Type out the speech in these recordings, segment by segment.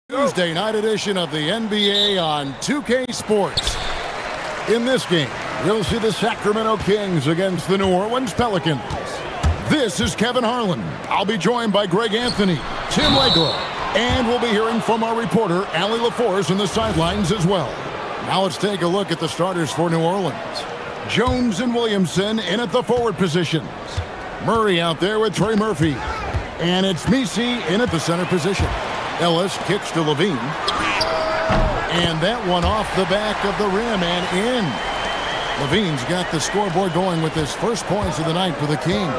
Tuesday night edition of the NBA on 2K Sports. In this game, we'll see the Sacramento Kings against the New Orleans Pelicans. This is Kevin Harlan. I'll be joined by Greg Anthony, Tim Leglow, and we'll be hearing from our reporter, Allie LaForce, on the sidelines as well. Now let's take a look at the starters for New Orleans. Jones and Williamson in at the forward positions. Murray out there with Trey Murphy. And it's Messi in at the center position. Ellis kicks to Levine. And that one off the back of the rim and in. Levine's got the scoreboard going with his first points of the night for the Kings.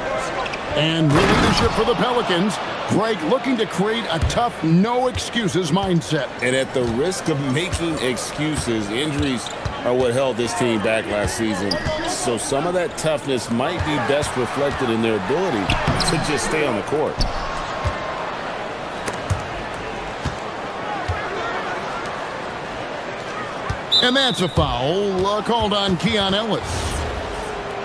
And new leadership for the Pelicans. Greg looking to create a tough, no-excuses mindset. And at the risk of making excuses, injuries are what held this team back last season. So some of that toughness might be best reflected in their ability to just stay on the court. And that's a foul called on Keon Ellis.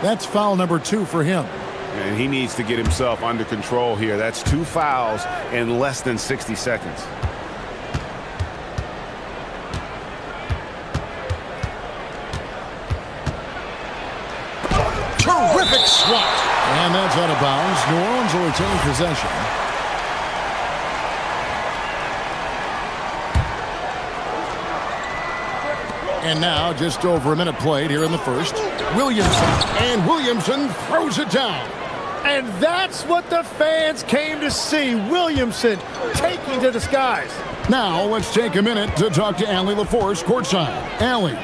That's foul number 2 for him. And he needs to get himself under control here. That's 2 fouls in less than 60 seconds. Terrific swat. And that's out of bounds. New Orleans will retain possession. And now, just over a minute played here in the first. Williamson. And Williamson throws it down. And that's what the fans came to see. Williamson taking to the skies. Now, let's take a minute to talk to Allie LaForce courtside. Allie.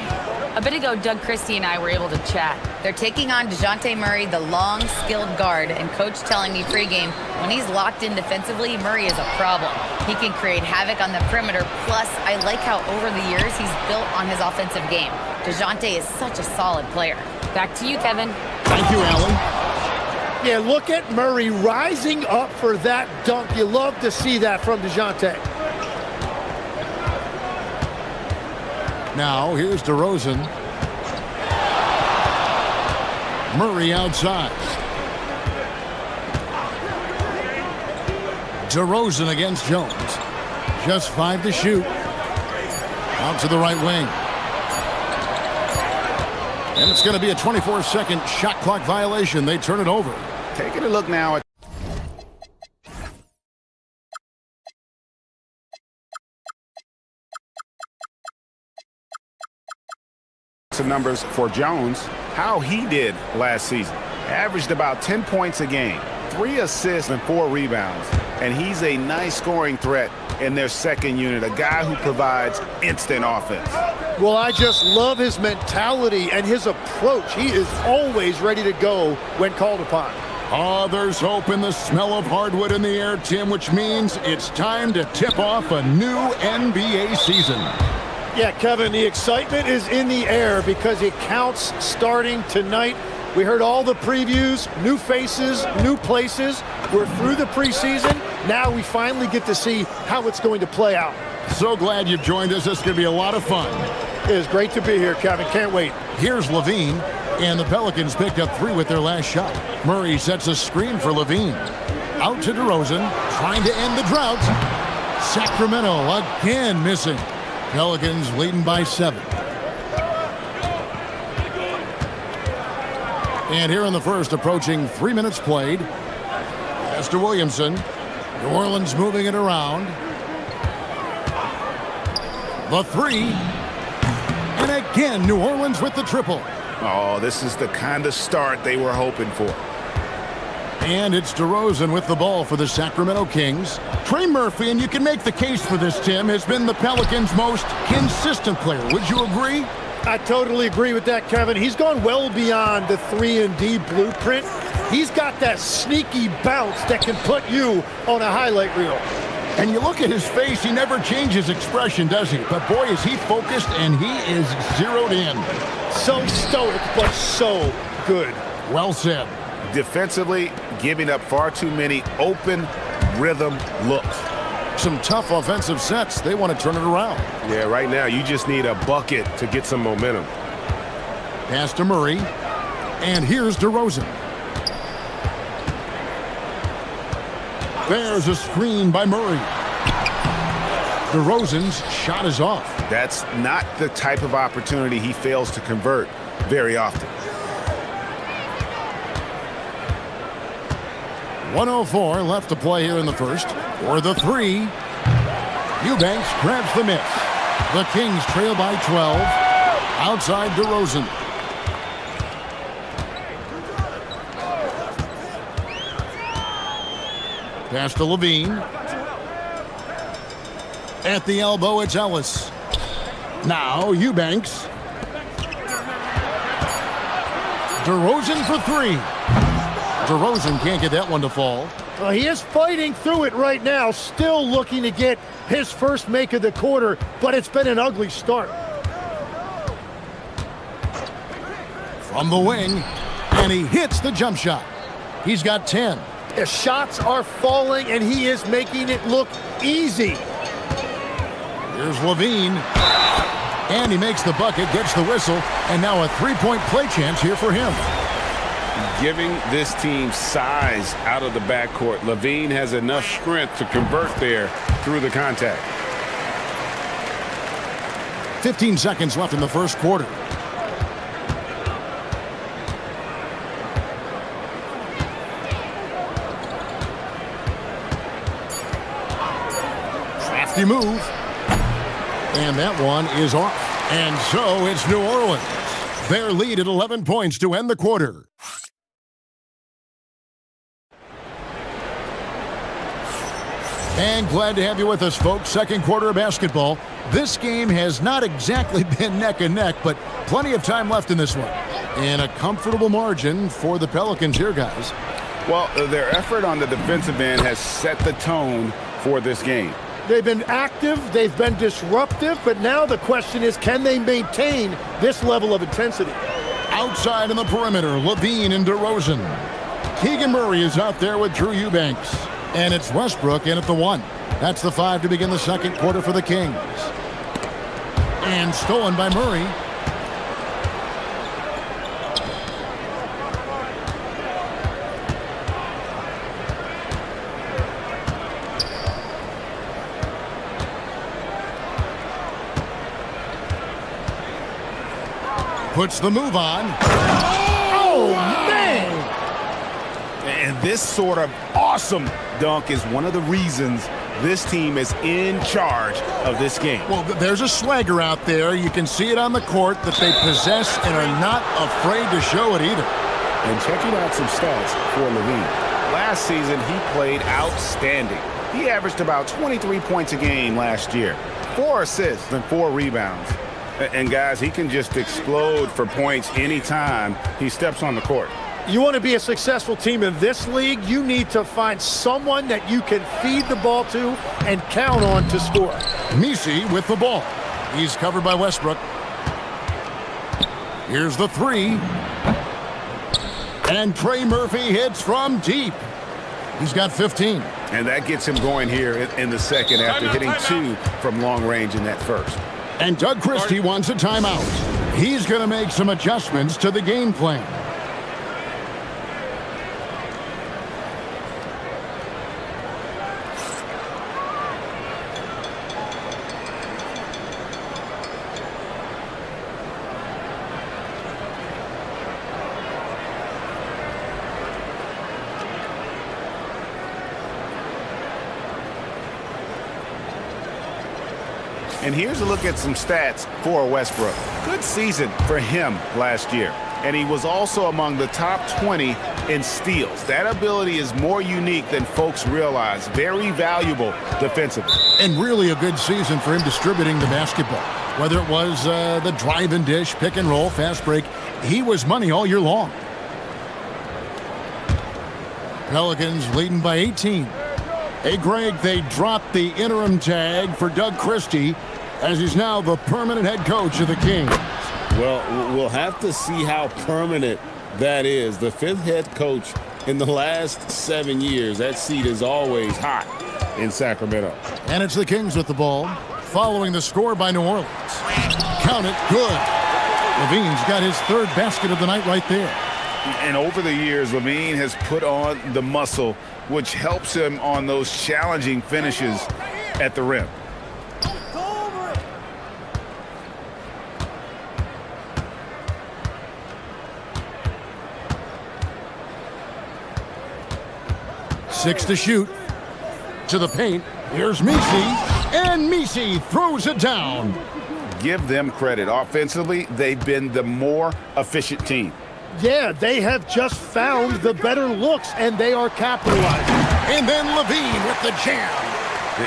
A bit ago, Doug Christie and I were able to chat. They're taking on DeJounte Murray, the long, skilled guard, and Coach telling me pregame, when he's locked in defensively, Murray is a problem. He can create havoc on the perimeter, plus I like how over the years he's built on his offensive game. DeJounte is such a solid player. Back to you, Kevin. Thank you, Allie. Yeah, look at Murray rising up for that dunk. You love to see that from DeJounte. Now, here's DeRozan. Murray outside. DeRozan against Jones. Just 5 to shoot. Out to the right wing. And it's going to be a 24-second shot clock violation. They turn it over. Taking a look now at some numbers for Jones, how he did last season. Averaged about 10 points a game, 3 assists and 4 rebounds. And he's a nice scoring threat in their second unit, a guy who provides instant offense. Well, I just love his mentality and his approach. He is always ready to go when called upon. Oh, there's hope in the smell of hardwood in the air, Tim, which means it's time to tip off a new NBA season. Yeah, Kevin, the excitement is in the air because it counts starting tonight. We heard all the previews, new faces, new places. We're through the preseason. Now we finally get to see how it's going to play out. So glad you've joined us. This is going to be a lot of fun. It is great to be here, Kevin. Can't wait. Here's Levine, and the Pelicans picked up 3 with their last shot. Murray sets a screen for Levine. Out to DeRozan, trying to end the drought. Sacramento again missing. Pelicans leading by 7. And here in the first, approaching 3 minutes played. Pass to Williamson. New Orleans moving it around. The 3. And again, New Orleans with the triple. Oh, this is the kind of start they were hoping for. And it's DeRozan with the ball for the Sacramento Kings. Trey Murphy, and you can make the case for this, Tim, has been the Pelicans' most consistent player. Would you agree? I totally agree with that, Kevin. He's gone well beyond the 3-and-D blueprint. He's got that sneaky bounce that can put you on a highlight reel. And you look at his face, he never changes expression, does he? But boy, is he focused, and he is zeroed in. So stoic, but so good. Well said. Defensively, giving up far too many open rhythm looks. Some tough offensive sets. They want to turn it around. Yeah, right now you just need a bucket to get some momentum. Pass to Murray. And here's DeRozan. There's a screen by Murray. DeRozan's shot is off. That's not the type of opportunity he fails to convert very often. 1:04 left to play here in the first. For the three, Eubanks grabs the miss. The Kings trail by 12. Outside DeRozan. Pass to Levine. At the elbow, it's Ellis. Now Eubanks. DeRozan for three. DeRozan can't get that one to fall. Well, he is fighting through it right now, still looking to get his first make of the quarter, but it's been an ugly start. From the wing, and he hits the jump shot. He's got 10. The shots are falling, and he is making it look easy. Here's Levine. And he makes the bucket, gets the whistle, and now a three-point play chance here for him. Giving this team size out of the backcourt. Levine has enough strength to convert there through the contact. 15 seconds left in the first quarter. Crafty move. And that one is off. And so it's New Orleans. Their lead at 11 points to end the quarter. And glad to have you with us, folks. Second quarter of basketball. This game has not exactly been neck and neck, but plenty of time left in this one. And a comfortable margin for the Pelicans here, guys. Well, their effort on the defensive end has set the tone for this game. They've been active, they've been disruptive, but now the question is, can they maintain this level of intensity? Outside in the perimeter, Levine and DeRozan. Keegan Murray is out there with Drew Eubanks. And it's Westbrook in at the one. That's the 5 to begin the second quarter for the Kings. And stolen by Murray. Puts the move on. Oh, man! And this sort of awesome dunk is one of the reasons this team is in charge of this game. Well, there's a swagger out there. You can see it on the court that they possess and are not afraid to show it either. And checking out some stats for Levine. Last season, he played outstanding. He averaged about 23 points a game last year, 4 assists and 4 rebounds. And guys, he can just explode for points anytime he steps on the court. You want to be a successful team in this league, you need to find someone that you can feed the ball to and count on to score. Misi with the ball. He's covered by Westbrook. Here's the three. And Trey Murphy hits from deep. He's got 15. And that gets him going here in the second after hitting 2 from long range in that first. And Doug Christie wants a timeout. He's going to make some adjustments to the game plan. And here's a look at some stats for Westbrook. Good season for him last year. And he was also among the top 20 in steals. That ability is more unique than folks realize. Very valuable defensively. And really a good season for him distributing the basketball. Whether it was the drive and dish, pick and roll, fast break, he was money all year long. Pelicans leading by 18. Hey, Greg, they dropped the interim tag for Doug Christie as he's now the permanent head coach of the Kings. Well, we'll have to see how permanent that is. The 5th head coach in the last 7 years. That seat is always hot in Sacramento. And it's the Kings with the ball, following the score by New Orleans. Count it, good. Levine's got his 3rd basket of the night right there. And over the years, Levine has put on the muscle, which helps him on those challenging finishes at the rim. 6 to shoot. To the paint. Here's Misi. And Misi throws it down. Give them credit. Offensively, they've been the more efficient team. Yeah, they have just found the better looks, and they are capitalizing. And then Levine with the jam.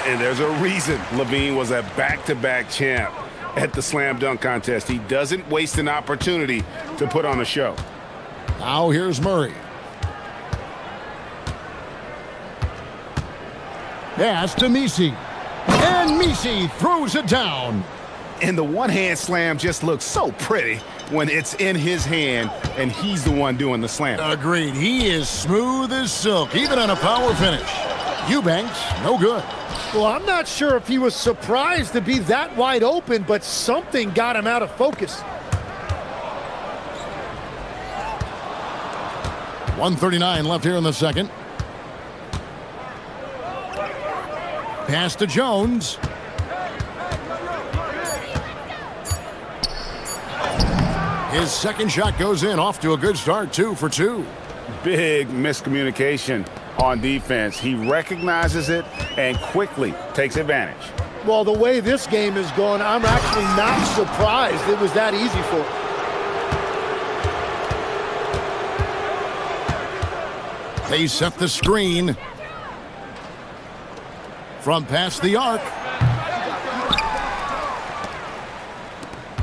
And there's a reason Levine was a back-to-back champ at the slam dunk contest. He doesn't waste an opportunity to put on a show. Now here's Murray. Pass to Misi. And Misi throws it down. And the one-hand slam just looks so pretty when it's in his hand and he's the one doing the slam. Agreed. He is smooth as silk, even on a power finish. Eubanks, no good. Well, I'm not sure if he was surprised to be that wide open, but something got him out of focus. 1:39 left here in the second. Pass to Jones. His second shot goes in, off to a good start, 2 for 2. Big miscommunication on defense. He recognizes it and quickly takes advantage. Well, the way this game is going, I'm actually not surprised it was that easy for him. They set the screen from past the arc.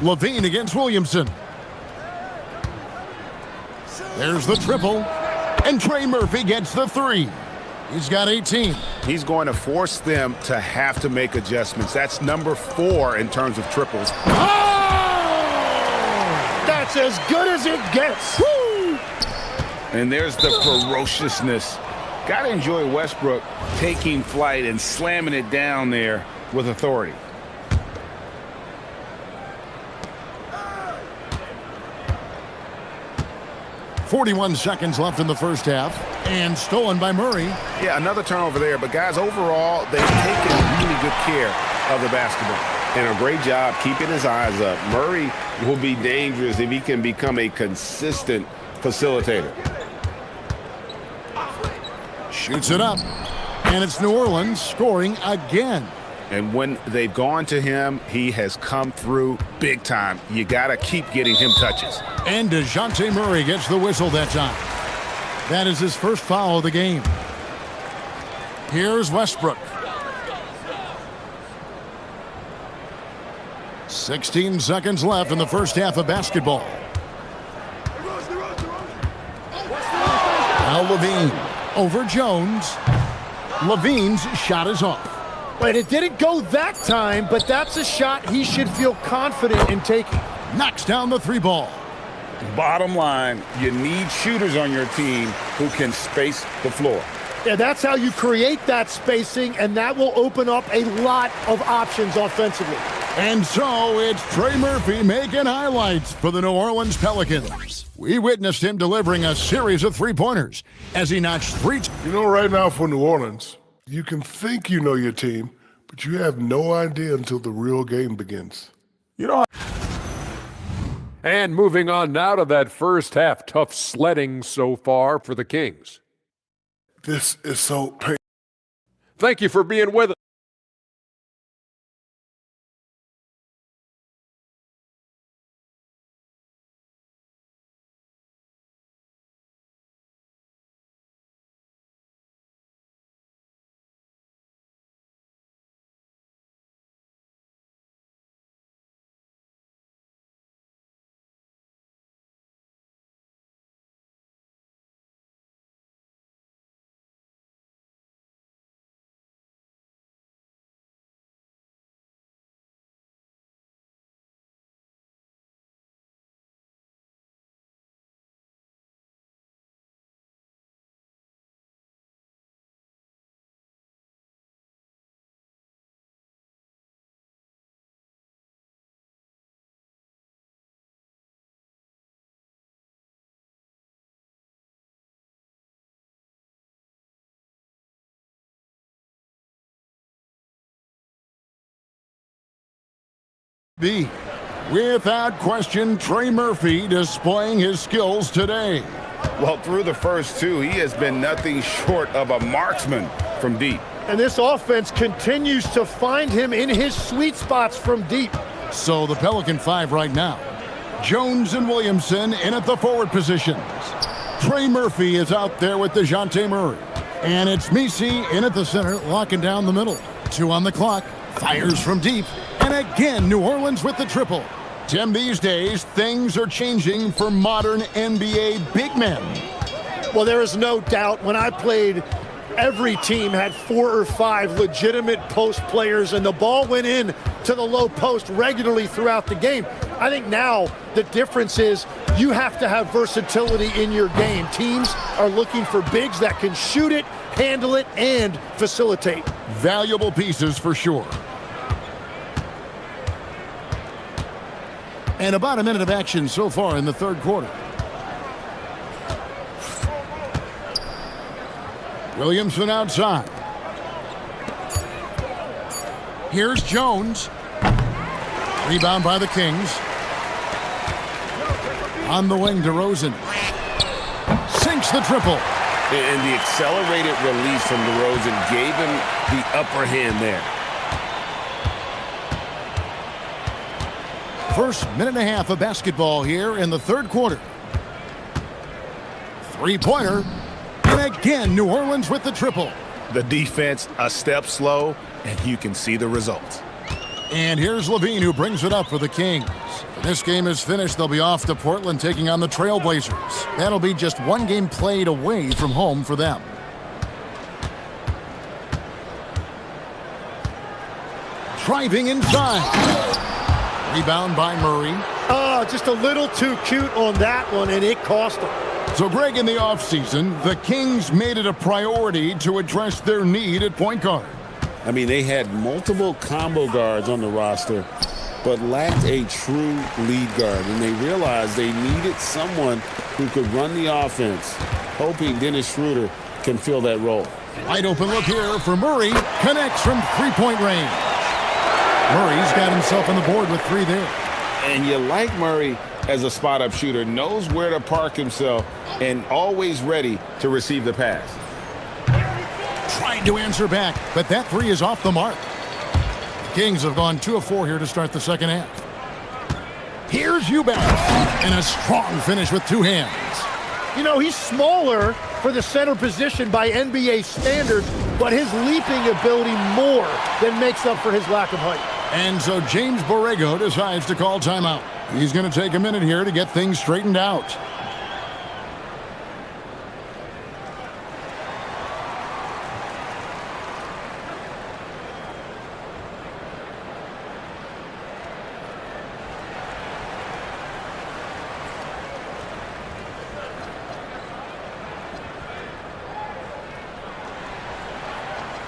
Levine against Williamson. There's the triple. And Trey Murphy gets the 3. He's got 18. He's going to force them to have to make adjustments. That's number 4 in terms of triples. Oh! That's as good as it gets. Woo! And there's the ferociousness. Got to enjoy Westbrook taking flight and slamming it down there with authority. .41 seconds left in the first half. And stolen by Murray. Yeah, another turnover there. But, guys, overall, they've taken really good care of the basketball. And a great job keeping his eyes up. Murray will be dangerous if he can become a consistent facilitator. Shoots it up. And it's New Orleans scoring again. And when they've gone to him, he has come through big time. You got to keep getting him touches. And DeJounte Murray gets the whistle that time. That is his first foul of the game. Here's Westbrook. 16 seconds left in the first half of basketball. Now Levine over Jones. Levine's shot is off. But it didn't go that time, but that's a shot he should feel confident in taking. Knocks down the 3 ball. Bottom line, you need shooters on your team who can space the floor. Yeah, that's how you create that spacing, and that will open up a lot of options offensively. And so it's Trey Murphy making highlights for the New Orleans Pelicans. We witnessed him delivering a series of 3-pointers as he notched 3. You know, right now for New Orleans, you can think you know your team, but you have no idea until the real game begins. You know. And moving on now to that first half, tough sledding so far for the Kings. This is so painful. Thank you for being with us. Without question, Trey Murphy displaying his skills today. Well, through the first two, he has been nothing short of a marksman from deep. And this offense continues to find him in his sweet spots from deep. So the Pelican 5 right now. Jones and Williamson in at the forward positions. Trey Murphy is out there with DeJounte Murray. And it's Messi in at the center, locking down the middle. 2 on the clock, fires from deep. And again, New Orleans with the triple. Tim, these days, things are changing for modern NBA big men. Well, there is no doubt when I played, every team had 4 or 5 legitimate post players, and the ball went in to the low post regularly throughout the game. I think now the difference is you have to have versatility in your game. Teams are looking for bigs that can shoot it, handle it, and facilitate. Valuable pieces for sure. And about a minute of action so far in the third quarter. Williamson outside. Here's Jones. Rebound by the Kings. On the wing, DeRozan. Sinks the triple. And the accelerated release from DeRozan gave him the upper hand there. First minute and a half of basketball here in the third quarter. Three-pointer. And again, New Orleans with the triple. The defense a step slow, and you can see the results. And here's Levine, who brings it up for the Kings. When this game is finished, they'll be off to Portland taking on the Trailblazers. That'll be just one game played away from home for them. Driving inside. Rebound by Murray. Oh, just a little too cute on that one, and it cost them. So, Greg, in the offseason, the Kings made it a priority to address their need at point guard. I mean, they had multiple combo guards on the roster, but lacked a true lead guard. And they realized they needed someone who could run the offense, hoping Dennis Schroeder can fill that role. Wide open look here for Murray. Connects from three-point range. Murray's got himself on the board with 3 there. And you like Murray as a spot-up shooter, knows where to park himself, and always ready to receive the pass. Trying to answer back, but that 3 is off the mark. The Kings have gone 2 of 4 here to start the second half. Here's Eubanks, and a strong finish with 2 hands. You know, he's smaller for the center position by NBA standards, but his leaping ability more than makes up for his lack of height. And so James Borrego decides to call timeout. He's going to take a minute here to get things straightened out.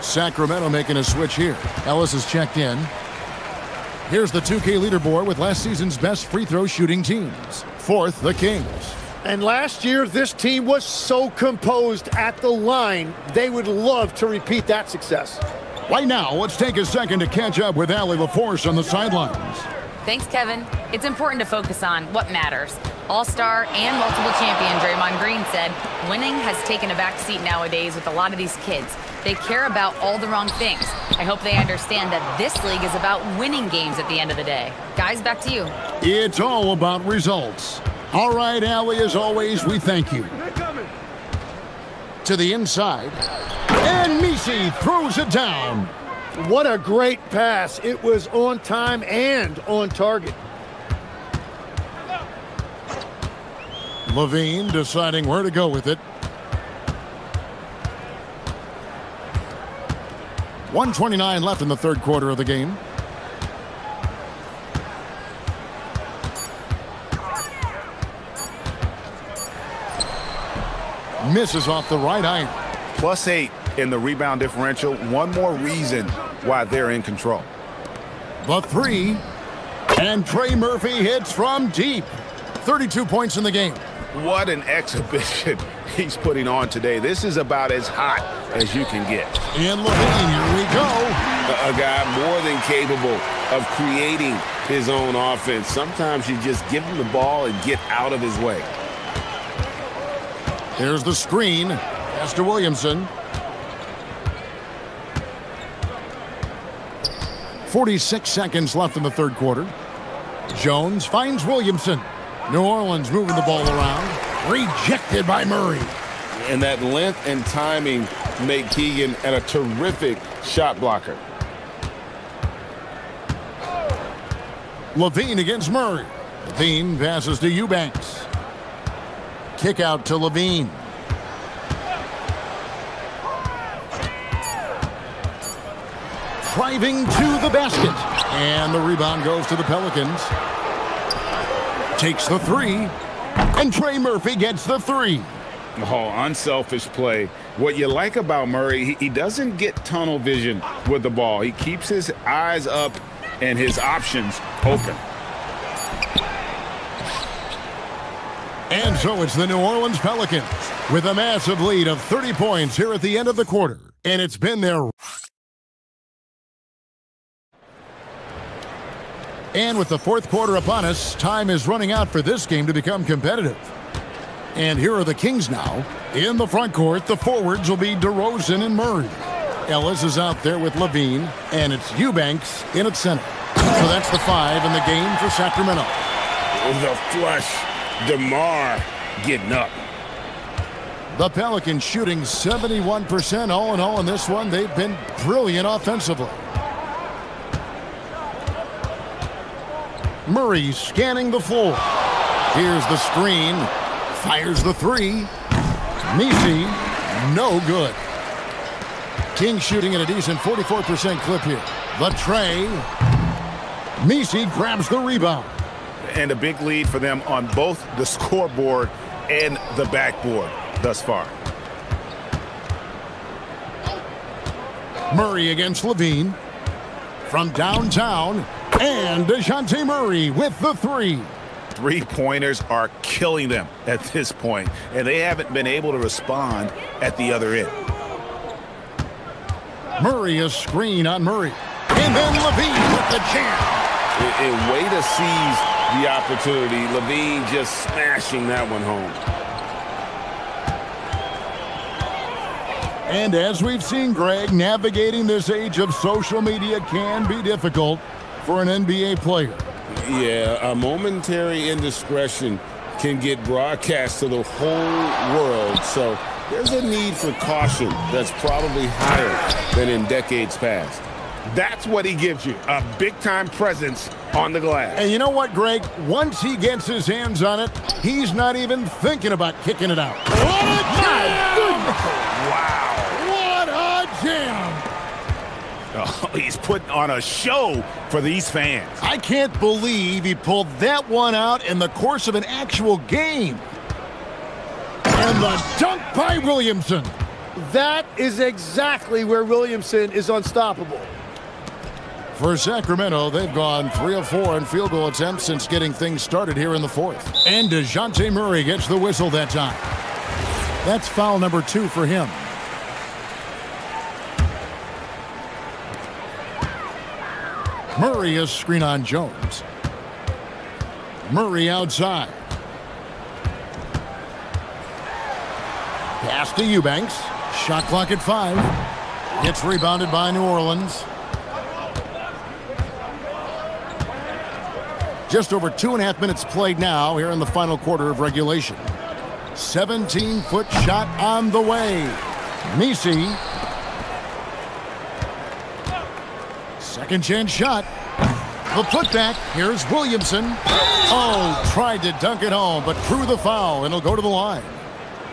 Sacramento making a switch here. Ellis is checked in. Here's the 2K leaderboard with last season's best free throw shooting teams. 4th, the Kings. And last year, this team was so composed at the line, they would love to repeat that success. Right now, let's take a second to catch up with Allie LaForce on the sidelines. Thanks, Kevin. It's important to focus on what matters. All-star and multiple champion Draymond Green said, winning has taken a back seat nowadays with a lot of these kids. They care about all the wrong things. I hope they understand that this league is about winning games at the end of the day. Guys, back to you. It's all about results. All right, Allie, as always, we thank you. To the inside. And Messi throws it down. What a great pass. It was on time and on target. Levine deciding where to go with it. 1:29 left in the third quarter of the game. Misses off the right iron. +8 in the rebound differential. One more reason why they're in control. The 3. And Trey Murphy hits from deep. 32 points in the game. What an exhibition he's putting on today. This is about as hot as you can get. And Levine, here we go. A guy more than capable of creating his own offense. Sometimes you just give him the ball and get out of his way. Here's the screen. Pass to Williamson. 46 seconds left in the third quarter. Jones finds Williamson. New Orleans moving the ball around. Rejected by Murray. And that length and timing make Keegan a terrific shot blocker. Levine against Murray. Levine passes to Eubanks. Kick out to Levine. Driving to the basket. And the rebound goes to the Pelicans. Takes the three. And Trey Murphy gets the three. Oh, unselfish play. What you like about Murray, he doesn't get tunnel vision with the ball. He keeps his eyes up and his options open. And so it's the New Orleans Pelicans with a massive lead of 30 points here at the end of the quarter. And it's been their... And with the fourth quarter upon us, time is running out for this game to become competitive. And here are the Kings now. In the front court, the forwards will be DeRozan and Murray. Ellis is out there with Levine, and it's Eubanks in at center. So that's the 5 in the game for Sacramento. The flush, DeMar getting up. The Pelicans shooting 71% all in all in this one. They've been brilliant offensively. Murray scanning the floor. Here's the screen. Fires the three. Misi, no good. King shooting at a decent 44% clip here. The tray. Misi grabs the rebound. And a big lead for them on both the scoreboard and the backboard thus far. Murray against Levine. From downtown. And DeJounte Murray with the three. Three-pointers are killing them at this point, and they haven't been able to respond at the other end. Murray a screen on Murray. And then Levine with the jam. A way to seize the opportunity. Levine just smashing that one home. And as we've seen, Greg, navigating this age of social media can be difficult for an NBA player. Yeah, a momentary indiscretion can get broadcast to the whole world. So there's a need for caution that's probably higher than in decades past. That's what he gives you, a big-time presence on the glass. And you know what, Greg? Once he gets his hands on it, he's not even thinking about kicking it out. What a jam! Wow. What a jam! Oh, he's putting on a show for these fans. I can't believe he pulled that one out in the course of an actual game. And the dunk by Williamson. That is exactly where Williamson is unstoppable. For Sacramento, they've gone 3 of 4 in field goal attempts since getting things started here in the fourth. And DeJounte Murray gets the whistle that time. That's foul number 2 for him. Murray is screen on Jones. Murray outside. Pass to Eubanks. Shot clock at 5. It's rebounded by New Orleans. Just over 2.5 minutes played now here in the final quarter of regulation. 17-foot shot on the way. Misi. Second chance shot. The putback. Here's Williamson. Oh, tried to dunk it home, but drew the foul, and he'll go to the line.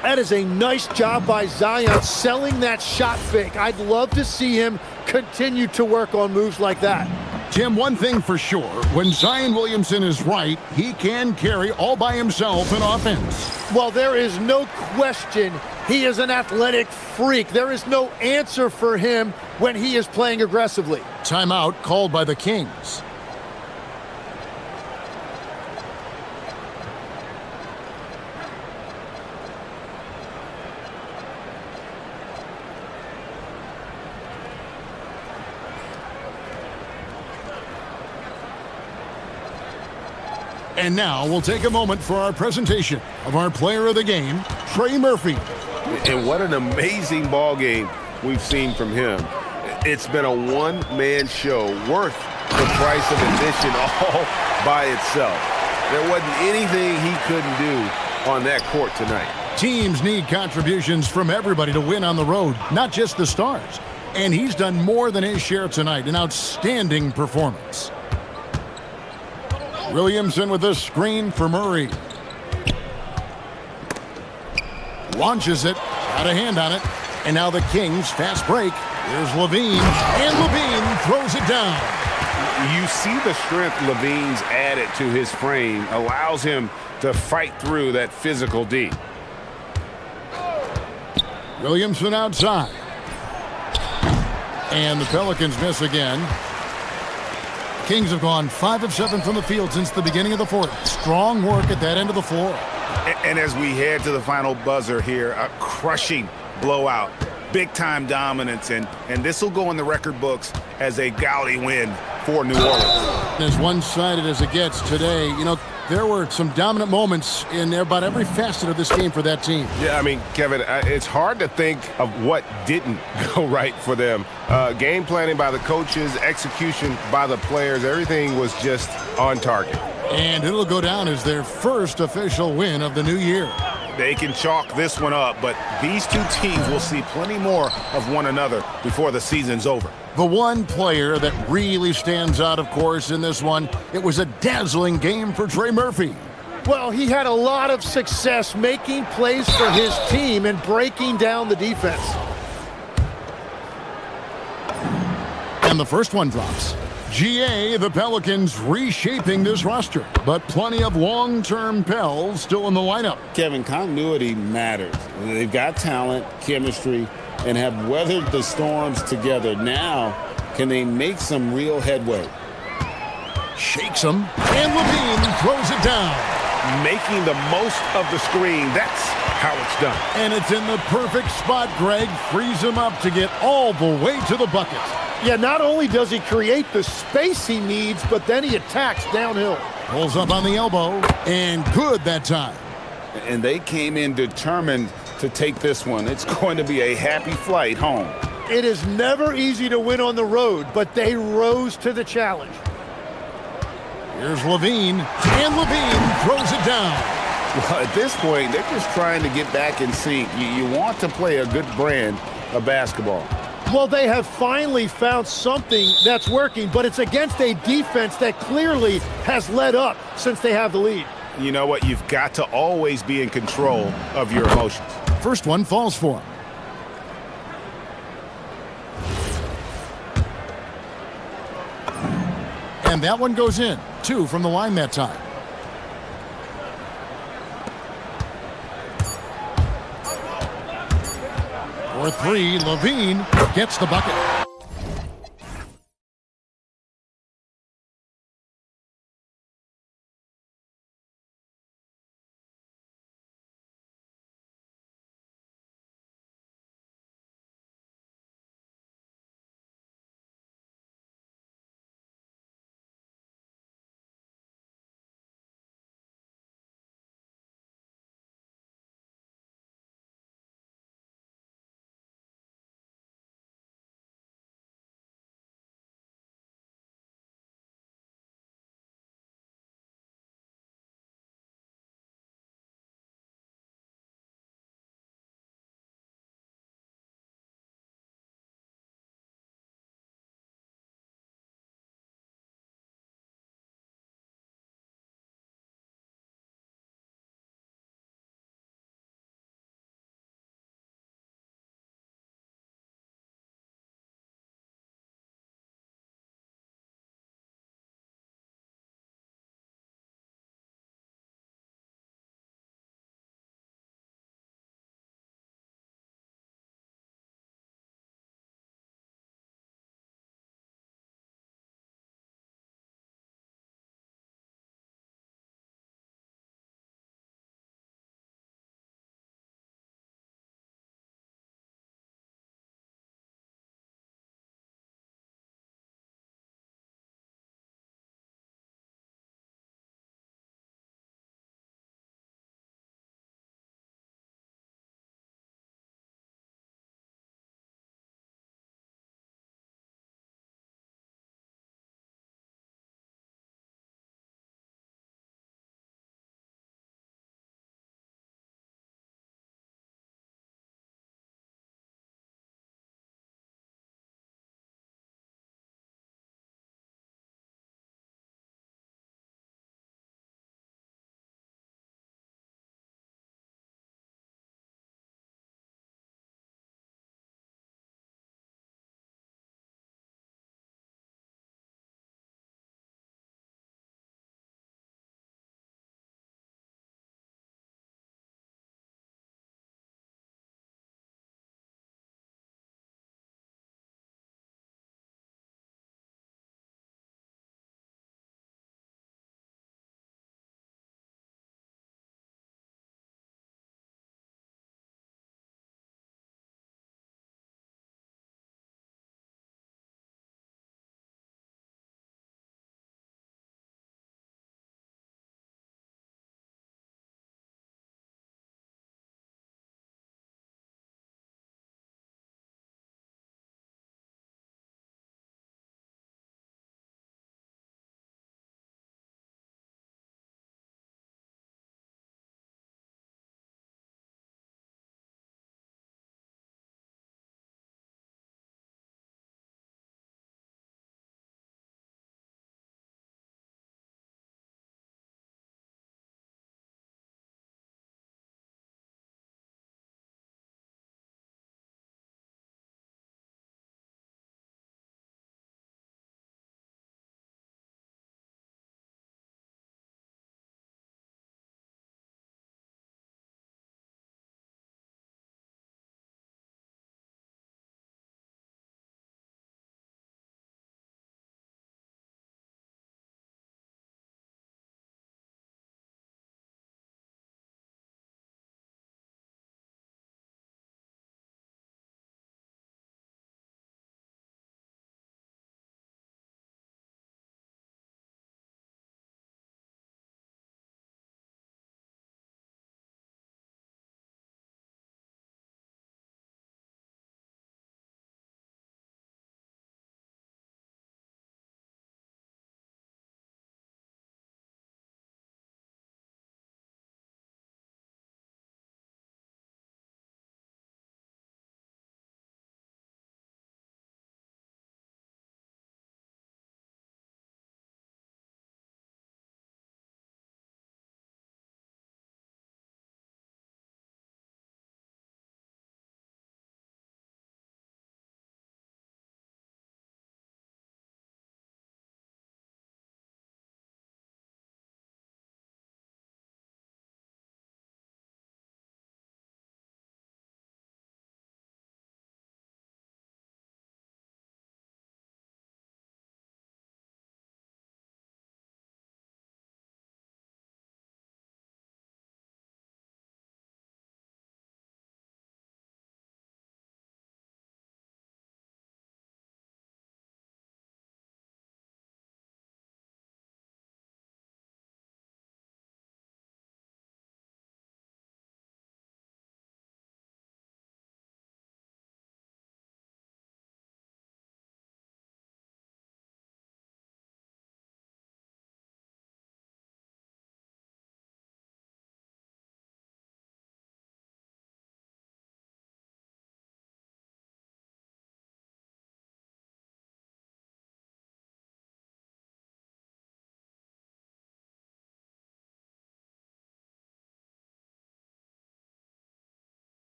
That is a nice job by Zion selling that shot fake. I'd love to see him continue to work on moves like that. Tim, one thing for sure, when Zion Williamson is right, he can carry all by himself in offense. Well, there is no question he is an athletic freak. There is no answer for him when he is playing aggressively. Timeout called by the Kings. And now we'll take a moment for our presentation of our player of the game, Trey Murphy. And what an amazing ball game we've seen from him. It's been a one-man show worth the price of admission all by itself. There wasn't anything he couldn't do on that court tonight. Teams need contributions from everybody to win on the road, not just the stars. And he's done more than his share tonight. An outstanding performance. Williamson with the screen for Murray. Launches it, got a hand on it. And now the Kings fast break. Here's Levine, and Levine throws it down. You see the strength Levine's added to his frame, allows him to fight through that physical D. Williamson outside. And the Pelicans miss again. Kings have gone 5 of 7 from the field since the beginning of the fourth. Strong work at that end of the floor. And as we head to the final buzzer here, a crushing blowout, big-time dominance, and this will go in the record books as a gaudy win for New Orleans. As one-sided as it gets today, you know, there were some dominant moments in about every facet of this game for that team. Yeah, I mean, Kevin, it's hard to think of what didn't go right for them. Game planning by the coaches, execution by the players, everything was just on target. And it'll go down as their first official win of the new year. They can chalk this one up, but these two teams will see plenty more of one another before the season's over. The one player that really stands out, of course, in this one, it was a dazzling game for Trey Murphy. Well, he had a lot of success making plays for his team and breaking down the defense. And the first one drops. GA, the Pelicans reshaping this roster, but plenty of long-term Pels still in the lineup. Kevin, continuity matters. They've got talent, chemistry, and have weathered the storms together. Now, can they make some real headway? Shakes him, and Levine throws it down. Making the most of the screen, that's how it's done. And it's in the perfect spot. Greg frees him up to get all the way to the bucket. Yeah, not only does he create the space he needs, but then he attacks downhill. Pulls up on the elbow, and good that time. And they came in determined to take this one. It's going to be a happy flight home. It is never easy to win on the road, but they rose to the challenge. Here's Levine, and Levine throws it down. Well, at this point, they're just trying to get back in sync. You want to play a good brand of basketball. Well, they have finally found something that's working, but it's against a defense that clearly has led up since they have the lead. You know what? You've got to always be in control of your emotions. First one falls for him. And that one goes in. 2 from the line that time. For 3, Levine gets the bucket.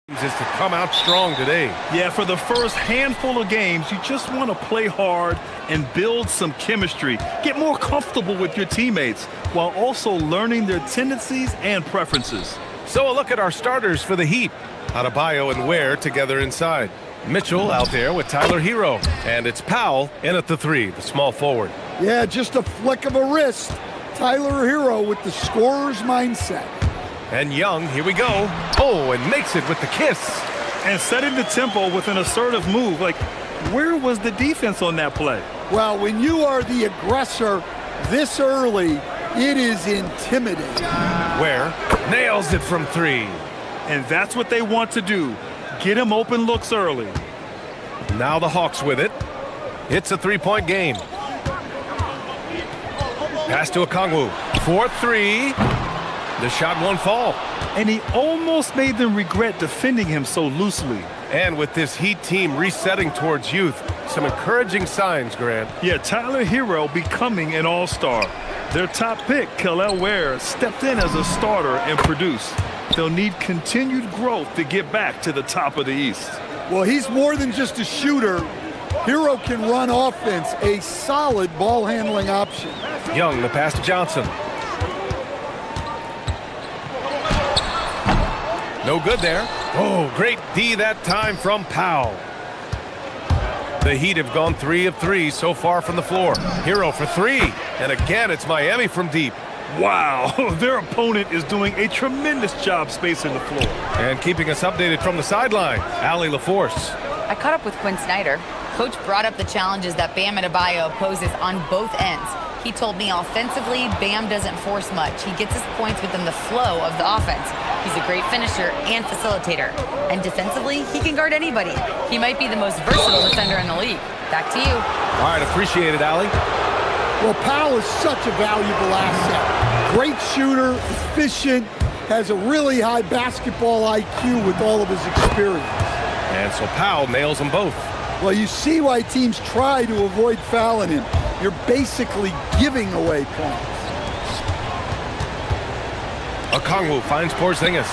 is to come out strong today. Yeah, for the first handful of games, you just want to play hard and build some chemistry. Get more comfortable with your teammates while also learning their tendencies and preferences. So a look at our starters for the Heat. Adebayo and Ware together inside. Mitchell out there with Tyler Hero. And it's Powell in at the 3, the small forward. Yeah, just a flick of a wrist. Tyler Hero with the scorer's mindset. And Young, here we go. Oh, and makes it with the kiss. And setting the tempo with an assertive move. Like, where was the defense on that play? Well, when you are the aggressor this early, it is intimidating. Ware nails it from 3. And that's what they want to do. Get him open looks early. Now the Hawks with it. It's a 3-point game. Pass to Okongwu. 4-3. The shot won't fall. And he almost made them regret defending him so loosely. And with this Heat team resetting towards youth, some encouraging signs, Grant. Yeah, Tyler Hero becoming an all-star. Their top pick, Kel'el Ware, stepped in as a starter and produced. They'll need continued growth to get back to the top of the East. Well, he's more than just a shooter. Hero can run offense, a solid ball handling option. Young, the pass to Johnson. No good there. Oh, great D that time from Powell. The Heat have gone 3 of 3 so far from the floor. Hero for 3. And again, it's Miami from deep. Wow, their opponent is doing a tremendous job spacing the floor. And keeping us updated from the sideline, Allie LaForce. I caught up with Quinn Snyder. Coach brought up the challenges that Bam Adebayo poses on both ends. He told me offensively, Bam doesn't force much. He gets his points within the flow of the offense. He's a great finisher and facilitator. And defensively, he can guard anybody. He might be the most versatile defender in the league. Back to you. All right, appreciate it, Allie. Well, Powell is such a valuable asset. Great shooter, efficient, has a really high basketball IQ with all of his experience. And so Powell nails them both. Well, you see why teams try to avoid fouling him. You're basically giving away points. Okongwu finds Porzingis.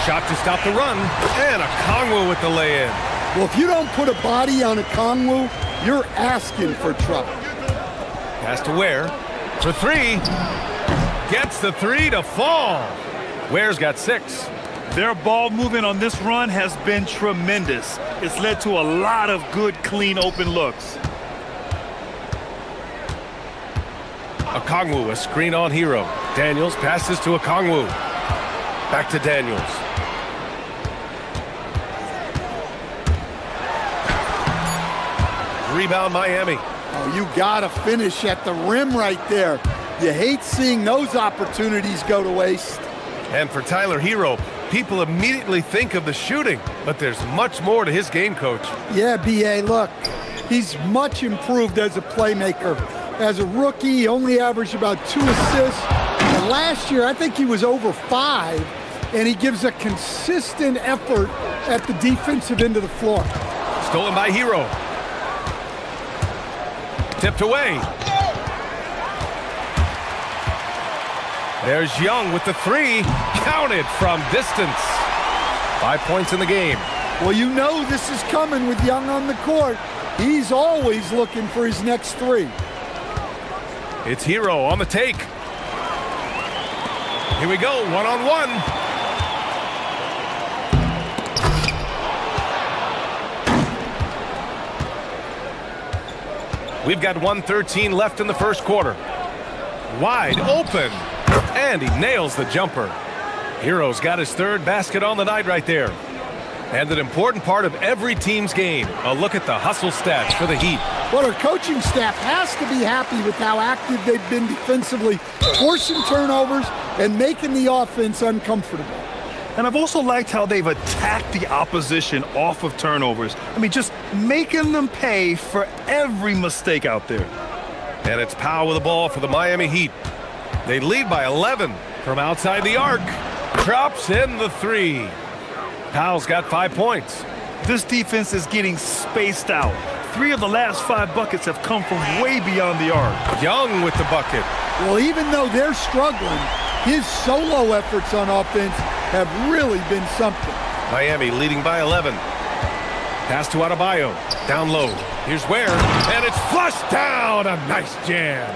Shot to stop the run, and Okongwu with the lay-in. Well, if you don't put a body on Okongwu, you're asking for trouble. Pass to Ware for 3. Gets the 3 to fall. Ware's got 6. Their ball movement on this run has been tremendous. It's led to a lot of good, clean, open looks. Okongwu, a screen on Hero. Daniels passes to Okongwu. Back to Daniels. Rebound Miami. Oh, you gotta finish at the rim right there. You hate seeing those opportunities go to waste. And for Tyler Hero, people immediately think of the shooting, but there's much more to his game, Coach. Yeah, B.A., look, he's much improved as a playmaker. As a rookie, he only averaged about 2 assists. And last year, I think he was over 5, and he gives a consistent effort at the defensive end of the floor. Stolen by Hero. Tipped away. There's Young with the 3. Counted from distance. 5 points in the game. Well, you know this is coming with Young on the court. He's always looking for his next 3. It's Hero on the take. Here we go, one-on-one. We've got 1:13 left in the first quarter. Wide open, and he nails the jumper. Hero's got his 3rd basket on the night right there. And an important part of every team's game, a look at the hustle stats for the Heat. Well, our coaching staff has to be happy with how active they've been defensively, forcing turnovers and making the offense uncomfortable. And I've also liked how they've attacked the opposition off of turnovers. I mean, just making them pay for every mistake out there. And it's Powell with the ball for the Miami Heat. They lead by 11 from outside the arc. Drops in the 3. Powell's got 5 points. This defense is getting spaced out. 3 of the last 5 buckets have come from way beyond the arc. Young with the bucket. Well, even though they're struggling, his solo efforts on offense have really been something. Miami leading by 11. Pass to Adebayo. Down low. Here's Ware. And it's flushed down. A nice jam.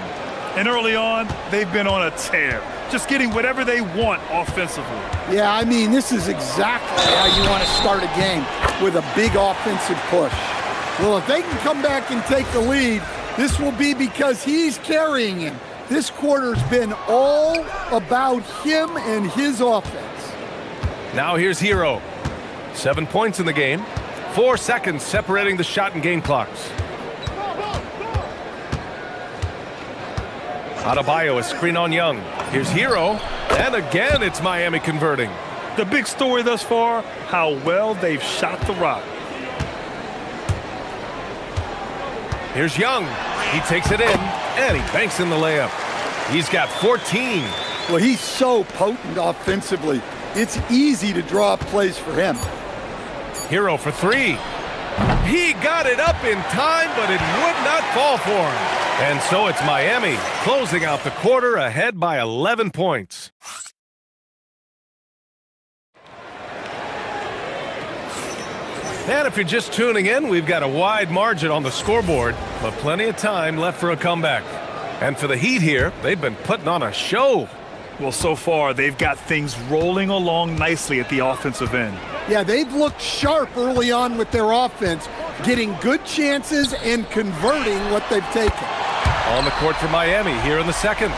And early on, they've been on a tear. Just getting whatever they want offensively. Yeah, I mean, this is exactly how you want to start a game, with a big offensive push. Well, if they can come back and take the lead, this will be because he's carrying him. This quarter's been all about him and his offense. Now here's Hero. 7 points in the game. 4 seconds separating the shot and game clocks. Adebayo, a screen on Young. Here's Hero. And again, it's Miami converting. The big story thus far, how well they've shot the rock. Here's Young. He takes it in, and he banks in the layup. He's got 14. Well, he's so potent offensively. It's easy to draw up plays for him. Hero for 3. He got it up in time, but it would not fall for him. And so it's Miami closing out the quarter ahead by 11 points. And if you're just tuning in, we've got a wide margin on the scoreboard, but plenty of time left for a comeback. And for the Heat here, they've been putting on a show. Well, so far, they've got things rolling along nicely at the offensive end. Yeah, they've looked sharp early on with their offense, getting good chances and converting what they've taken. On the court for Miami here in the second.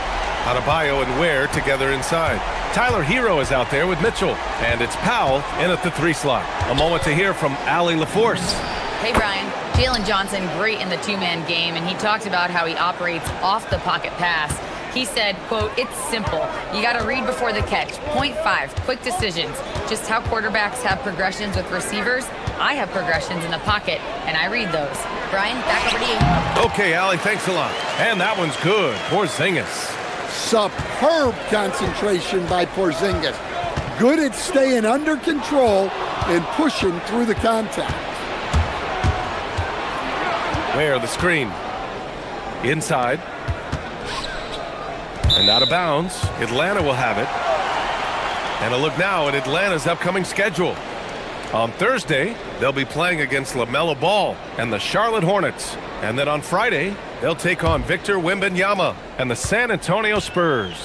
Adebayo and Ware together inside. Tyler Hero is out there with Mitchell, and it's Powell in at the 3 slot. A moment to hear from Allie LaForce. Hey, Brian. Jalen Johnson, great in the two-man game, and he talked about how he operates off the pocket pass. He said, quote, "It's simple. You got to read before the catch. Point 5, quick decisions. Just how quarterbacks have progressions with receivers, I have progressions in the pocket, and I read those." Brian, back over to you. Okay, Allie, thanks a lot. And that one's good. Porzingis. Superb concentration by Porzingis. Good at staying under control and pushing through the contact. Ware the screen. Inside. And out of bounds. Atlanta will have it. And a look now at Atlanta's upcoming schedule. On Thursday, they'll be playing against LaMelo Ball and the Charlotte Hornets. And then on Friday, they'll take on Victor Wembanyama and the San Antonio Spurs.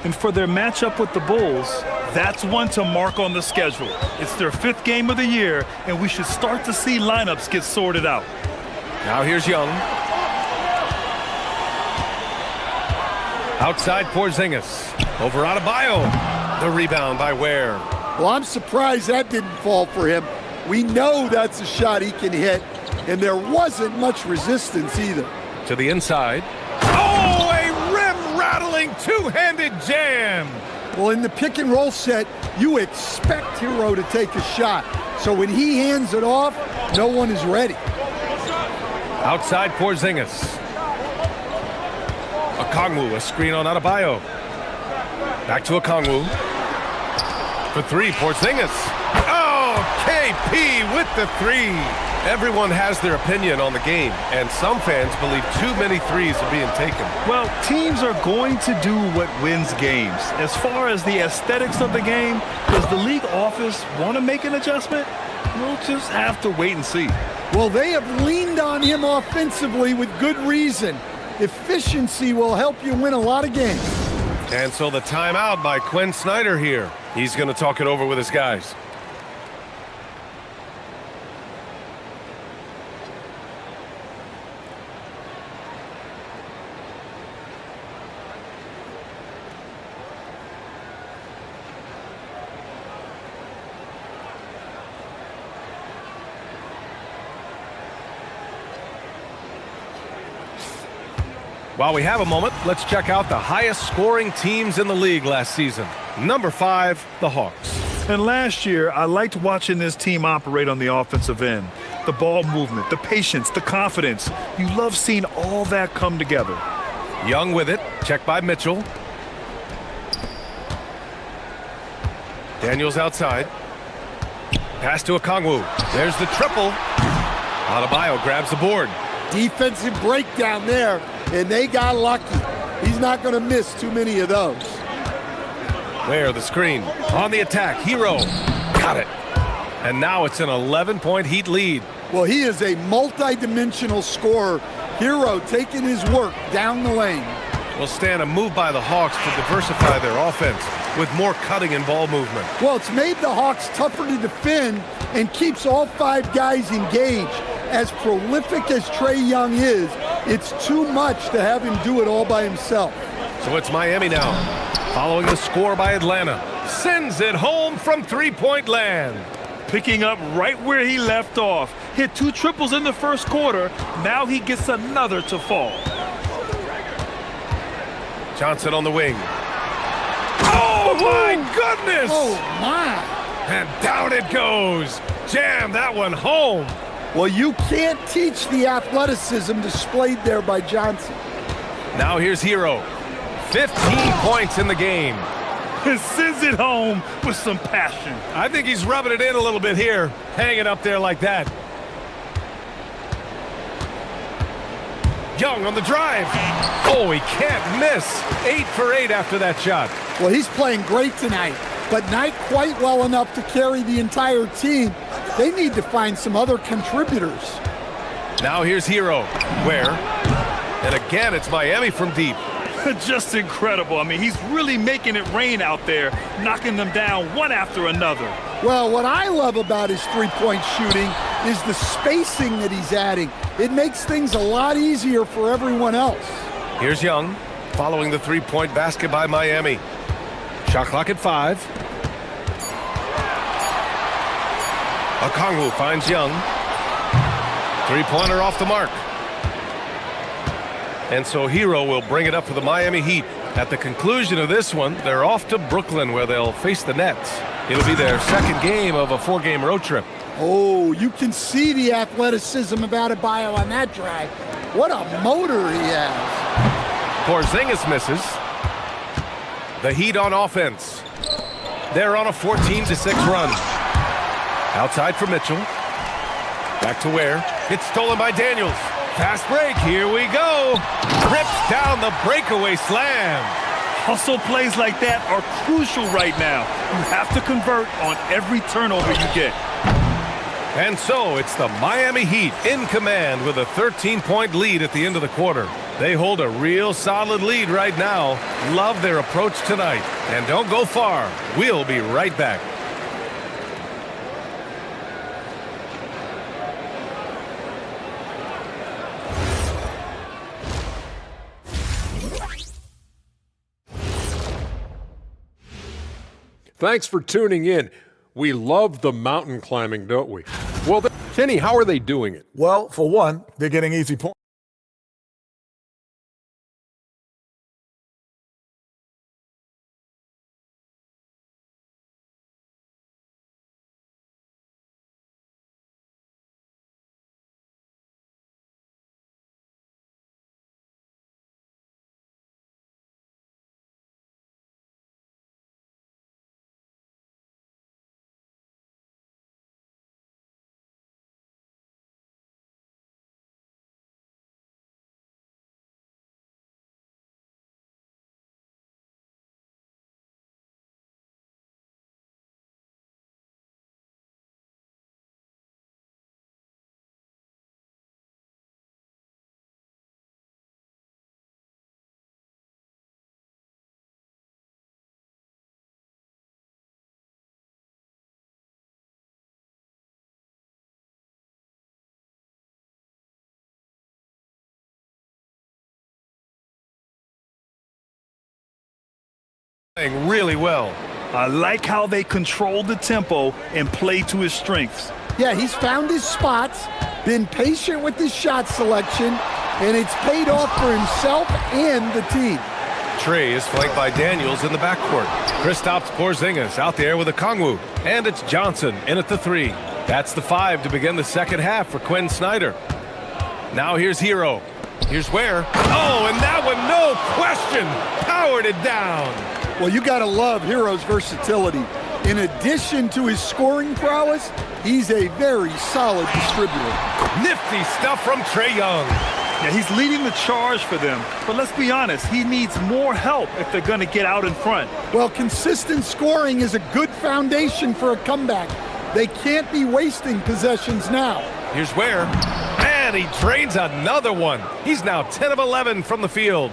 And for their matchup with the Bulls, that's one to mark on the schedule. It's their 5th game of the year, and we should start to see lineups get sorted out. Now here's Young. Outside Porzingis. Over Adebayo. The rebound by Ware. Well, I'm surprised that didn't fall for him. We know that's a shot he can hit, and there wasn't much resistance either. To the inside. Oh, a rim-rattling two-handed jam. Well, in the pick and roll set, you expect Hero to take a shot. So when he hands it off, no one is ready. Outside Porzingis. Okongwu, a screen on Adebayo. Back to Okongwu. For 3, Porzingis. Oh, KP with the 3. Everyone has their opinion on the game, and some fans believe too many threes are being taken. Well, teams are going to do what wins games. As far as the aesthetics of the game, does the league office want to make an adjustment? We'll just have to wait and see. Well, they have leaned on him offensively with good reason. Efficiency will help you win a lot of games. And so the timeout by Quinn Snyder here. He's going to talk it over with his guys. While we have a moment, let's check out the highest scoring teams in the league last season. Number 5, the Hawks. And last year, I liked watching this team operate on the offensive end. The ball movement, the patience, the confidence. You love seeing all that come together. Young with it, checked by Mitchell. Daniels outside. Pass to Okongwu. There's the triple. Adebayo grabs the board. Defensive breakdown there, and they got lucky. He's not going to miss too many of those. Where the screen. On the attack. Hero. Got it. And now it's an 11-point Heat lead. Well, he is a multi-dimensional scorer. Hero taking his work down the lane. Will stand a move by the Hawks to diversify their offense with more cutting and ball movement. Well, it's made the Hawks tougher to defend and keeps all 5 guys engaged. As prolific as Trae Young is, it's too much to have him do it all by himself. So it's Miami now, following the score by Atlanta. Sends it home from three-point land. Picking up right where he left off. Hit 2 triples in the first quarter. Now he gets another to fall. Johnson on the wing. Oh, my goodness! Oh, my. And down it goes. Jam that one home. Well, you can't teach the athleticism displayed there by Johnson. Now here's Hero. 15 points in the game. And sends it home with some passion. I think he's rubbing it in a little bit here, hanging up there like that. Young on the drive. Oh, he can't miss. 8 for 8 after that shot. Well, he's playing great tonight, but not quite well enough to carry the entire team. They need to find some other contributors. Now here's Hero. Where? And again, it's Miami from deep. Just incredible. I mean, he's really making it rain out there, knocking them down one after another. Well, what I love about his three-point shooting is the spacing that he's adding. It makes things a lot easier for everyone else. Here's Young, following the three-point basket by Miami. Shot clock at 5. Okongwu finds Young. Three-pointer off the mark. And so Hero will bring it up for the Miami Heat. At the conclusion of this one, they're off to Brooklyn where they'll face the Nets. It'll be their second game of a 4-game road trip. Oh, you can see the athleticism of Adebayo on that drive. What a motor he has. Porzingis misses. The Heat on offense. They're on a 14-6 run. Outside for Mitchell. Back to Ware. It's stolen by Daniels. Fast break, here we go. Rips down the breakaway slam. Hustle plays like that are crucial right now. You have to convert on every turnover you get. And so it's the Miami Heat in command with a 13-point lead at the end of the quarter. They hold a real solid lead right now. Love their approach tonight. And don't go far. We'll be right back. Thanks for tuning in. We love the mountain climbing, don't we? Well, Kenny, how are they doing it? Well, for one, they're getting easy points. Playing really well. I like how they control the tempo and play to his strengths. Yeah, he's found his spots, been patient with his shot selection, and it's paid off for himself and the team. Trae is flanked by Daniels in the backcourt. Kristaps Porzingis out there with Okongwu. And it's Johnson in at the 3. That's the 5 to begin the second half for Quinn Snyder. Now here's Hero. Here's Ware. Oh, and that one, no question, powered it down. Well, you got to love Hero's versatility. In addition to his scoring prowess, he's a very solid distributor. Nifty stuff from Trae Young. Yeah, he's leading the charge for them. But let's be honest, he needs more help if they're going to get out in front. Well, consistent scoring is a good foundation for a comeback. They can't be wasting possessions now. Here's Ware. And he drains another one. He's now 10 of 11 from the field.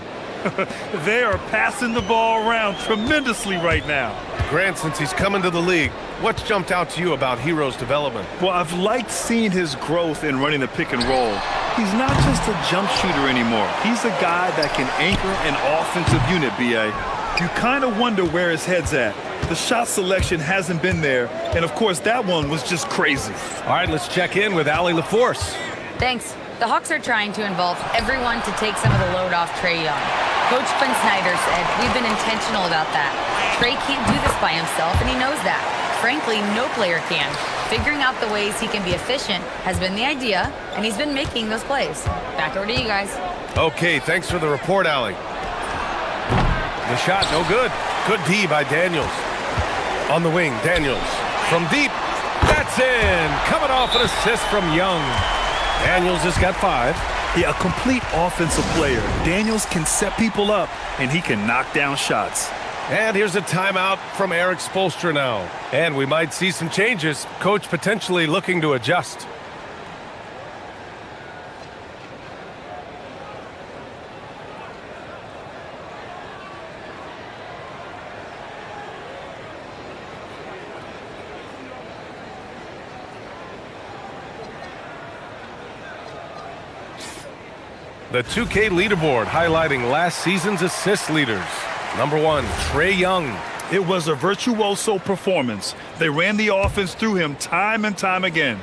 They are passing the ball around tremendously right now. Grant, since he's come into the league, what's jumped out to you about Hero's development? Well, I've liked seeing his growth in running the pick and roll. He's not just a jump shooter anymore. He's a guy that can anchor an offensive unit, B.A. You kind of wonder where his head's at. The shot selection hasn't been there, and of course that one was just crazy. All right, let's check in with Allie LaForce. Thanks. The Hawks are trying to involve everyone to take some of the load off Trae Young. Coach Quinn Snyder said, we've been intentional about that. Trae can't do this by himself, and he knows that. Frankly, no player can. Figuring out the ways he can be efficient has been the idea, and he's been making those plays. Back over to you guys. Okay, thanks for the report, Allie. The shot, no good. Good D by Daniels. On the wing, Daniels. From deep, that's in. Coming off an assist from Young. Daniels has got 5. Yeah, a complete offensive player. Daniels can set people up, and he can knock down shots. And here's a timeout from Eric Spoelstra now. And we might see some changes. Coach potentially looking to adjust. The 2K leaderboard highlighting last season's assist leaders. Number 1, Trae Young. It was a virtuoso performance. They ran the offense through him time and time again.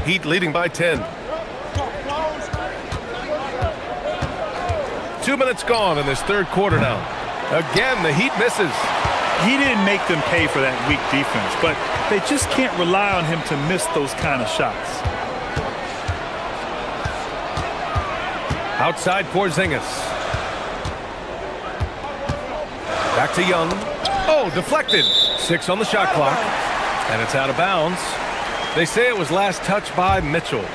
Heat leading by 10. 2 minutes gone in this third quarter now. Again, the Heat misses. He didn't make them pay for that weak defense, but they just can't rely on him to miss those kind of shots. Outside Porzingis. Back to Young. Oh, deflected. 6 on the shot clock. And it's out of bounds. They say it was last touched by Mitchell.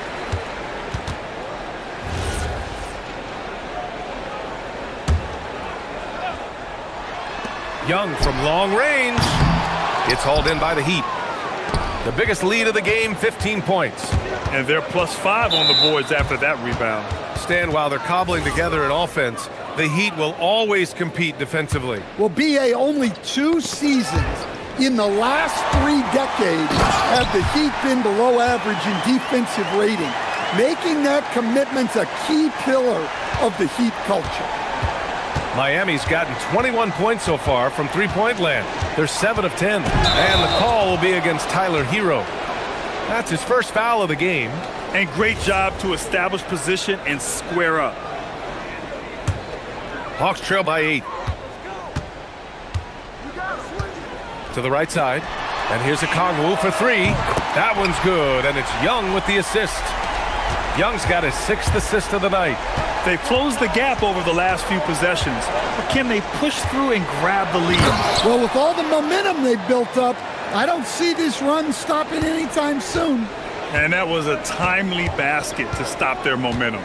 Young from long range. It's hauled in by the Heat. The biggest lead of the game, 15 points. And they're +5 on the boards after that rebound. Stan, while they're cobbling together an offense, the Heat will always compete defensively. Well, B.A., only 2 seasons in the last 3 decades have the Heat been below average in defensive rating, making that commitment a key pillar of the Heat culture. Miami's gotten 21 points so far from three-point land. They're 7 of 10. And the call will be against Tyler Hero. That's his first foul of the game. And great job to establish position and square up. Hawks trail by 8. To the right side. And here's a Kongwu for 3. That one's good, and it's Young with the assist. Young's got his 6th assist of the night. They've closed the gap over the last few possessions, but can they push through and grab the lead? Well, with all the momentum they've built up, I don't see this run stopping anytime soon. And that was a timely basket to stop their momentum.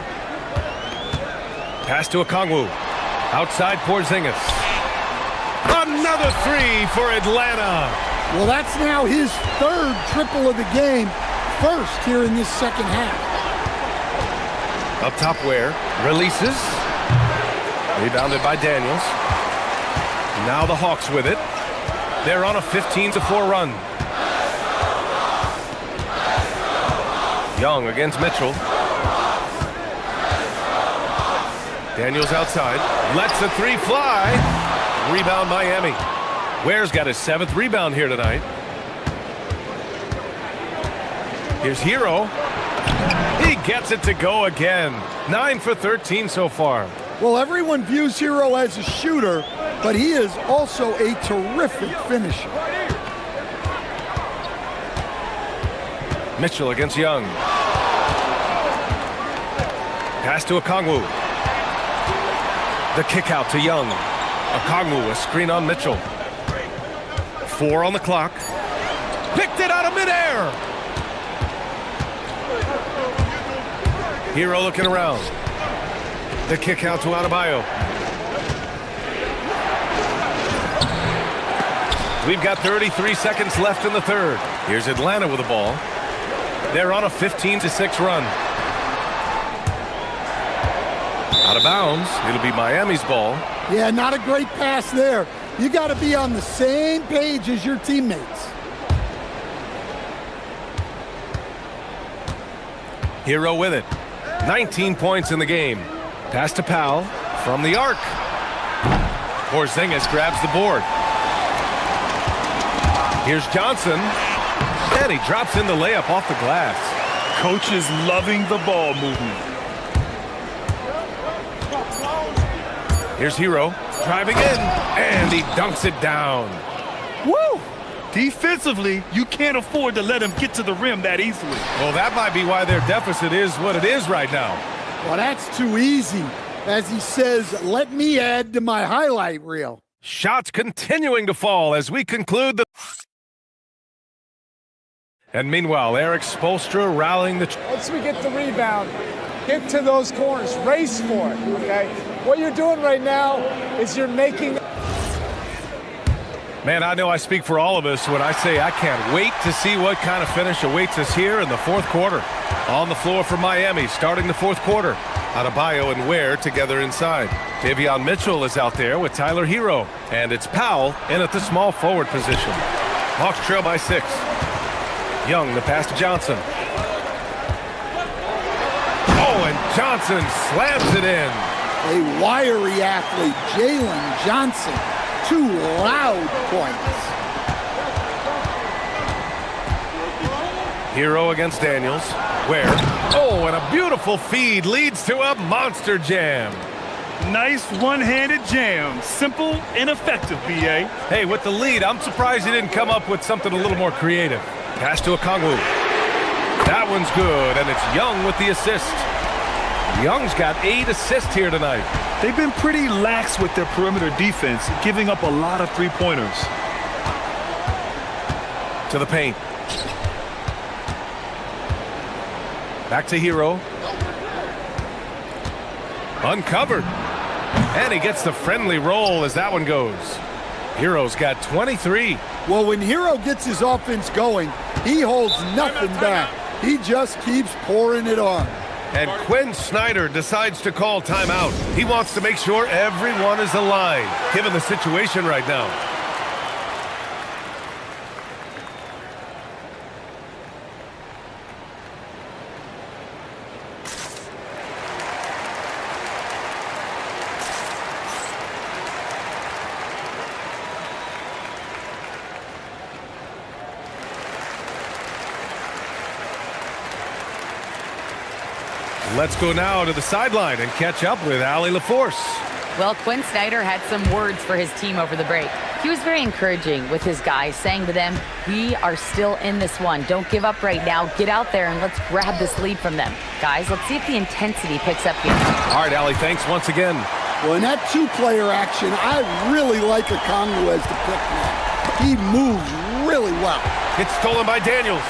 Pass to Okongwu. Outside Porzingis. Another 3 for Atlanta. Well, that's now his 3rd triple of the game, first here in this second half. Up top Ware. Releases. Rebounded by Daniels. Now the Hawks with it. They're on a 15-4 run. Young against Mitchell. Daniels outside. Lets the 3 fly. Rebound Miami. Ware's got his 7th rebound here tonight. Here's Hero. He gets it to go again. 9 for 13 so far. Well, everyone views Hero as a shooter, but he is also a terrific finisher. Mitchell against Young. Pass to Okongwu. The kick out to Young. Okongwu, a screen on Mitchell. 4 on the clock. Picked it out of midair. Hero looking around. The kick out to Adebayo. We've got 33 seconds left in the third. Here's Atlanta with the ball. They're on a 15-6 run. Out of bounds. It'll be Miami's ball. Yeah, not a great pass there. You got to be on the same page as your teammates. Hero with it. 19 points in the game. Pass to Powell from the arc. Porzingis grabs the board. Here's Johnson. And he drops in the layup off the glass. Coach is loving the ball movement. Here's Hero driving in, and he dunks it down. Woo! Defensively, you can't afford to let him get to the rim that easily. Well, that might be why their deficit is what it is right now. Well, that's too easy. As he says, let me add to my highlight reel. Shots continuing to fall as we conclude the... And meanwhile, Eric Spoelstra rallying the... Once we get the rebound, get to those corners, race for it, okay? What you're doing right now is you're making... Man, I know I speak for all of us when I say I can't wait to see what kind of finish awaits us here in the fourth quarter. On the floor for Miami, starting the fourth quarter. Adebayo and Ware together inside. Davion Mitchell is out there with Tyler Hero. And it's Powell in at the small forward position. Hawks trail by 6. Young, the pass to Johnson. Oh, and Johnson slams it in. A wiry athlete, Jalen Johnson. 2 loud points. Hero against Daniels. Where? Oh, and a beautiful feed leads to a monster jam. Nice one-handed jam. Simple and effective, B.A. Hey, with the lead, I'm surprised he didn't come up with something a little more creative. Pass to Okongwu. That one's good, and it's Young with the assist. Young's got 8 assists here tonight. They've been pretty lax with their perimeter defense, giving up a lot of three-pointers. To the paint. Back to Hero. Uncovered. And he gets the friendly roll as that one goes. Hero's got 23. Well, when Hero gets his offense going, he holds nothing back. He just keeps pouring it on. And Quinn Snyder decides to call timeout. He wants to make sure everyone is aligned, given the situation right now. Let's go now to the sideline and catch up with Allie LaForce. Well, Quinn Snyder had some words for his team over the break. He was very encouraging with his guys, saying to them, we are still in this one. Don't give up right now. Get out there and let's grab this lead from them. Guys, let's see if the intensity picks up here. All right, Allie, thanks once again. Well, in that 2-player action, I really like Okongwu as the pick man. He moves really well. It's stolen by Daniels.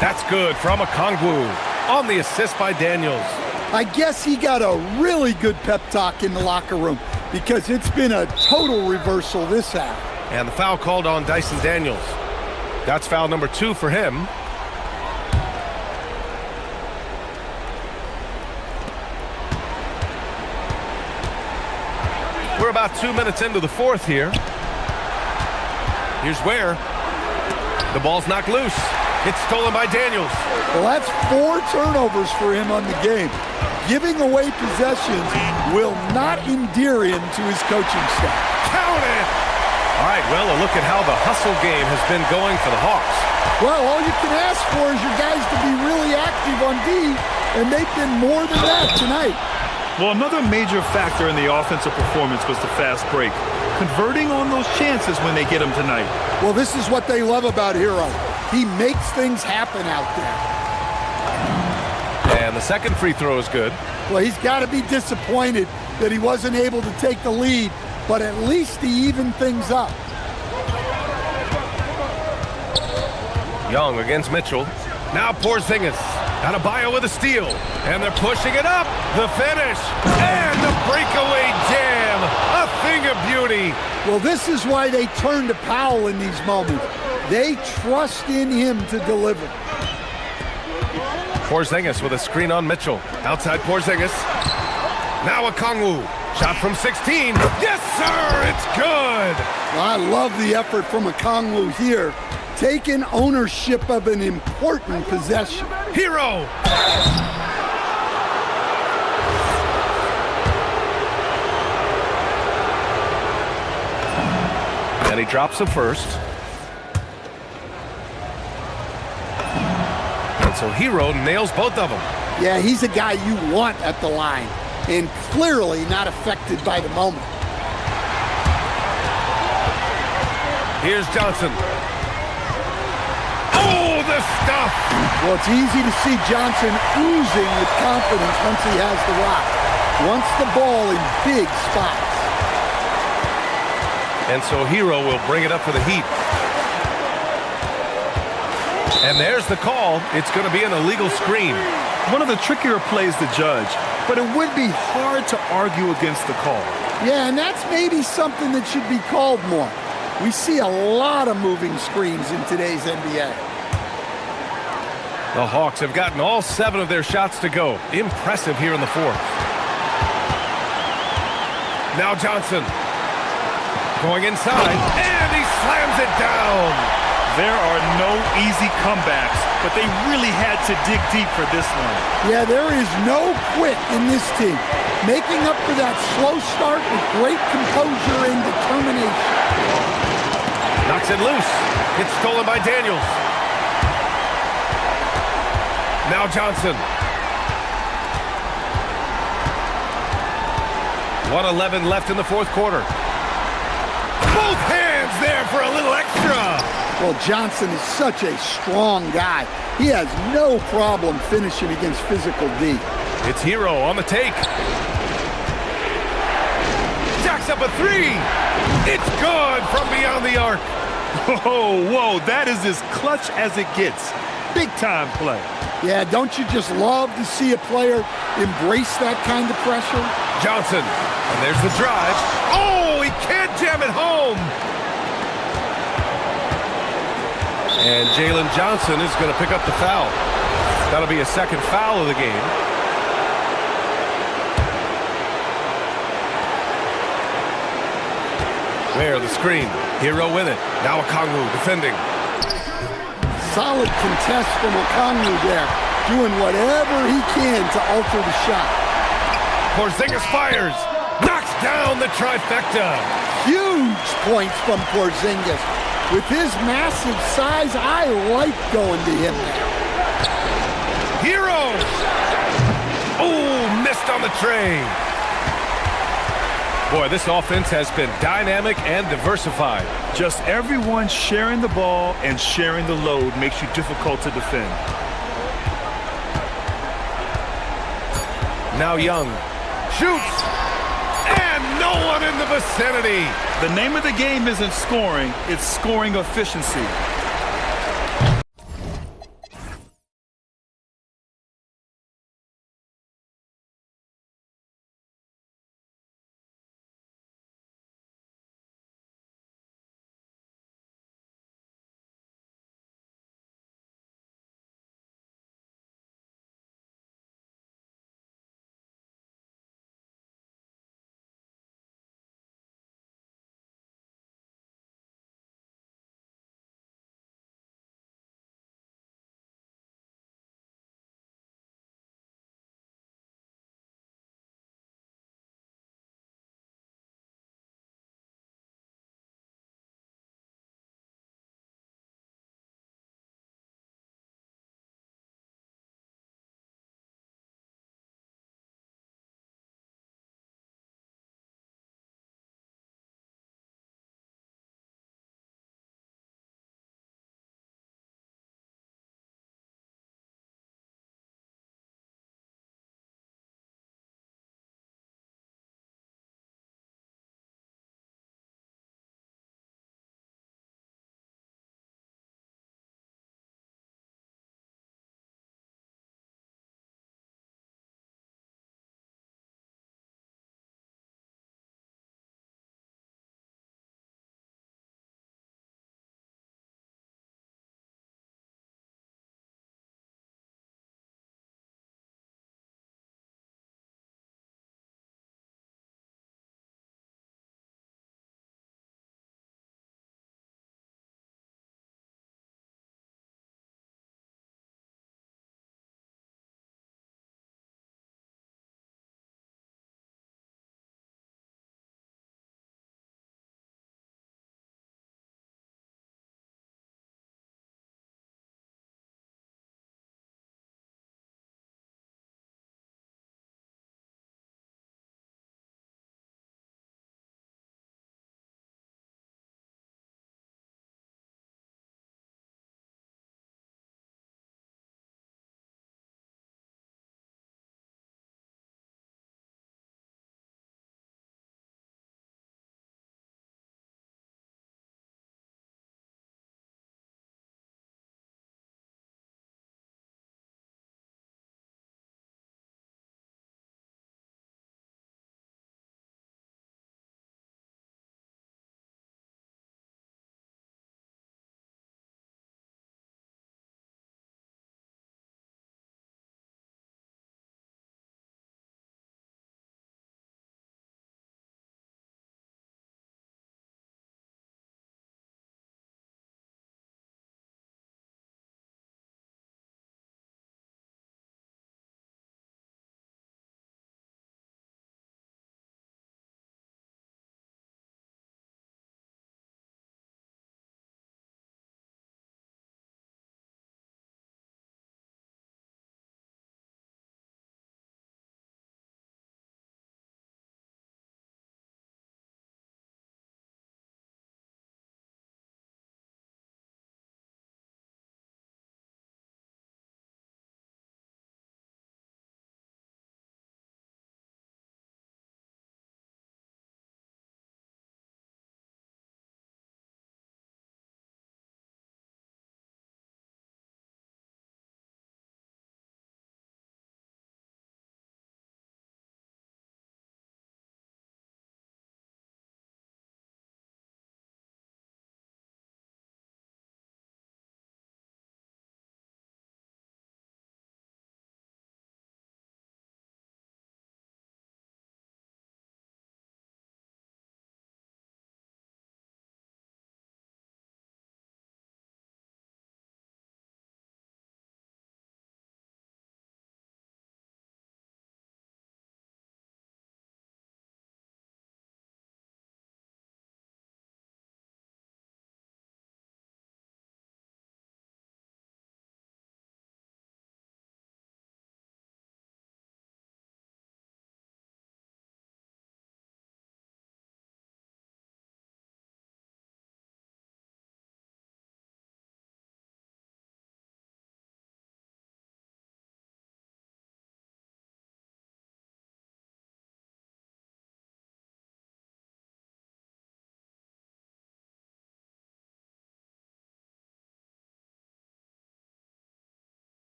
That's good from Okongwu on the assist by Daniels. I guess he got a really good pep talk in the locker room because it's been a total reversal this half. And the foul called on Dyson Daniels. That's foul number 2 for him. We're about 2 minutes into the fourth here. Here's Ware. The ball's knocked loose. It's stolen by Daniels. Well, that's 4 turnovers for him on the game. Giving away possessions will not endear him to his coaching staff. Count it! All right, well, a look at how the hustle game has been going for the Hawks. Well, all you can ask for is your guys to be really active on D, and they've been more than that tonight. Well, another major factor in the offensive performance was the fast break. Converting on those chances when they get them tonight. Well, this is what they love about Hero. He makes things happen out there. And the second free throw is good. Well, he's got to be disappointed that he wasn't able to take the lead, but at least he evened things up. Young against Mitchell. Now Porzingis. Adebayo with a steal. And they're pushing it up. The finish. And the breakaway jam. A thing of beauty. Well, this is why they turn to Powell in these moments. They trust in him to deliver. Porzingis with a screen on Mitchell. Outside Porzingis. Now a Kongwu. Shot from 16. Yes, sir! It's good! Well, I love the effort from a Kongwu here. Taking ownership of an important possession. Hero! And he drops the first. And so Hero nails both of them. Yeah, he's a guy you want at the line, and clearly not affected by the moment. Here's Johnson. Oh, the stuff! Well, it's easy to see Johnson oozing with confidence once he has the rock. Wants the ball in big spots. And so Hero will bring it up for the Heat. And there's the call. It's going to be an illegal screen. One of the trickier plays to judge, but it would be hard to argue against the call. Yeah, and that's maybe something that should be called more. We see a lot of moving screens in today's NBA. The Hawks have gotten all 7 of their shots to go. Impressive here in the fourth. Now Johnson. Going inside, and he slams it down. There are no easy comebacks, but they really had to dig deep for this one. Yeah, there is no quit in this team. Making up for that slow start with great composure and determination. Knocks it loose. It's stolen by Daniels. Now Johnson. 1:11 left in the fourth quarter. Both hands there for a little extra. Well, Johnson is such a strong guy. He has no problem finishing against physical D. It's Hero on the take. Jacks up a 3. It's good from beyond the arc. Whoa, that is as clutch as it gets. Big time play. Yeah, don't you just love to see a player embrace that kind of pressure? Johnson, and there's the drive. Oh, he can't jam it home. And Jalen Johnson is going to pick up the foul. That'll be a second foul of the game. There, the screen. Hero with it. Now Okongwu defending. Solid contest from Okongwu there, doing whatever he can to alter the shot. Porzingis fires. Knocks down the trifecta. Huge points from Porzingis. With his massive size, I like going to him there. Hero! Oh, missed on the tray. Boy, this offense has been dynamic and diversified. Just everyone sharing the ball and sharing the load makes you difficult to defend. Now Young shoots, and no one in the vicinity. The name of the game isn't scoring, it's scoring efficiency.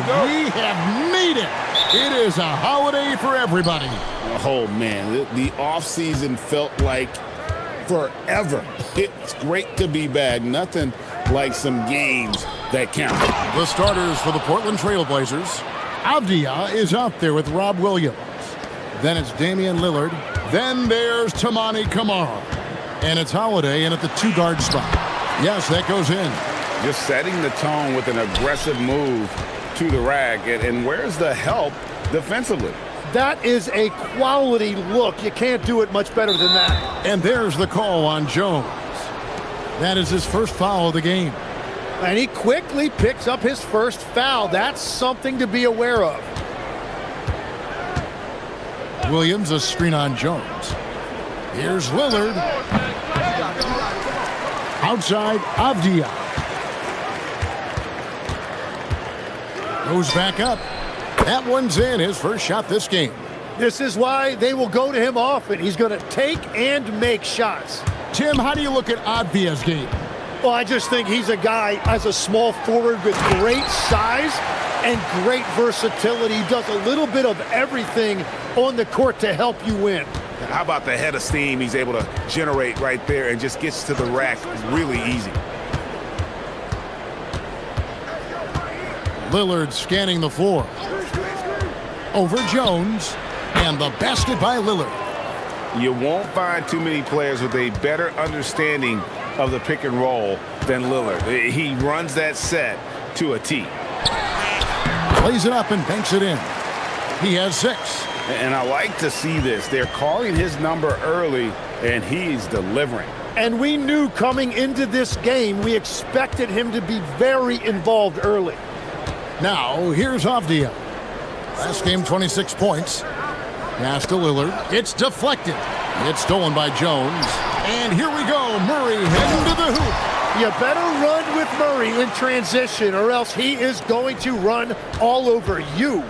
we have made it. It is a holiday for everybody. Oh, man, the offseason felt like forever. It's great to be back. Nothing like some games that count. The starters for the Portland Trailblazers. Avdia is out there with Rob Williams. Then it's Damian Lillard. Then there's Tamani Kamara. And it's Holiday in at the 2-guard spot. Yes, that goes in. Just setting the tone with an aggressive move to the rack. And where's the help defensively? That is a quality look. You can't do it much better than that. And there's the call on Jones. That is his first foul of the game. And he quickly picks up his first foul. That's something to be aware of. Williams, a screen on Jones. Here's Lillard. Outside, Avdia. Goes back up. That one's in, his first shot this game. This is why they will go to him often. He's going to take and make shots. Tim, how do you look at Avdia's game? Well, I just think he's a guy as a small forward with great size and great versatility. He does a little bit of everything on the court to help you win. How about the head of steam he's able to generate right there and just gets to the rack really easy. Lillard scanning the floor. Over Jones, and the basket by Lillard. You won't find too many players with a better understanding of the pick and roll than Lillard. He runs that set to a T. Plays it up and banks it in. He has 6. And I like to see this. They're calling his number early, and he's delivering. And we knew coming into this game, we expected him to be very involved early. Now, here's Avdia. Last game, 26 points. Pass to Lillard. It's deflected. It's stolen by Jones. And here we go. Murray heading to the hoop. You better run with Murray in transition, or else he is going to run all over you.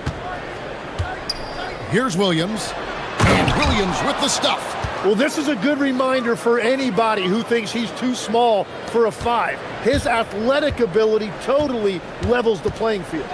Here's Williams. And Williams with the stuff. Well, this is a good reminder for anybody who thinks he's too small for a 5. His athletic ability totally levels the playing field.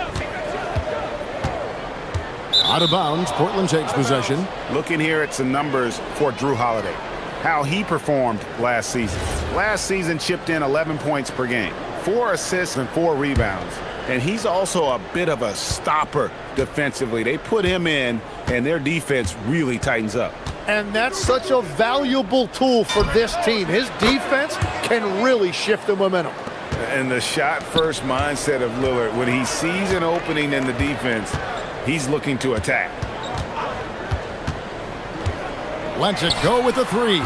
Out of bounds, Portland takes possession. Looking here at some numbers for Drew Holiday. How he performed last season. Last season chipped in 11 points per game, 4 assists and 4 rebounds. And he's also a bit of a stopper defensively. They put him in, and their defense really tightens up. And that's such a valuable tool for this team. His defense can really shift the momentum. And the shot-first mindset of Lillard, when he sees an opening in the defense, he's looking to attack. Lets it go with the 3.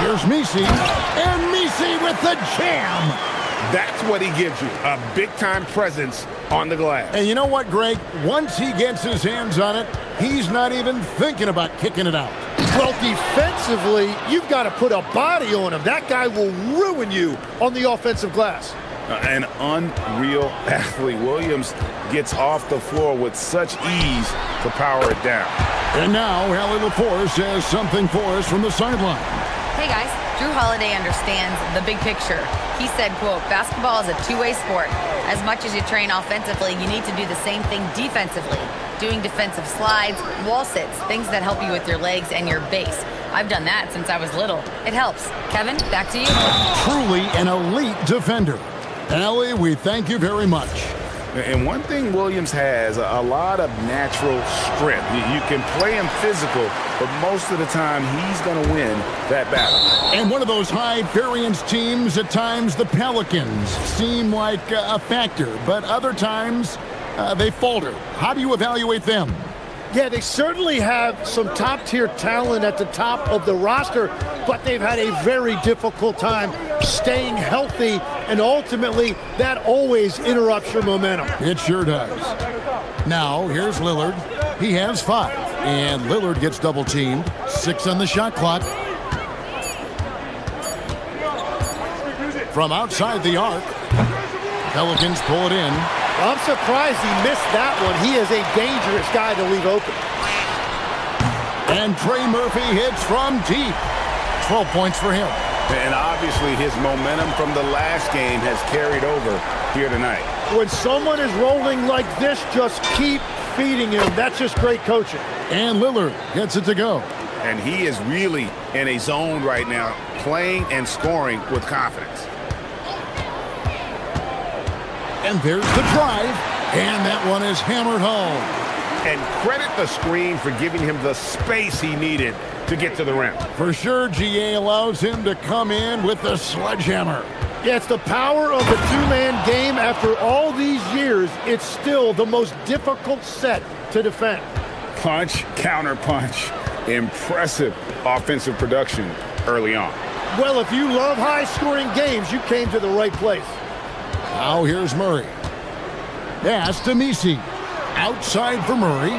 Here's Misi. And Misi with the jam. That's what he gives you, a big-time presence on the glass. And you know what, Greg? Once he gets his hands on it, he's not even thinking about kicking it out. Well, defensively, you've got to put a body on him. That guy will ruin you on the offensive glass. An unreal athlete. Williams gets off the floor with such ease to power it down. And now, Hallie LaForce has something for us from the sideline. Hey guys, Drew Holiday understands the big picture. He said, quote, basketball is a two-way sport. As much as you train offensively, you need to do the same thing defensively. Doing defensive slides, wall sits, things that help you with your legs and your base. I've done that since I was little. It helps. Kevin, back to you. Truly an elite defender. Allie, we thank you very much. And one thing Williams has, a lot of natural strength. You can play him physical, but most of the time he's going to win that battle. And one of those high-variance teams, at times the Pelicans seem like a factor, but other times they falter. How do you evaluate them? Yeah, they certainly have some top-tier talent at the top of the roster, but they've had a very difficult time staying healthy, and ultimately, that always interrupts your momentum. It sure does. Now, here's Lillard. He has 5, and Lillard gets double-teamed. 6 on the shot clock. From outside the arc, Pelicans pull it in. I'm surprised he missed that one. He is a dangerous guy to leave open. And Trey Murphy hits from deep. 12 points for him. And obviously his momentum from the last game has carried over here tonight. When someone is rolling like this, just keep feeding him. That's just great coaching. And Lillard gets it to go. And he is really in a zone right now, playing and scoring with confidence. And there's the drive. And that one is hammered home. And credit the screen for giving him the space he needed to get to the rim. For sure, GA allows him to come in with the sledgehammer. Yeah, it's the power of the two-man game. After all these years, it's still the most difficult set to defend. Punch, counter punch. Impressive offensive production early on. Well, if you love high-scoring games, you came to the right place. Now here's Murray. Pass to Misi. Outside for Murray.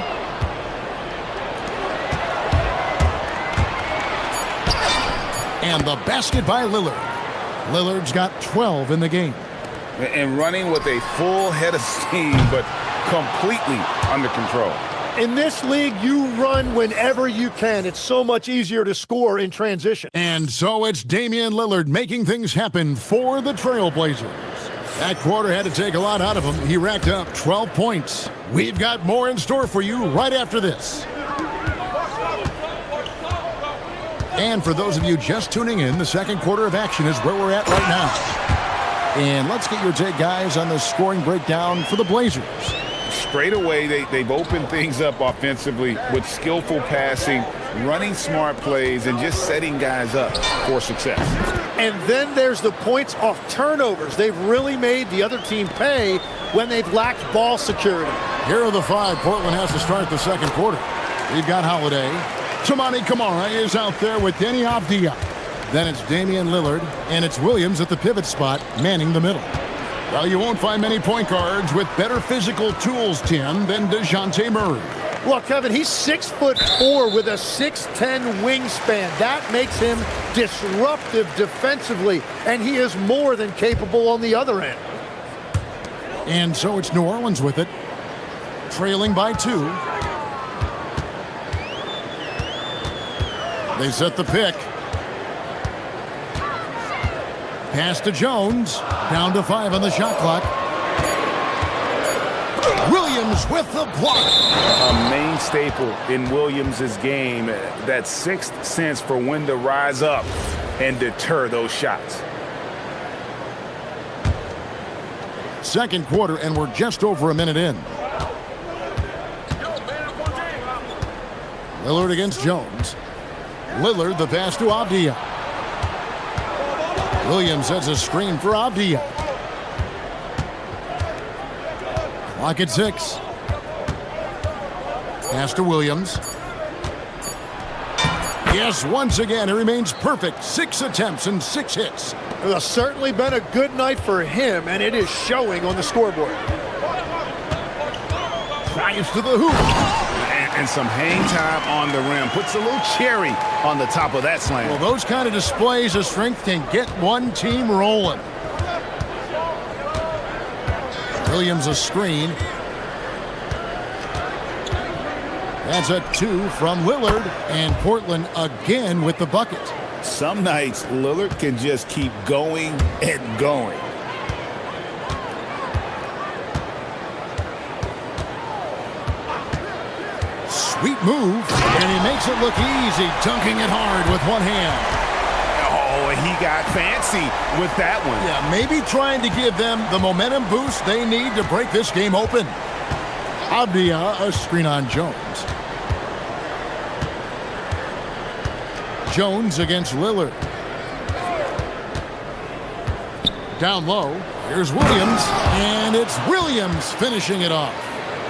And the basket by Lillard. Lillard's got 12 in the game. And running with a full head of steam, but completely under control. In this league, you run whenever you can. It's so much easier to score in transition. And so it's Damian Lillard making things happen for the Trailblazers. That quarter had to take a lot out of him. He racked up 12 points. We've got more in store for you right after this. And for those of you just tuning in, the second quarter of action is where we're at right now. And let's get your take, guys, on the scoring breakdown for the Blazers. Straight away, they've opened things up offensively with skillful passing, running smart plays, and just setting guys up for success. And then there's the points off turnovers. They've really made the other team pay when they've lacked ball security. Here are the five Portland has to start the second quarter. We've got Holiday. Tamani Kamara is out there with Denny Avdia. Then it's Damian Lillard, and it's Williams at the pivot spot, manning the middle. Well, you won't find many point guards with better physical tools, Tim, than DeJounte Murray. Well, Kevin, he's 6'4" with a 6'10" wingspan. That makes him disruptive defensively, and he is more than capable on the other end. And so it's New Orleans with it, trailing by 2. They set the pick. Pass to Jones. Down to 5 on the shot clock. Williams with the block. A main staple in Williams' game, that sixth sense for when to rise up and deter those shots. Second quarter, and we're just over a minute in. Lillard against Jones. Lillard, the pass to Avdia. Williams sets a screen for Avdia. Clock at 6. Pass to Williams. Yes, once again, he remains perfect. 6 attempts and 6 hits. It has certainly been a good night for him, and it is showing on the scoreboard. Drives to the hoop. And some hang time on the rim. Puts a little cherry on the top of that slam. Well, those kind of displays of strength can get one team rolling. Williams a screen. That's a 2 from Lillard, and Portland again with the bucket. Some nights, Lillard can just keep going and going. Sweet move, and he makes it look easy, dunking it hard with one hand. Oh, and he got fancy with that one. Yeah, maybe trying to give them the momentum boost they need to break this game open. Avdia, a screen on Jones. Jones against Lillard. Down low, here's Williams, and it's Williams finishing it off.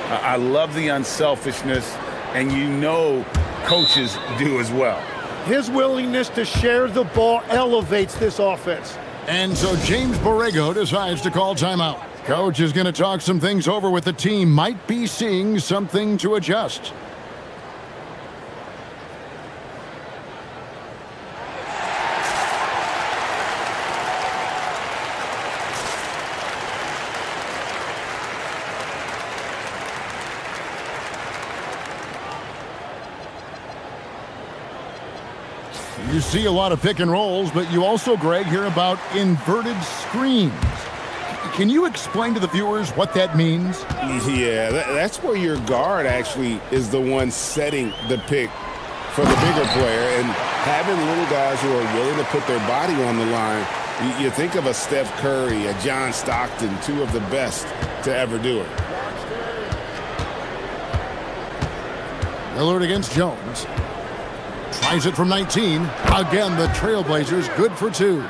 I love the unselfishness, and you know coaches do as well. His willingness to share the ball elevates this offense. And so James Borrego decides to call timeout. Coach is going to talk some things over with the team. Might be seeing something to adjust. You see a lot of pick and rolls, but you also, Greg, hear about inverted screens. Can you explain to the viewers what that means? Yeah, that's where your guard actually is the one setting the pick for the bigger player, and having little guys who are willing to put their body on the line. You think of a Steph Curry, a John Stockton, two of the best to ever do it. Lillard against Jones. Tries it from 19. Again, the Trailblazers good for 2.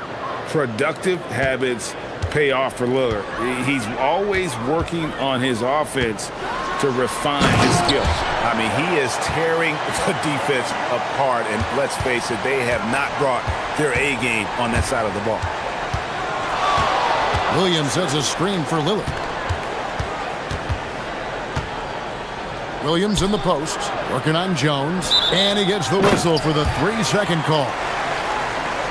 Productive habits pay off for Lillard. He's always working on his offense to refine his skill. I mean, he is tearing the defense apart, and let's face it, they have not brought their A game on that side of the ball. Williams sets a screen for Lillard. Williams in the post, working on Jones, and he gets the whistle for the 3-second call.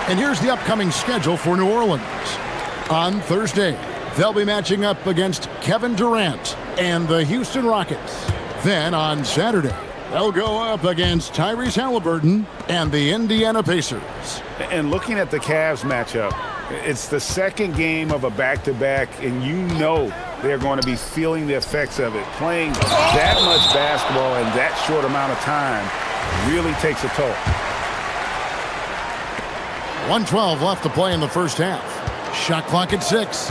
And here's the upcoming schedule for New Orleans. On Thursday, they'll be matching up against Kevin Durant and the Houston Rockets. Then on Saturday, they'll go up against Tyrese Halliburton and the Indiana Pacers. And looking at the Cavs matchup, it's the second game of a back-to-back, and you know they're going to be feeling the effects of it. Playing that much basketball in that short amount of time really takes a toll. 1:12 left to play in the first half. Shot clock at 6.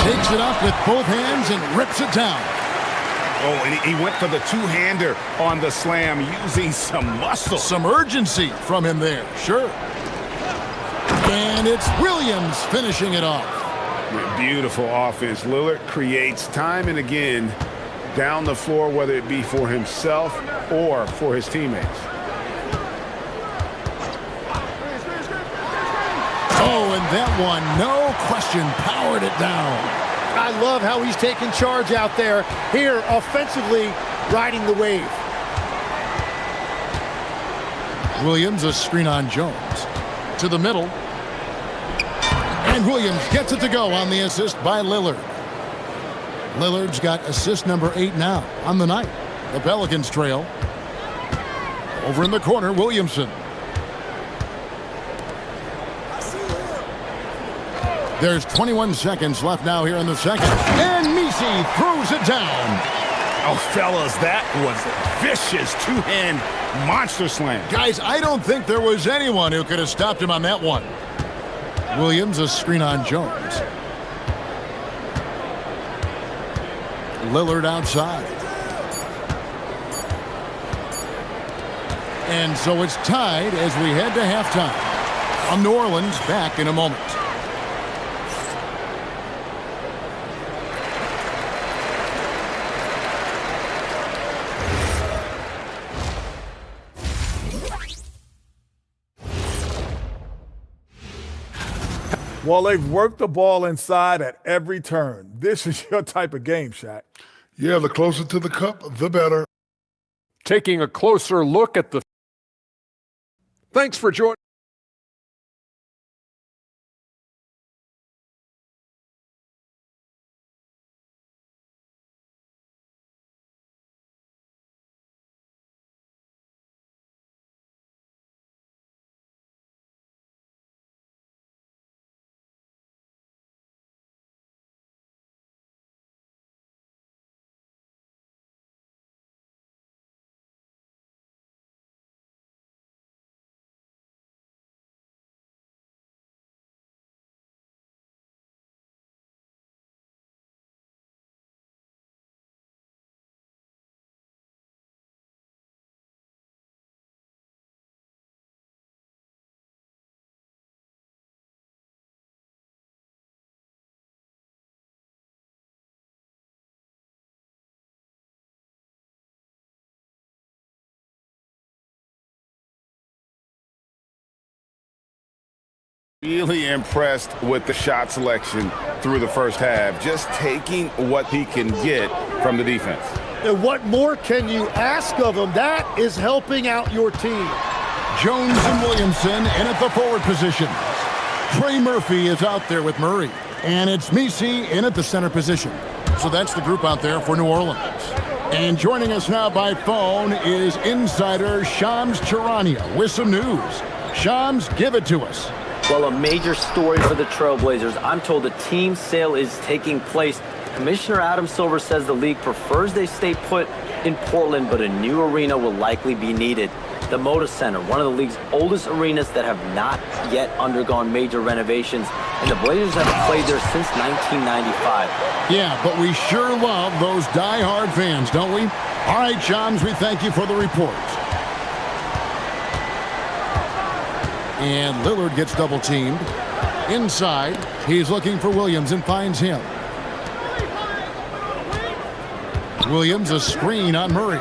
Takes it up with both hands and rips it down. Oh, and he went for the two-hander on the slam, using some muscle. Some urgency from him there, sure. And it's Williams finishing it off. Beautiful offense. Lillard creates time and again down the floor, whether it be for himself or for his teammates. Oh, and that one, no question, powered it down. I love how he's taking charge out there. Here, offensively, riding the wave. Williams, a screen on Jones. To the middle. And Williams gets it to go on the assist by Lillard. Lillard's got assist number 8 now on the night. The Pelicans trail. Over in the corner, Williamson. There's 21 seconds left now here in the second. And Messi throws it down. Oh, fellas, that was a vicious two-hand monster slam. Guys, I don't think there was anyone who could have stopped him on that one. Williams, a screen on Jones. Lillard outside. And so it's tied as we head to halftime. New Orleans back in a moment. Well, they've worked the ball inside at every turn. This is your type of game, Shaq. Yeah, the closer to the cup, the better. Taking a closer look at the... Thanks for joining. Really impressed with the shot selection through the first half, just taking what he can get from the defense. And what more can you ask of him? That is helping out your team. Jones and Williamson in at the forward position. Trey Murphy is out there with Murray. And it's Messi in at the center position. So that's the group out there for New Orleans. And joining us now by phone is insider Shams Charania with some news. Shams, give it to us. Well, a major story for the Trailblazers. I'm told a team sale is taking place. Commissioner Adam Silver says the league prefers they stay put in Portland, but a new arena will likely be needed. The Moda Center, one of the league's oldest arenas that have not yet undergone major renovations, and the Blazers haven't played there since 1995. Yeah, but we sure love those die-hard fans, don't we? All right, Shams, we thank you for the report. And Lillard gets double-teamed. Inside, he's looking for Williams and finds him. Williams, a screen on Murray.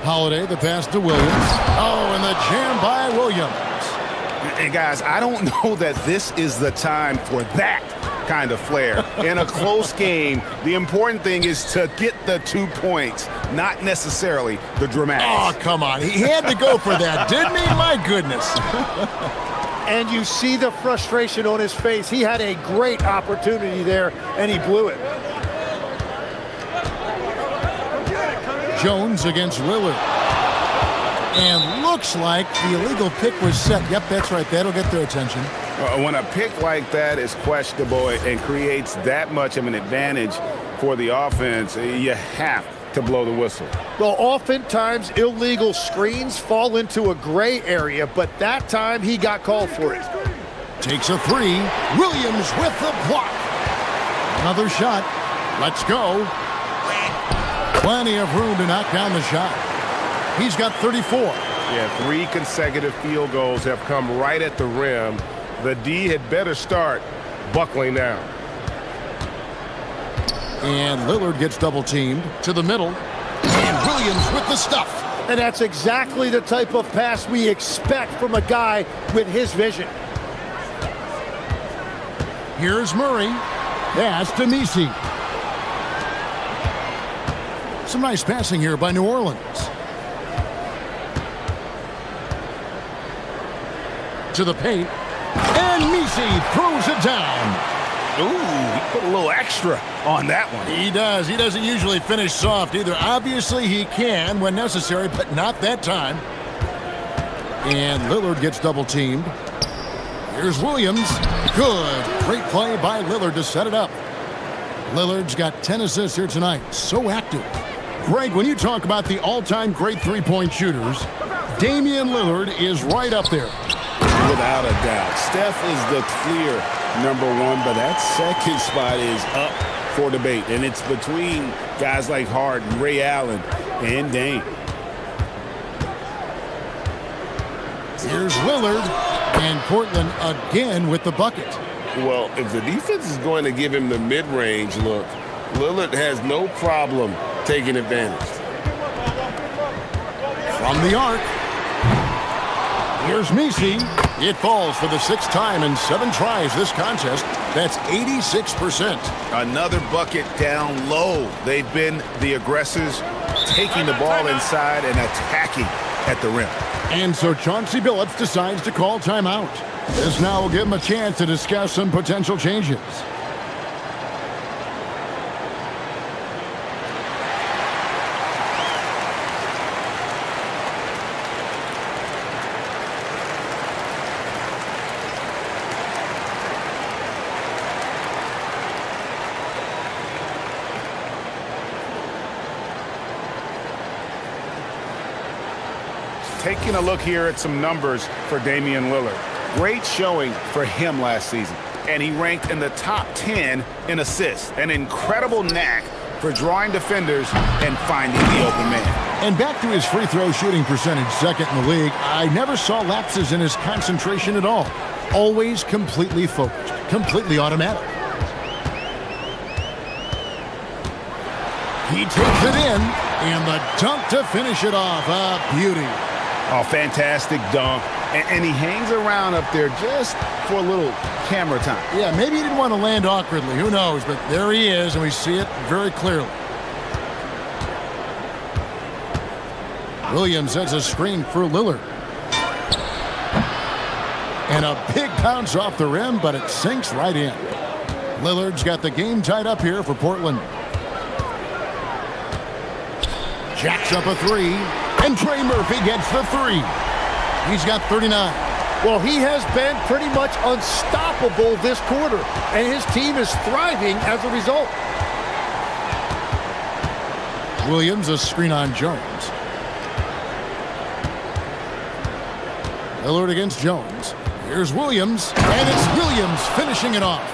Holiday, the pass to Williams. Oh, and the jam by Williams. And guys, I don't know that this is the time for that kind of flair. In a close game, the important thing is to get the 2 points, not necessarily the dramatics. Oh, come on. He had to go for that, didn't he? My goodness. And you see the frustration on his face. He had a great opportunity there, and he blew it. Jones against Lillard. And looks like the illegal pick was set. Yep, that's right. That'll get their attention. When a pick like that is questionable and creates that much of an advantage for the offense, you have to blow the whistle. Well, oftentimes illegal screens fall into a gray area, but that time he got called for it. Takes a three. Williams with the block. Another shot. Let's go. Plenty of room to knock down the shot. He's got 34. Yeah, 3 consecutive field goals have come right at the rim. The D had better start buckling down. And Lillard gets double-teamed to the middle. And Williams with the stuff. And that's exactly the type of pass we expect from a guy with his vision. Here's Murray. Pass to Messi. Some nice passing here by New Orleans. To the paint. And Messi throws it down. Ooh, he put a little extra on that one. He does. He doesn't usually finish soft either. Obviously, he can when necessary, but not that time. And Lillard gets double-teamed. Here's Williams. Good. Great play by Lillard to set it up. Lillard's got 10 assists here tonight. So active. Greg, when you talk about the all-time great three-point shooters, Damian Lillard is right up there. Without a doubt. Steph is the clear #1, but that second spot is up for debate. And it's between guys like Harden, Ray Allen, and Dame. Here's Lillard, and Portland again with the bucket. Well, if the defense is going to give him the mid-range look, Lillard has no problem taking advantage. From the arc. Here's Messi. It falls for the 6th time in 7 tries this contest. That's 86%. Another bucket down low. They've been the aggressors, taking the ball inside and attacking at the rim. And so Chauncey Billups decides to call timeout. This now will give him a chance to discuss some potential changes. Taking a look here at some numbers for Damian Lillard. Great showing for him last season. And he ranked in the top 10 in assists. An incredible knack for drawing defenders and finding the open man. And back to his free throw shooting percentage, 2nd in the league. I never saw lapses in his concentration at all. Always completely focused, completely automatic. He takes it in, and the dunk to finish it off. A beauty. Oh, fantastic dunk. And he hangs around up there just for a little camera time. Yeah, maybe he didn't want to land awkwardly. Who knows? But there he is, and we see it very clearly. Williams sets a screen for Lillard. And a big bounce off the rim, but it sinks right in. Lillard's got the game tied up here for Portland. Jacks up a three, and Trey Murphy gets the three. He's got 39. Well, he has been pretty much unstoppable this quarter, and his team is thriving as a result. Williams, a screen on Jones. Lillard against Jones. Here's Williams, and it's Williams finishing it off.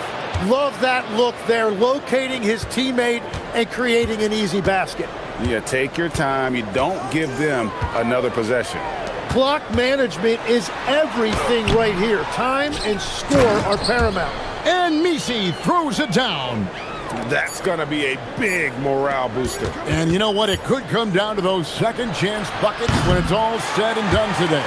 Love that look there, locating his teammate and creating an easy basket. Yeah, take your time. You don't give them another possession. Clock management is everything right here. Time and score are paramount. And Misi throws it down. That's going to be a big morale booster. And you know what? It could come down to those second chance buckets when it's all said and done today.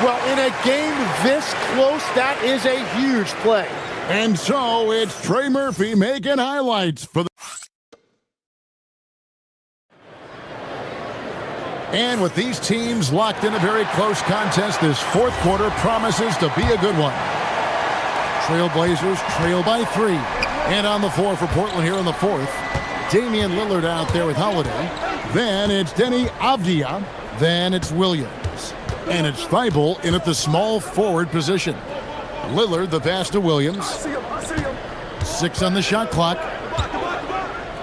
Well, in a game this close, that is a huge play. And so it's Trey Murphy making highlights for the... And with these teams locked in a very close contest, this fourth quarter promises to be a good one. Trailblazers trail by 3. And on the floor for Portland here in the fourth, Damian Lillard out there with Holiday. Then it's Denny Avdia. Then it's Williams. And it's Thibault in at the small forward position. Lillard the pass to Williams. 6 on the shot clock.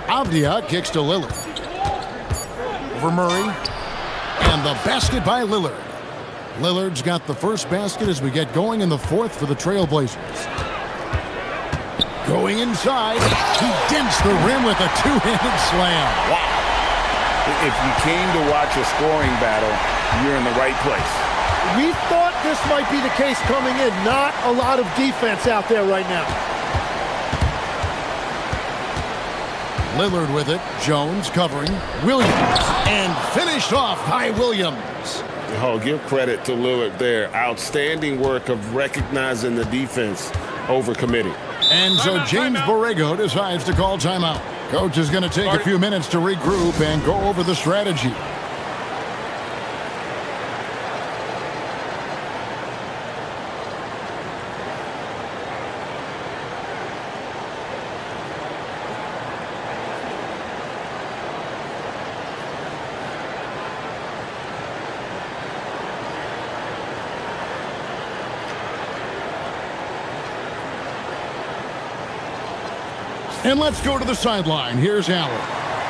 Avdia kicks to Lillard. Over Murray. And the basket by Lillard. Lillard's got the first basket as we get going in the fourth for the Trailblazers. Going inside, he dents the rim with a two-handed slam. Wow. If you came to watch a scoring battle, you're in the right place. We thought this might be the case coming in. Not a lot of defense out there right now. Lillard with it. Jones covering. Williams. And finished off by Williams. Oh, give credit to Lillard there. Outstanding work of recognizing the defense over committing. And so James Borrego decides to call timeout. Coach is going to take a few minutes to regroup and go over the strategy. And let's go to the sideline. Here's Allen.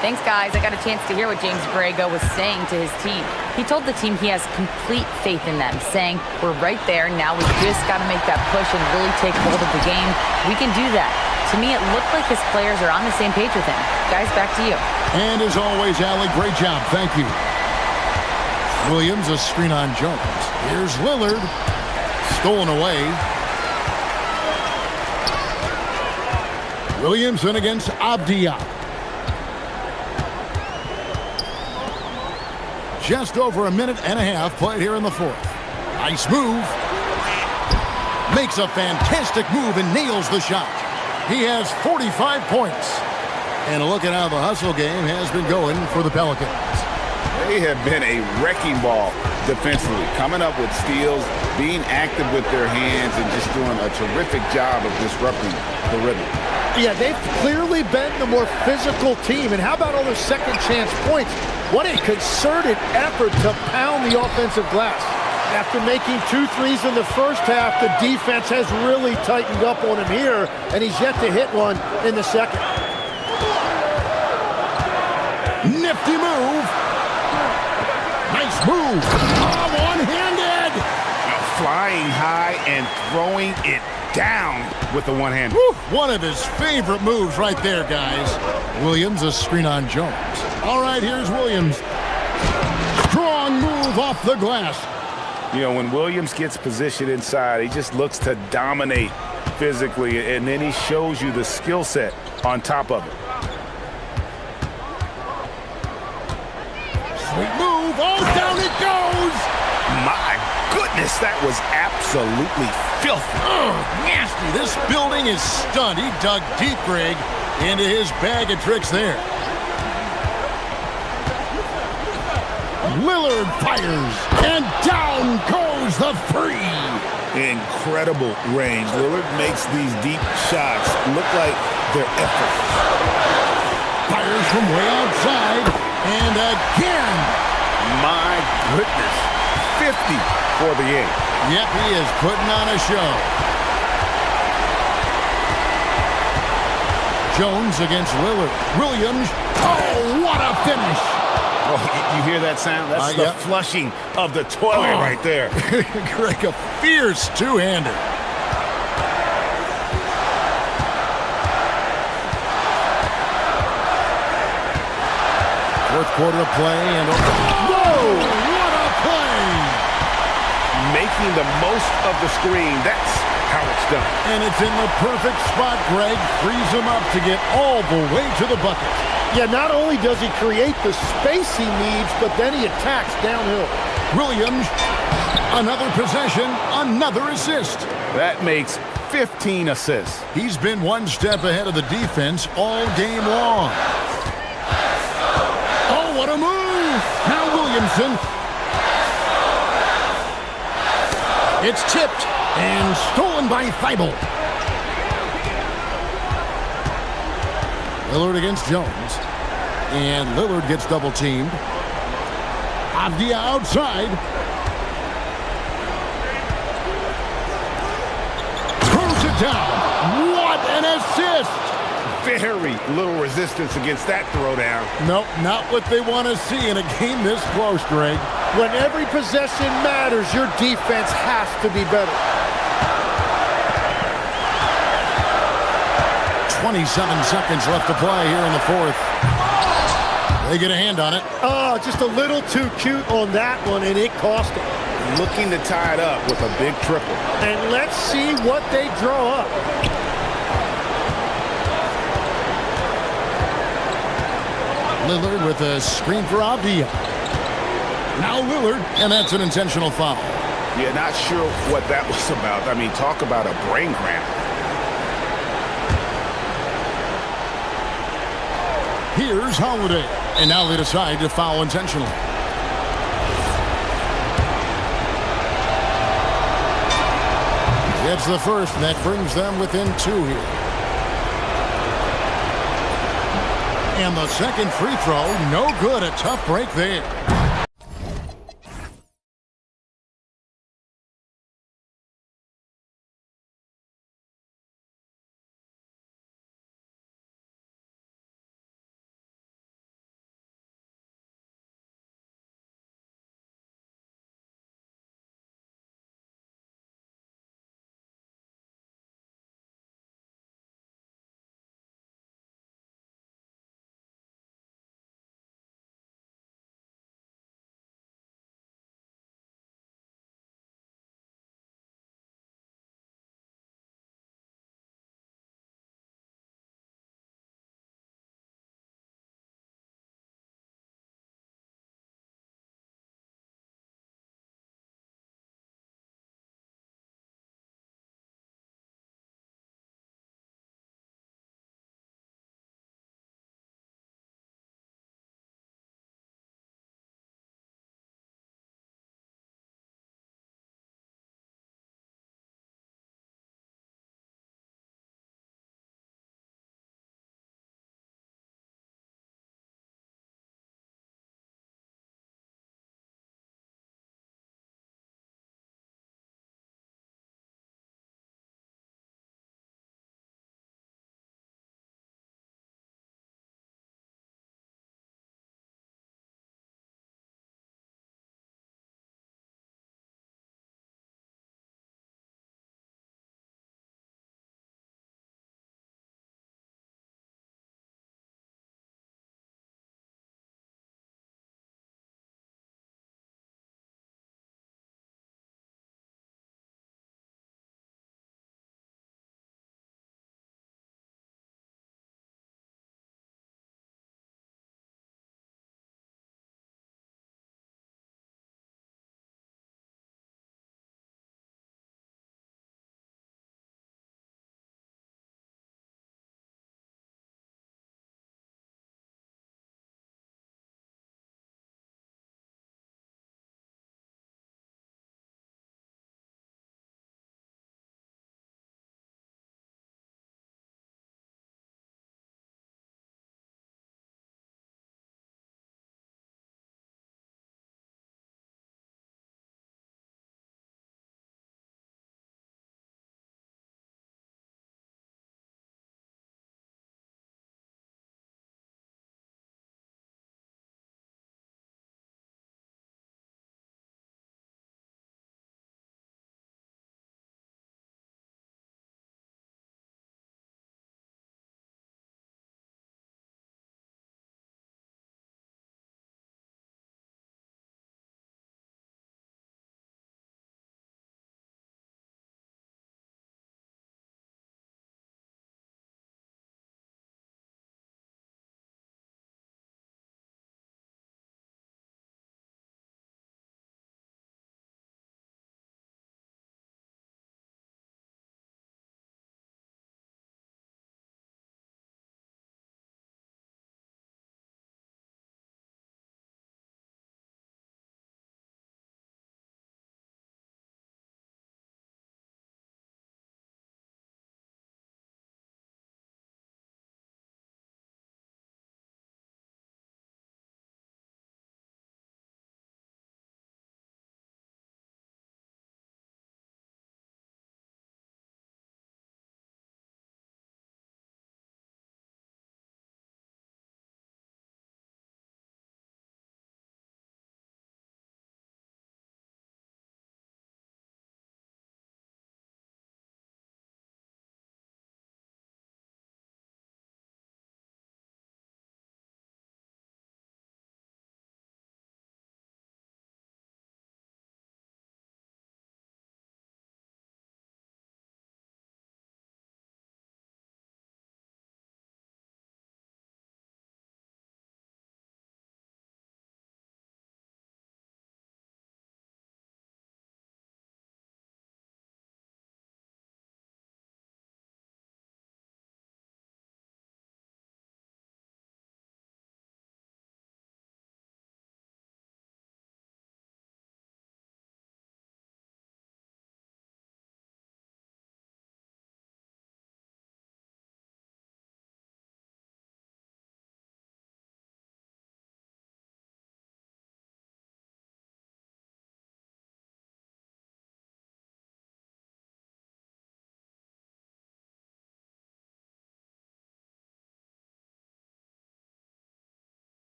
Thanks, guys. I got a chance to hear what James Borrego was saying to his team. He told the team he has complete faith in them, saying, we're right there. Now we just got to make that push and really take hold of the game. We can do that. To me, it looked like his players are on the same page with him. Guys, back to you. And as always, Allie, great job. Thank you. Williams, a screen on Jones. Here's Lillard. Stolen away. Williamson against Avdia. Just over a minute and a half played here in the fourth. Nice move. Makes a fantastic move and nails the shot. He has 45 points. And look at how the hustle game has been going for the Pelicans. They have been a wrecking ball defensively, coming up with steals, being active with their hands, and just doing a terrific job of disrupting the rhythm. Yeah, they've clearly been the more physical team. And how about all those second chance points? What a concerted effort to pound the offensive glass. After making 2 threes in the first half, the defense has really tightened up on him here, and he's yet to hit one in the second. Nifty move. Nice move. Oh, one-handed. Flying high and throwing it down with the one hand. One of his favorite moves right there, guys. Williams, a screen on Jones. All right, here's Williams. Strong move off the glass. You know, when Williams gets positioned inside, he just looks to dominate physically, and then he shows you the skill set on top of it. Sweet move. Oh, down it goes. My goodness, that was absolutely filthy. Nasty. This building is stunned. He dug deep, Greg, into his bag of tricks there. Lillard fires, and down goes the three. Incredible range. Lillard makes these deep shots look like they're effortless. Fires from way outside, And again. My goodness. 50 for the game. Yep, he is putting on a show. Jones against Lillard. Williams. Oh, what a finish. Oh, you hear that sound? That's the flushing of the toilet right there. Greg, a fierce two-hander. Fourth quarter of play and whoa! What a play! Making the most of the screen. That's how it's done. And it's in the perfect spot, Greg. Frees him up to get all the way to the bucket. Yeah, not only does he create the space he needs, but then he attacks downhill. Williams, another possession, another assist. That makes 15 assists. He's been one step ahead of the defense all game long. Oh, what a move! Now Williamson. It's tipped and stolen by Thibault. Lillard against Jones. And Lillard gets double-teamed. Avdia outside. Throws it down. What an assist! Very little resistance against that throwdown. Nope, not what they want to see in a game this close, Greg. When every possession matters, your defense has to be better. 27 seconds left to play here in the fourth. They get a hand on it. Oh, just a little too cute on that one, and it cost them. Looking to tie it up with a big triple. And let's see what they draw up. Lillard with a screen for Avdia. Now Lillard, and that's an intentional foul. Yeah, not sure what that was about. I mean, talk about a brain cramp. Here's Holiday. And now they decide to foul intentionally. It's the first, and that brings them within 2 here. And the second free throw, no good. A tough break there.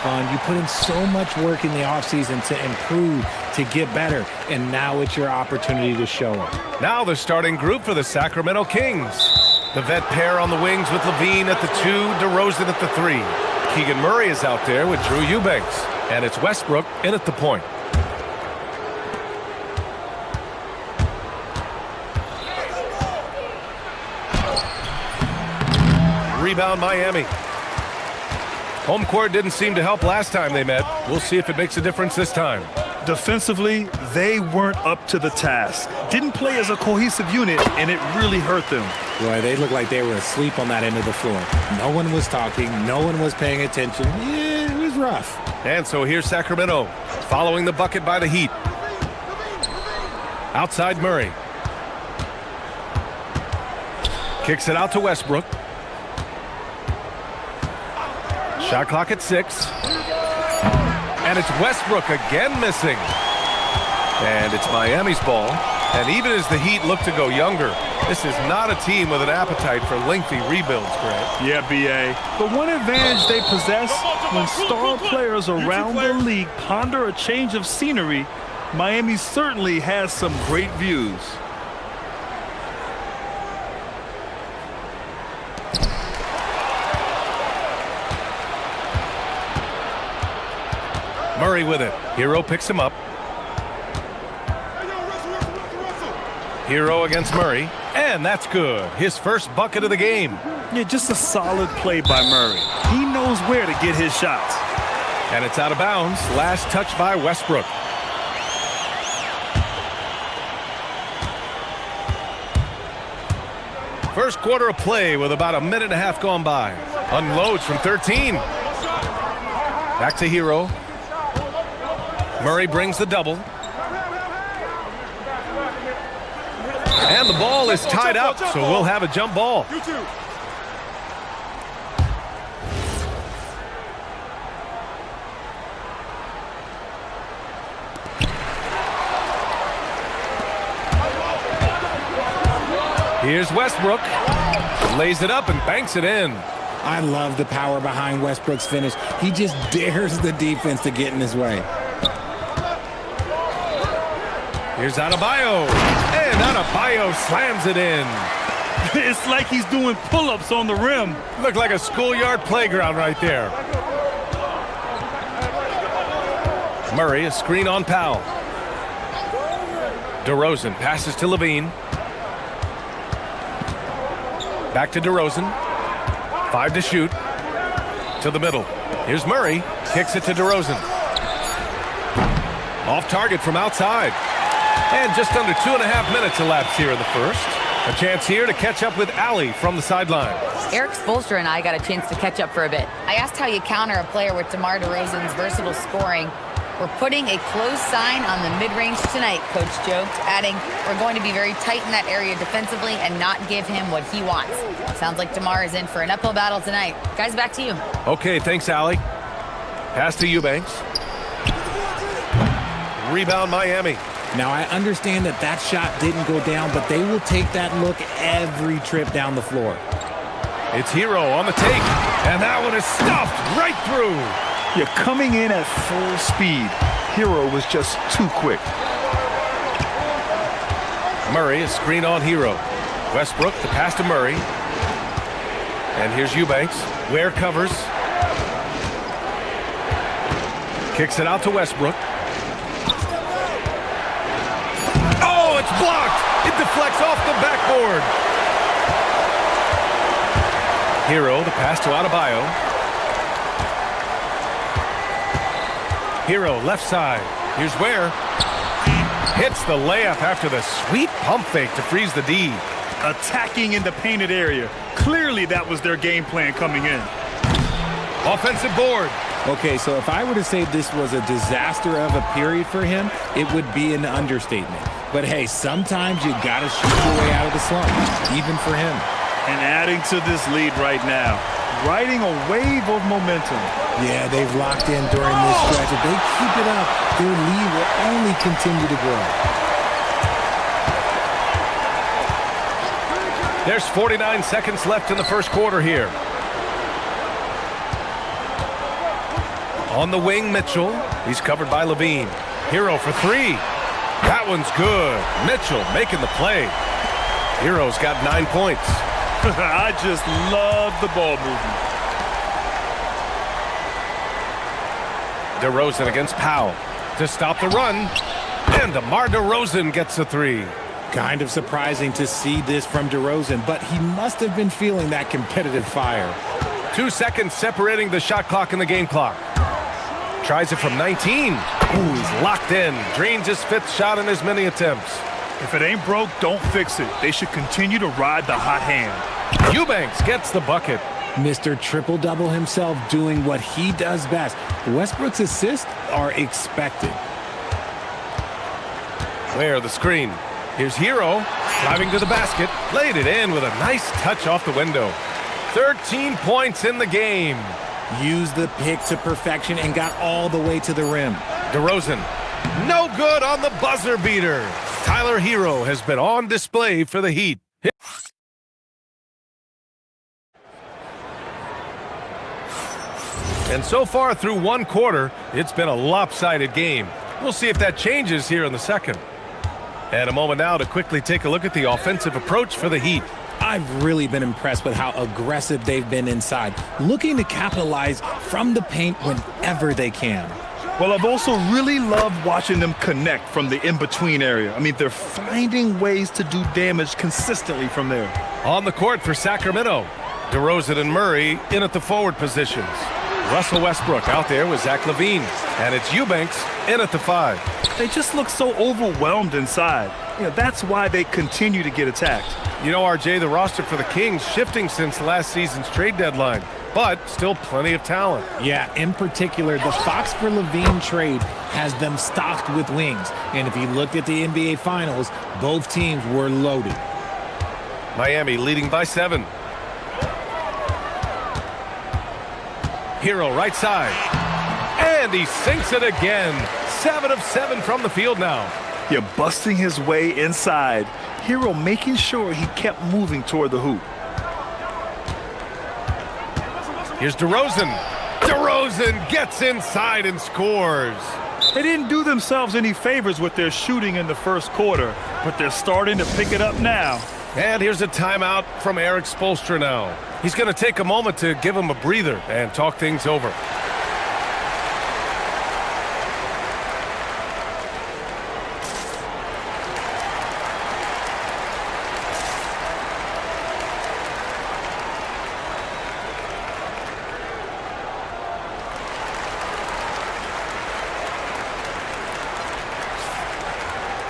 fun. You put in so much work in the offseason to improve, to get better, and now it's your opportunity to show it. Now the starting group for the Sacramento Kings. The vet pair on the wings with Levine at the 2, DeRozan at the 3. Keegan Murray is out there with Drew Eubanks. And it's Westbrook in at the point. Rebound Miami. Home court didn't seem to help last time they met. We'll see if it makes a difference this time. Defensively, they weren't up to the task. Didn't play as a cohesive unit, and it really hurt them. Boy, they looked like they were asleep on that end of the floor. No one was talking. No one was paying attention. Yeah, it was rough. And so here's Sacramento, following the bucket by the Heat. Outside Murray. Kicks it out to Westbrook. Shot clock at 6. And it's Westbrook again missing. And it's Miami's ball. And even as the Heat look to go younger, this is not a team with an appetite for lengthy rebuilds, Grant. Yeah, B.A. The one advantage they possess, when star players around the league ponder a change of scenery, Miami certainly has some great views. Murray with it. Hero picks him up. Hero against Murray. And that's good. His first bucket of the game. Yeah, just a solid play by Murray. He knows where to get his shots. And it's out of bounds. Last touch by Westbrook. First quarter of play with about a minute and a half gone by. Unloads from 13. Back to Hero. Murray brings the double. And the ball is tied up, so we'll have a jump ball. Here's Westbrook. Lays it up and banks it in. I love the power behind Westbrook's finish. He just dares the defense to get in his way. Here's Adebayo. And Adebayo slams it in. It's like he's doing pull-ups on the rim. Looked like a schoolyard playground right there. Murray, a screen on Powell. DeRozan passes to Levine. Back to DeRozan. 5 to shoot. To the middle. Here's Murray. Kicks it to DeRozan. Off target from outside. And just under 2.5 minutes elapsed here in the first. A chance here to catch up with Allie from the sideline. Eric Spoelstra and I got a chance to catch up for a bit. I asked how you counter a player with DeMar DeRozan's versatile scoring. We're putting a close sign on the mid-range tonight, Coach joked, adding, we're going to be very tight in that area defensively and not give him what he wants. Sounds like DeMar is in for an uphill battle tonight. Guys, back to you. Okay, thanks, Allie. Pass to Eubanks. Rebound, Miami. Now, I understand that that shot didn't go down, but they will take that look every trip down the floor. It's Hero on the take, and that one is stuffed right through. You're coming in at full speed. Hero was just too quick. Murray, a screen on Hero. Westbrook, the pass to Murray. And here's Eubanks. Ware covers. Kicks it out to Westbrook. It's blocked. It deflects off the backboard. Hero, the pass to Adebayo. Hero, left side. Here's Ware. Hits the layup after the sweet pump fake to freeze the D. Attacking in the painted area. Clearly that was their game plan coming in. Offensive board. Okay, so if I were to say this was a disaster of a period for him, it would be an understatement. But hey, sometimes you gotta shoot your way out of the slump, even for him. And adding to this lead right now, riding a wave of momentum. Yeah, they've locked in during this stretch. If they keep it up, their lead will only continue to grow. There's 49 seconds left in the first quarter here. On the wing, Mitchell. He's covered by Levine. Hero for three. That one's good. Mitchell making the play. Hero's got 9 points. I just love the ball movement. DeRozan against Powell to stop the run. And DeMar DeRozan gets a three. Kind of surprising to see this from DeRozan, but he must have been feeling that competitive fire. 2 seconds separating the shot clock and the game clock. Tries it from 19. Ooh, he's locked in. Drains his 5th shot in as many attempts. If it ain't broke, don't fix it. They should continue to ride the hot hand. Eubanks gets the bucket. Mr. Triple-Double himself doing what he does best. Westbrook's assists are expected. Clear the screen. Here's Hero driving to the basket. Laid it in with a nice touch off the window. 13 points in the game. Used the pick to perfection and got all the way to the rim. DeRozan, no good on the buzzer beater. Tyler Hero has been on display for the Heat. And so far through one quarter, it's been a lopsided game. We'll see if that changes here in the second. And a moment now to quickly take a look at the offensive approach for the Heat. I've really been impressed with how aggressive they've been inside, looking to capitalize from the paint whenever they can. Well, I've also really loved watching them connect from the in-between area. I mean, they're finding ways to do damage consistently from there. On the court for Sacramento, DeRozan and Murray in at the forward positions. Russell Westbrook out there with Zach LaVine. And it's Eubanks in at the 5. They just look so overwhelmed inside. You know, that's why they continue to get attacked. You know, RJ, the roster for the Kings shifting since last season's trade deadline, but still plenty of talent. Yeah, in particular, the Fox for LaVine trade has them stocked with wings. And if you looked at the NBA Finals, both teams were loaded. Miami leading by 7. Hero right side. And he sinks it again. 7 of 7 from the field now. Yeah, busting his way inside. Hero making sure he kept moving toward the hoop. Here's DeRozan. DeRozan gets inside and scores. They didn't do themselves any favors with their shooting in the first quarter, but they're starting to pick it up now. And here's a timeout from Eric Spoelstra now. He's going to take a moment to give him a breather and talk things over.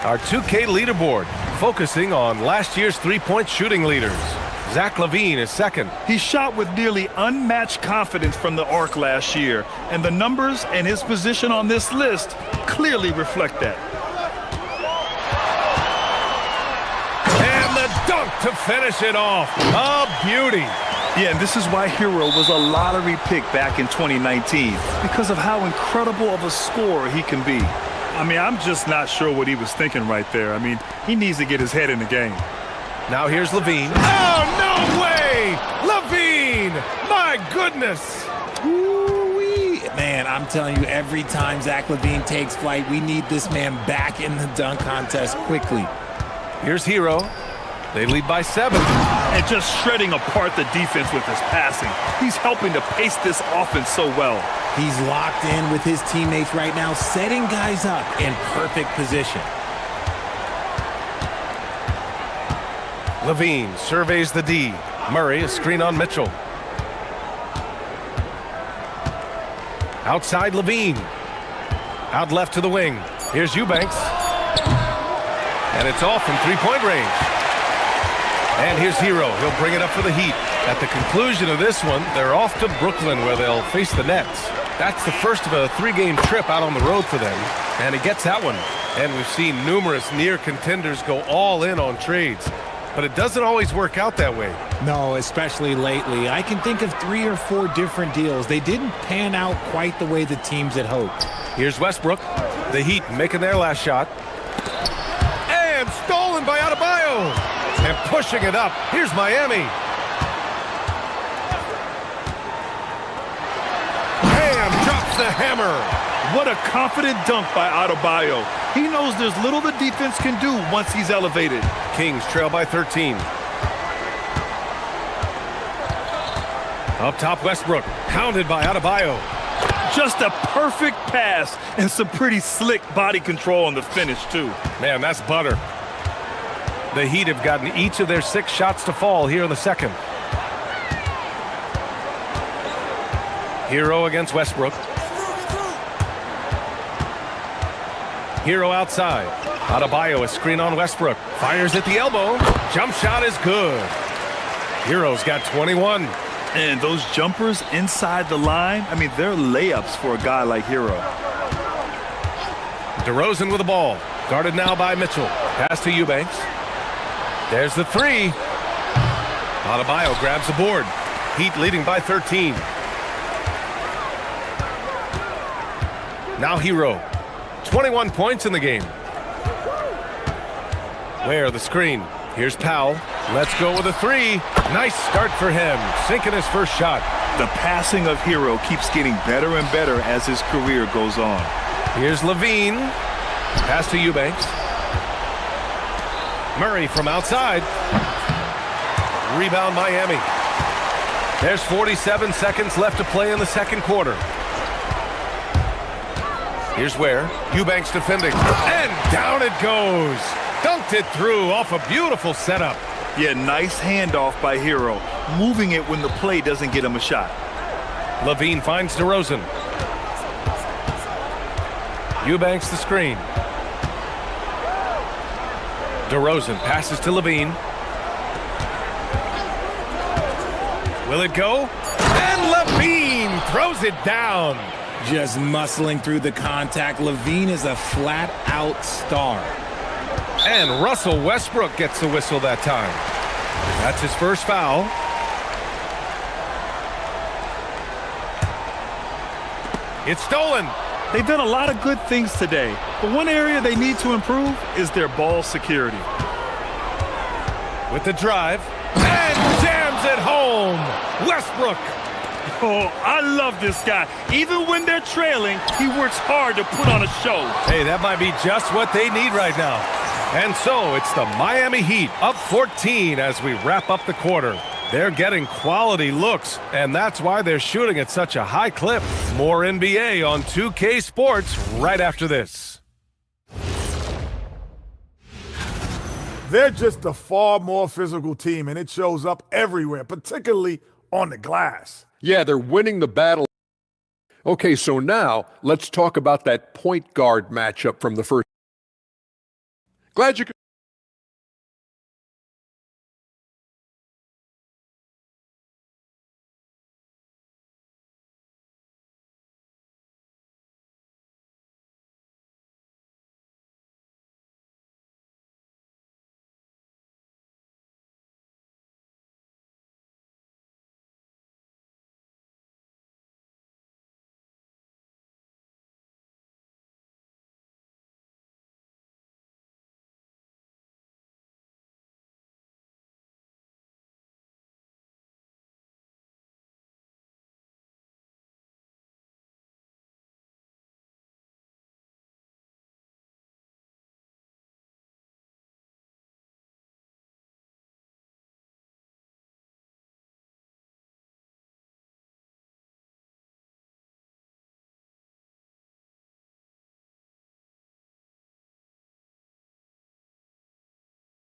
Our 2K leaderboard, focusing on last year's three-point shooting leaders. Zach LaVine is second. He shot with nearly unmatched confidence from the arc last year, and the numbers and his position on this list clearly reflect that. And the dunk to finish it off. A beauty. Yeah, and this is why Hero was a lottery pick back in 2019, because of how incredible of a scorer he can be. I mean, I'm just not sure what he was thinking right there. I mean, he needs to get his head in the game. Now here's LaVine. Oh, no way! LaVine! My goodness! Ooh-wee. Man, I'm telling you, every time Zach LaVine takes flight, we need this man back in the dunk contest quickly. Here's Hero. They lead by 7. And just shredding apart the defense with his passing. He's helping to pace this offense so well. He's locked in with his teammates right now, setting guys up in perfect position. LaVine surveys the D. Murray, a screen on Mitchell. Outside LaVine. Out left to the wing. Here's Eubanks. And it's off from three-point range. And here's Hero. He'll bring it up for the Heat. At the conclusion of this one, they're off to Brooklyn where they'll face the Nets. That's the first of a 3-game trip out on the road for them. And he gets that one. And we've seen numerous near contenders go all in on trades. But it doesn't always work out that way. No, especially lately. I can think of 3 or 4 different deals. They didn't pan out quite the way the teams had hoped. Here's Westbrook. The Heat making their last shot. And stolen by Adebayo. And pushing it up. Here's Miami. Bam! Drop the hammer. What a confident dunk by Adebayo. He knows there's little the defense can do once he's elevated. Kings trail by 13. Up top, Westbrook, pounded by Adebayo. Just a perfect pass and some pretty slick body control on the finish, too. Man, that's butter. The Heat have gotten each of their 6 shots to fall here in the second. Hero against Westbrook. Hero outside. Adebayo, a screen on Westbrook. Fires at the elbow. Jump shot is good. Hero's got 21. And those jumpers inside the line, I mean, they're layups for a guy like Hero. DeRozan with the ball. Guarded now by Mitchell. Pass to Eubanks. There's the 3. Adebayo grabs the board. Heat leading by 13. Now Hero. 21 points in the game. Where the screen. Here's Powell. Let's go with a 3. Nice start for him. Sinking his first shot. The passing of Hero keeps getting better and better as his career goes on. Here's Levine. Pass to Eubanks. Murray from outside. Rebound Miami. There's 47 seconds left to play in the second quarter. Here's Ware. Eubanks defending. And down it goes. Dunked it through off a beautiful setup. Yeah, nice handoff by Hero. Moving it when the play doesn't get him a shot. Levine finds DeRozan. Eubanks the screen. DeRozan passes to Levine. Will it go? And Levine throws it down. Just muscling through the contact. Levine is a flat-out star. And Russell Westbrook gets the whistle that time. That's his first foul. It's stolen. They've done a lot of good things today, but one area they need to improve is their ball security. With the drive, and jams it home. Westbrook. Oh, I love this guy. Even when they're trailing, he works hard to put on a show. Hey, that might be just what they need right now. And so it's the Miami Heat up 14 as we wrap up the quarter. They're getting quality looks, and that's why they're shooting at such a high clip. More NBA on 2K Sports right after this. They're just a far more physical team, and it shows up everywhere, particularly on the glass. Yeah, they're winning the battle. Okay, so now let's talk about that point guard matchup from the first. Glad you could.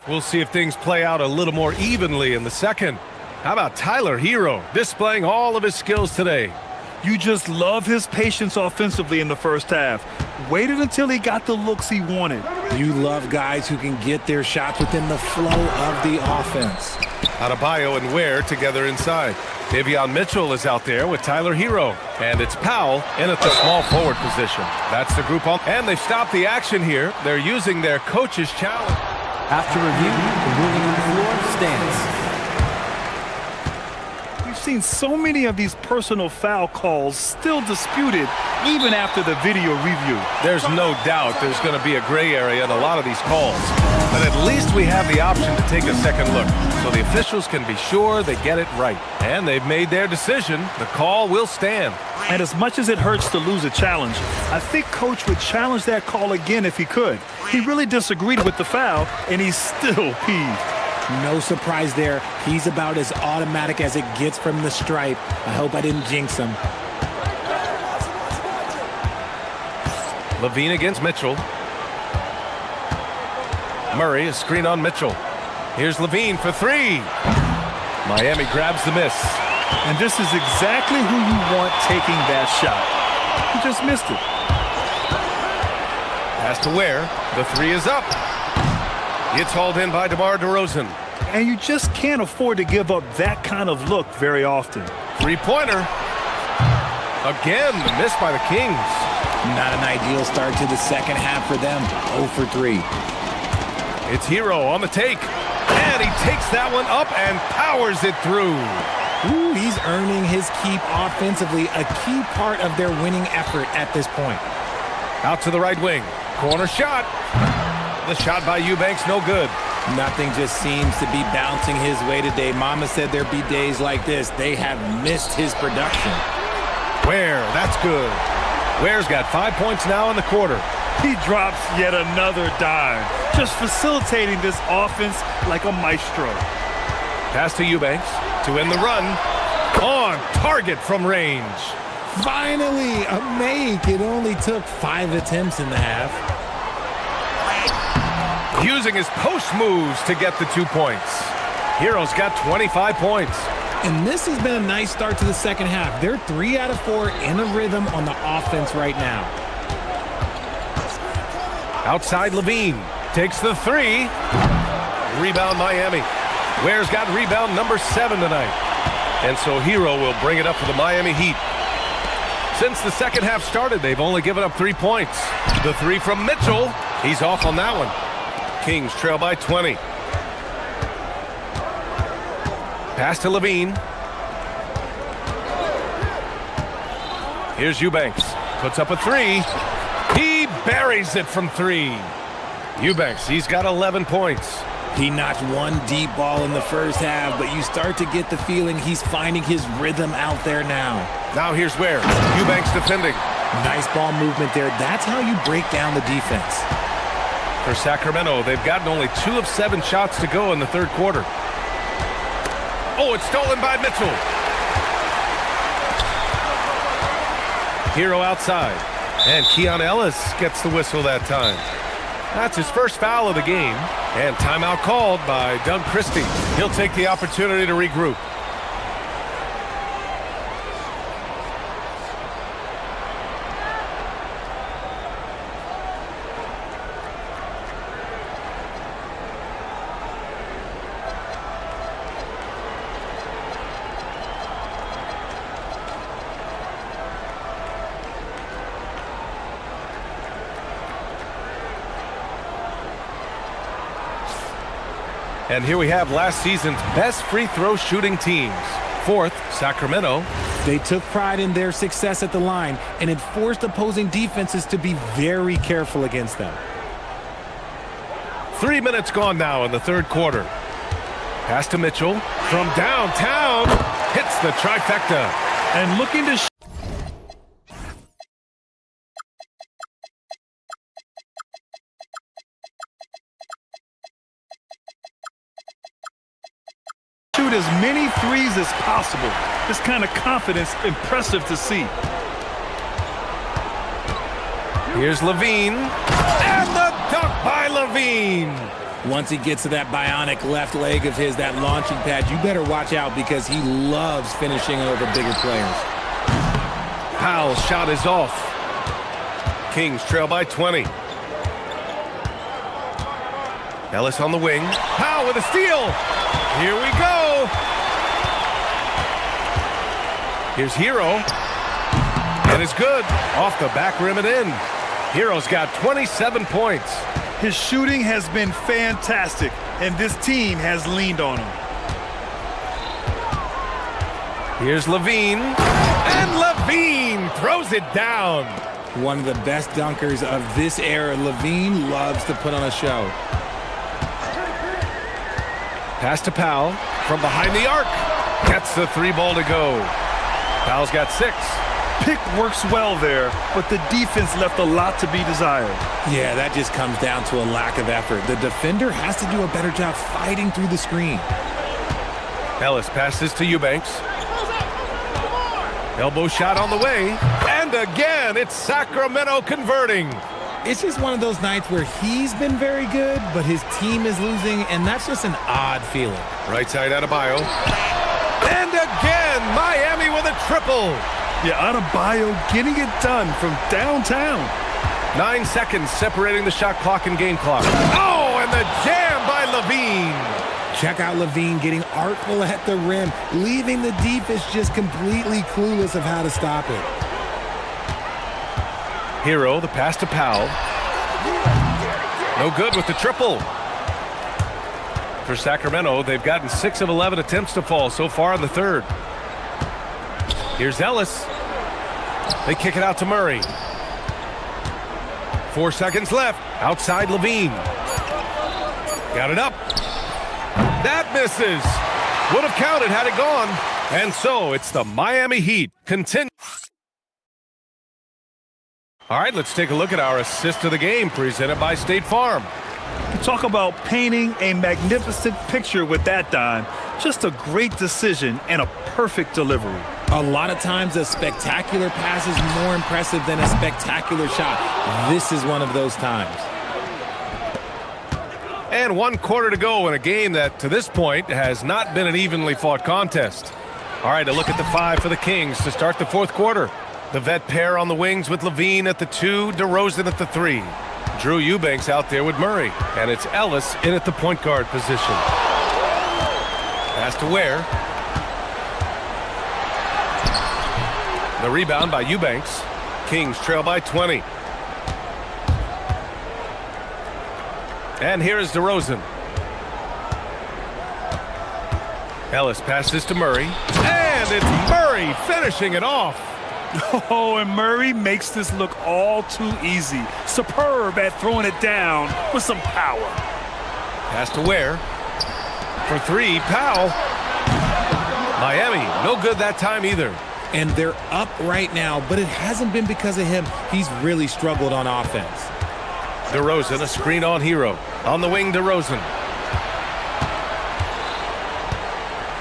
We'll see if things play out a little more evenly in the second. How about Tyler Hero displaying all of his skills today? You just love his patience offensively in the first half. Waited until he got the looks he wanted. You love guys who can get their shots within the flow of the offense. Adebayo and Ware together inside. Davion Mitchell is out there with Tyler Hero. And it's Powell in at the small forward position. That's the group on. And they've stopped the action here. They're using their coach's challenge. After review, the ruling on the floor stands. We've seen so many of these personal foul calls still disputed even after the video review. There's no doubt there's going to be a gray area in a lot of these calls. But at least we have the option to take a second look, so the officials can be sure they get it right. And they've made their decision. The call will stand. And as much as it hurts to lose a challenge, I think Coach would challenge that call again if he could. He really disagreed with the foul, and he's still peeved. No surprise there. He's about as automatic as it gets from the stripe. I hope I didn't jinx him. Levine against Mitchell. Murray, a screen on Mitchell. Here's Levine for three. Miami grabs the miss. And this is exactly who you want taking that shot. He just missed it. Pass to Ware. The three is up. It's hauled in by DeMar DeRozan. And you just can't afford to give up that kind of look very often. Three-pointer. Again, the miss by the Kings. Not an ideal start to the second half for them. 0 for 3. It's Hero on the take. And he takes that one up and powers it through. Ooh, he's earning his keep offensively, a key part of their winning effort at this point. Out to the right wing. Corner shot. The shot by Eubanks, no good. Nothing just seems to be bouncing his way today. Mama said there'd be days like this. They have missed his production. Ware, that's good. Ware's got 5 points now in the quarter. He drops yet another dime, just facilitating this offense like a maestro. Pass to Eubanks to end the run. On target from range. Finally, a make. It only took 5 attempts in the half. Using his post moves to get the 2 points. Hero's got 25 points. And this has been a nice start to the second half. They're 3 out of 4 in a rhythm on the offense right now. Outside Levine. Takes the three. Rebound Miami. Ware's got rebound number 7 tonight. And so Hero will bring it up for the Miami Heat. Since the second half started, they've only given up 3 points. The three from Mitchell. He's off on that one. Kings trail by 20. Pass to Levine. Here's Eubanks. Puts up a three. He buries it from 3. Eubanks, he's got 11 points. He knocked one deep ball in the first half, but you start to get the feeling he's finding his rhythm out there now. Now here's Ware. Eubanks defending. Nice ball movement there. That's how you break down the defense. For Sacramento, they've gotten only 2 of 7 shots to go in the third quarter. Oh, it's stolen by Mitchell. Hero outside. And Keon Ellis gets the whistle that time. That's his first foul of the game. And timeout called by Doug Christie. He'll take the opportunity to regroup. And here we have last season's best free throw shooting teams. 4th, Sacramento. They took pride in their success at the line, and it forced opposing defenses to be very careful against them. 3 minutes gone now in the third quarter. Pass to Mitchell from downtown. Hits the trifecta. And looking to shoot as many threes as possible. This kind of confidence, impressive to see. Here's Levine. And the dunk by Levine. Once he gets to that bionic left leg of his, that launching pad, you better watch out because he loves finishing over bigger players. Powell's shot is off. Kings trail by 20. Ellis on the wing. Powell with a steal. Here we go. Here's Hero. And it's good. Off the back rim and in. Hero's got 27 points. His shooting has been fantastic, and this team has leaned on him. Here's Levine. And Levine throws it down. One of the best dunkers of this era. Levine loves to put on a show. Pass to Powell from behind the arc. Gets the 3-ball to go. Powell's got 6. Pick works well there, but the defense left a lot to be desired. Yeah, that just comes down to a lack of effort. The defender has to do a better job fighting through the screen. Ellis passes to Eubanks. Elbow shot on the way. And again, it's Sacramento converting. It's just one of those nights where he's been very good, but his team is losing, and that's just an odd feeling. Right side Adebayo. And again, Miami with a triple. Yeah, Adebayo getting it done from downtown. 9 seconds separating the shot clock and game clock. Oh, and the jam by Levine. Check out Levine getting artful at the rim, leaving the defense just completely clueless of how to stop it. Hero, the pass to Powell. No good with the triple. For Sacramento, they've gotten 6 of 11 attempts to fall so far in the third. Here's Ellis. They kick it out to Murray. 4 seconds left. Outside Levine. Got it up. That misses. Would have counted had it gone. And so it's the Miami Heat. Continue. All right, let's take a look at our assist of the game presented by State Farm. Talk about painting a magnificent picture with that, Don. Just a great decision and a perfect delivery. A lot of times a spectacular pass is more impressive than a spectacular shot. This is one of those times. And 1 quarter to go in a game that, to this point, has not been an evenly fought contest. All right, a look at the 5 for the Kings to start the 4th quarter. The vet pair on the wings with Levine at the 2, DeRozan at the 3. Drew Eubanks out there with Murray. And it's Ellis in at the point guard position. Pass to Ware. The rebound by Eubanks. Kings trail by 20. And here is DeRozan. Ellis passes to Murray. And it's Murray finishing it off. Oh, and Murray makes this look all too easy. Superb at throwing it down with some power. Pass to Ware. For 3, Powell. Miami, no good that time either. And they're up right now, but it hasn't been because of him. He's really struggled on offense. DeRozan, a screen on Hero. On the wing, DeRozan.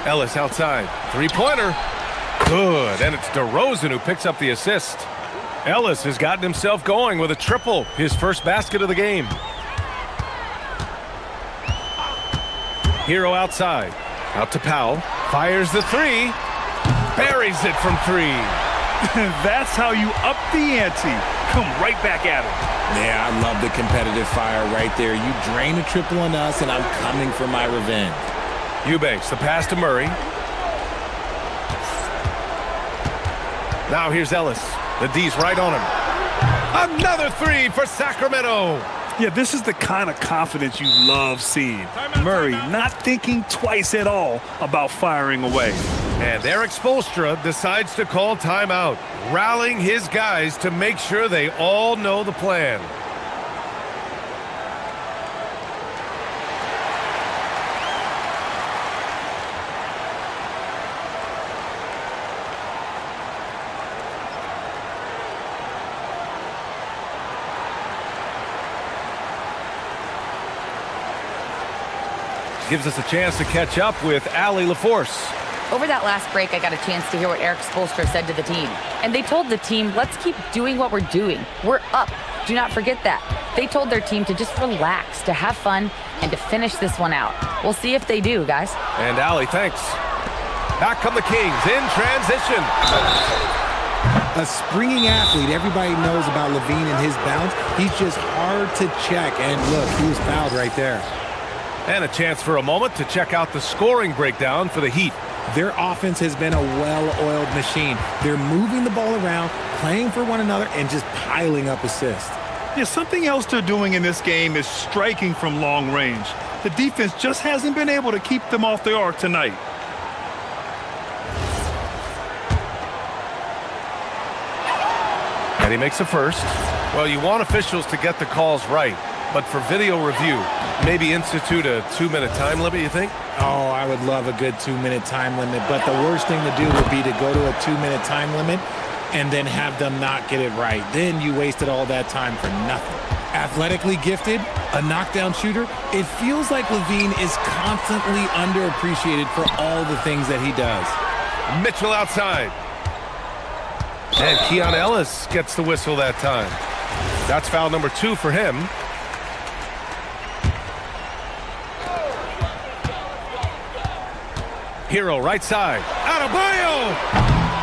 Ellis outside. 3-pointer. Good, and it's DeRozan who picks up the assist. Ellis has gotten himself going with a triple, his first basket of the game. Hero outside. Out to Powell. Fires the 3. Buries it from 3. That's how you up the ante. Come right back at him. Yeah, I love the competitive fire right there. You drain a triple on us, and I'm coming for my revenge. Eubanks, the pass to Murray. Now here's Ellis. The D's right on him. Another 3 for Sacramento. Yeah, this is the kind of confidence you love seeing. Murray not thinking twice at all about firing away. And Eric Spoelstra decides to call timeout, rallying his guys to make sure they all know the plan. Gives us a chance to catch up with Allie LaForce. Over that last break, I got a chance to hear what Eric Spoelstra said to the team. And they told the team, let's keep doing what we're doing. We're up. Do not forget that. They told their team to just relax, to have fun, and to finish this one out. We'll see if they do, guys. And Allie, thanks. Back come the Kings in transition. A springing athlete. Everybody knows about Levine and his bounce. He's just hard to check. And look, he was fouled right there. And a chance for a moment to check out the scoring breakdown for the Heat. Their offense has been a well-oiled machine. They're moving the ball around, playing for one another, and just piling up assists. Yeah, something else they're doing in this game is striking from long range. The defense just hasn't been able to keep them off the arc tonight. And he makes a first. Well, you want officials to get the calls right, but for video review, maybe institute a 2-minute time limit, you think? Oh, I would love a good 2-minute time limit, but the worst thing to do would be to go to a 2-minute time limit and then have them not get it right. Then you wasted all that time for nothing. Athletically gifted, a knockdown shooter, it feels like Levine is constantly underappreciated for all the things that he does. Mitchell outside. And Keon Ellis gets the whistle that time. That's foul number 2 for him. Hero right side. Adebayo!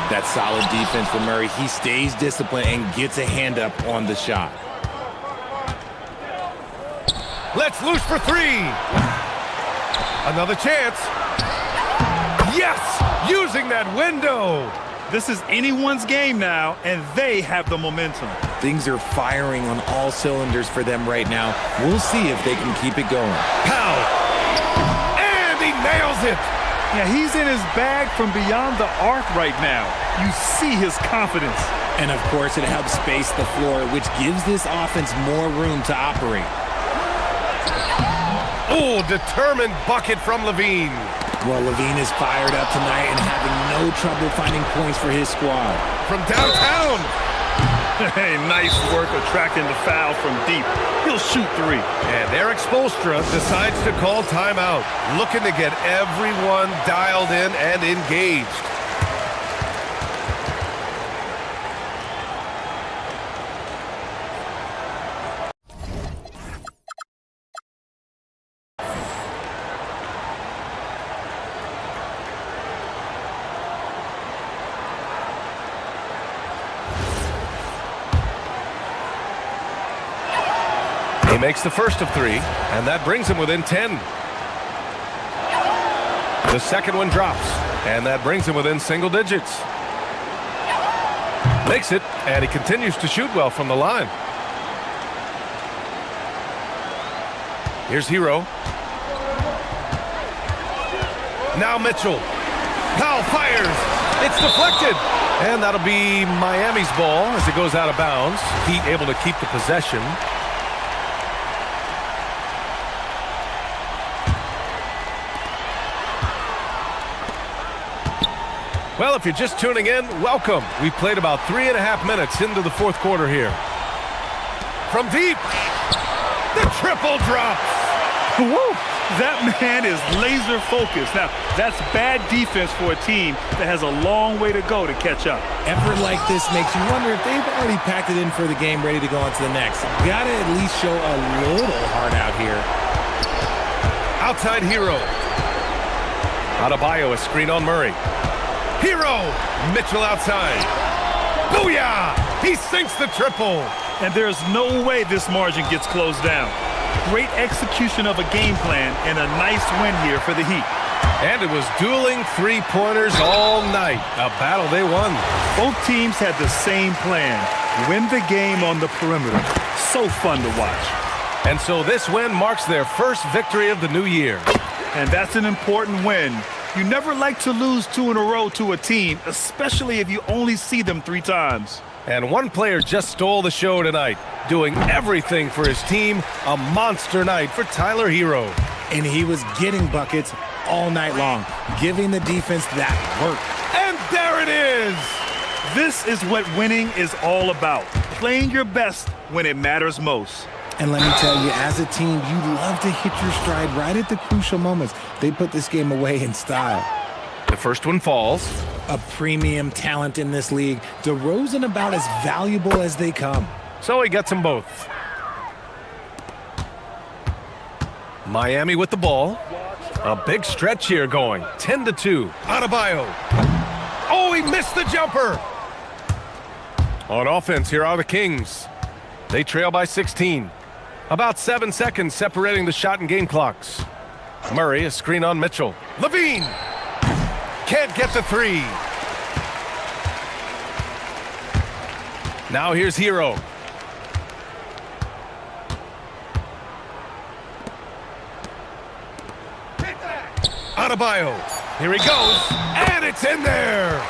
That's solid defense for Murray. He stays disciplined and gets a hand up on the shot. Let's loose for 3. Another chance. Yes! Using that window. This is anyone's game now, and they have the momentum. Things are firing on all cylinders for them right now. We'll see if they can keep it going. Pow! And he nails it! Yeah, he's in his bag from beyond the arc right now. You see his confidence. And of course, it helps space the floor, which gives this offense more room to operate. Oh, determined bucket from Levine. Well, Levine is fired up tonight and having no trouble finding points for his squad. From downtown. Hey, nice work attracting the foul from deep. He'll shoot 3. And Eric Spoelstra decides to call timeout, looking to get everyone dialed in and engaged. He makes the first of 3, and that brings him within 10. The second one drops, and that brings him within single digits. Makes it, and he continues to shoot well from the line. Here's Hero. Now Mitchell. Powell fires. It's deflected. And that'll be Miami's ball as it goes out of bounds. Heat able to keep the possession. Well, if you're just tuning in, welcome. We played about 3.5 minutes into the fourth quarter here. From deep, the triple drops. Woo! That man is laser focused. Now, that's bad defense for a team that has a long way to go to catch up. Effort like this makes you wonder if they've already packed it in for the game, ready to go on to the next. Gotta at least show a little heart out here. Outside Hero. Adebayo, a screen on Murray. Hero! Mitchell outside. Booyah! He sinks the triple. And there's no way this margin gets closed down. Great execution of a game plan and a nice win here for the Heat. And it was dueling three-pointers all night. A battle they won. Both teams had the same plan. Win the game on the perimeter. So fun to watch. And so this win marks their first victory of the new year. And that's an important win. You never like to lose 2 in a row to a team, especially if you only see them 3 times. And one player just stole the show tonight, doing everything for his team. A monster night for Tyler Hero. And he was getting buckets all night long, giving the defense that work. And there it is! This is what winning is all about. Playing your best when it matters most. And let me tell you, as a team, you love to hit your stride right at the crucial moments. They put this game away in style. The first one falls. A premium talent in this league. DeRozan about as valuable as they come. So he gets them both. Miami with the ball. A big stretch here going. 10-2. Adebayo. Oh, he missed the jumper. On offense, here are the Kings. They trail by 16. About 7 seconds separating the shot and game clocks. Murray, a screen on Mitchell. Levine can't get the 3. Now here's Hero. Adebayo. Here he goes. And it's in there.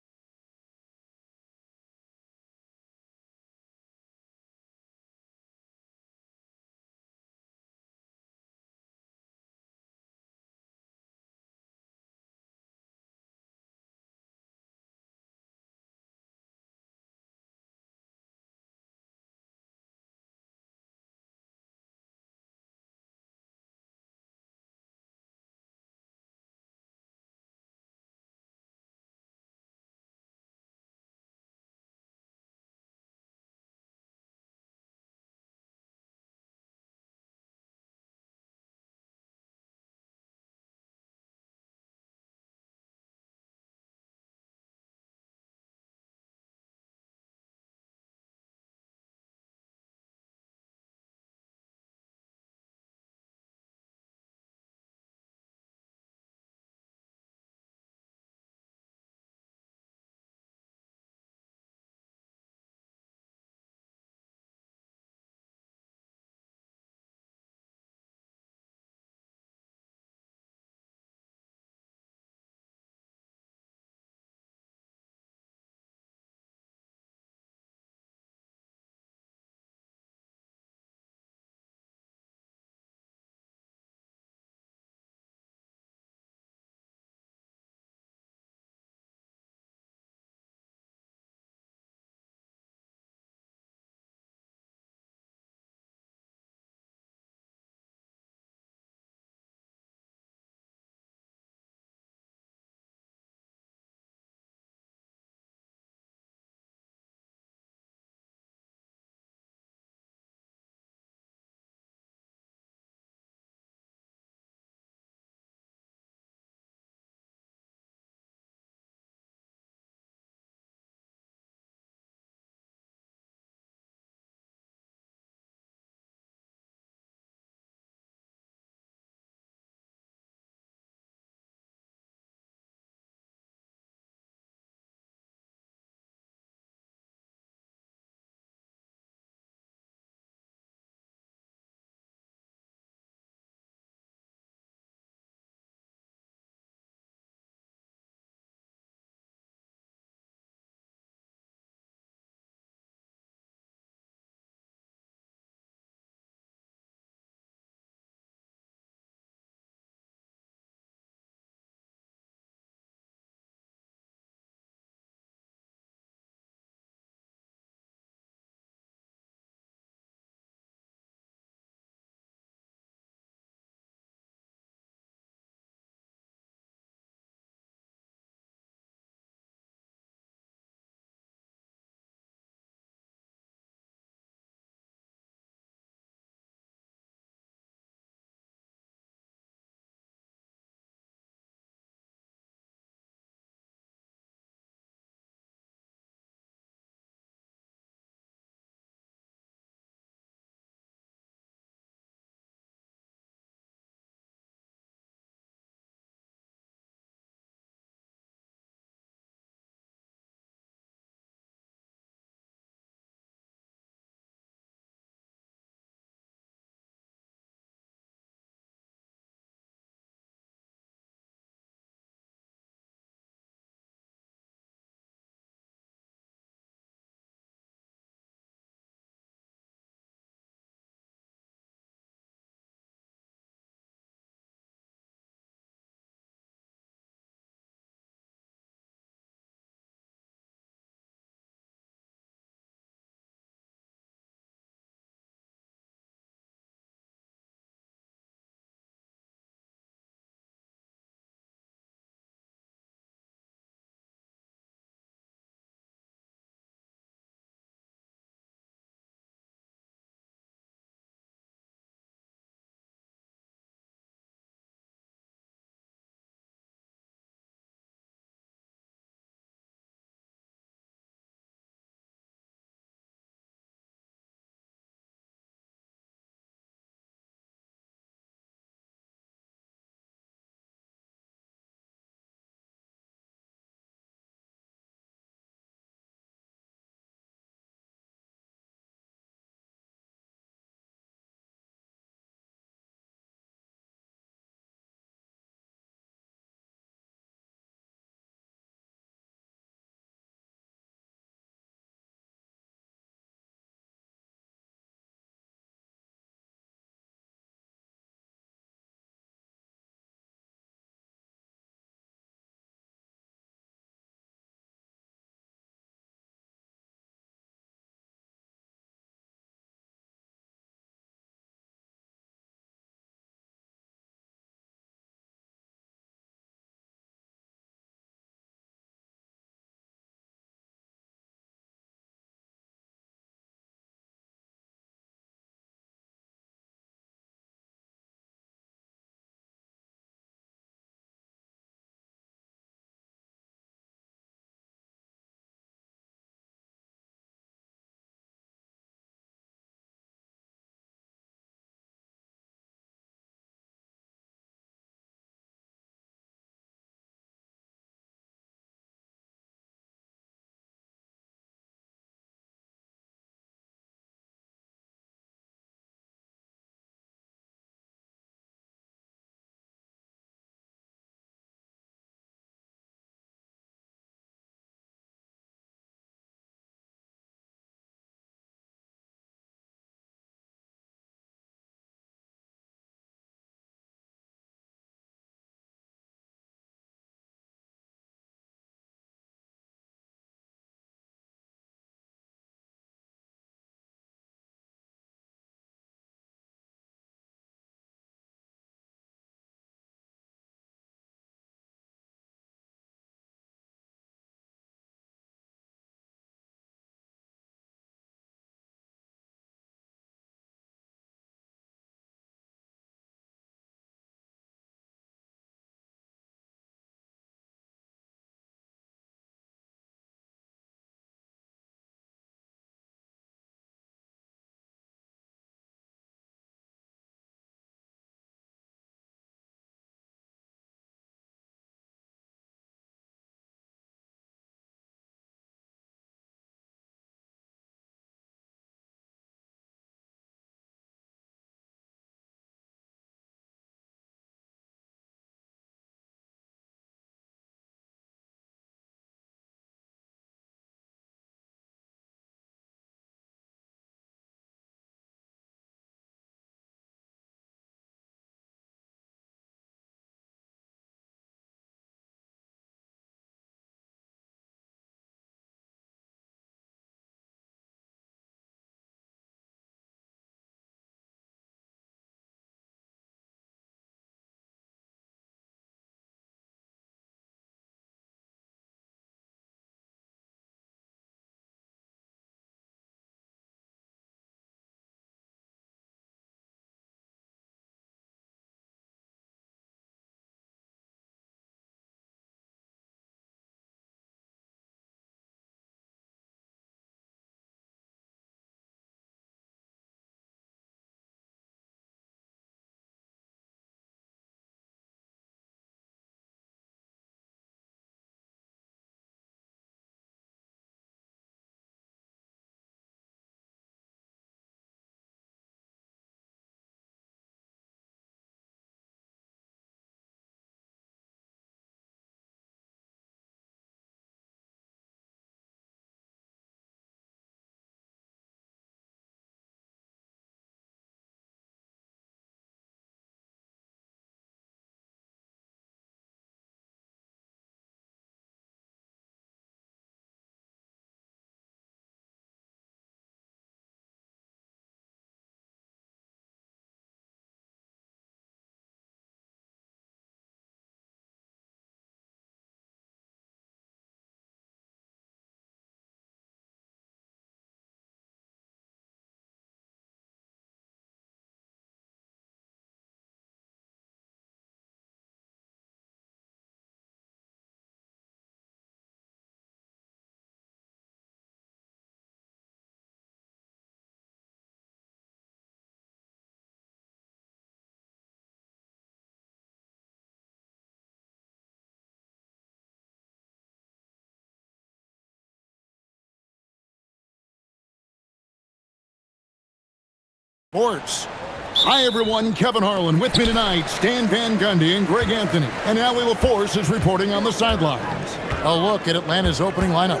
Sports. Hi, everyone. Kevin Harlan with me tonight. Stan Van Gundy and Greg Anthony. And Allie LaForce is reporting on the sidelines. A look at Atlanta's opening lineup.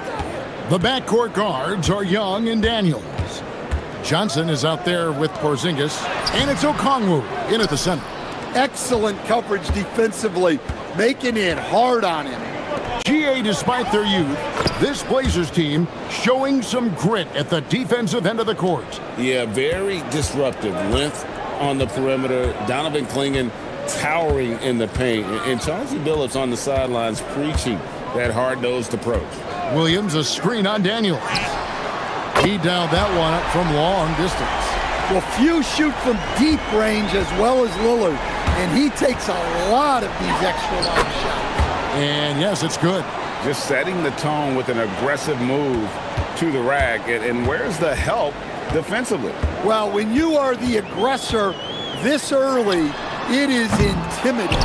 The backcourt guards are Young and Daniels. Johnson is out there with Porzingis. And it's Okongwu in at the center. Excellent coverage defensively, making it hard on him. GA, despite their youth, this Blazers team showing some grit at the defensive end of the court. Yeah, very disruptive. Length on the perimeter. Donovan Clingan towering in the paint. And Chauncey Billups on the sidelines preaching that hard-nosed approach. Williams, a screen on Daniels. He dialed that one up from long distance. Well, few shoot from deep range as well as Lillard, and he takes a lot of these extra long shots. And yes, it's good. Just setting the tone with an aggressive move to the rack. And where's the help defensively? Well, when you are the aggressor this early, it is intimidating.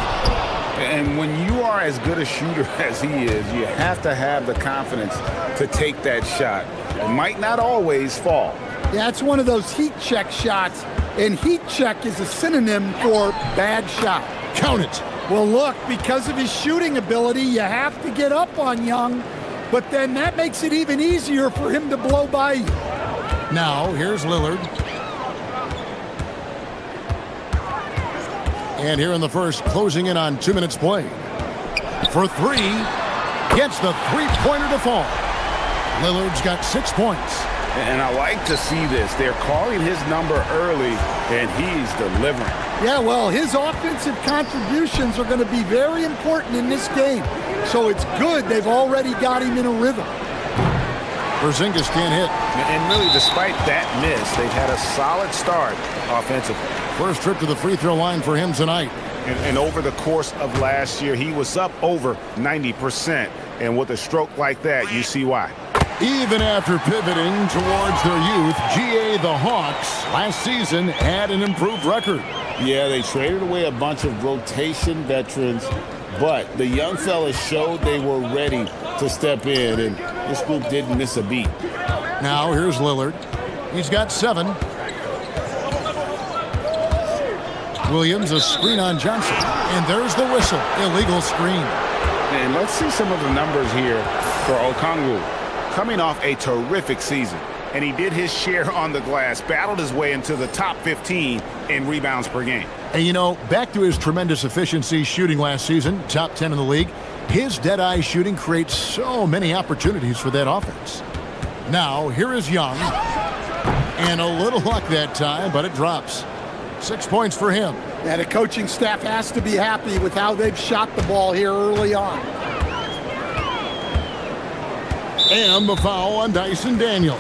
And when you are as good a shooter as he is, you have to have the confidence to take that shot. It might not always fall. Yeah, it's one of those heat check shots, and heat check is a synonym for bad shot. Count it. Well, look, because of his shooting ability, you have to get up on Young, but then that makes it even easier for him to blow by you. Now, here's Lillard. And here in the first, closing in on 2 minutes played. For three, gets the three-pointer to fall. Lillard's got 6 points. And I like to see this. They're calling his number early, and he's delivering. Yeah, well, his offensive contributions are going to be very important in this game. So it's good they've already got him in a rhythm. Porzingis can't hit. And really, despite that miss, they've had a solid start offensively. First trip to the free throw line for him tonight. And over the course of last year, he was up over 90%. And with a stroke like that, you see why. Even after pivoting towards their youth, GA the Hawks last season had an improved record. Yeah, they traded away a bunch of rotation veterans, but the young fellas showed they were ready to step in, and this group didn't miss a beat. Now here's Lillard. He's got 7. Williams, a screen on Johnson. And there's the whistle. Illegal screen. And let's see some of the numbers here for Okongwu. Coming off a terrific season, and he did his share on the glass, battled his way into the top 15 in rebounds per game. And you know, back to his tremendous efficiency shooting last season, top 10 in the league, his dead-eye shooting creates so many opportunities for that offense. Now, here is Young. And a little luck that time, but it drops. 6 points for him. Yeah, the coaching staff has to be happy with how they've shot the ball here early on. And the foul on Dyson Daniels.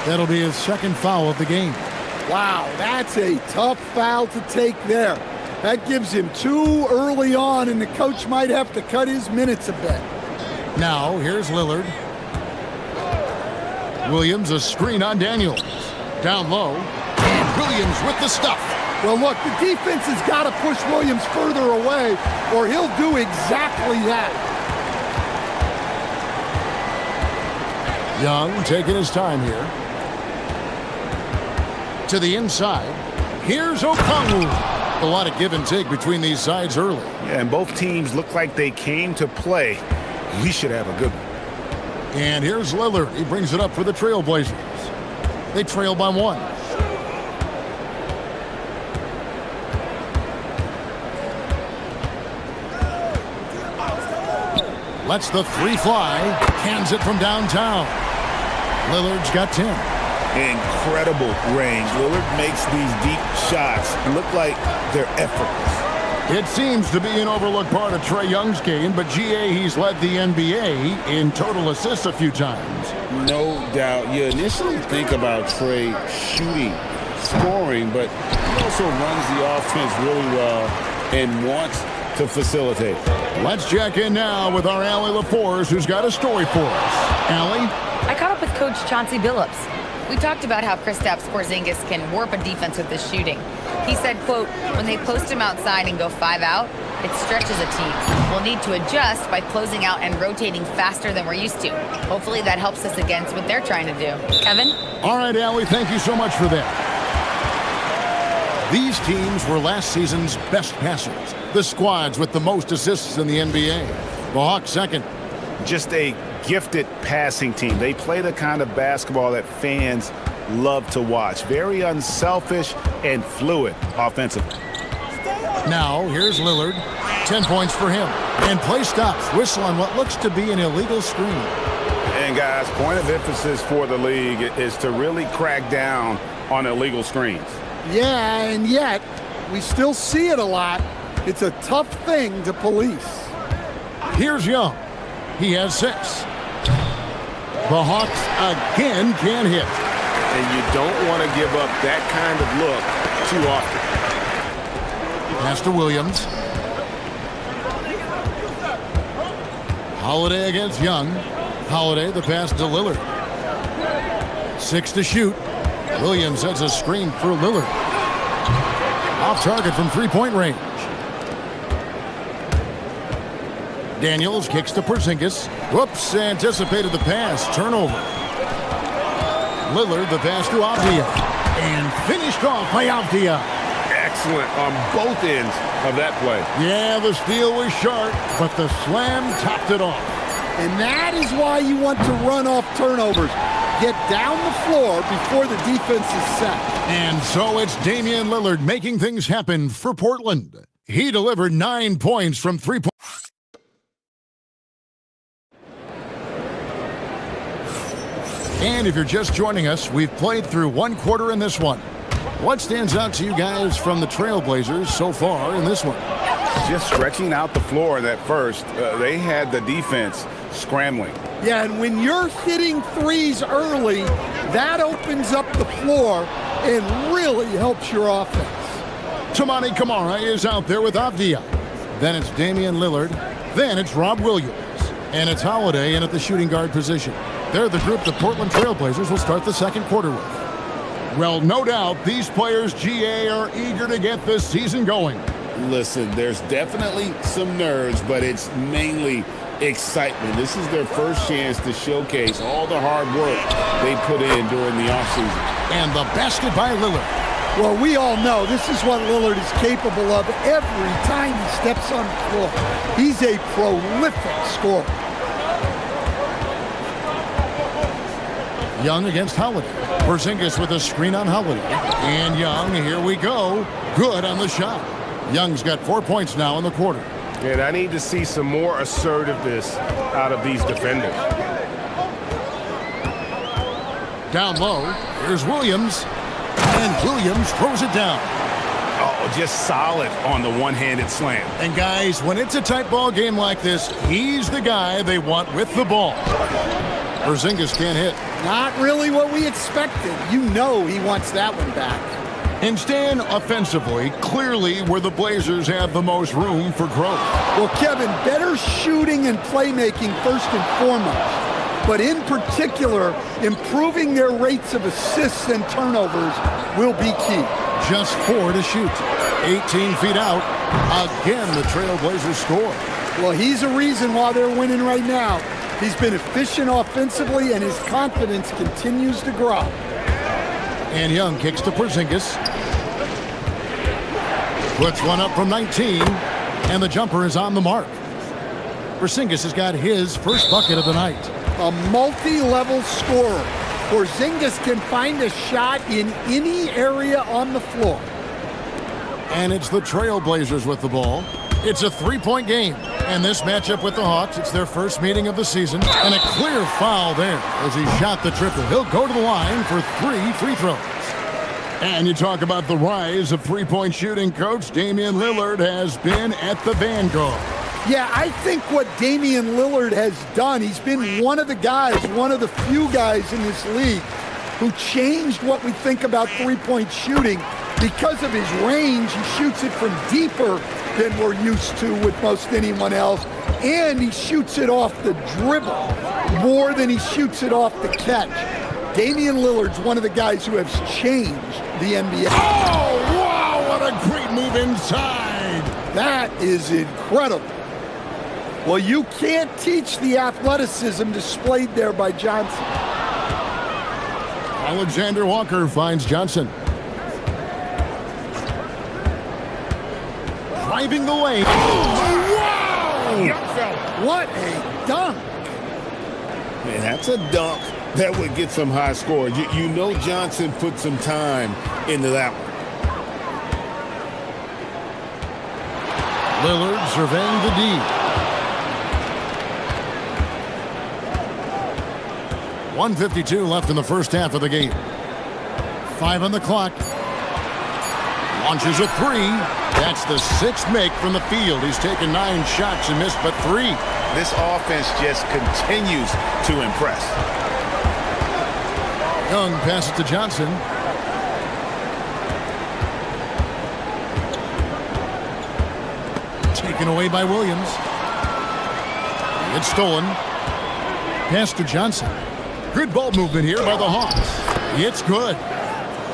That'll be his second foul of the game. Wow, that's a tough foul to take there. That gives him 2 early on, and the coach might have to cut his minutes a bit. Now, here's Lillard. Williams, a screen on Daniels. Down low. And Williams with the stuff. Well, look, the defense has got to push Williams further away, or he'll do exactly that. Young taking his time here. To the inside. Here's Okongwu. A lot of give and take between these sides early. Yeah, and both teams look like they came to play. We should have a good one. And here's Lillard. He brings it up for the Trailblazers. They trail by 1. Lets the 3 fly. Cans it from downtown. Lillard's got 10. Incredible range. Lillard makes these deep shots look like they're effortless. It seems to be an overlooked part of Trae Young's game, but GA, he's led the NBA in total assists a few times. No doubt. You initially think about Trae shooting, scoring, but he also runs the offense really well and wants to facilitate. Let's check in now with our Allie LaForce, who's got a story for us. Allie? I caught up with Coach Chauncey Billups. We talked about how Kristaps Porzingis can warp a defense with his shooting. He said, quote, when they post him outside and go 5 out, it stretches a team. We'll need to adjust by closing out and rotating faster than we're used to. Hopefully that helps us against what they're trying to do. Kevin? All right, Allie, thank you so much for that. These teams were last season's best passers, the squads with the most assists in the NBA. The Hawks second. Just a gifted passing team. They play the kind of basketball that fans love to watch. Very unselfish and fluid offensively. Now, here's Lillard. 10 points for him. And play stops. Whistle on what looks to be an illegal screen. And guys, point of emphasis for the league is to really crack down on illegal screens. Yeah, and yet we still see it a lot. It's a tough thing to police. Here's Young. He has 6. The Hawks again can't hit. And you don't want to give up that kind of look too often. Pass to Williams. Holiday against Young. Holiday, the pass to Lillard. 6 to shoot. Williams sets a screen for Lillard. Off target from three-point range. Daniels kicks to Porzingis. Whoops, anticipated the pass. Turnover. Lillard, the pass to Avdija. And finished off by Avdija. Excellent on both ends of that play. Yeah, the steal was sharp, but the slam topped it off. And that is why you want to run off turnovers. Get down the floor before the defense is set. And so it's Damian Lillard making things happen for Portland. He delivered 9 points from 3 points. And if you're just joining us, we've played through 1 quarter in this one. What stands out to you guys from the Trailblazers so far in this one? Just stretching out the floor that first. They had the defense scrambling. Yeah, and when you're hitting threes early, that opens up the floor and really helps your offense. Toumani Camara is out there with Avdija. Then it's Damian Lillard. Then it's Rob Williams. And it's Holiday in at the shooting guard position. They're the group the Portland Trailblazers will start the second quarter with. Well, no doubt these players, GA, are eager to get this season going. Listen, there's definitely some nerves, but it's mainly excitement. This is their first chance to showcase all the hard work they put in during the offseason. And the basket by Lillard. Well, we all know this is what Lillard is capable of every time he steps on the floor. He's a prolific scorer. Young against Holiday. Porzingis with a screen on Holiday. And Young, here we go. Good on the shot. Young's got 4 points now in the quarter. And I need to see some more assertiveness out of these defenders. Down low, here's Williams. And Williams throws it down. Oh, just solid on the one-handed slam. And guys, when it's a tight ball game like this, he's the guy they want with the ball. Porzingis can't hit. Not really what we expected. You know he wants that one back. And Stan, offensively, clearly where the Blazers have the most room for growth. Well, Kevin, better shooting and playmaking first and foremost. But in particular, improving their rates of assists and turnovers will be key. Just 4 to shoot. 18 feet out. Again, the Trailblazers score. Well, he's a reason why they're winning right now. He's been efficient offensively, and his confidence continues to grow. And Young kicks to Porzingis. Puts one up from 19, and the jumper is on the mark. Porzingis has got his first bucket of the night. A multi-level scorer. Porzingis can find a shot in any area on the floor. And it's the Trailblazers with the ball. It's a 3-point game. And this matchup with the Hawks, it's their first meeting of the season. And a clear foul there as he shot the triple. He'll go to the line for 3 free throws. And you talk about the rise of three-point shooting, Coach. Damian Lillard has been at the vanguard. Yeah, I think what Damian Lillard has done, he's been one of the guys, one of the few guys in this league who changed what we think about three-point shooting. Because of his range, he shoots it from deeper than we're used to with most anyone else. And he shoots it off the dribble more than he shoots it off the catch. Damian Lillard's one of the guys who has changed the NBA. Oh, wow, what a great move inside. That is incredible. Well, you can't teach the athleticism displayed there by Johnson. Alexander Walker finds Johnson. driving the lane. Wow! Young fella. What a dunk. Man, that's a dunk that would get some high scores. You know Johnson put some time into that one. Lillard surveying the D. 1:52 left in the first half of the game. 5 on the clock. Launches a 3. That's the 6th make from the field. He's taken 9 shots and missed but 3. This offense just continues to impress. Young passes to Johnson. Taken away by Williams. It's stolen. Pass to Johnson. Good ball movement here by the Hawks. It's good.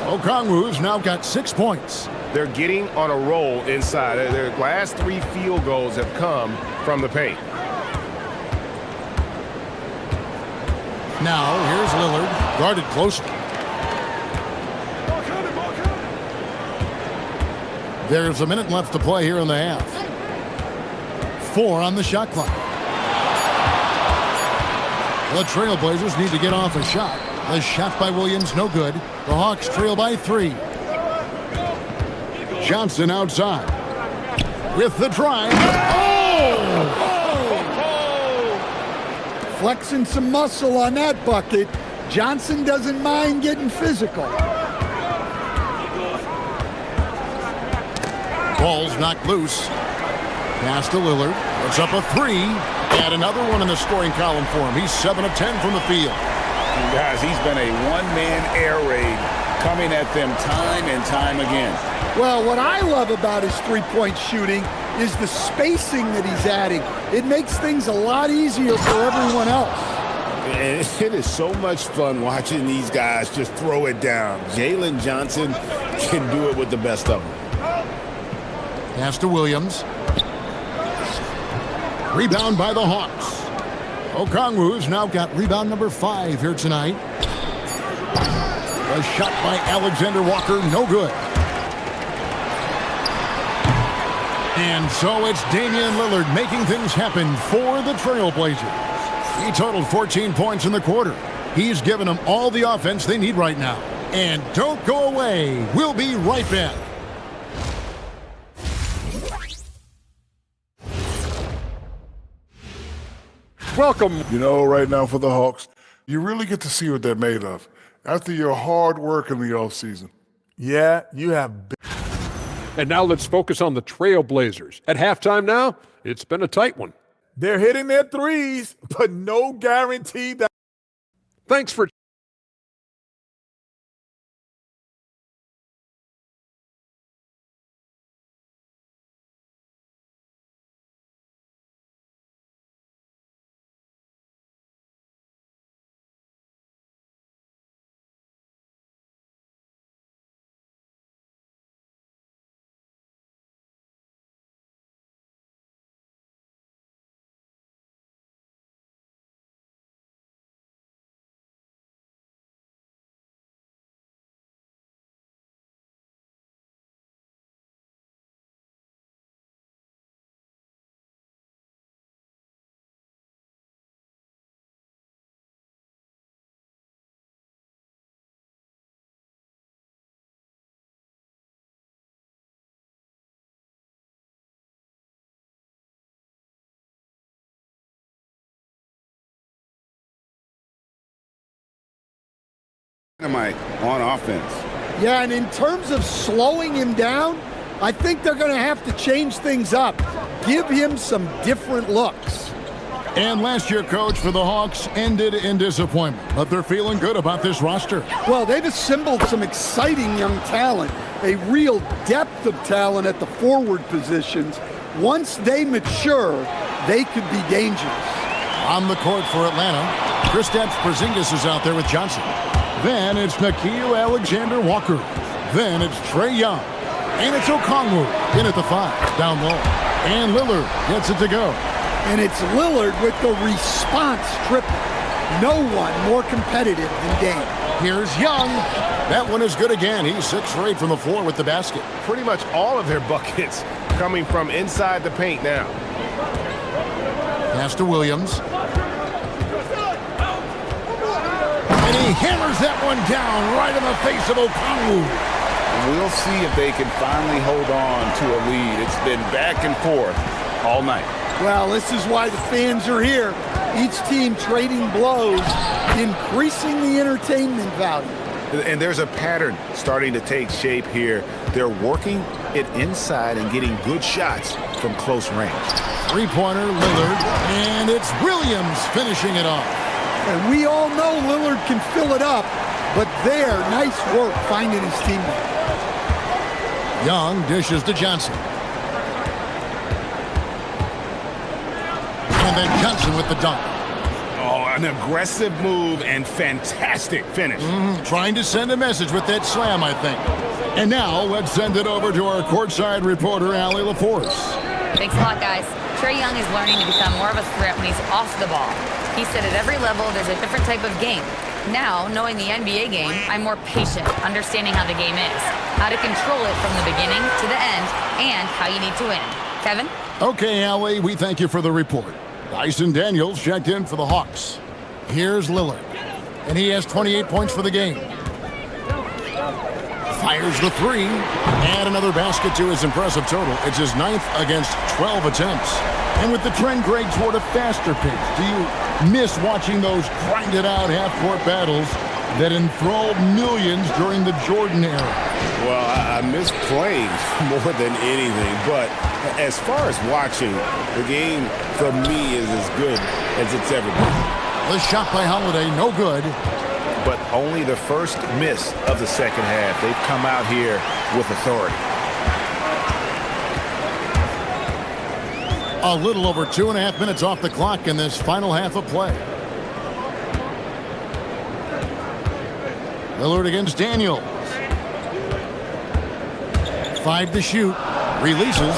Okongwu's now got 6 points. They're getting on a roll inside. Their last 3 field goals have come from the paint. Now, here's Lillard, guarded closely. There's a minute left to play here in the half. 4 on the shot clock. The Trailblazers need to get off a shot. The shot by Williams, no good. The Hawks trail by 3. Johnson outside. With the drive. Flexing some muscle on that bucket. Johnson doesn't mind getting physical. Ball's knocked loose. Pass to Lillard. It's up a 3. And another one in the scoring column for him. He's 7 of 10 from the field. And guys, he's been a one-man air raid coming at them time and time again. Well, what I love about his three-point shooting is the spacing that he's adding. It makes things a lot easier for everyone else. And it is so much fun watching these guys just throw it down. Jalen Johnson can do it with the best of them. Pass to Williams. Rebound by the Hawks. Okongwu's now got rebound number 5 here tonight. A shot by Alexander Walker, no good. And so it's Damian Lillard making things happen for the Trailblazers. He totaled 14 points in the quarter. He's given them all the offense they need right now. And don't go away. We'll be right back. Welcome. You know, right now for the Hawks, you really get to see what they're made of after your hard work in the offseason. Yeah, you have. And now let's focus on the Trailblazers. At halftime now, it's been a tight one. They're hitting their threes, but no guarantee that. Thanks for Dynamite on offense. Yeah, and in terms of slowing him down, I think they're going to have to change things up. Give him some different looks. And last year, coach, for the Hawks ended in disappointment, but they're feeling good about this roster. Well, they've assembled some exciting young talent, a real depth of talent at the forward positions. Once they mature, they could be dangerous. On the court for Atlanta, Kristaps Porzingis is out there with Johnson. Then it's Nickeil Alexander-Walker. Then it's Trae Young. And it's Okongwu in at the 5, down low. And Lillard gets it to go. And it's Lillard with the response triple. no one more competitive than Dame. Here's Young. That one is good again. He's 6 for 8 from the floor with the basket. Pretty much all of their buckets coming from inside the paint now. Pass to Williams. And he hammers that one down right in the face of Okongwu. We'll see if they can finally hold on to a lead. It's been back and forth all night. Well, this is why the fans are here. Each team trading blows, increasing the entertainment value. And there's a pattern starting to take shape here. They're working it inside and getting good shots from close range. Three-pointer, Lillard, and it's Williams finishing it off. And we all know Lillard can fill it up, but there, nice work finding his teammate. Young dishes to Johnson. And then Johnson with the dunk. Oh, an aggressive move and fantastic finish. Trying to send a message with that slam, I think. And now let's send it over to our courtside reporter, Allie LaForce. Thanks a lot, guys. Trae Young is learning to become more of a threat when he's off the ball. He said at every level there's a different type of game. Now, knowing the NBA game, I'm more patient, understanding how the game is, how to control it from the beginning to the end, and how you need to win. Kevin? Okay, Allie, we thank you for the report. Dyson Daniels checked in for the Hawks. Here's Lillard, and he has 28 points for the game. Fires the three, and another basket to his impressive total. It's his 9th against 12 attempts. And with the trend, Greg, toward a faster pace, do you miss watching those grinded-out half-court battles that enthralled millions during the Jordan era? Well, I miss playing more than anything, but as far as watching, the game for me is as good as it's ever been. The shot by Holiday, no good. But only the first miss of the second half. They've come out here with authority. A little over 2.5 minutes off the clock in this final half of play. Lillard against Daniels. 5 to shoot. Releases.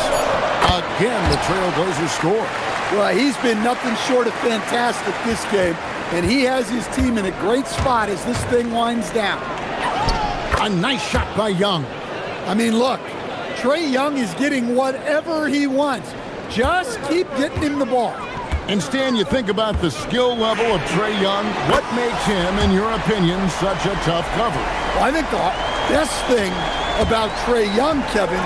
Again, the Trailblazers score. Well, he's been nothing short of fantastic this game, and he has his team in a great spot as this thing winds down. A nice shot by Young. I mean, look, Trae Young is getting whatever he wants. Just keep getting him the ball. And Stan, you think about the skill level of Trae Young. What makes him, in your opinion, such a tough cover? Well, I think the best thing about Trae Young, Kevin,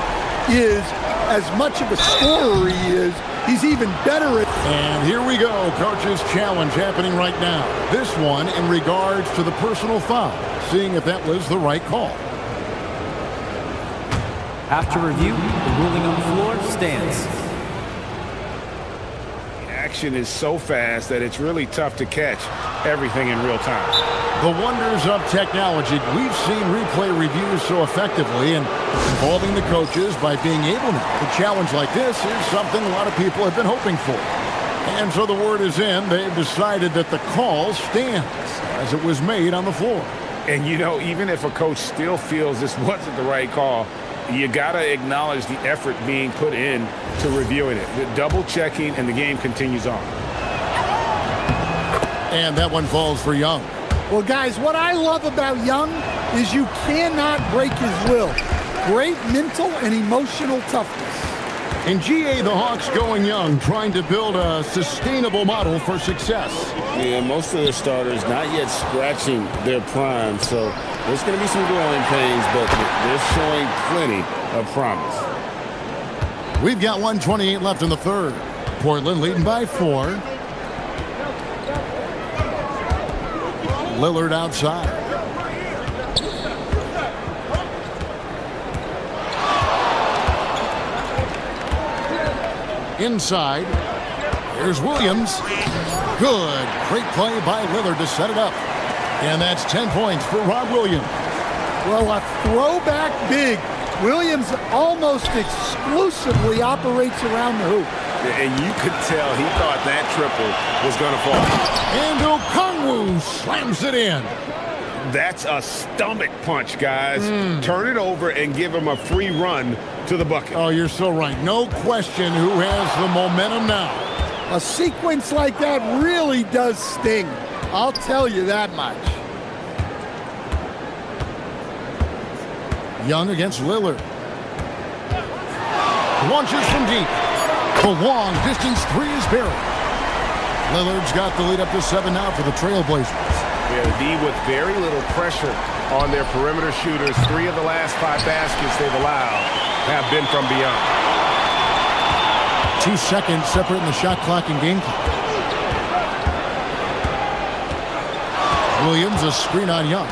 is as much of a scorer he is, he's even better at... And here we go, coach's challenge happening right now. This one in regards to the personal foul, seeing if that was the right call. After review, the ruling on the floor stands. Action is so fast that it's really tough to catch everything in real time. The wonders of technology. We've seen replay reviews so effectively and involving the coaches by being able to. A challenge like this is something a lot of people have been hoping for. And so the word is in. They've decided that the call stands as it was made on the floor. And, you know, even if a coach still feels this wasn't the right call, you got to acknowledge the effort being put in to reviewing it. The double checking, and the game continues on. And that one falls for Young. Well, guys, what I love about Young is you cannot break his will. Great mental and emotional toughness. In GA, the Hawks going young, trying to build a sustainable model for success. Yeah, most of their starters not yet scratching their prime, so there's going to be some growing pains, but they're showing plenty of promise. We've got 1:28 left in the third. Portland leading by 4. Lillard outside. Inside. Here's Williams. Good. Great play by Lillard to set it up. And that's 10 points for Rob Williams. Well, a throwback big. Williams almost exclusively operates around the hoop. And you could tell he thought that triple was going to fall. And Okongwu slams it in. That's a stomach punch, guys. Turn it over and give him a free run to the bucket. Oh, you're so right. No question who has the momentum now. A sequence like that really does sting. I'll tell you that much. Young against Lillard. Launches from deep. The long distance three is buried. Lillard's got the lead up to 7 now for the Trailblazers. Yeah, the D with very little pressure on their perimeter shooters. 3 of the last 5 baskets they've allowed have been from beyond. 2 seconds separating the shot clock and game clock. Williams, a screen on Young.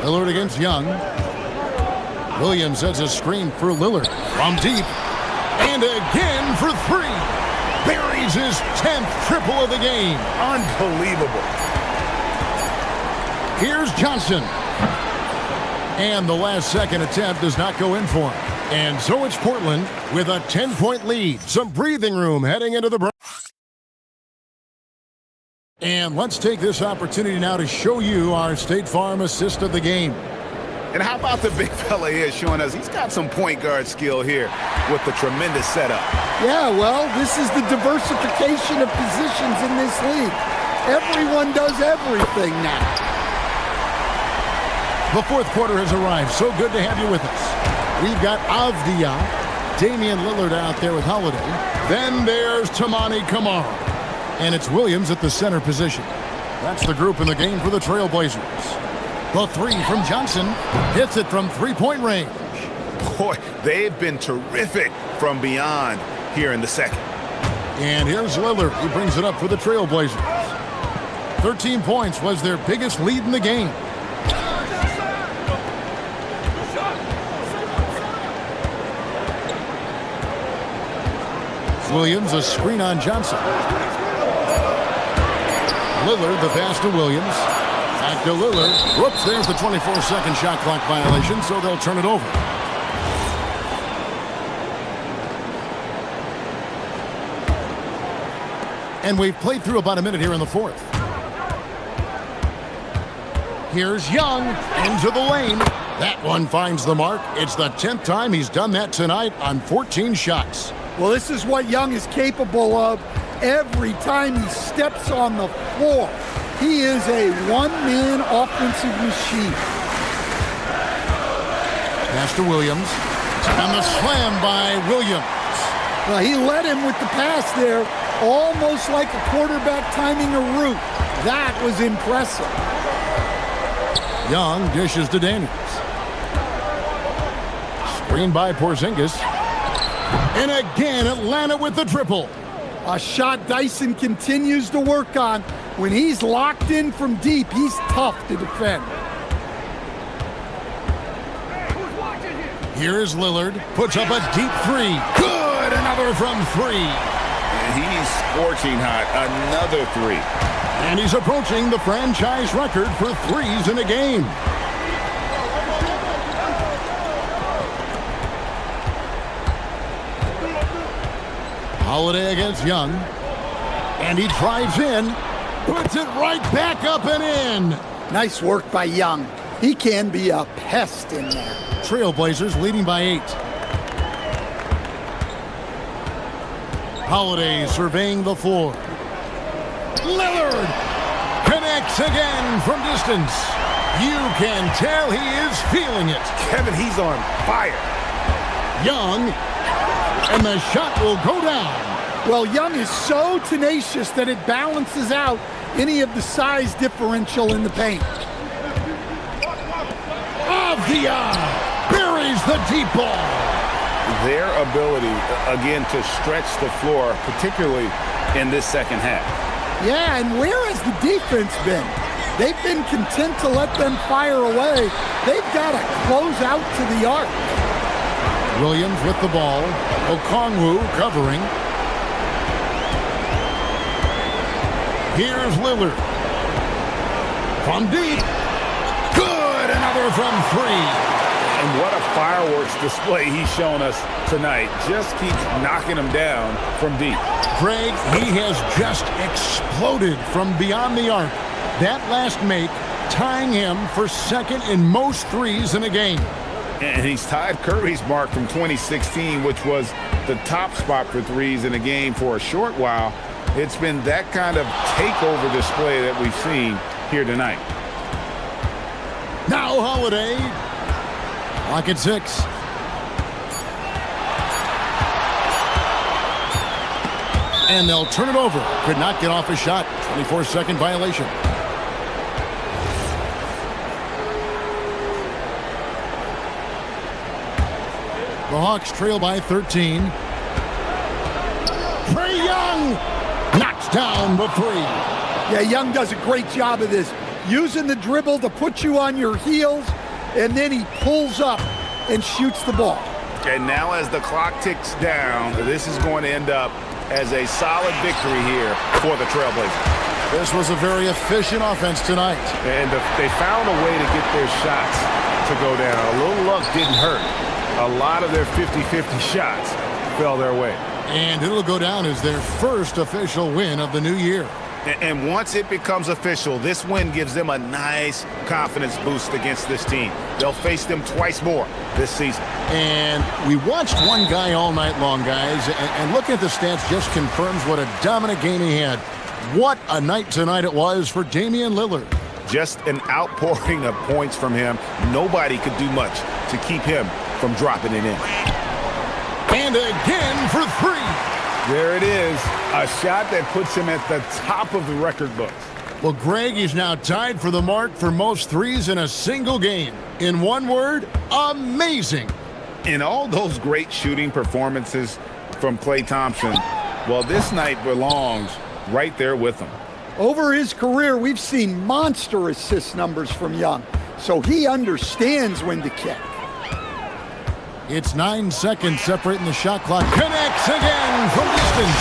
Lillard against Young. Williams sets a screen for Lillard from deep. And again for 3. Buries his 10th triple of the game. Unbelievable. Here's Johnson. And the last second attempt does not go in for him. And so it's Portland with a 10-point lead. Some breathing room heading into the break. And let's take this opportunity now to show you our State Farm assist of the game. And how about the big fella here showing us he's got some point guard skill here with the tremendous setup. Yeah, well, this is the diversification of positions in this league. Everyone does everything now. The fourth quarter has arrived. So good to have you with us. We've got Avdia, Damian Lillard out there with Holiday. Then there's Tamani Kamara. And it's Williams at the center position. That's the group in the game for the Trailblazers. The 3 from Johnson hits it from 3-point range. Boy, they've been terrific from beyond here in the second. And here's Lillard. He brings it up for the Trailblazers. 13 points was their biggest lead in the game. Williams, a screen on Johnson. Lillard, the pass to Williams. Back to Lillard. Whoops, there's the 24-second shot clock violation, so they'll turn it over. And we've played through about a minute here in the fourth. Here's Young into the lane. That one finds the mark. It's the 10th time he's done that tonight on 14 shots. Well, this is what Young is capable of every time he steps on the floor. He is a one-man offensive machine. Pass to Williams. And the slam by Williams. Well, he led him with the pass there, almost like a quarterback timing a route. That was impressive. Young dishes to Daniels. Screen by Porzingis. And again, Atlanta with the triple. A shot Dyson continues to work on. When he's locked in from deep, he's tough to defend. Here is Lillard. Puts up a deep 3. Good! Another from 3. And he's scorching hot. Another 3. And he's approaching the franchise record for 3s in a game. Holiday against Young. And he drives in. Puts it right back up and in. Nice work by Young. He can be a pest in there. Trailblazers leading by 8. Holiday surveying the floor. Lillard connects again from distance. You can tell he is feeling it. Kevin, he's on fire. Young, and the shot will go down. Well, Young is so tenacious that it balances out any of the size differential in the paint. Avdia buries the deep ball. Their ability, again, to stretch the floor, particularly in this second half. Yeah, and where has the defense been? They've been content to let them fire away. They've got to close out to the arc. Williams with the ball. Okongwu covering. Here's Lillard. From deep. Good! Another from 3. And what a fireworks display he's shown us tonight. Just keeps knocking them down from deep. Greg, he has just exploded from beyond the arc. That last make tying him for second in most 3s in a game. And he's tied Curry's mark from 2016, which was the top spot for 3s in a game for a short while. It's been that kind of takeover display that we've seen here tonight. Now Holiday. Clock at 6. And they'll turn it over. Could not get off a shot. 24-second violation. The Hawks trail by 13. Trae Young knocks down the 3. Yeah, Young does a great job of this. Using the dribble to put you on your heels, and then he pulls up and shoots the ball. And now as the clock ticks down, this is going to end up as a solid victory here for the Trailblazers. This was a very efficient offense tonight. And they found a way to get their shots to go down. A little luck didn't hurt. A lot of their 50-50 shots fell their way. And it'll go down as their first official win of the new year. And once it becomes official, this win gives them a nice confidence boost against this team. They'll face them twice more this season. And we watched one guy all night long, guys, and looking at the stats just confirms what a dominant game he had. What a night tonight it was for Damian Lillard. Just an outpouring of points from him. Nobody could do much to keep him from dropping it in. And again for 3. There it is, a shot that puts him at the top of the record books. Well, Greg is now tied for the mark for most threes in a single game. In one word, amazing. In all those great shooting performances from Klay Thompson, well, this night belongs right there with him. Over his career, we've seen monster assist numbers from Young, so he understands when to kick. It's 9 seconds separating the shot clock. Connects again from distance.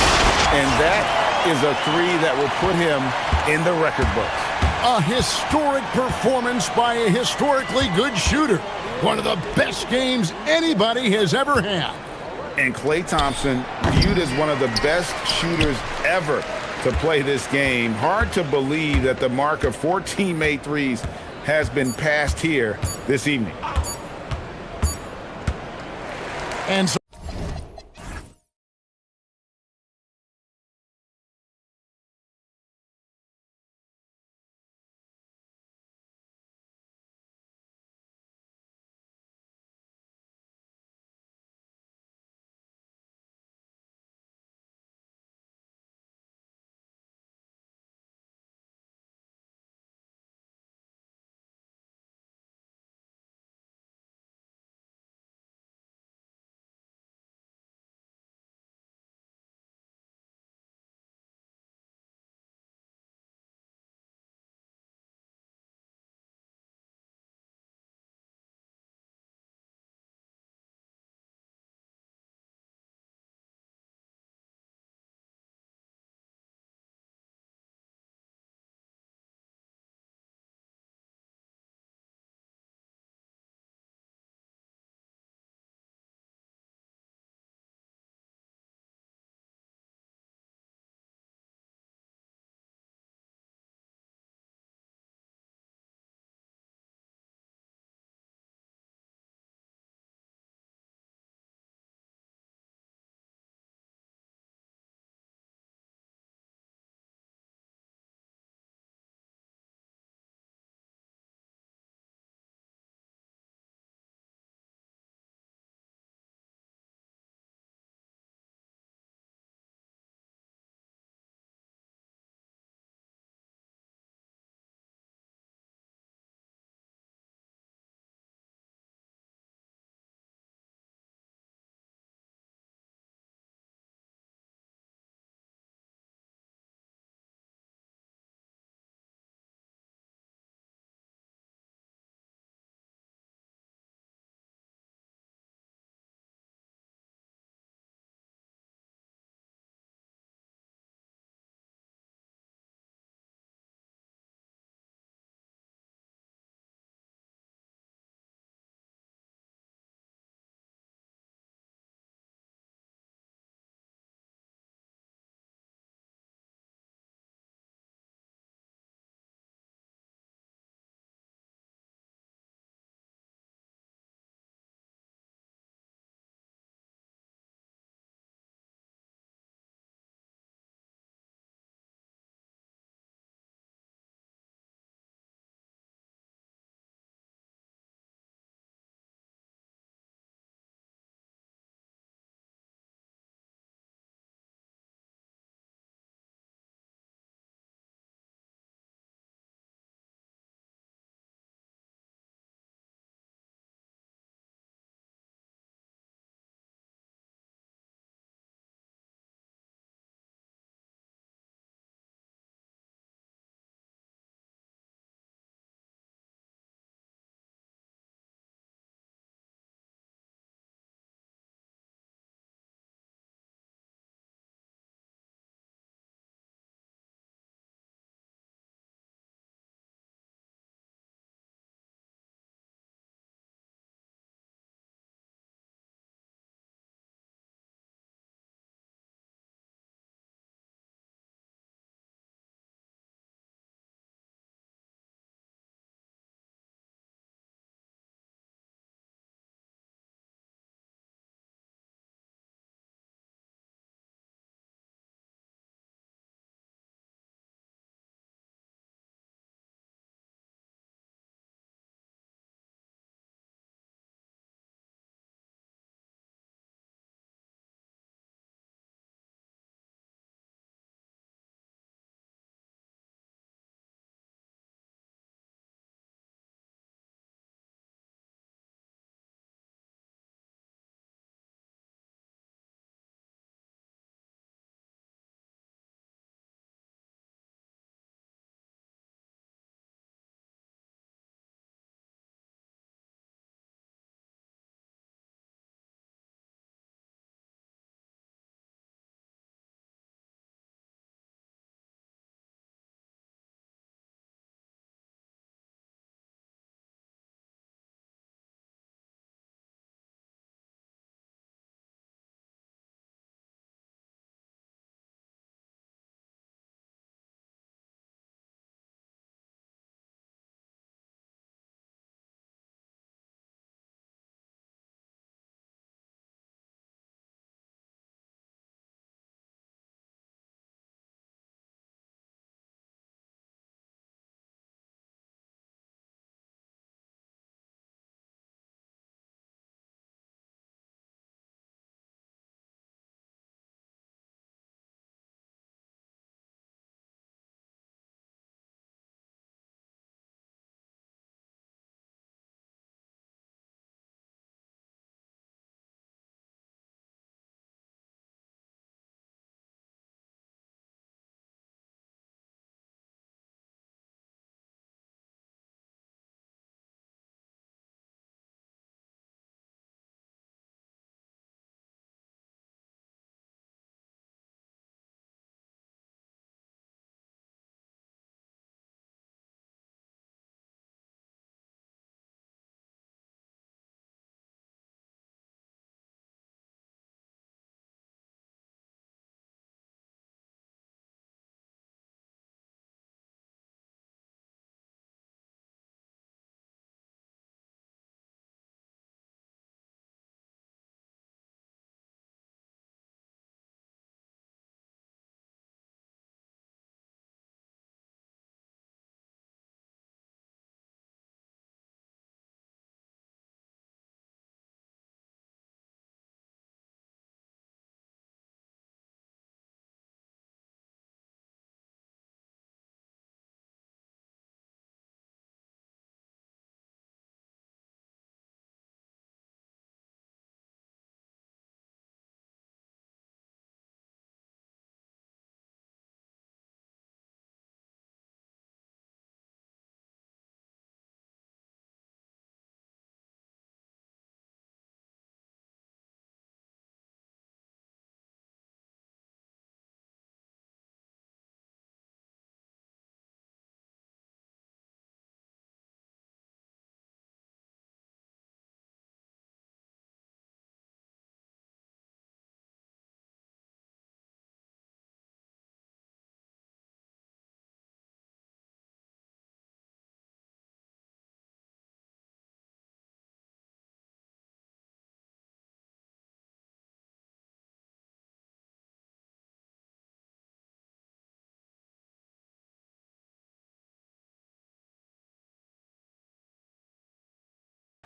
And that is a 3 that will put him in the record books. A historic performance by a historically good shooter. One of the best games anybody has ever had. And Klay Thompson, viewed as one of the best shooters ever to play this game. Hard to believe that the mark of 14 made threes has been passed here this evening. And so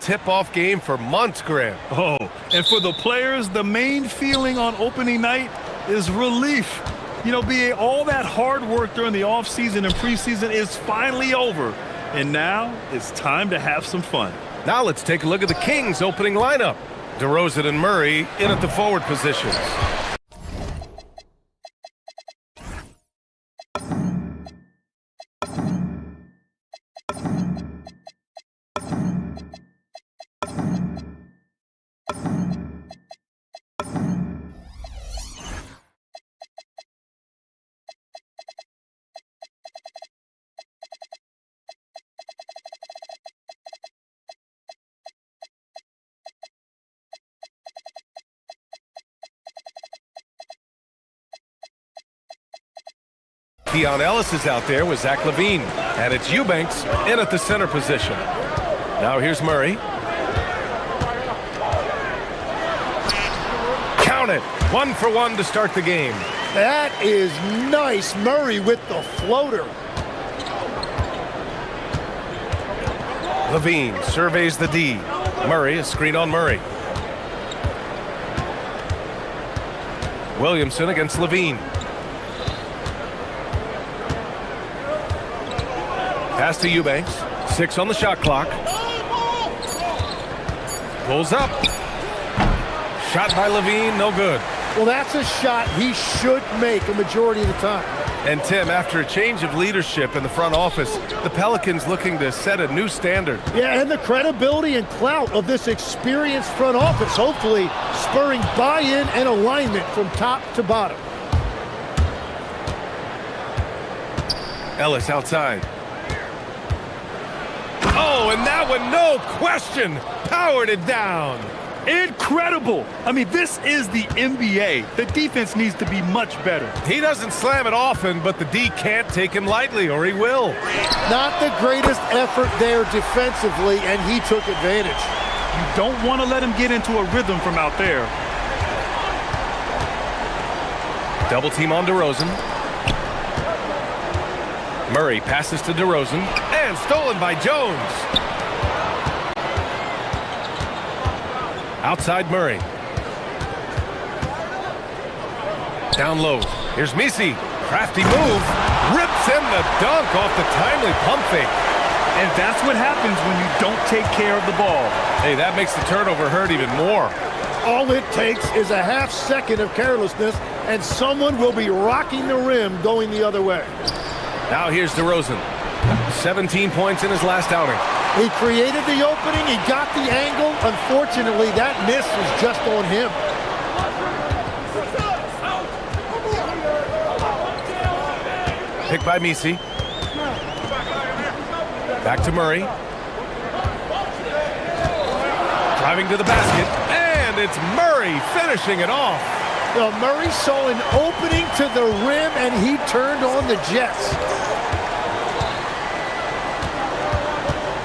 tip-off game for months, Grant. Oh, and for the players, the main feeling on opening night is relief. You know, BA, all that hard work during the offseason and preseason is finally over. And now it's time to have some fun. Now let's take a look at the Kings' opening lineup. DeRozan and Murray in at the forward positions. Keon Ellis is out there with Zach LaVine, and it's Eubanks in at the center position. Now here's Murray. Count it, 1 for 1 to start the game. That is nice. Murray with the floater. LaVine surveys the D. Murray, a screen on Murray. Williamson against LaVine. Pass to Eubanks. 6 on the shot clock. Pulls up. Shot by LaVine, no good. Well, that's a shot he should make a majority of the time. And Tim, after a change of leadership in the front office, the Pelicans looking to set a new standard. Yeah, and the credibility and clout of this experienced front office, hopefully spurring buy-in and alignment from top to bottom. Ellis outside. Oh, and that one, no question, powered it down. Incredible. I mean, this is the NBA. The defense needs to be much better. He doesn't slam it often, but the D can't take him lightly, or he will. Not the greatest effort there defensively, and he took advantage. You don't want to let him get into a rhythm from out there. Double team on DeRozan. Murray passes to DeRozan, and stolen by Jones. Outside Murray. Down low. Here's Misi. Crafty move. Rips in the dunk off the timely pump fake. And that's what happens when you don't take care of the ball. Hey, that makes the turnover hurt even more. All it takes is a half second of carelessness, and someone will be rocking the rim going the other way. Now here's DeRozan. 17 points in his last outing. He created the opening, he got the angle. Unfortunately, that miss was just on him. Picked by Misi. Back to Murray. Driving to the basket, and it's Murray finishing it off. Well, Murray saw an opening to the rim, and he turned on the Jets.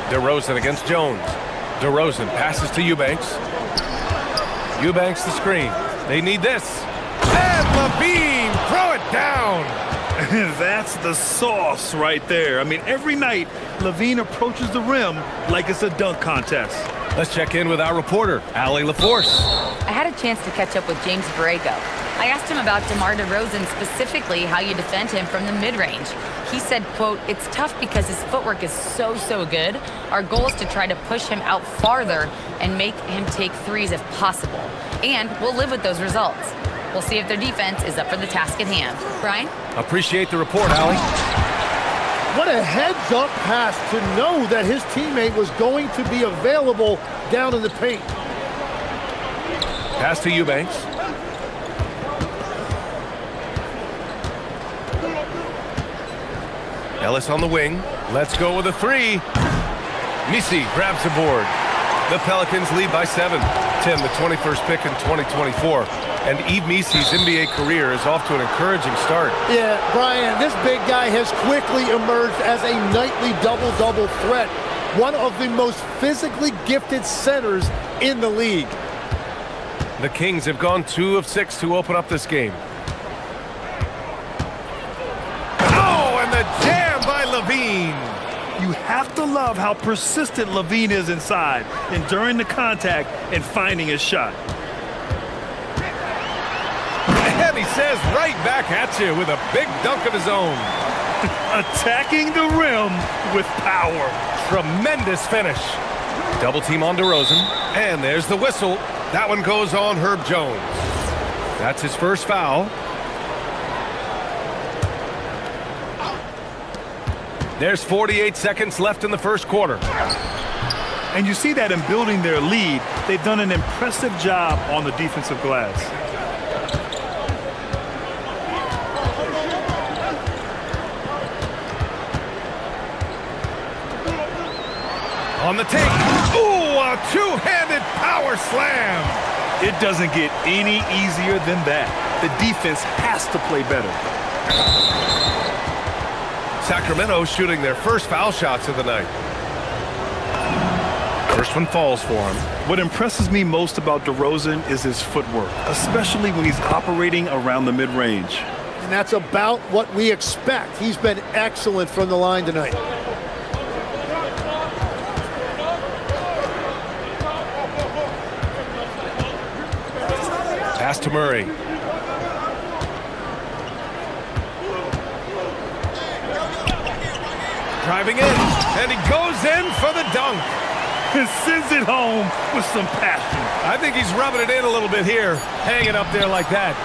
DeRozan against Jones. DeRozan passes to Eubanks. Eubanks the screen. They need this. And LaVine, throw it down. That's the sauce right there. I mean, every night, LaVine approaches the rim like it's a dunk contest. Let's check in with our reporter, Allie LaForce. I had a chance to catch up with James Borrego. I asked him about DeMar DeRozan, specifically how you defend him from the mid-range. He said, quote, "It's tough because his footwork is so good. Our goal is to try to push him out farther and make him take threes if possible. And we'll live with those results. We'll see if their defense is up for the task at hand." Brian? Appreciate the report, Allie. What a heads-up pass to know that his teammate was going to be available down in the paint. Pass to Eubanks. Ellis on the wing. Let's go with a three. Misi grabs the board. The Pelicans lead by 7. Tim, the 21st pick in 2024. And Yves Misi's NBA career is off to an encouraging start. Yeah, Brian, this big guy has quickly emerged as a nightly double-double threat. One of the most physically gifted centers in the league. The Kings have gone 2 of 6 to open up this game. Oh, and the jam by LaVine. You have to love how persistent Levine is inside, enduring the contact and finding his shot. And he says right back at you with a big dunk of his own. Attacking the rim with power. Tremendous finish. Double team on DeRozan. And there's the whistle. That one goes on Herb Jones. That's his first foul. There's 48 seconds left in the first quarter. And you see that in building their lead, they've done an impressive job on the defensive glass. On the take. Ooh, a two-handed power slam. It doesn't get any easier than that. The defense has to play better. Sacramento shooting their first foul shots of the night. First one falls for him. What impresses me most about DeRozan is his footwork, especially when he's operating around the mid-range. And that's about what we expect. He's been excellent from the line tonight. Pass to Murray. Driving in, and he goes in for the dunk. And sends it home with some passion. I think he's rubbing it in a little bit here, hanging up there like that.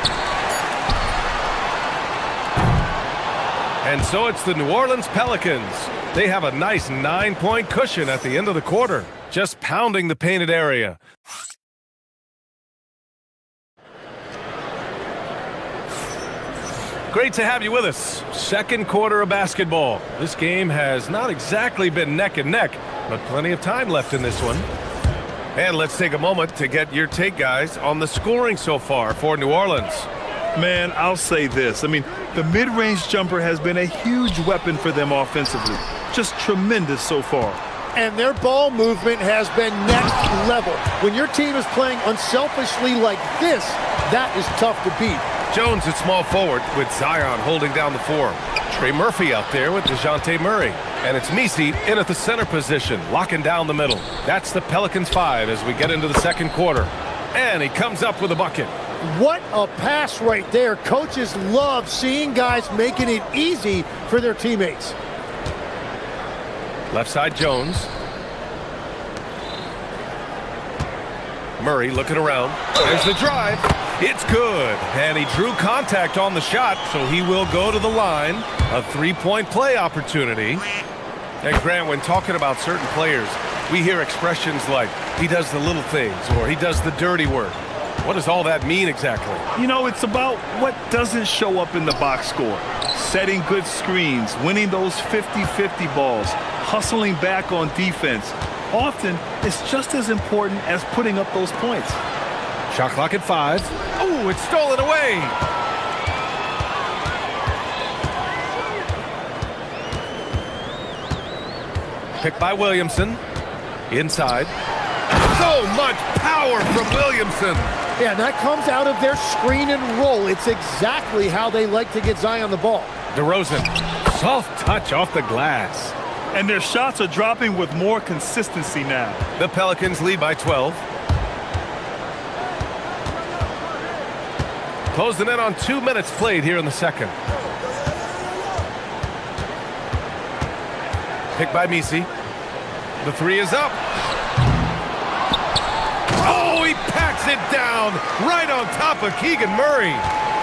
And so it's the New Orleans Pelicans. They have a nice 9-point cushion at the end of the quarter, just pounding the painted area. Great to have you with us. Second quarter of basketball. This game has not exactly been neck and neck, but plenty of time left in this one. And let's take a moment to get your take, guys, on the scoring so far for New Orleans. Man, I'll say this. I mean, the mid-range jumper has been a huge weapon for them offensively. Just tremendous so far. And their ball movement has been next level. When your team is playing unselfishly like this, that is tough to beat. Jones at small forward with Zion holding down the 4. Trey Murphy out there with DeJounte Murray. And it's Misi in at the center position, locking down the middle. That's the Pelicans 5 as we get into the second quarter. And he comes up with a bucket. What a pass right there. Coaches love seeing guys making it easy for their teammates. Left side Jones. Murray looking around. There's the drive. It's good. And he drew contact on the shot, so he will go to the line. A three-point play opportunity. And Grant, when talking about certain players, we hear expressions like, he does the little things, or he does the dirty work. What does all that mean exactly? You know, it's about what doesn't show up in the box score. Setting good screens, winning those 50-50 balls, hustling back on defense. Often, it's just as important as putting up those points. Shot clock at 5. Oh, it's stolen away. Picked by Williamson. Inside. So much power from Williamson. Yeah, and that comes out of their screen and roll. It's exactly how they like to get Zion the ball. DeRozan, soft touch off the glass. And their shots are dropping with more consistency now. The Pelicans lead by 12. Closing in on 2 minutes played here in the second. Picked by Misi. The 3 is up. Oh, he packs it down right on top of Keegan Murray.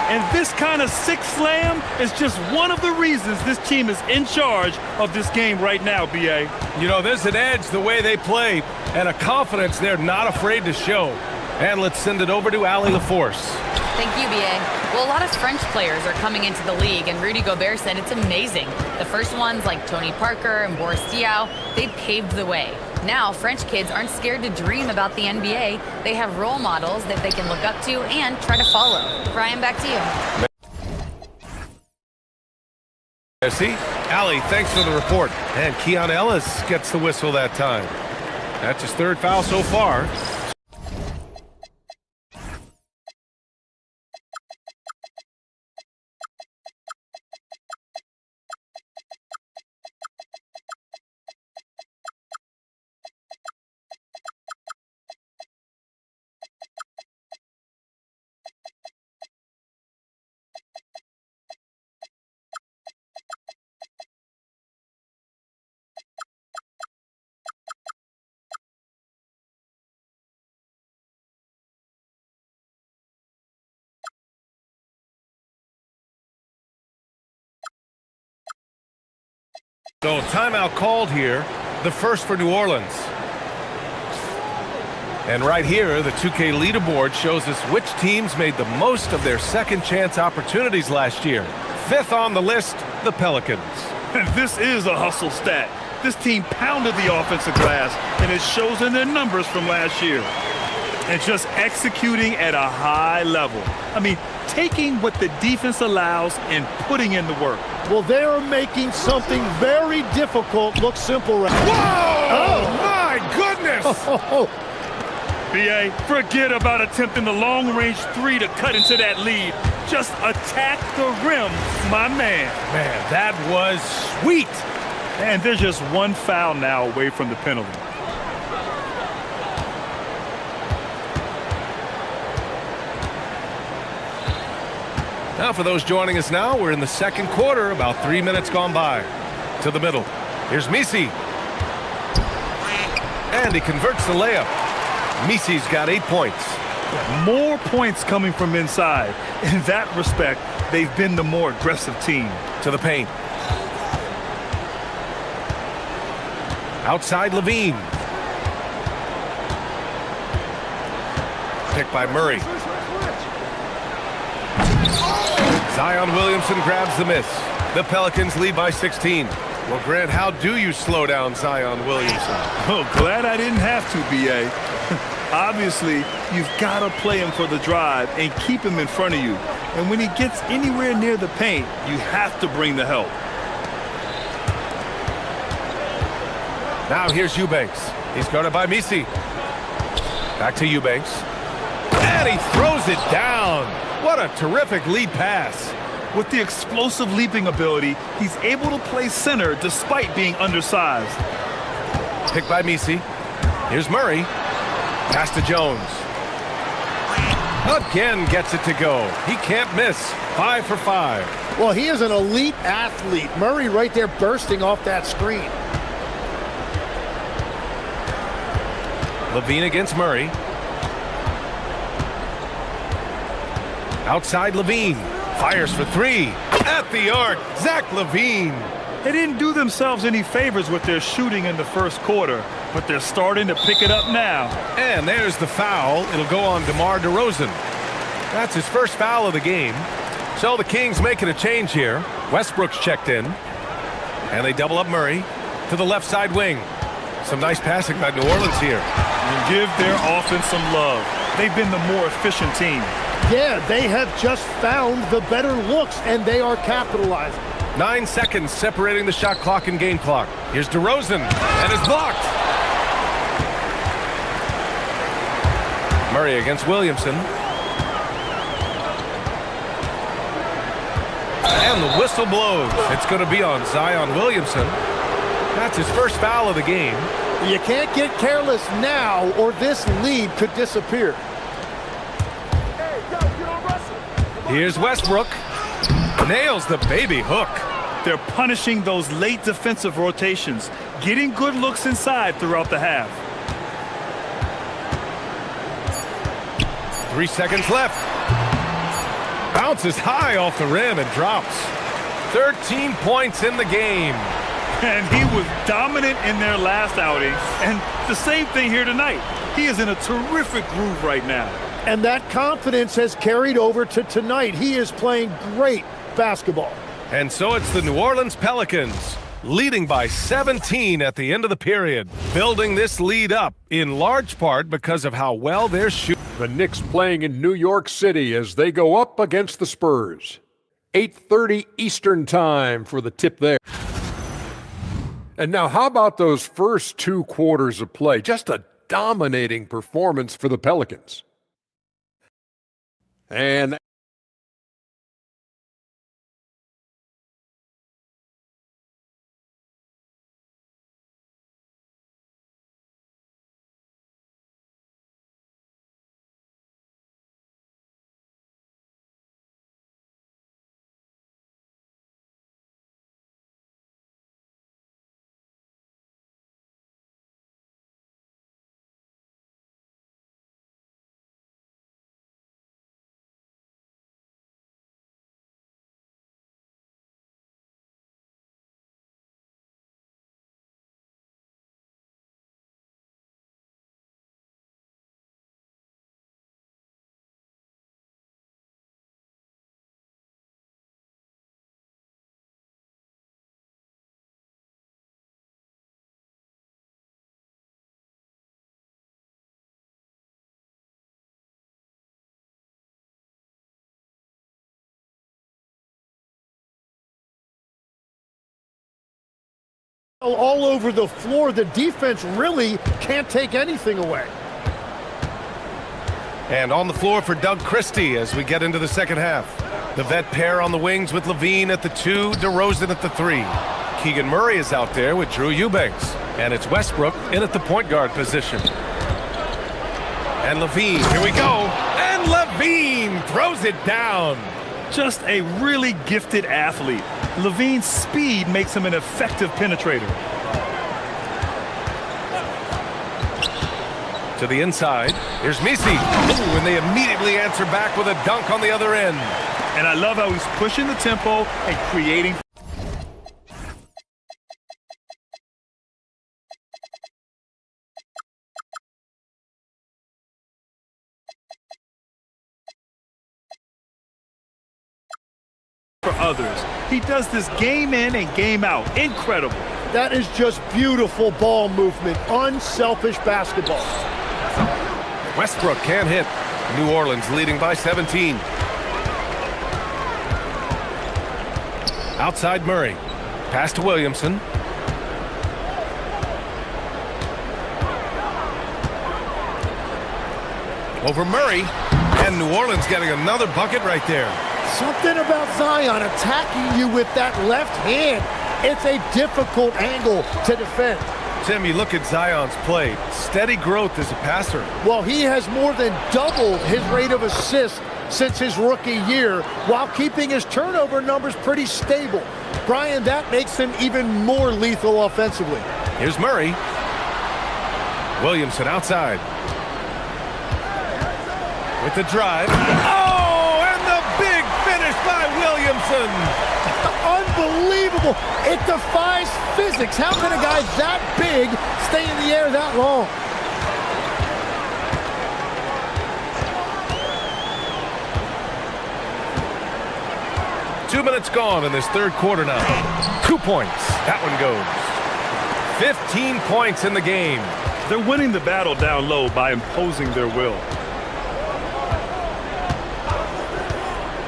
And this kind of six slam is just one of the reasons this team is in charge of this game right now, B.A. You know, there's an edge the way they play and a confidence they're not afraid to show. And let's send it over to Allie LaForce. Thank you, B.A. Well, a lot of French players are coming into the league, and Rudy Gobert said it's amazing. The first ones, like Tony Parker and Boris Diaw, they paved the way. Now, French kids aren't scared to dream about the NBA. They have role models that they can look up to and try to follow. Brian, back to you. See, Allie, thanks for the report. And Keon Ellis gets the whistle that time. That's his third foul so far. So timeout called here, the first for New Orleans. And right here, the 2K leaderboard shows us which teams made the most of their second chance opportunities last year. Fifth on the list, the Pelicans. And this is a hustle stat. This team pounded the offensive glass, and it shows in their numbers from last year. And just executing at a high level. I mean, taking what the defense allows and putting in the work. Well, they're making something very difficult look simple right now. Whoa! Oh, my goodness! BA, forget about attempting the long-range three to cut into that lead. Just attack the rim, my man. Man, that was sweet. And there's just one foul now away from the penalty. Now for those joining us now, we're in the second quarter, about 3 minutes gone by. To the middle. Here's Misi. And he converts the layup. Misi's got 8 points. More points coming from inside. In that respect, they've been the more aggressive team. To the paint. Outside Levine. Picked by Murray. Zion Williamson grabs the miss. The Pelicans lead by 16. Well, Grant, how do you slow down Zion Williamson? Oh, glad I didn't have to, B.A. Obviously, you've got to play him for the drive and keep him in front of you. And when he gets anywhere near the paint, you have to bring the help. Now here's Eubanks. He's guarded by Misi. Back to Eubanks. And he throws it down. What a terrific lead pass. With the explosive leaping ability, he's able to play center despite being undersized. Picked by Misi. Here's Murray. Pass to Jones. Again gets it to go. He can't miss. 5 for 5. Well, he is an elite athlete. Murray right there bursting off that screen. Levine against Murray. Outside Levine. Fires for 3. At the arc, Zach Levine. They didn't do themselves any favors with their shooting in the first quarter, but they're starting to pick it up now. And there's the foul. It'll go on DeMar DeRozan. That's his first foul of the game. So the Kings making a change here. Westbrook's checked in. And they double up Murray to the left side wing. Some nice passing by New Orleans here. And give their offense some love. They've been the more efficient team. Yeah, they have just found the better looks, and they are capitalizing. 9 seconds separating the shot clock and game clock. Here's DeRozan, and it's blocked. Murray against Williamson. And the whistle blows. It's going to be on Zion Williamson. That's his first foul of the game. You can't get careless now, or this lead could disappear. Here's Westbrook. Nails the baby hook. They're punishing those late defensive rotations, getting good looks inside throughout the half. 3 seconds left. Bounces high off the rim and drops. 13 points in the game. And he was dominant in their last outing. And the same thing here tonight. He is in a terrific groove right now. And that confidence has carried over to tonight. He is playing great basketball. And so it's the New Orleans Pelicans leading by 17 at the end of the period, building this lead up in large part because of how well they're shooting. The Knicks playing in New York City as they go up against the Spurs. 8:30 Eastern time for the tip there. And now how about those first 2 quarters of play? Just a dominating performance for the Pelicans. And All over the floor, the defense really can't take anything away. And on the floor for Doug Christie as we get into the second half. The vet pair on the wings with Levine at the 2, DeRozan at the 3. Keegan Murray is out there with Drew Eubanks. And it's Westbrook in at the point guard position. And Levine, here we go. And Levine throws it down. Just a really gifted athlete. Levine's speed makes him an effective penetrator. To the inside, here's Misi. Ooh, and they immediately answer back with a dunk on the other end. And I love how he's pushing the tempo and creating. For others. He does this game in and game out. Incredible. That is just beautiful ball movement, unselfish basketball. Westbrook can't hit. New Orleans leading by 17. Outside Murray. Pass to Williamson. Over Murray. And New Orleans getting another bucket right there. Something about Zion attacking you with that left hand. It's a difficult angle to defend. Tim, you look at Zion's play. Steady growth as a passer. Well, he has more than doubled his rate of assist since his rookie year, while keeping his turnover numbers pretty stable. Brian, that makes him even more lethal offensively. Here's Murray. Williamson outside. With the drive. Oh, and the big finish by Williamson. Unbelievable. It defies physics. How can a guy that big stay in the air that long? Two minutes gone in this third quarter now. 2 points. That one goes. 15 points in the game. They're winning the battle down low by imposing their will.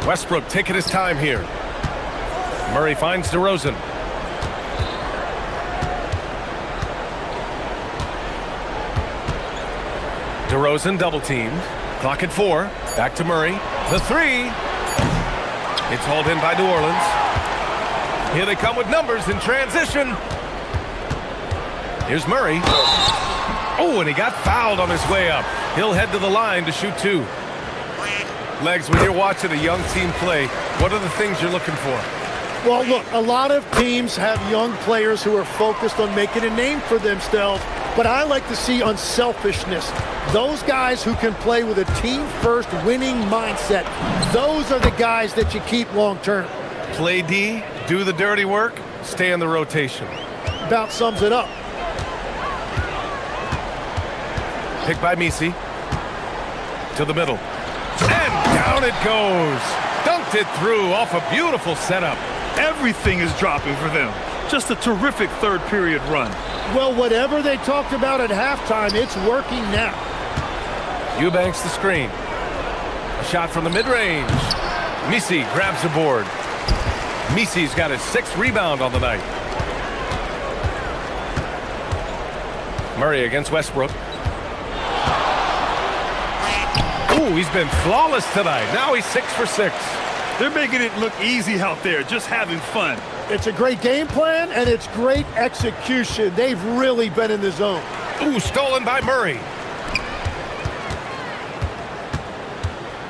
Westbrook taking his time here. Murray finds DeRozan. DeRozan double teamed. Clock at 4. Back to Murray. The 3. It's hauled in by New Orleans. Here they come with numbers in transition. Here's Murray. Oh, and he got fouled on his way up. He'll head to the line to shoot 2. Legs, when you're watching a young team play, what are the things you're looking for? Well, look, a lot of teams have young players who are focused on making a name for themselves, but I like to see unselfishness. Those guys who can play with a team-first winning mindset, those are the guys that you keep long-term. Play D, do the dirty work, stay in the rotation. About sums it up. Picked by Misi. To the middle. And down it goes. Dunked it through off a beautiful setup. Everything is dropping for them. Just a terrific third period run. Well, whatever they talked about at halftime, it's working now. Eubanks the screen. A shot from the mid-range. Misi grabs the board. Misi's got his 6th rebound on the night. Murray against Westbrook. Ooh, he's been flawless tonight. Now he's 6 for 6. They're making it look easy out there, just having fun. It's a great game plan, and it's great execution. They've really been in the zone. Ooh, stolen by Murray.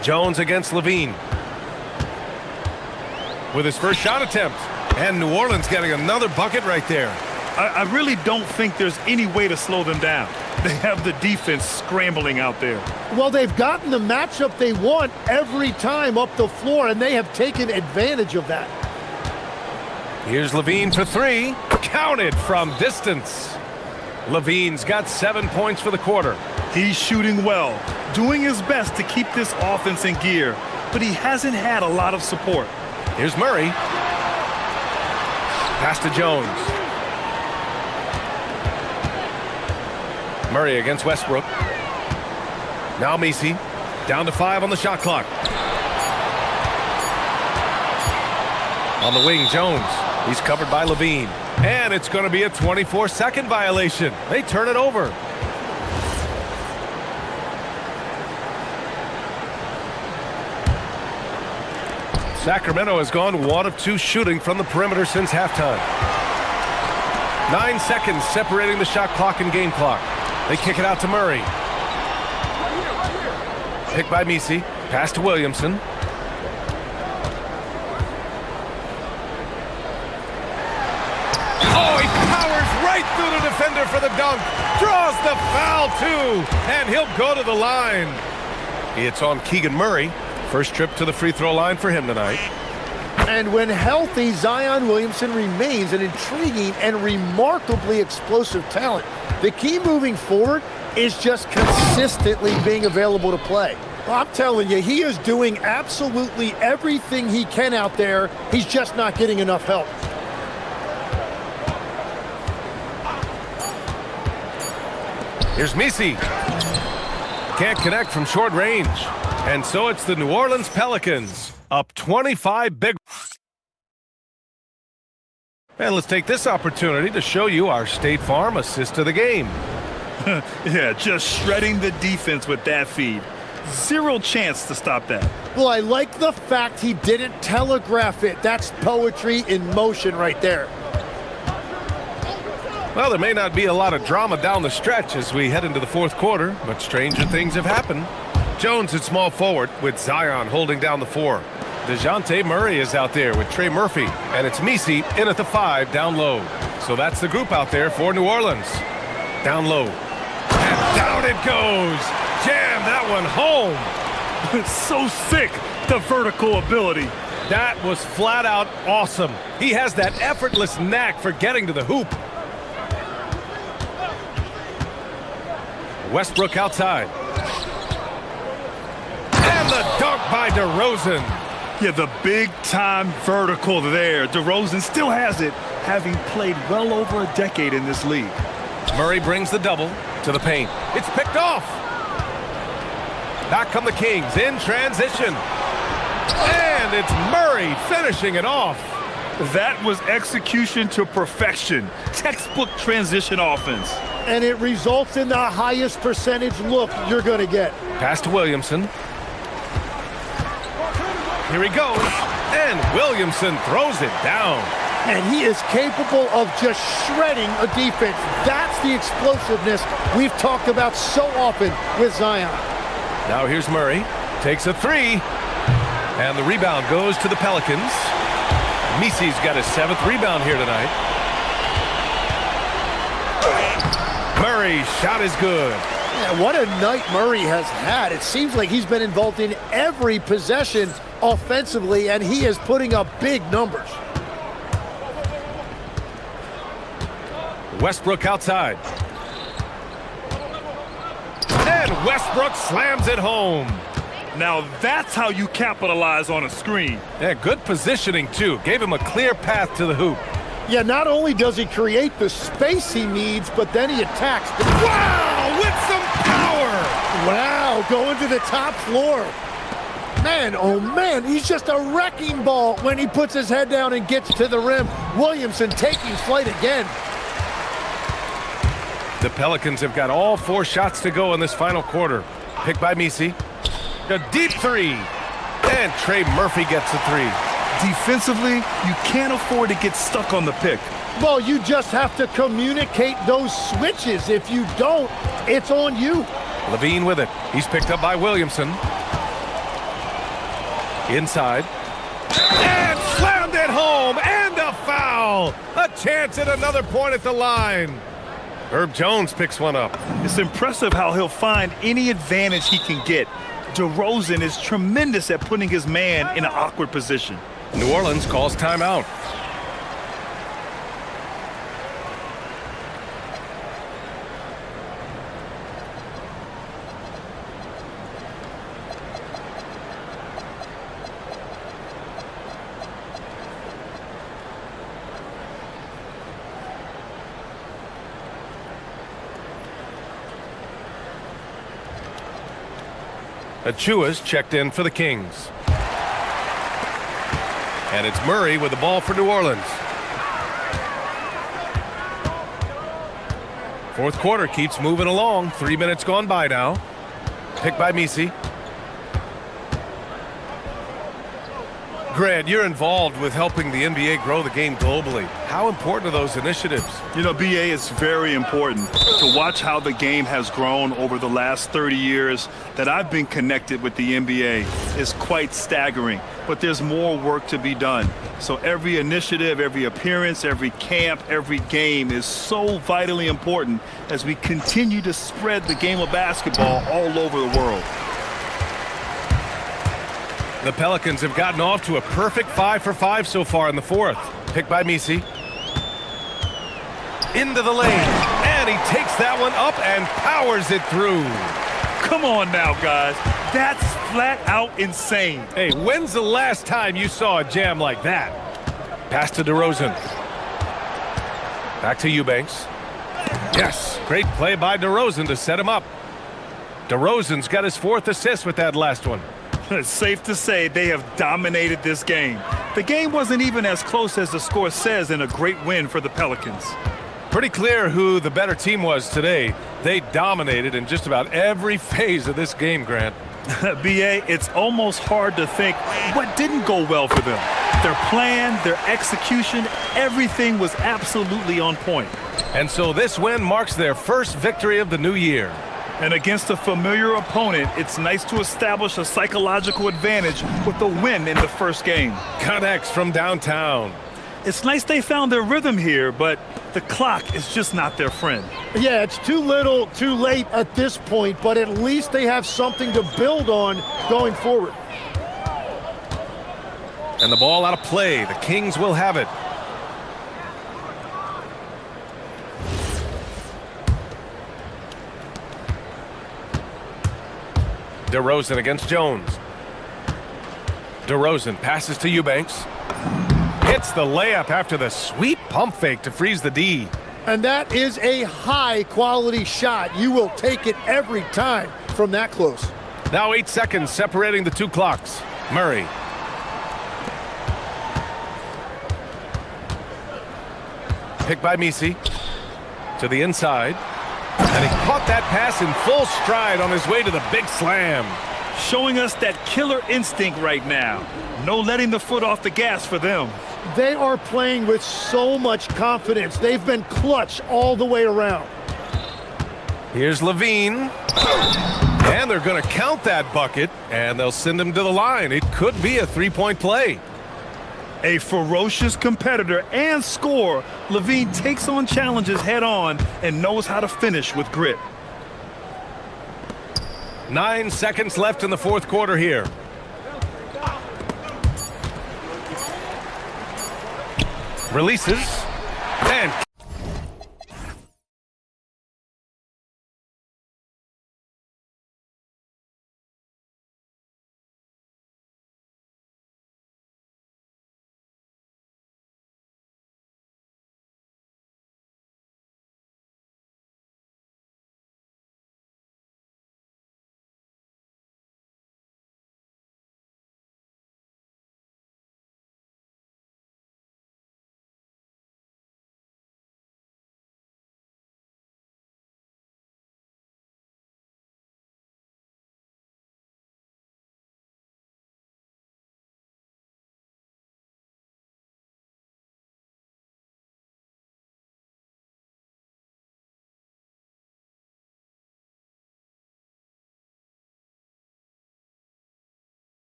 Jones against Levine. With his first shot attempt. And New Orleans getting another bucket right there. I really don't think there's any way to slow them down. They have the defense scrambling out there. Well, they've gotten the matchup they want every time up the floor, and they have taken advantage of that. Here's Levine for 3. Counted from distance. Levine's got 7 points for the quarter. He's shooting well, doing his best to keep this offense in gear, but he hasn't had a lot of support. Here's Murray. Pass to Jones. Murray against Westbrook. Now Misi. Down to 5 on the shot clock. On the wing, Jones. He's covered by Levine. And it's going to be a 24-second violation. They turn it over. Sacramento has gone 1 of 2 shooting from the perimeter since halftime. 9 seconds separating the shot clock and game clock. They kick it out to Murray. Picked by Misi. Pass to Williamson. Oh, he powers right through the defender for the dunk. Draws the foul, too. And he'll go to the line. It's on Keegan Murray. First trip to the free throw line for him tonight. And when healthy, Zion Williamson remains an intriguing and remarkably explosive talent. The key moving forward is just consistently being available to play. Well, I'm telling you, he is doing absolutely everything he can out there. He's just not getting enough help. Here's Misi. Can't connect from short range. And so it's the New Orleans Pelicans up 25 big. And let's take this opportunity to show you our State Farm assist of the game. Yeah, just shredding the defense with that feed. Zero chance to stop that. Well, I like the fact he didn't telegraph it. That's poetry in motion right there. Well, there may not be a lot of drama down the stretch as we head into the fourth quarter, but stranger things have happened. Jones at small forward with Zion holding down the 4. DeJounte Murray is out there with Trey Murphy, and it's Misi in at the 5 down low. So that's the group out there for New Orleans. Down low. And down it goes. Jam that one home. So sick, the vertical ability. That was flat out awesome. He has that effortless knack for getting to the hoop. Westbrook outside. And the dunk by DeRozan. Yeah, the big-time vertical there. DeRozan still has it, having played well over a decade in this league. Murray brings the double to the paint. It's picked off. Back come the Kings in transition. And it's Murray finishing it off. That was execution to perfection. Textbook transition offense. And it results in the highest percentage look you're going to get. Pass to Williamson. Here he goes. And Williamson throws it down. And he is capable of just shredding a defense. That's the explosiveness we've talked about so often with Zion. Now here's Murray. Takes a 3. And the rebound goes to the Pelicans. Misi's got his 7th rebound here tonight. Murray's shot is good. Yeah, what a night Murray has had. It seems like he's been involved in every possession offensively, and he is putting up big numbers. Westbrook outside. And Westbrook slams it home. Now that's how you capitalize on a screen. Yeah, good positioning, too. Gave him a clear path to the hoop. Yeah, not only does he create the space he needs, but then he attacks. Wow, with some power! Wow, going to the top floor. Man, oh man, he's just a wrecking ball when he puts his head down and gets to the rim. Williamson taking flight again. The Pelicans have got all 4 shots to go in this final quarter. Picked by Misi. A deep 3. And Trey Murphy gets a 3. Defensively, you can't afford to get stuck on the pick. Well, you just have to communicate those switches. If you don't, it's on you. Levine with it. He's picked up by Williamson. Inside. And slammed it home. And a foul. A chance at another point at the line. Herb Jones picks one up. It's impressive how he'll find any advantage he can get. DeRozan is tremendous at putting his man in an awkward position. New Orleans calls timeout. Achua's checked in for the Kings. And it's Murray with the ball for New Orleans. Fourth quarter keeps moving along. 3 minutes gone by now. Pick by Misi. Grant, you're involved with helping the NBA grow the game globally. How important are those initiatives? You know, BA, is very important to watch how the game has grown over the last 30 years that I've been connected with the NBA is quite staggering, but there's more work to be done. So every initiative, every appearance, every camp, every game is so vitally important as we continue to spread the game of basketball all over the world. The Pelicans have gotten off to a perfect 5 for 5 so far in the fourth. Pick by Misi. Into the lane, and he takes that one up and powers it through. Come on now, guys. That's flat out insane. Hey, when's the last time you saw a jam like that? Pass to DeRozan. Back to Eubanks. Yes, great play by DeRozan to set him up. DeRozan's got his 4th assist with that last one. It's safe to say they have dominated this game. The game wasn't even as close as the score says in a great win for the Pelicans. Pretty clear who the better team was today. They dominated in just about every phase of this game, Grant. BA, it's almost hard to think what didn't go well for them. Their plan, their execution, everything was absolutely on point. And so this win marks their first victory of the new year. And against a familiar opponent, it's nice to establish a psychological advantage with the win in the first game. Connects from downtown. It's nice they found their rhythm here, but the clock is just not their friend. Yeah, it's too little, too late at this point, but at least they have something to build on going forward. And the ball out of play. The Kings will have it. DeRozan against Jones. DeRozan passes to Eubanks. Hits the layup after the sweet pump fake to freeze the D. And that is a high-quality shot. You will take it every time from that close. Now 8 seconds separating the two clocks. Murray. Pick by Misi. To the inside. And he caught that pass in full stride on his way to the big slam. Showing us that killer instinct right now. No letting the foot off the gas for them. They are playing with so much confidence. They've been clutch all the way around. Here's Levine. And they're going to count that bucket, and they'll send him to the line. It could be a three-point play. A ferocious competitor and scorer, Levine takes on challenges head-on and knows how to finish with grit. 9 seconds left in the fourth quarter here. Releases. And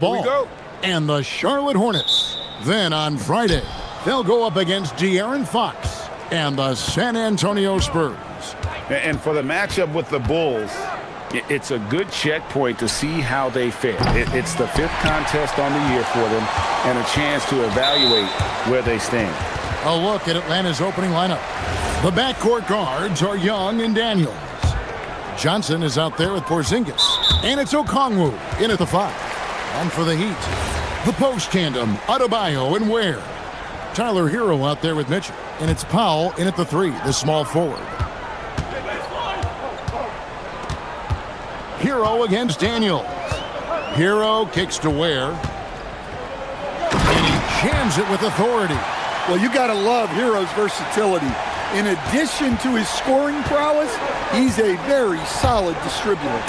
ball. Here we go. And the Charlotte Hornets. Then on Friday, they'll go up against De'Aaron Fox and the San Antonio Spurs. And for the matchup with the Bulls, it's a good checkpoint to see how they fare. It's the 5th contest on the year for them and a chance to evaluate where they stand. A look at Atlanta's opening lineup. The backcourt guards are Young and Daniels. Johnson is out there with Porzingis. And it's Okongwu in at the 5. And for the Heat, the post tandem, Adebayo and Ware. Tyler Hero out there with Mitchell. And it's Powell in at the 3, the small forward. Hero against Daniels. Hero kicks to Ware. And he jams it with authority. Well, you got to love Hero's versatility. In addition to his scoring prowess, he's a very solid distributor.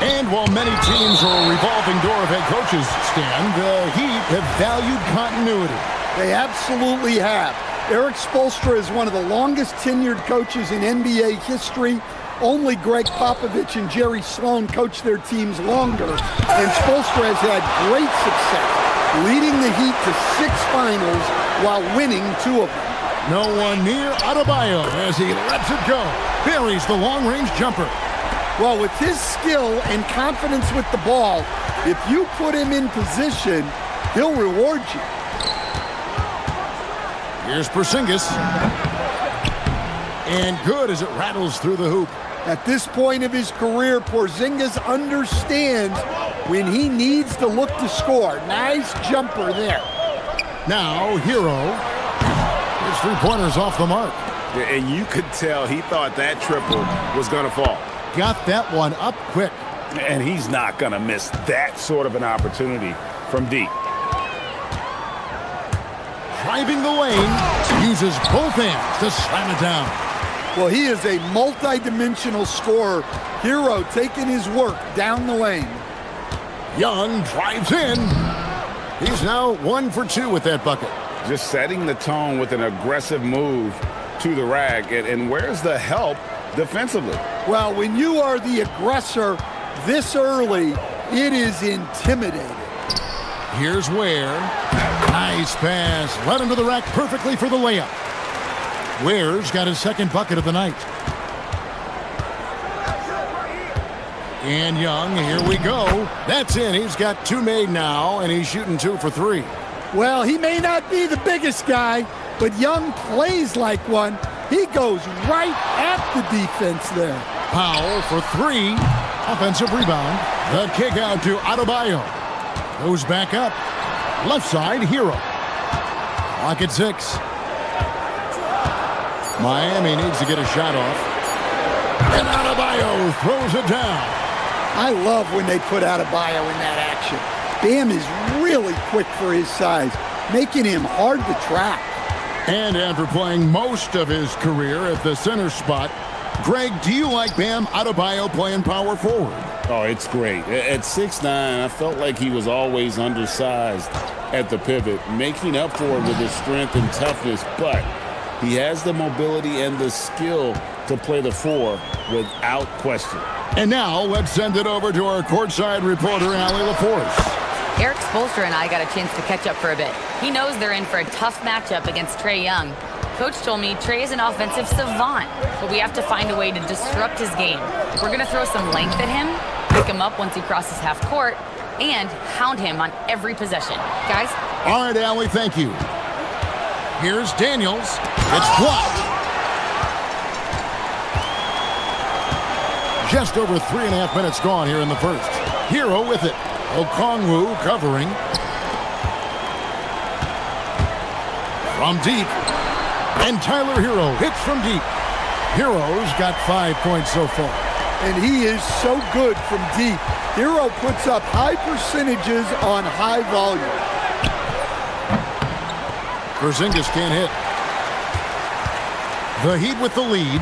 And while many teams are a revolving door of head coaches, Stan, the Heat have valued continuity. They absolutely have. Eric Spoelstra is one of the longest tenured coaches in NBA history. Only Greg Popovich and Jerry Sloan coached their teams longer, and Spoelstra has had great success, leading the Heat to 6 finals while winning 2 of them. No one near Adebayo as he lets it go. Buries the long-range jumper. Well, with his skill and confidence with the ball, if you put him in position, he'll reward you. Here's Porzingis. And good as it rattles through the hoop. At this point of his career, Porzingis understands when he needs to look to score. Nice jumper there. Now, Hero. His 3-pointers off the mark. And you could tell he thought that triple was going to fall. Got that one up quick. And he's not going to miss that sort of an opportunity from deep. Driving the lane, uses both hands to slam it down. Well, he is a multi-dimensional scorer. Hero taking his work down the lane. Young drives in. He's now 1 for 2 with that bucket. Just setting the tone with an aggressive move to the rack. And where's the help defensively? Well, when you are the aggressor this early, it is intimidating. Here's Ware. Nice pass. Led him to the rack perfectly for the layup. Ware's got his 2nd bucket of the night. And Young, here we go. That's in. He's got 2 made now, and he's shooting 2 for 3. Well, he may not be the biggest guy, but Young plays like one. He goes right at the defense there. Powell for 3. Offensive rebound. The kick out to Adebayo. Goes back up. Left side, Hero. Clock at 6. Miami needs to get a shot off. And Adebayo throws it down. I love when they put Adebayo in that action. Bam is really quick for his size, making him hard to track. And after playing most of his career at the center spot, Greg, do you like Bam Adebayo playing power forward? Oh, it's great. At 6'9", I felt like he was always undersized at the pivot, making up for it with his strength and toughness, but he has the mobility and the skill to play the 4 without question. And now let's send it over to our courtside reporter, Allie LaForce. Eric Spoelstra and I got a chance to catch up for a bit. He knows they're in for a tough matchup against Trae Young. Coach told me Trae is an offensive savant, but we have to find a way to disrupt his game. We're going to throw some length at him, pick him up once he crosses half court, and hound him on every possession. Guys? All right, Allie, thank you. Here's Daniels. It's blocked. Just over 3.5 minutes gone here in the first. Hero with it. Okongwu covering. From deep. And Tyler Hero hits from deep. Hero's got 5 points so far. And he is so good from deep. Hero puts up high percentages on high volume. Porzingis can't hit. The Heat with the lead.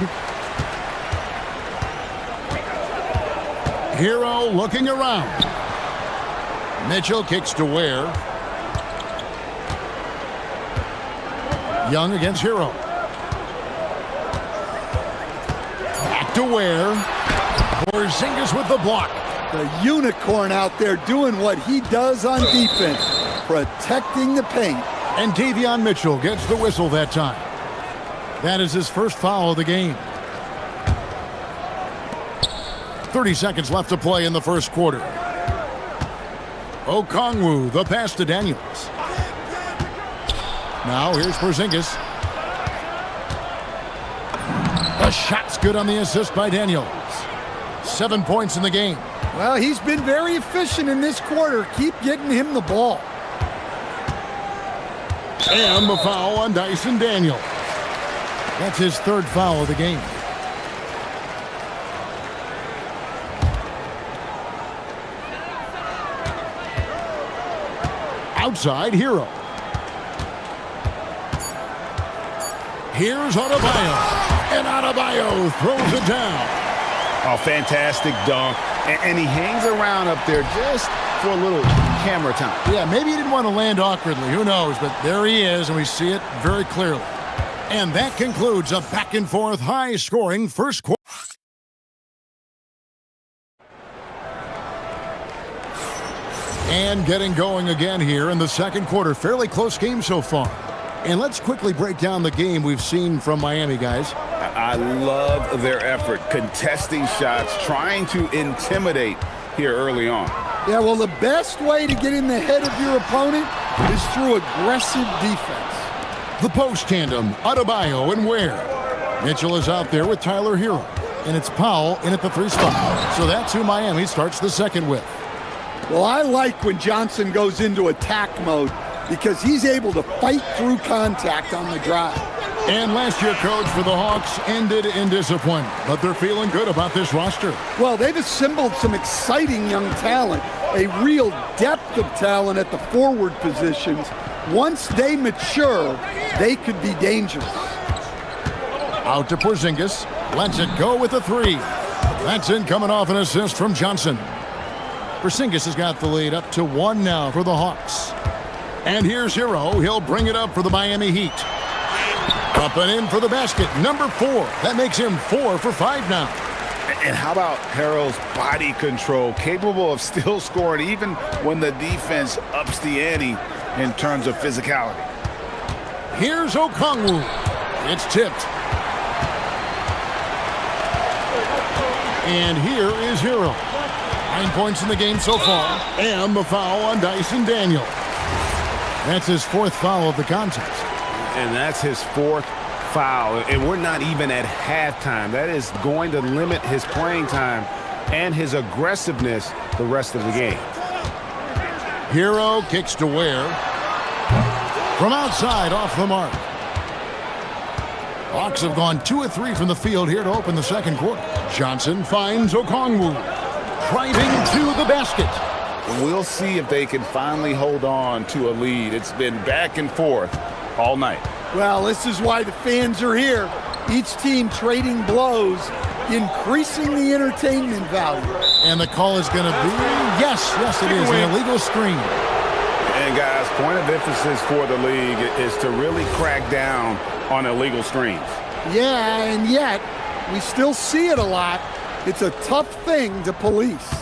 Hero looking around. Mitchell kicks to Ware. Young against Hero. Back to Ware. Porzingis with the block. The unicorn out there doing what he does on defense, protecting the paint. And Davion Mitchell gets the whistle that time. That is his first foul of the game. 30 seconds left to play in the first quarter. Okongwu, the pass to Daniels. Now here's Porzingis. The shot's good on the assist by Daniels. 7 points in the game. Well, he's been very efficient in this quarter. Keep getting him the ball. And the foul on Dyson Daniels. That's his third foul of the game. Outside, Hero. Here's Adebayo. And Adebayo throws it down. A fantastic dunk. And he hangs around up there just for a little camera time. Yeah, maybe he didn't want to land awkwardly. Who knows? But there he is, and we see it very clearly. And that concludes a back-and-forth, high-scoring first quarter. And getting going again here in the second quarter. Fairly close game so far. And let's quickly break down the game we've seen from Miami, guys. I love their effort, contesting shots, trying to intimidate here early on. Yeah, well, the best way to get in the head of your opponent is through aggressive defense. The post tandem, Adebayo and Ware. Mitchell is out there with Tyler Hero. And it's Powell in at the 3 spot. So that's who Miami starts the second with. Well, I like when Johnson goes into attack mode because he's able to fight through contact on the drive. And last year, coach, for the Hawks ended in disappointment, but they're feeling good about this roster. Well, they've assembled some exciting young talent, a real depth of talent at the forward positions. Once they mature, they could be dangerous. Out to Porzingis, lets it go with a 3. That's in, coming off an assist from Johnson. Porzingis has got the lead up to 1 now for the Hawks. And here's Hero. He'll bring it up for the Miami Heat. Up and in for the basket, number 4. That makes him 4 for 5 now. And how about Harrell's body control, capable of still scoring even when the defense ups the ante in terms of physicality. Here's Okongwu. It's tipped. And here is Hero. 9 points in the game so far. And the foul on Dyson Daniels. That's his 4th foul of the contest. And that's his 4th foul. And we're not even at halftime. That is going to limit his playing time and his aggressiveness the rest of the game. Hero kicks to Ware. From outside, off the mark. Hawks have gone 2 of 3 from the field here to open the second quarter. Johnson finds Okongwu. Driving to the basket. We'll see if they can finally hold on to a lead. It's been back and forth all night. Well, this is why the fans are here. Each team trading blows, increasing the entertainment value. And the call is going to be, yes, it is, an illegal screen. And guys, point of emphasis for the league is to really crack down on illegal screens. Yeah, and yet we still see it a lot. It's a tough thing to police.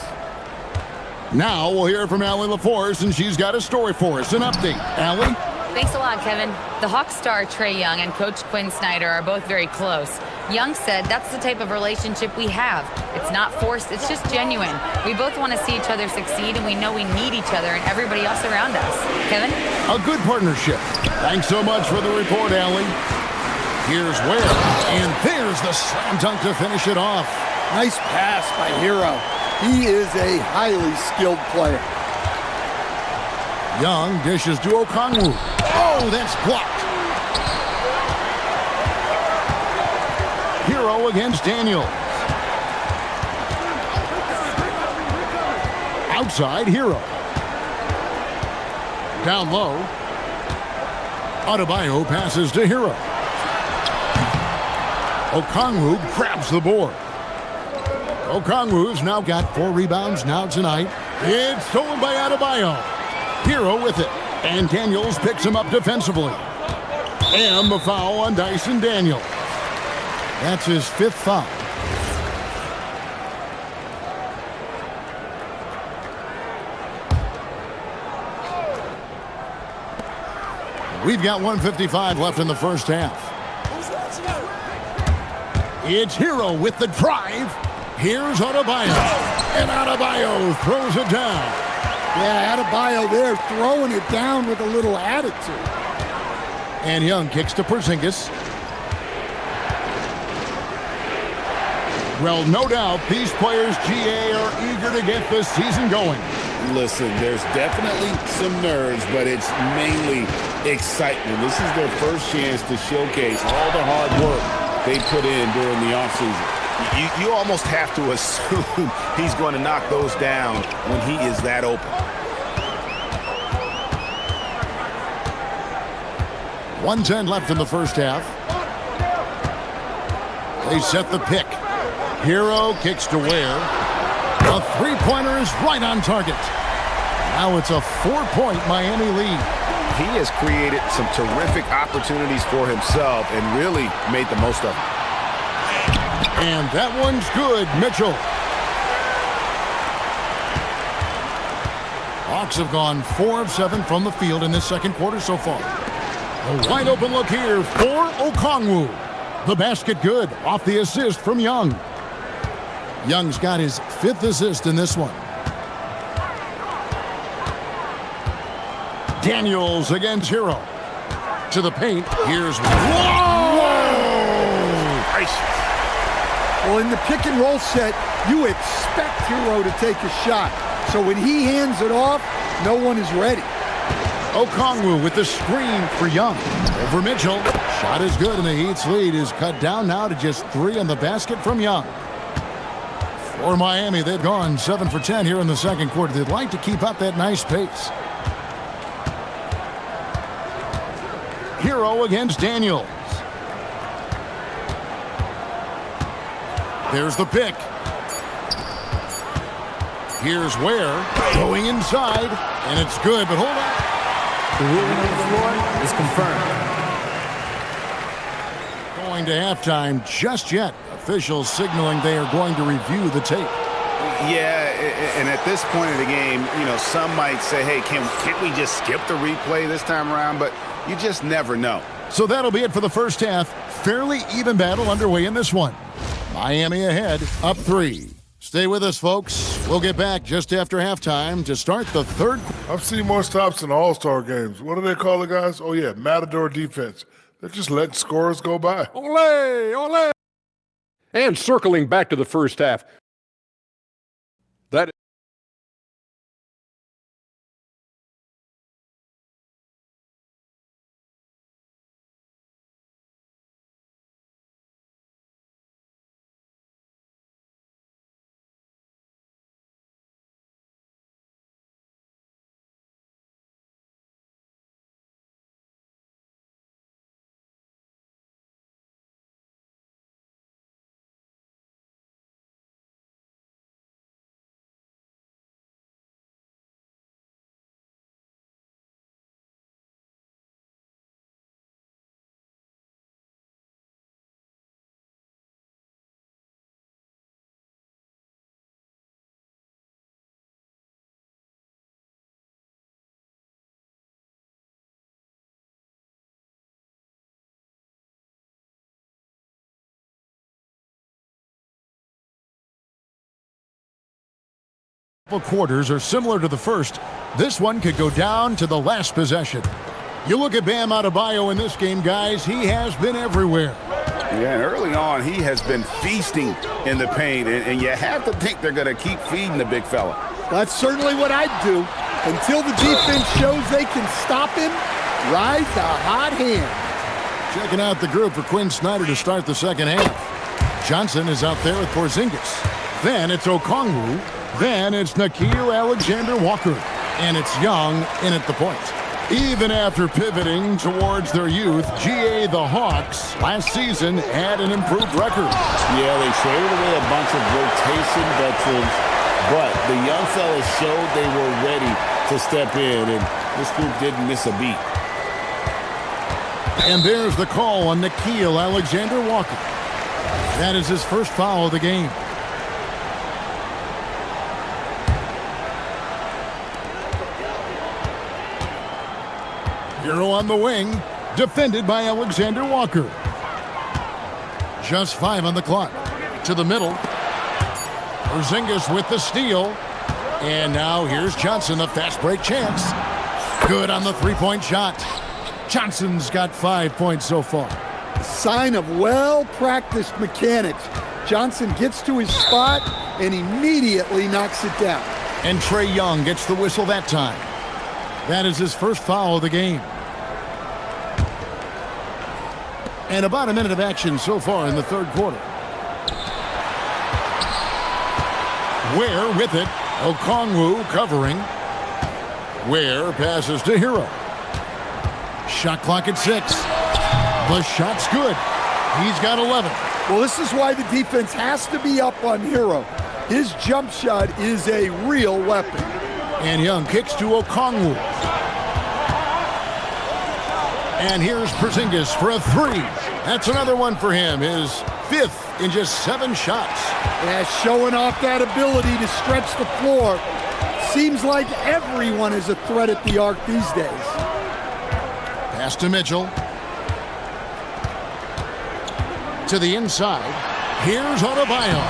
Now we'll hear from Allie LaForce, and she's got a story for us. An update. Allie? Thanks a lot, Kevin. The Hawks star Trae Young and Coach Quinn Snyder are both very close. Young said that's the type of relationship we have. It's not forced, it's just genuine. We both want to see each other succeed, and we know we need each other and everybody else around us. Kevin? A good partnership. Thanks so much for the report, Allie. Here's Ware, and there's the slam dunk to finish it off. Nice pass by Hero. He is a highly skilled player. Young dishes to Okongwu. Oh, that's blocked. Hero against Daniels. Outside, Hero. Down low. Adebayo passes to Hero. Okongwu grabs the board. Okongwu's now got 4 rebounds now tonight. It's stolen by Adebayo. Hero with it. And Daniels picks him up defensively. And the foul on Dyson Daniels. That's his 5th foul. We've got 1:55 left in the first half. It's Hero with the drive. Here's Adebayo. And Adebayo throws it down. Yeah, Adebayo there throwing it down with a little attitude. And Young kicks to Porzingis. Well, no doubt these players, GA, are eager to get this season going. Listen, there's definitely some nerves, but it's mainly excitement. This is their first chance to showcase all the hard work they put in during the offseason. You almost have to assume he's going to knock those down when he is that open. .110 left in the first half. They set the pick. Hero kicks to Ware. A three-pointer is right on target. Now it's a 4-point Miami lead. He has created some terrific opportunities for himself and really made the most of them. And that one's good, Mitchell. Hawks have gone 4 of 7 from the field in this second quarter so far. A wide open look here for Okongwu. The basket good off the assist from Young. Young's got his 5th assist in this one. Daniels against Hero. To the paint. Here's whoa! Well, in the pick and roll set, you expect Hero to take a shot. So when he hands it off, no one is ready. Okongwu with the screen for Young. Over Mitchell. Shot is good, and the Heat's lead is cut down now to just 3 on the basket from Young. For Miami, they've gone 7 for 10 here in the second quarter. They'd like to keep up that nice pace. Hero against Daniels. There's the pick. Here's Ware going inside, and it's good, but hold on. The ruling on the floor is confirmed. Going to halftime just yet. Officials signaling they are going to review the tape. Yeah, and at this point of the game, you know, some might say, hey, can't we just skip the replay this time around? But you just never know. So that'll be it for the first half. Fairly even battle underway in this one. Miami ahead, up 3. Stay with us, folks. We'll get back just after halftime to start the third. I've seen more stops in All-Star games. What do they call it, guys? Oh, yeah, Matador defense. They're just letting scorers go by. Ole! Ole! And circling back to the first half. That quarters are similar to the first. This one could go down to the last possession. You look at Bam Adebayo in this game, guys. He has been everywhere. Yeah, and early on, he has been feasting in the paint, and you have to think they're going to keep feeding the big fella. That's certainly what I'd do. Until the defense shows they can stop him, ride the hot hand. Checking out the group for Quinn Snyder to start the second half. Johnson is out there with Porzingis. Then it's Okongwu. Then it's Nickeil Alexander-Walker. And it's Young in at the point. Even after pivoting towards their youth, GA the Hawks last season had an improved record. Yeah, they traded away a bunch of rotation veterans, but the young fellas showed they were ready to step in, and this group didn't miss a beat. And there's the call on Nickeil Alexander-Walker. That is his first foul of the game. Hero on the wing, defended by Alexander Walker. Just 5 on the clock. To the middle. Porzingis with the steal. And now here's Johnson, the fast break chance. Good on the three-point shot. Johnson's got 5 points so far. Sign of well-practiced mechanics. Johnson gets to his spot and immediately knocks it down. And Trae Young gets the whistle that time. That is his first foul of the game. And about a minute of action so far in the third quarter. Ware with it. Okongwu covering. Ware passes to Hero. Shot clock at 6. The shot's good. He's got 11. Well, this is why the defense has to be up on Hero. His jump shot is a real weapon. And Young kicks to Okongwu. And here's Porzingis for a 3. That's another one for him. His 5th in just 7 shots. Yeah, showing off that ability to stretch the floor. Seems like everyone is a threat at the arc these days. Pass to Mitchell. To the inside. Here's Adebayo.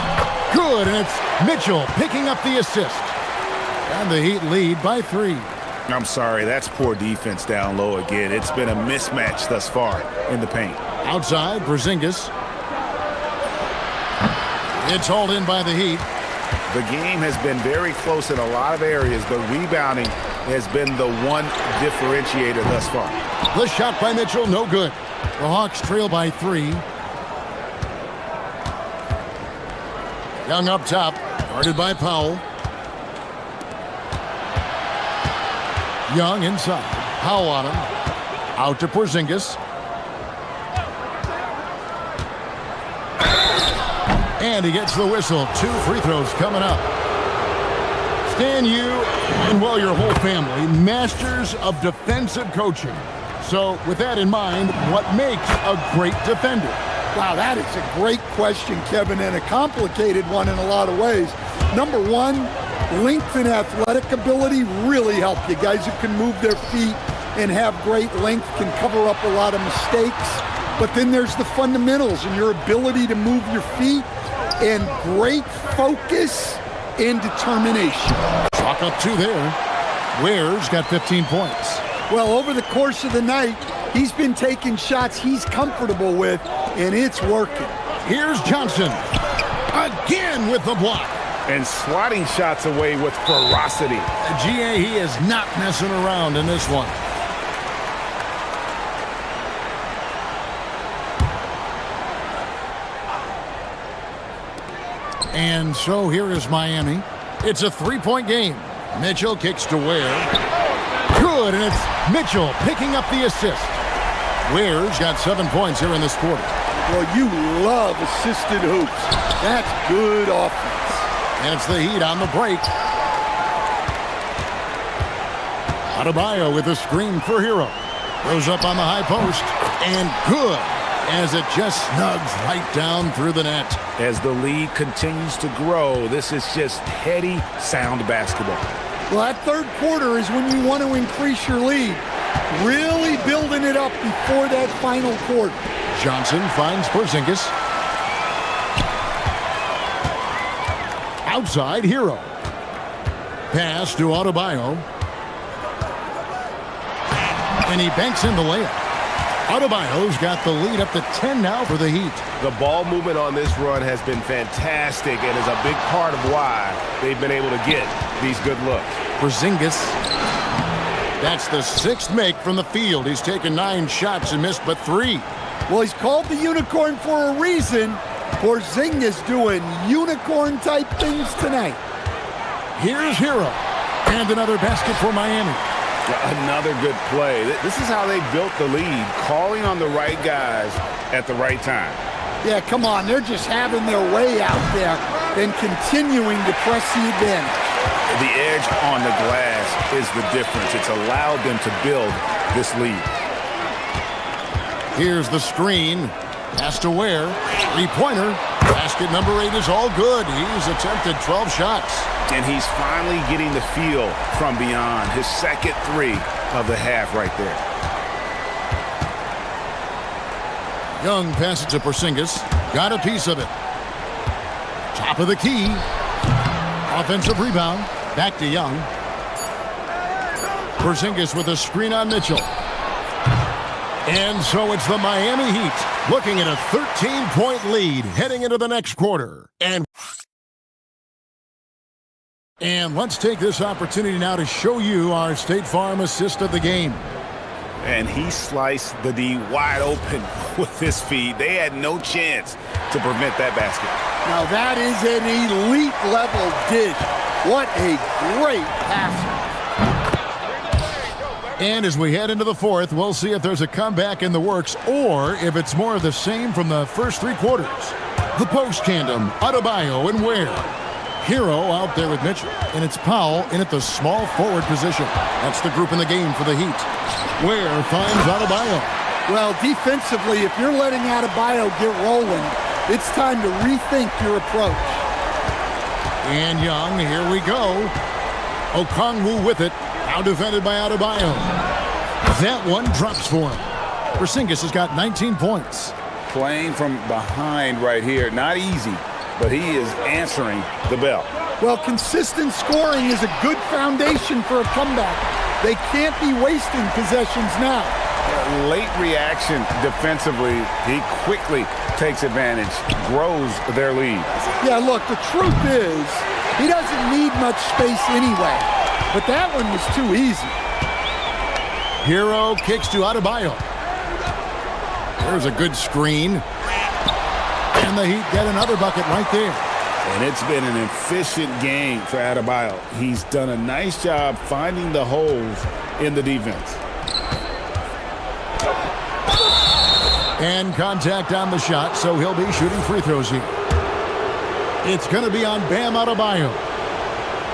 Good, and it's Mitchell picking up the assist. And the Heat lead by 3. I'm sorry, that's poor defense down low again. It's been a mismatch thus far in the paint. Outside, Porzingis. It's hauled in by the Heat. The game has been very close in a lot of areas, but rebounding has been the one differentiator thus far. The shot by Mitchell, no good. The Hawks trail by 3. Young up top, guarded by Powell. Young inside. Powell on him. Out to Porzingis. And he gets the whistle. 2 free throws coming up. Stan, you and, well, your whole family, masters of defensive coaching. So with that in mind, what makes a great defender? Wow, that is a great question, Kevin, and a complicated one in a lot of ways. Number one, length and athletic ability really help you. Guys who can move their feet and have great length can cover up a lot of mistakes. But then there's the fundamentals and your ability to move your feet and great focus and determination. Chalk up 2 there. Ware's got 15 points. Well, over the course of the night, he's been taking shots he's comfortable with, and it's working. Here's Johnson. Again with the block. And swatting shots away with ferocity. GA, he is not messing around in this one. And so here is Miami. It's a 3-point game. Mitchell kicks to Ware. Good, and it's Mitchell picking up the assist. Ware's got 7 points here in this quarter. Well, you love assisted hoops. That's good offense. And it's the Heat on the break. Adebayo with a screen for Hero. Goes up on the high post. And good, as it just snugs right down through the net. As the lead continues to grow, this is just heady, sound basketball. Well, that third quarter is when you want to increase your lead. Really building it up before that final quarter. Johnson finds Porzingis. Outside, Hero. Pass to Adebayo. And he banks in the layup. Adebayo's got the lead up to 10 now for the Heat. The ball movement on this run has been fantastic and is a big part of why they've been able to get these good looks. Porzingis. That's the 6th make from the field. He's taken 9 shots and missed but 3. Well, he's called the unicorn for a reason. Porzingis doing unicorn-type things tonight. Here's Hero. And another basket for Miami. Another good play. This is how they built the lead, calling on the right guys at the right time. Yeah, come on. They're just having their way out there and continuing to press the advantage. The edge on the glass is the difference. It's allowed them to build this lead. Here's the screen. Pass to Ware. 3-pointer. Basket number 8 is all good. He's attempted 12 shots. And he's finally getting the feel from beyond. His second 3 of the half right there. Young passes to Porzingis. Got a piece of it. Top of the key. Offensive rebound. Back to Young. Porzingis with a screen on Mitchell. And so it's the Miami Heat looking at a 13-point lead heading into the next quarter. And let's take this opportunity now to show you our State Farm assist of the game. And he sliced the D wide open with his feed. They had no chance to prevent that basket. Now that is an elite level dish. What a great passer. And as we head into the fourth, we'll see if there's a comeback in the works or if it's more of the same from the first three quarters. The post tandem, Adebayo and Ware. Hero out there with Mitchell, and it's Powell in at the small forward position. That's the group in the game for the Heat. Ware finds Adebayo. Well, defensively, if you're letting Adebayo get rolling, it's time to rethink your approach. And Young, here we go. Okongwu with it. Now defended by Adebayo. That one drops for him. Porzingis has got 19 points. Playing from behind right here, not easy, but he is answering the bell. Well, consistent scoring is a good foundation for a comeback. They can't be wasting possessions now. Late reaction defensively, he quickly takes advantage, grows their lead. Yeah, look, the truth is, he doesn't need much space anyway. But that one was too easy. Hero kicks to Adebayo. There's a good screen. And the Heat get another bucket right there. And it's been an efficient game for Adebayo. He's done a nice job finding the holes in the defense. And contact on the shot, so he'll be shooting free throws here. It's going to be on Bam Adebayo.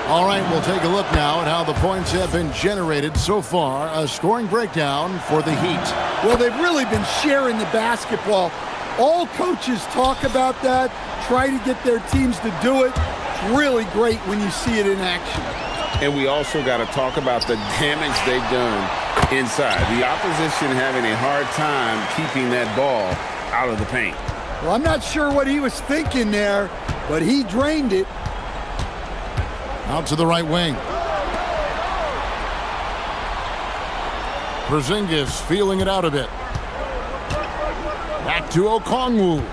All right, we'll take a look now at how the points have been generated so far. A scoring breakdown for the Heat. Well, they've really been sharing the basketball. All coaches talk about that, try to get their teams to do it. It's really great when you see it in action. And we also got to talk about the damage they've done inside. The opposition having a hard time keeping that ball out of the paint. Well, I'm not sure what he was thinking there, but he drained it. Out to the right wing. Porzingis feeling it out a bit. Back to Okongwu.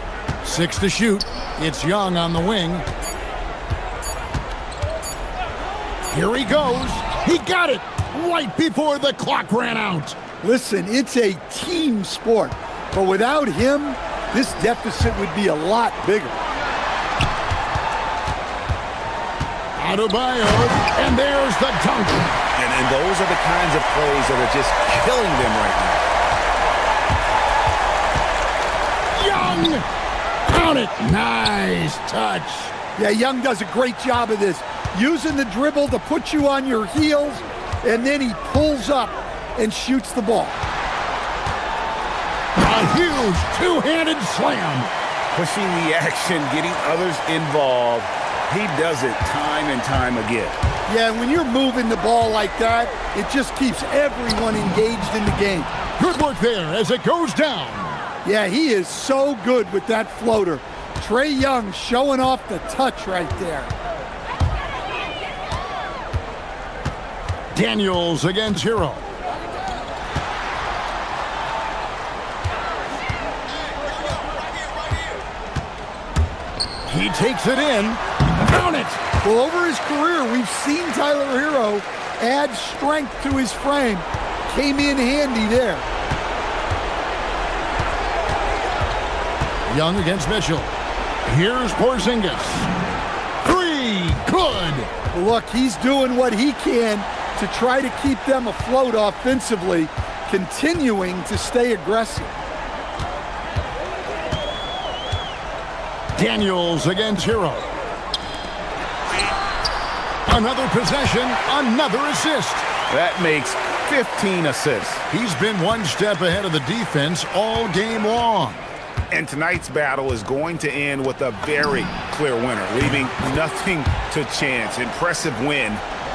6 to shoot. It's Young on the wing. Here he goes. He got it right before the clock ran out. Listen, it's a team sport, but without him, this deficit would be a lot bigger. Adebayo, and there's the dunk. And those are the kinds of plays that are just killing them right now. Young, count it. Nice touch. Yeah, Young does a great job of this. Using the dribble to put you on your heels, and then he pulls up and shoots the ball. A huge two-handed slam. Pushing the action, getting others involved. He does it time and time again. Yeah, when you're moving the ball like that, it just keeps everyone engaged in the game. Good work there as it goes down. Yeah, he is so good with that floater. Trae Young showing off the touch right there. Daniels against Hero. He takes it in. Count it! Well, over his career, we've seen Tyler Hero add strength to his frame. Came in handy there. Young against Mitchell. Here's Porzingis. 3, good! Look, he's doing what he can to try to keep them afloat offensively, continuing to stay aggressive. Daniels against Hero. Another possession, another assist. That makes 15 assists. He's been one step ahead of the defense all game long. And tonight's battle is going to end with a very clear winner, leaving nothing to chance. Impressive win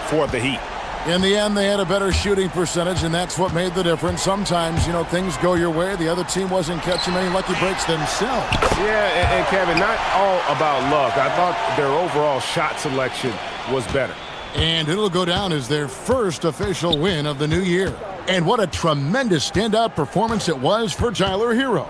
for the Heat. In the end, they had a better shooting percentage, and that's what made the difference. Sometimes, things go your way. The other team wasn't catching many lucky breaks themselves. Yeah, and Kevin, not all about luck. I thought their overall shot selection was better. And it'll go down as their first official win of the new year. And what a tremendous standout performance it was for Tyler Hero.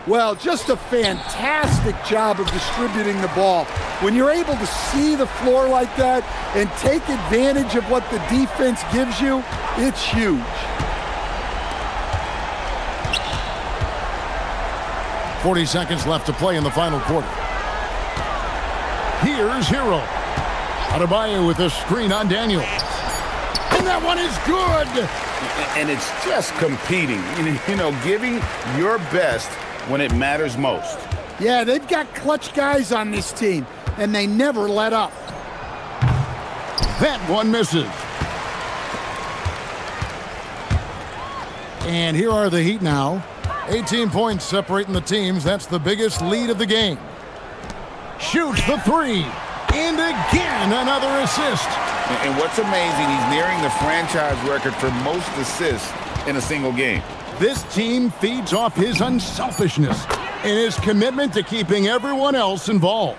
Well, just a fantastic job of distributing the ball. When you're able to see the floor like that and take advantage of what the defense gives you, it's huge. 40 seconds left to play in the final quarter. Here's Hero. Adebayo with a screen on Daniel. And that one is good! And it's just competing, giving your best when it matters most. Yeah, they've got clutch guys on this team, and they never let up. That one misses. And here are the Heat now. 18 points separating the teams. That's the biggest lead of the game. Shoots the three. And again, another assist. And what's amazing, he's nearing the franchise record for most assists in a single game. This team feeds off his unselfishness and his commitment to keeping everyone else involved.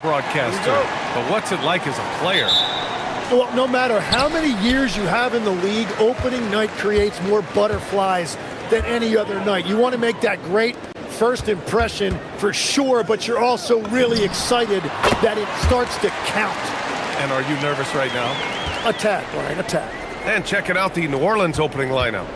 broadcaster, but what's it like as a player? Well, no matter how many years you have in the league, opening night creates more butterflies than any other night. You want to make that great first impression for sure, but you're also really excited that it starts to count. And are you nervous right now? A tad, Brian, a tad. And checking out the New Orleans opening lineup.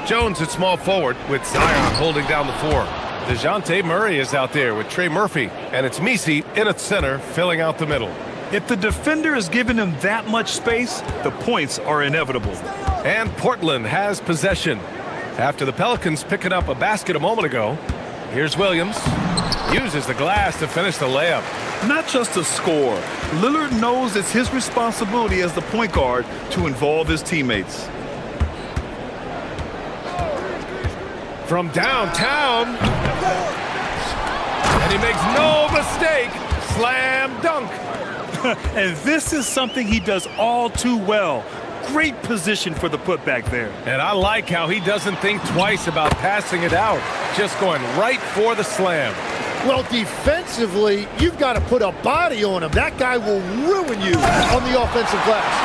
Jones at small forward with Zion holding down the four. DeJounte Murray is out there with Trey Murphy, and it's Misi in at center filling out the middle. If the defender is giving him that much space, the points are inevitable. And Portland has possession. After the Pelicans picking up a basket a moment ago, here's Williams. Uses the glass to finish the layup. Not just a score. Lillard knows it's his responsibility as the point guard to involve his teammates. From downtown. And he makes no mistake. Slam dunk. And this is something he does all too well. Great position for the putback there. And I like how he doesn't think twice about passing it out. Just going right for the slam. Well, defensively, you've got to put a body on him. That guy will ruin you on the offensive glass.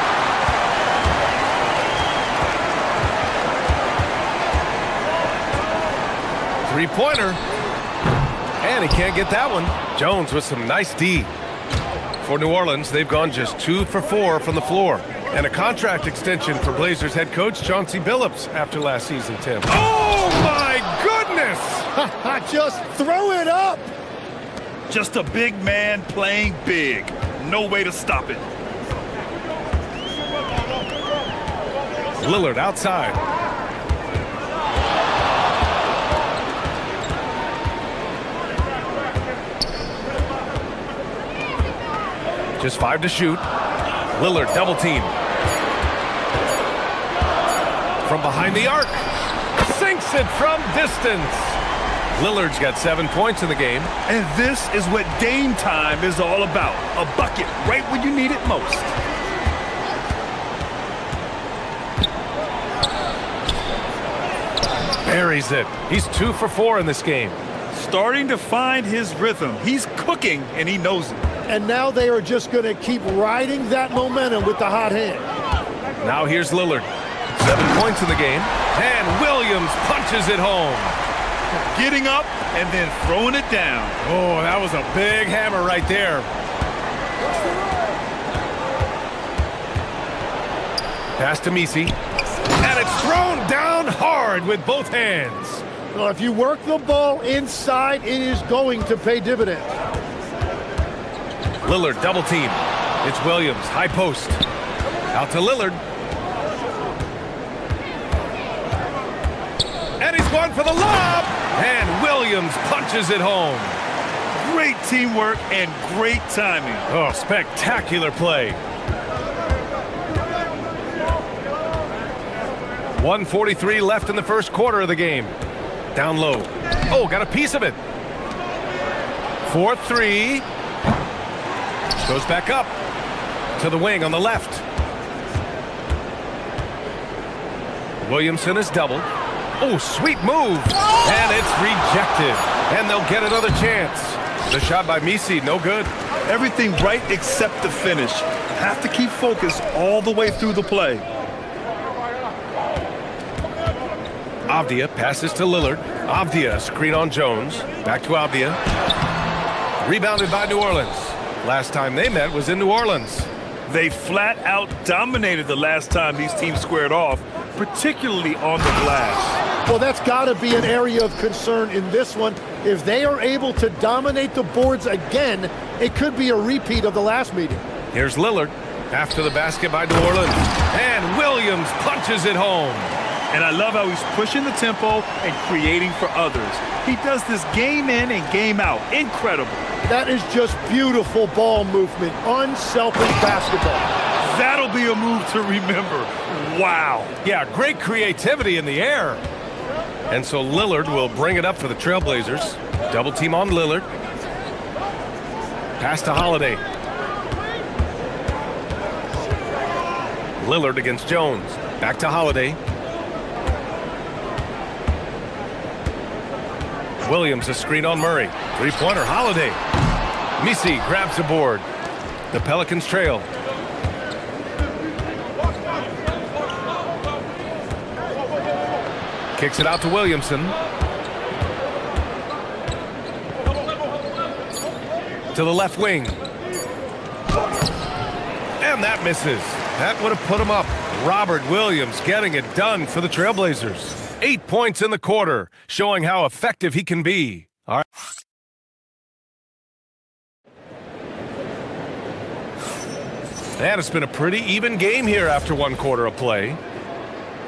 Three-pointer. And he can't get that one. Jones with some nice D. For New Orleans, they've gone just 2 for 4 from the floor. And a contract extension for Blazers head coach Chauncey Billups after last season, Tim. Oh, my goodness! Just throw it up! Just a big man playing big. No way to stop it. Lillard outside. Just 5 to shoot. Lillard double team. From behind the arc. Sinks it from distance. Lillard's got 7 points in the game. And this is what game time is all about. A bucket right when you need it most. Buries it. He's 2 for 4 in this game. Starting to find his rhythm. He's cooking, and he knows it. And now they are just going to keep riding that momentum with the hot hand. Now here's Lillard. 7 points in the game. And Williams punches it home. Getting up and then throwing it down. Oh, that was a big hammer right there. Pass to Misi. And it's thrown down hard with both hands. Well, if you work the ball inside, it is going to pay dividends. Lillard double team. It's Williams, high post. Out to Lillard. And he's going for the lob. And Williams punches it home. Great teamwork and great timing. Oh, spectacular play. 1:43 left in the first quarter of the game. Down low. Oh, got a piece of it. 4-3. Goes back up to the wing on the left. Williamson is doubled. Oh, sweet move. And it's rejected. And they'll get another chance. The shot by Misi, no good. Everything right except the finish. Have to keep focus all the way through the play. Avdia passes to Lillard. Avdia screen on Jones. Back to Avdia. Rebounded by New Orleans. Last time they met was in New Orleans. They flat out dominated the last time these teams squared off, particularly on the glass. Well, that's got to be an area of concern in this one. If they are able to dominate the boards again, it could be a repeat of the last meeting. Here's Lillard after the basket by New Orleans. And Williams punches it home. And I love how he's pushing the tempo and creating for others. He does this game in and game out. Incredible. That is just beautiful ball movement. Unselfish basketball. That'll be a move to remember. Wow. Yeah, great creativity in the air. And so Lillard will bring it up for the Trailblazers. Double team on Lillard. Pass to Holiday. Lillard against Jones. Back to Holiday. Williams a screen on Murray. Three-pointer, Holiday. Misi grabs the board. The Pelicans trail. Kicks it out to Williamson. To the left wing. And that misses. That would have put him up. Robert Williams getting it done for the Trailblazers. 8 points in the quarter, showing how effective he can be. All right. And it's been a pretty even game here after 1 quarter of play.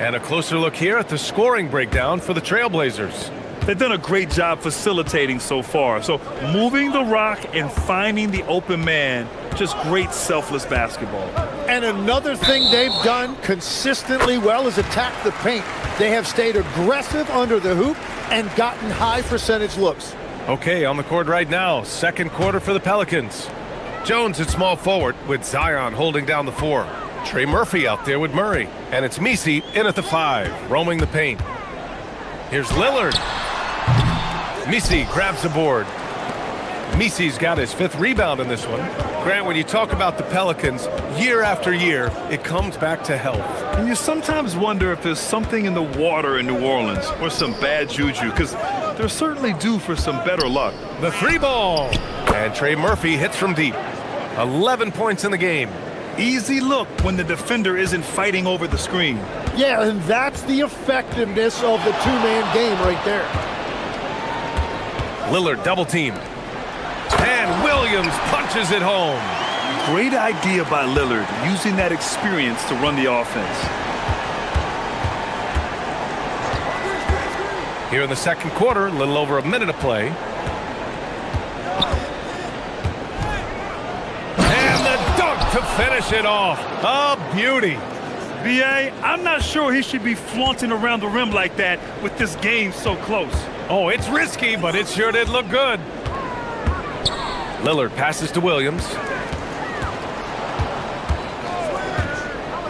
And a closer look here at the scoring breakdown for the Trailblazers. They've done a great job facilitating so far. So moving the rock and finding the open man, just great selfless basketball. And another thing they've done consistently well is attack the paint. They have stayed aggressive under the hoop and gotten high percentage looks. Okay, on the court right now, 2nd quarter for the Pelicans. Jones at small forward with Zion holding down the 4. Trey Murphy out there with Murray. And it's Misi in at the 5, roaming the paint. Here's Lillard. Misi grabs the board. Misi's got his 5th rebound in this one. Grant, when you talk about the Pelicans, year after year, it comes back to health. And you sometimes wonder if there's something in the water in New Orleans or some bad juju, because they're certainly due for some better luck. The 3 ball. And Trey Murphy hits from deep. 11 points in the game. Easy look when the defender isn't fighting over the screen. Yeah, and that's the effectiveness of the 2-man game right there. Lillard double teamed. And Williams punches it home. Great idea by Lillard, using that experience to run the offense. Here in the 2nd quarter, a little over a minute of play. And the dunk to finish it off. A beauty. B.A., I'm not sure he should be flaunting around the rim like that with this game so close. Oh, it's risky, but it sure did look good. Lillard passes to Williams.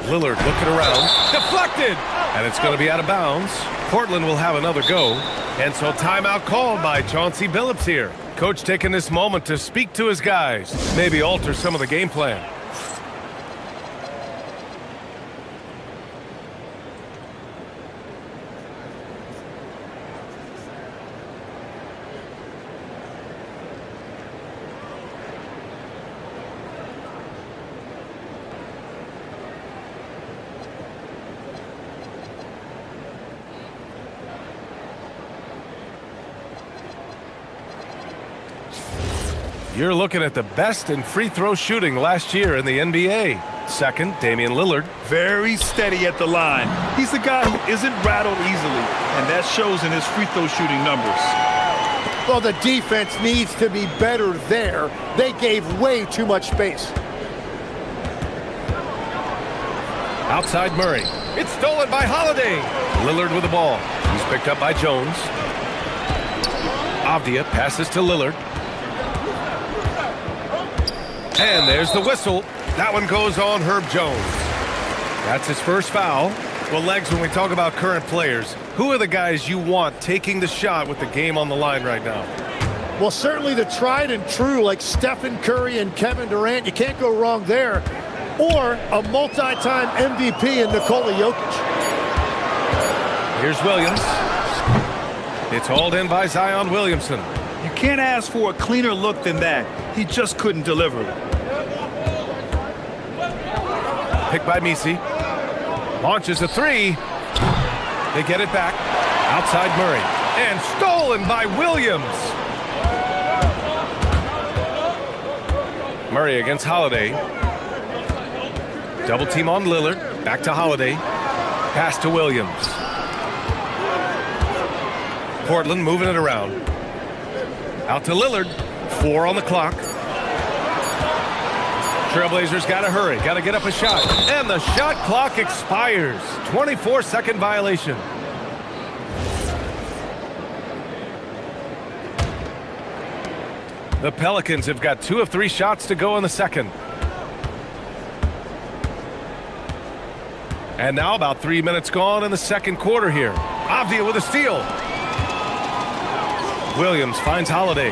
Lillard looking around. Deflected! And it's going to be out of bounds. Portland will have another go. And so timeout called by Chauncey Billups here. Coach taking this moment to speak to his guys. Maybe alter some of the game plan. You're looking at the best in free throw shooting last year in the NBA. 2nd, Damian Lillard. Very steady at the line. He's the guy who isn't rattled easily, and that shows in his free throw shooting numbers. Well, the defense needs to be better there. They gave way too much space. Outside Murray. It's stolen by Holiday. Lillard with the ball. He's picked up by Jones. Avdia passes to Lillard. And there's the whistle. That one goes on Herb Jones. That's his 1st foul. Well, Legs, when we talk about current players, who are the guys you want taking the shot with the game on the line right now? Well, certainly the tried and true like Stephen Curry and Kevin Durant. You can't go wrong there. Or a multi-time MVP in Nikola Jokic. Here's Williams. It's hauled in by Zion Williamson. You can't ask for a cleaner look than that. He just couldn't deliver. Picked by Misi. Launches a 3. They get it back. Outside Murray. And stolen by Williams. Murray against Holiday. Double team on Lillard. Back to Holiday. Pass to Williams. Portland moving it around. Out to Lillard. 4 on the clock. Trailblazers got to hurry. Got to get up a shot. And the shot clock expires. 24-second violation. The Pelicans have got 2 of 3 shots to go in the 2nd. And now about 3 minutes gone in the 2nd quarter here. Avdia with a steal. Williams finds Holiday.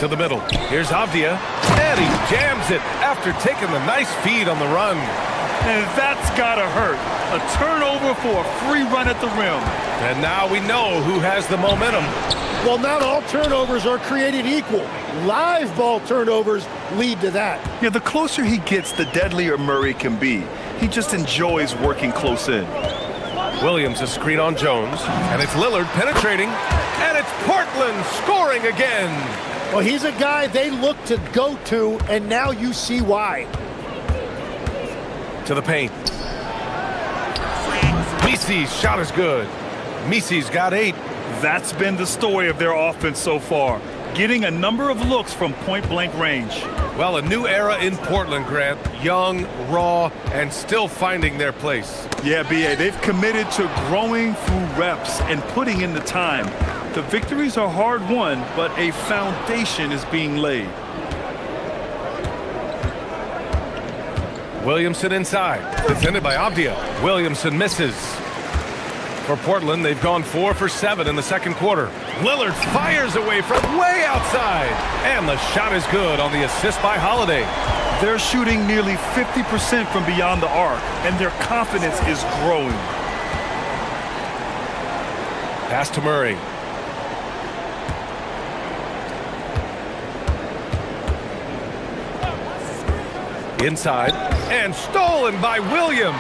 To the middle. Here's Avdia. And he jams it after taking the nice feed on the run. And that's gotta hurt. A turnover for a free run at the rim. And now we know who has the momentum. Well, not all turnovers are created equal. Live ball turnovers lead to that. Yeah, the closer he gets, the deadlier Murray can be. He just enjoys working close in. Williams a screen on Jones. And it's Lillard penetrating. And it's Portland scoring again. Well, he's a guy they look to go to, and now you see why. To the paint. Misi's shot is good. Misi's got 8. That's been the story of their offense so far, getting a number of looks from point-blank range. Well, a new era in Portland, Grant. Young, raw, and still finding their place. Yeah, B.A., they've committed to growing through reps and putting in the time. The victories are hard-won, but a foundation is being laid. Williamson inside. Defended by Avdia. Williamson misses. For Portland, they've gone 4 for 7 in the second quarter. Lillard fires away from way outside. And the shot is good on the assist by Holiday. They're shooting nearly 50% from beyond the arc, and their confidence is growing. Pass to Murray. Inside, and stolen by Williams.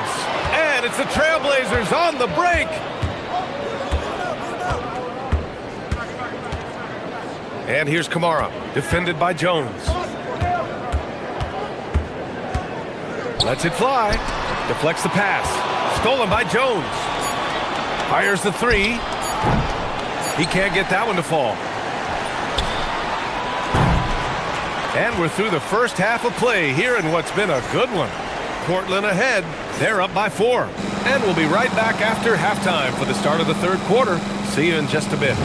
And it's the Trailblazers on the break. And here's Kamara, defended by Jones. Lets it fly. Deflects the pass. Stolen by Jones. Fires the 3. He can't get that one to fall. And we're through the first half of play here in what's been a good one. Portland ahead. They're up by 4. And we'll be right back after halftime for the start of the third quarter. See you in just a bit.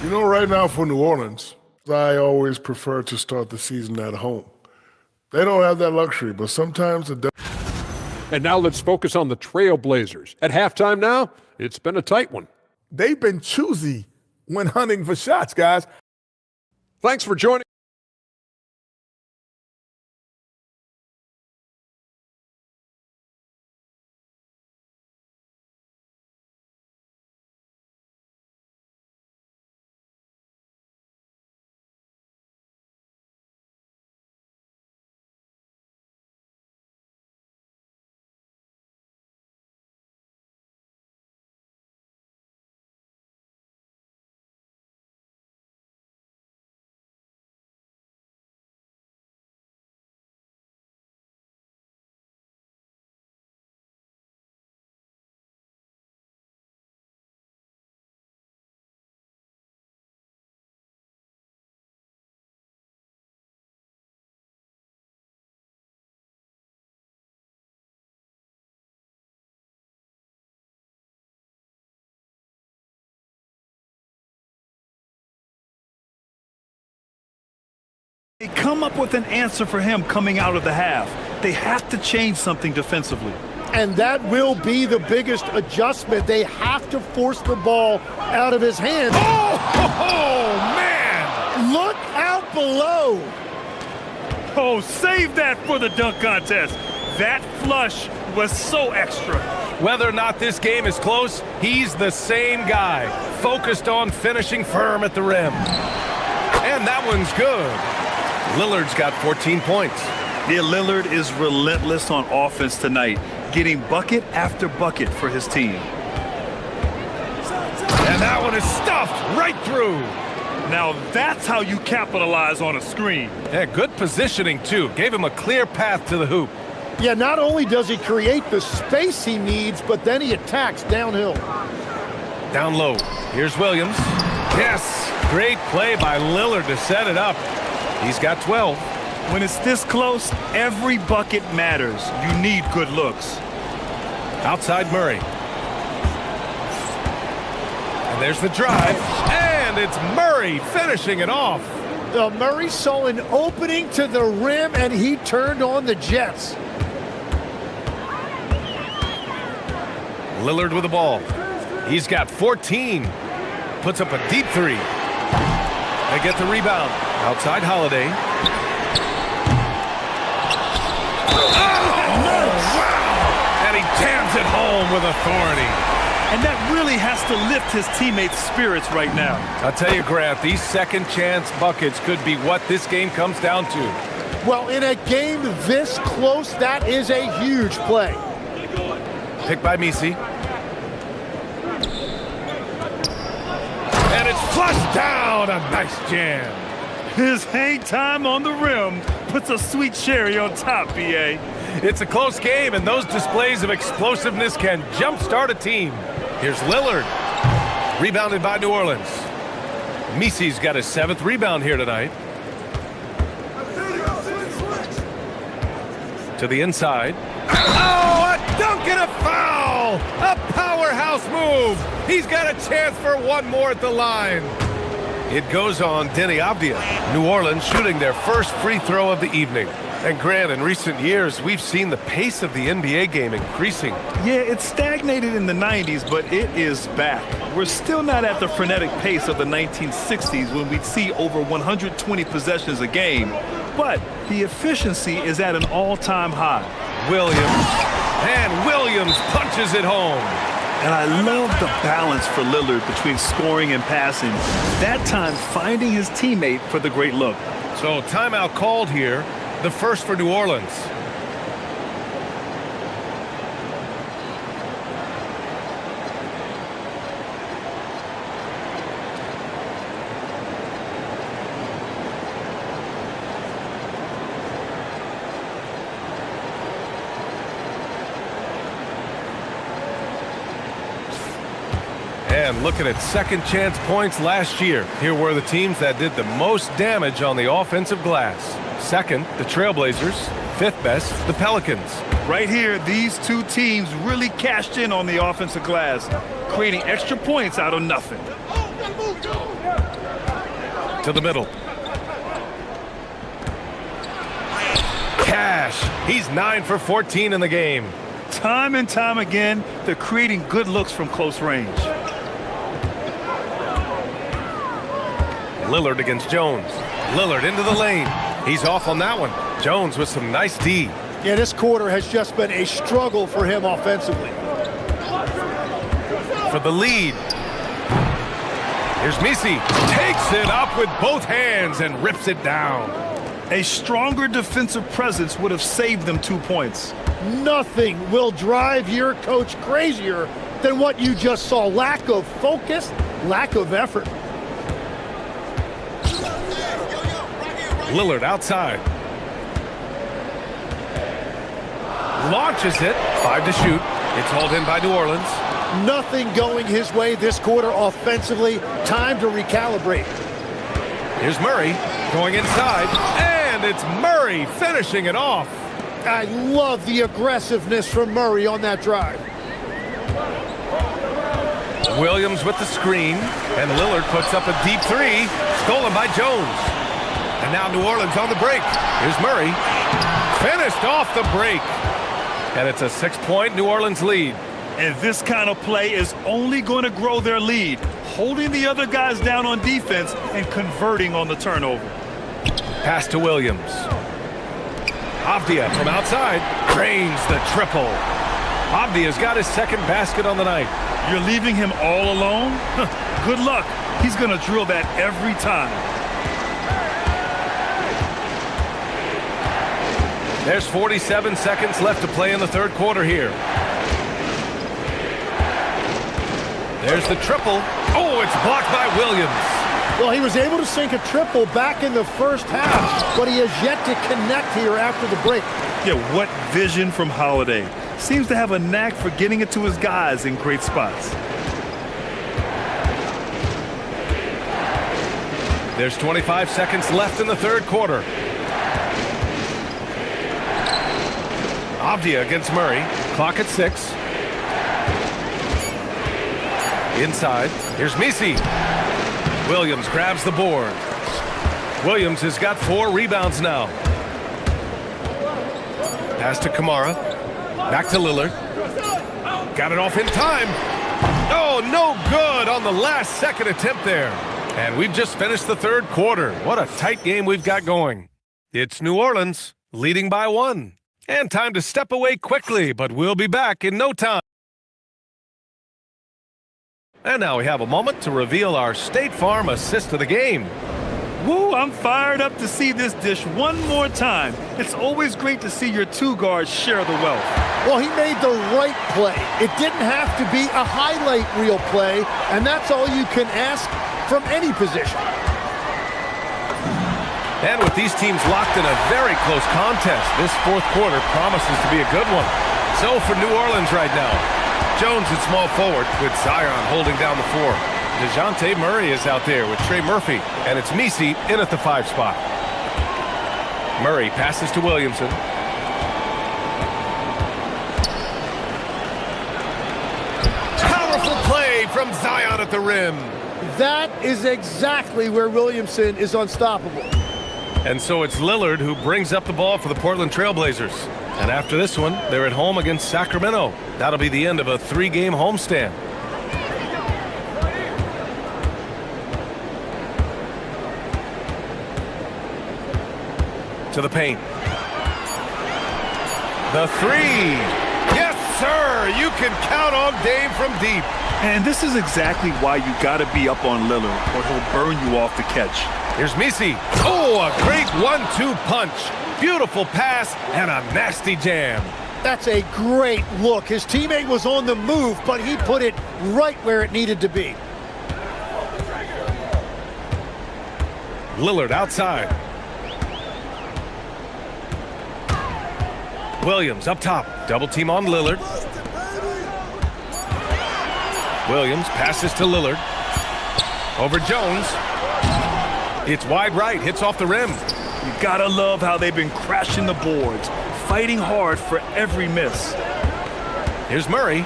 You know, right now for New Orleans, I always prefer to start the season at home. They don't have that luxury, but sometimes the... And now let's focus on the Trailblazers. At halftime now, it's been a tight one. They've been choosy when hunting for shots, guys. Thanks for joining. They come up with an answer for him coming out of the half. They have to change something defensively. And that will be the biggest adjustment. They have to force the ball out of his hands. Oh, man! Look out below. Oh, save that for the dunk contest. That flush was so extra. Whether or not this game is close, he's the same guy, focused on finishing firm at the rim. And that one's good. Lillard's got 14 points. Yeah, Lillard is relentless on offense tonight, getting bucket after bucket for his team. And that one is stuffed right through. Now that's how you capitalize on a screen. Yeah, good positioning too. Gave him a clear path to the hoop. Yeah, not only does he create the space he needs, but then he attacks downhill. Down low. Here's Williams. Yes, great play by Lillard to set it up. He's got 12. When it's this close, every bucket matters. You need good looks. Outside Murray. And there's the drive. And it's Murray finishing it off. Murray saw an opening to the rim, and he turned on the Jets. Lillard with the ball. He's got 14. Puts up a deep three. They get the rebound. Outside Holiday. And he jams it home with authority. And that really has to lift his teammates' spirits right now. I'll tell you, Grant, these second chance buckets could be what this game comes down to. Well, in a game this close, that is a huge play. Picked by Misi. And it's flushed down. A nice jam. His hang time on the rim puts a sweet cherry on top, B.A. It's a close game, and those displays of explosiveness can jumpstart a team. Here's Lillard. Rebounded by New Orleans. Misi's got his 7th rebound here tonight. To the inside. Oh, a dunk and a foul! A powerhouse move! He's got a chance for one more at the line. It goes on Denny Avdia. New Orleans shooting their first free throw of the evening. And Grant, in recent years, we've seen the pace of the NBA game increasing. Yeah, it stagnated in the 90s, but it is back. We're still not at the frenetic pace of the 1960s when we'd see over 120 possessions a game, but the efficiency is at an all-time high. Williams punches it home. And I love the balance for Lillard between scoring and passing, that time finding his teammate for the great look. So timeout called here, the first for New Orleans. And looking at second chance points last year, here were the teams that did the most damage on the offensive glass. Second, the Trailblazers. 5th best, the Pelicans. Right here, these two teams really cashed in on the offensive glass, creating extra points out of nothing. To the middle. Cash. He's 9 for 14 in the game. Time and time again, they're creating good looks from close range. Lillard against Jones. Lillard into the lane. He's off on that one. Jones with some nice D. Yeah, this quarter has just been a struggle for him offensively. For the lead. Here's Misi. Takes it up with both hands and rips it down. A stronger defensive presence would have saved them 2 points. Nothing will drive your coach crazier than what you just saw. Lack of focus, lack of effort. Lillard outside. Launches it. 5 to shoot. It's hauled in by New Orleans. Nothing going his way this quarter offensively. Time to recalibrate. Here's Murray going inside. And it's Murray finishing it off. I love the aggressiveness from Murray on that drive. Williams with the screen. And Lillard puts up a deep three. Stolen by Jones. And now New Orleans on the break. Here's Murray. Finished off the break. And it's a 6-point New Orleans lead. And this kind of play is only going to grow their lead, holding the other guys down on defense and converting on the turnover. Pass to Williams. Avdia from outside drains the triple. Avdia's got his 2nd basket on the night. You're leaving him all alone? Good luck. He's going to drill that every time. There's 47 seconds left to play in the 3rd quarter here. There's the triple. Oh, it's blocked by Williams. Well, he was able to sink a triple back in the first half, but he has yet to connect here after the break. Yeah, what vision from Holiday. Seems to have a knack for getting it to his guys in great spots. There's 25 seconds left in the 3rd quarter. Avdia against Murray. Clock at 6. Inside. Here's Misi. Williams grabs the board. Williams has got 4 rebounds now. Pass to Kamara. Back to Lillard. Got it off in time. Oh, no good on the last second attempt there. And we've just finished the third quarter. What a tight game we've got going. It's New Orleans leading by 1. And time to step away quickly, but we'll be back in no time. And now we have a moment to reveal our State Farm assist of the game. Woo, I'm fired up to see this dish one more time. It's always great to see your two guards share the wealth. Well, he made the right play. It didn't have to be a highlight reel play, and that's all you can ask from any position. And with these teams locked in a very close contest, this fourth quarter promises to be a good one. So for New Orleans right now, Jones at small forward with Zion holding down the 4. DeJounte Murray is out there with Trey Murphy, and it's Misi in at the 5 spot. Murray passes to Williamson. Powerful play from Zion at the rim. That is exactly where Williamson is unstoppable. And so it's Lillard who brings up the ball for the Portland Trailblazers. And after this one, they're at home against Sacramento. That'll be the end of a 3-game homestand. To the paint. The 3. Yes, sir! You can count on Dame from deep. And this is exactly why you got to be up on Lillard, or he'll burn you off the catch. Here's Misi. Oh, a great 1-2 punch. Beautiful pass and a nasty jam. That's a great look. His teammate was on the move, but he put it right where it needed to be. Lillard outside. Williams up top. Double team on Lillard. Williams passes to Lillard. Over Jones. It's wide right. Hits off the rim. You gotta love how they've been crashing the boards, fighting hard for every miss. Here's Murray.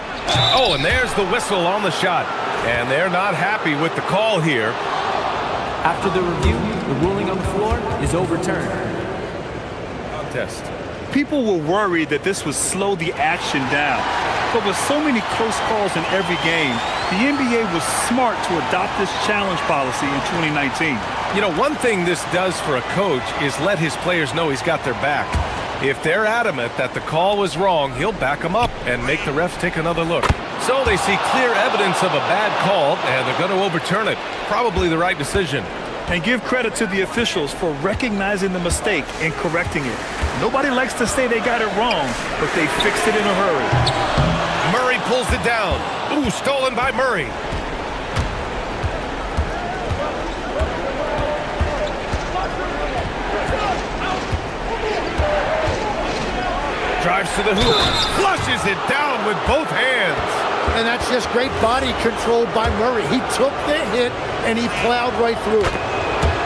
Oh, and there's the whistle on the shot. And they're not happy with the call here. After the review, the ruling on the floor is overturned. Contest. People were worried that this would slow the action down. But with so many close calls in every game, the NBA was smart to adopt this challenge policy in 2019. You know, one thing this does for a coach is let his players know he's got their back. If they're adamant that the call was wrong, he'll back them up and make the refs take another look. So they see clear evidence of a bad call, and they're going to overturn it. Probably the right decision. And give credit to the officials for recognizing the mistake and correcting it. Nobody likes to say they got it wrong, but they fixed it in a hurry. Murray pulls it down. Ooh, stolen by Murray. Drives to the hoop, flushes it down with both hands. And that's just great body control by Murray. He took the hit and he plowed right through it.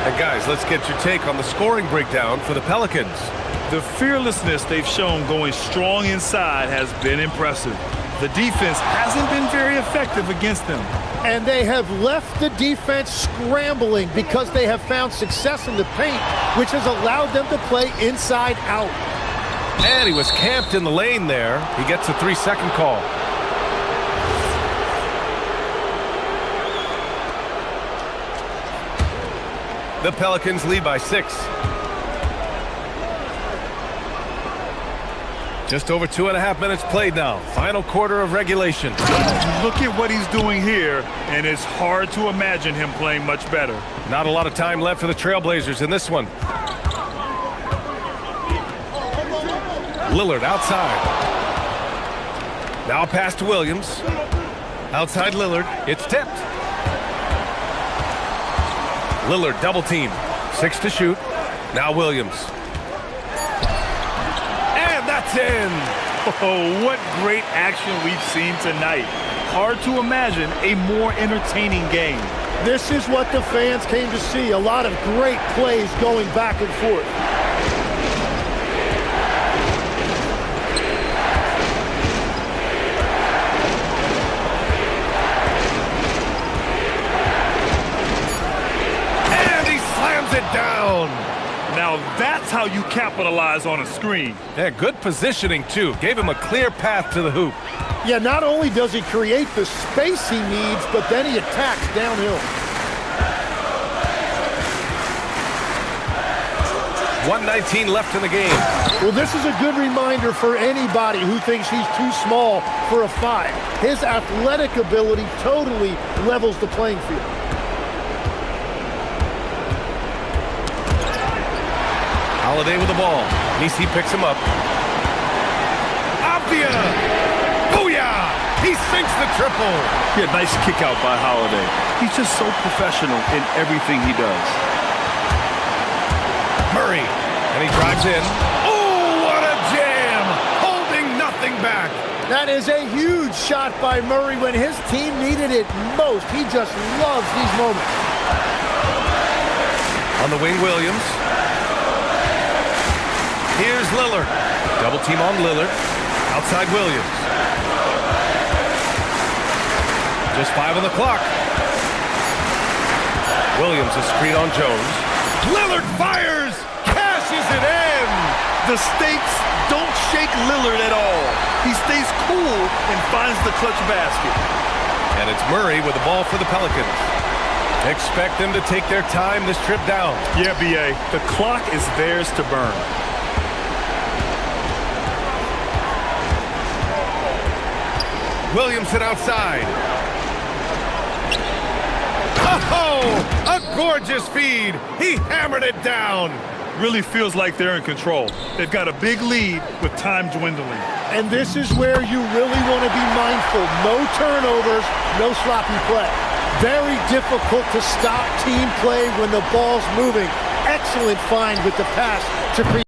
And guys, let's get your take on the scoring breakdown for the Pelicans. The fearlessness they've shown going strong inside has been impressive. The defense hasn't been very effective against them. And they have left the defense scrambling because they have found success in the paint, which has allowed them to play inside out. And he was camped in the lane there. He gets a 3-second call. The Pelicans lead by 6. Just over 2.5 minutes played now. Final quarter of regulation. Look at what he's doing here, and it's hard to imagine him playing much better. Not a lot of time left for the Trailblazers in this one. Lillard outside. Now a pass to Williams. Outside Lillard. It's tipped. Lillard double team. 6 to shoot. Now Williams. And that's in. Oh, what great action we've seen tonight. Hard to imagine a more entertaining game. This is what the fans came to see. A lot of great plays going back and forth. Down. Now that's how you capitalize on a screen. Yeah, good positioning too. Gave him a clear path to the hoop. Yeah, not only does he create the space he needs, but then he attacks downhill. 1:19 left in the game. Well, this is a good reminder for anybody who thinks he's too small for a 5. His athletic ability totally levels the playing field. Holiday with the ball. Nisi picks him up. Apia! Booyah! He sinks the triple. Yeah, nice kick out by Holiday. He's just so professional in everything he does. Murray, and he drives in. Oh, what a jam! Holding nothing back. That is a huge shot by Murray when his team needed it most. He just loves these moments. On the wing, Williams. Here's Lillard. Double team on Lillard. Outside Williams. Just 5 on the clock. Williams, a screen on Jones. Lillard fires! Cashes it in! The stakes don't shake Lillard at all. He stays cool and finds the clutch basket. And it's Murray with the ball for the Pelicans. Expect them to take their time this trip down. Yeah, B.A., the clock is theirs to burn. Williamson outside. Oh, a gorgeous feed. He hammered it down. Really feels like they're in control. They've got a big lead with time dwindling. And this is where you really want to be mindful. No turnovers, no sloppy play. Very difficult to stop team play when the ball's moving. Excellent find with the pass to create.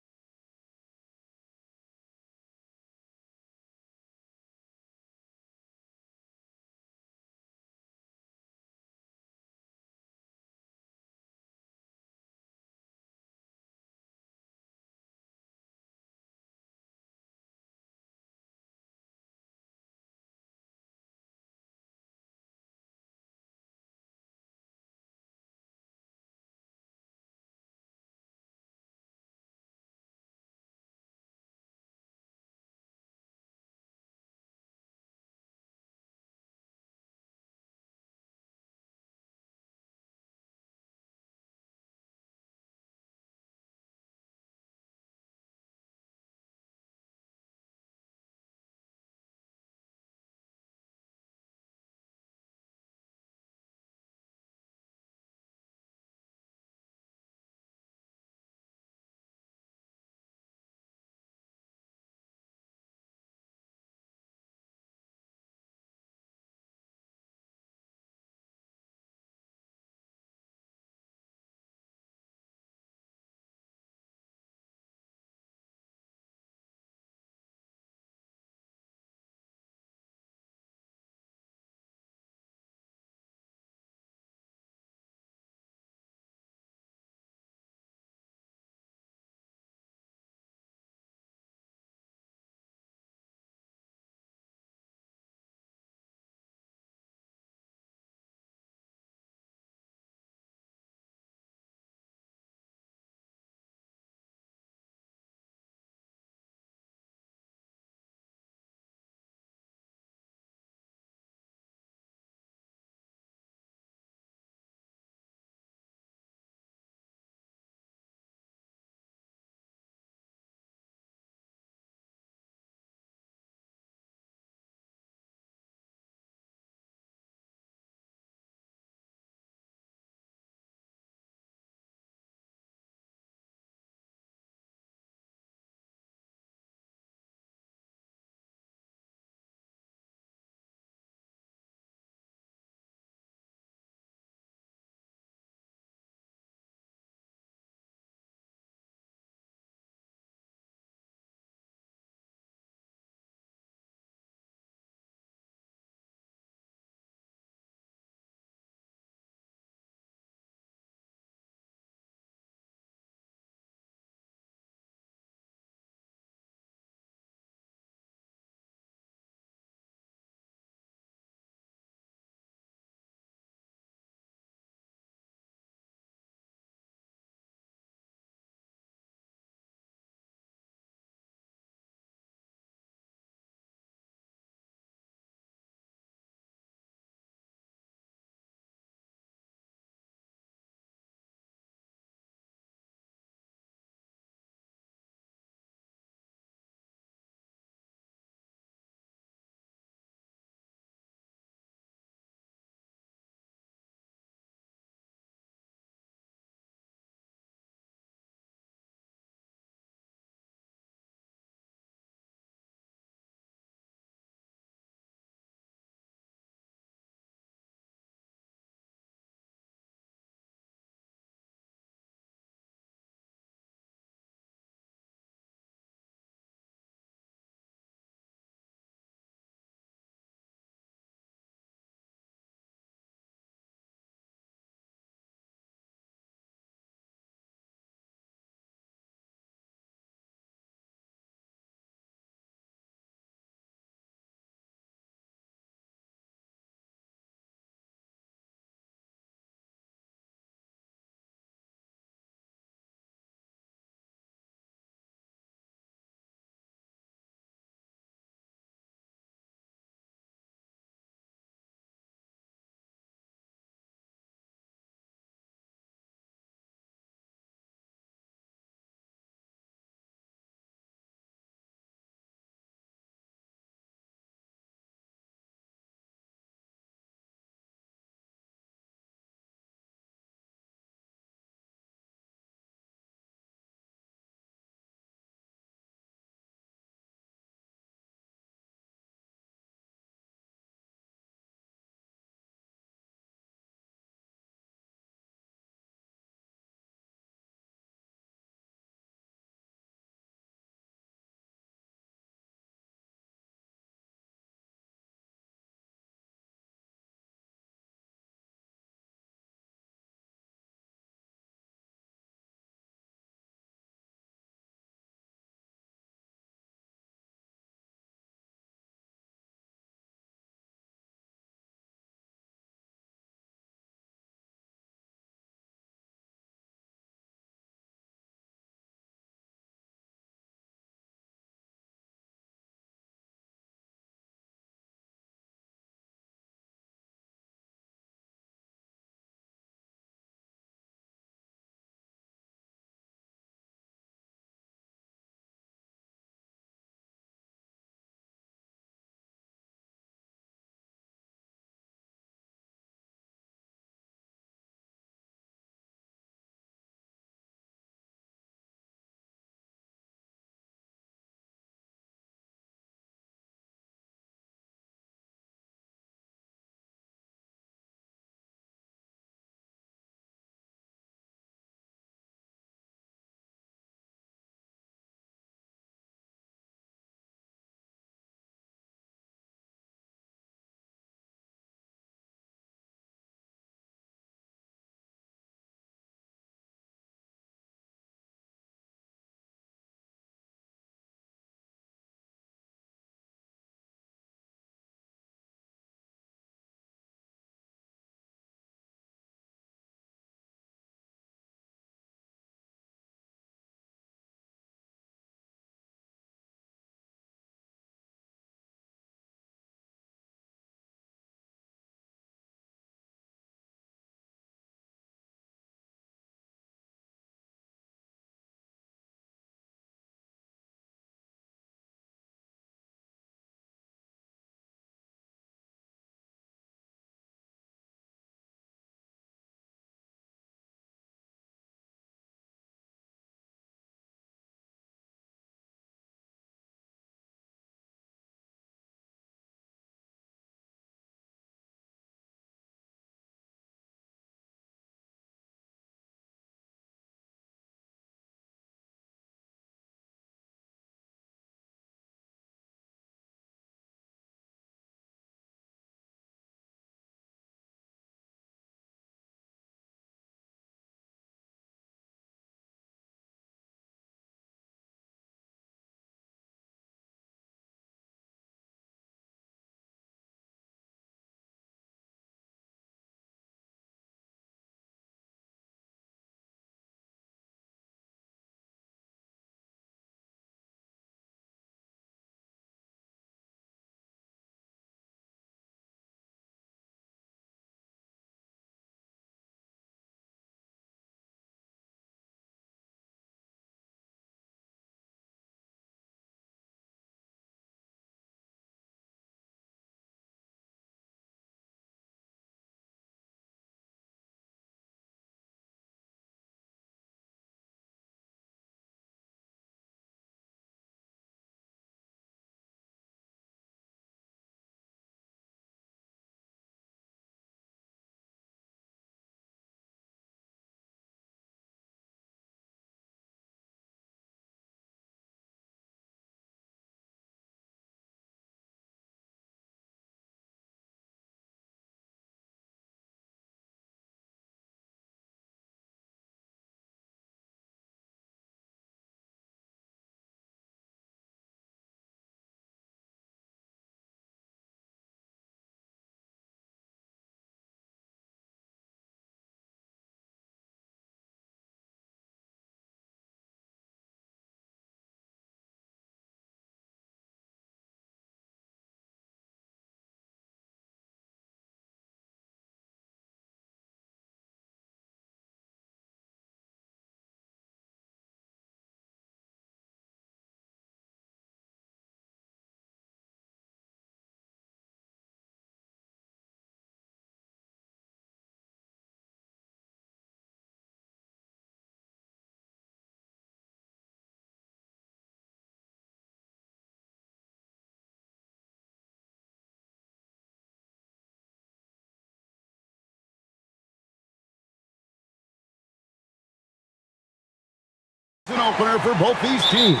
An opener for both these teams.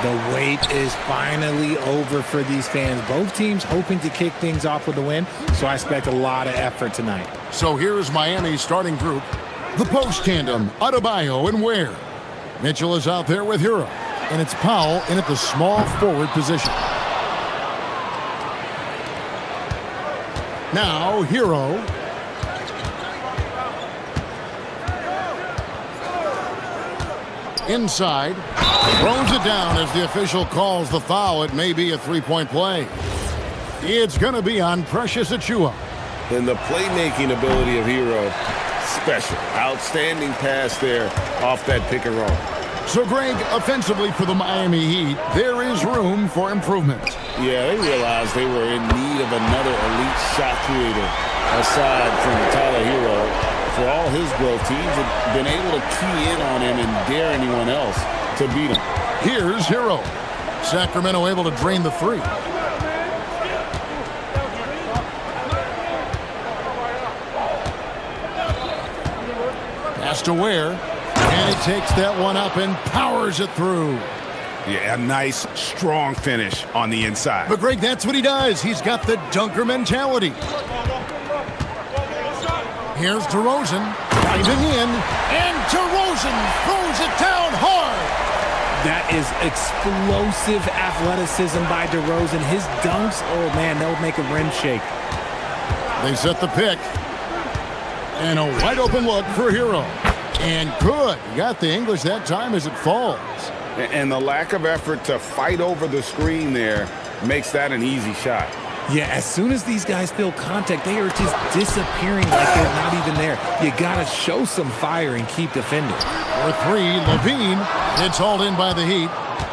The wait is finally over for these fans. Both teams hoping to kick things off with a win, so I expect a lot of effort tonight. So here's Miami's starting group. The post tandem, Adebayo and Ware. Mitchell is out there with Hero, and it's Powell in at the small forward position. Now, Hero. Inside, throws it down as the official calls the foul. It may be a three-point play. It's going to be on Precious Achiuwa. And the playmaking ability of Hero, special. Outstanding pass there off that pick and roll. So, Greg, offensively for the Miami Heat, there is room for improvement. Yeah, they realized they were in need of another elite shot creator aside from Tyler Hero. For all his growth, teams have been able to key in on him and dare anyone else to beat him. Here's Hero. Sacramento able to drain the three. Pass to Ware. And he takes that one up and powers it through. Yeah, a nice, strong finish on the inside. But, Greg, that's what he does. He's got the dunker mentality. Here's DeRozan, diving in, and DeRozan throws it down hard. That is explosive athleticism by DeRozan. His dunks, oh man, they'll make a rim shake. They set the pick. And a wide open look for Hero. And good. He got the English that time as it falls. And the lack of effort to fight over the screen there makes that an easy shot. Yeah, as soon as these guys feel contact, they are just disappearing like they're not even there. You got to show some fire and keep defending. For three, Levine. It's hauled in by the Heat.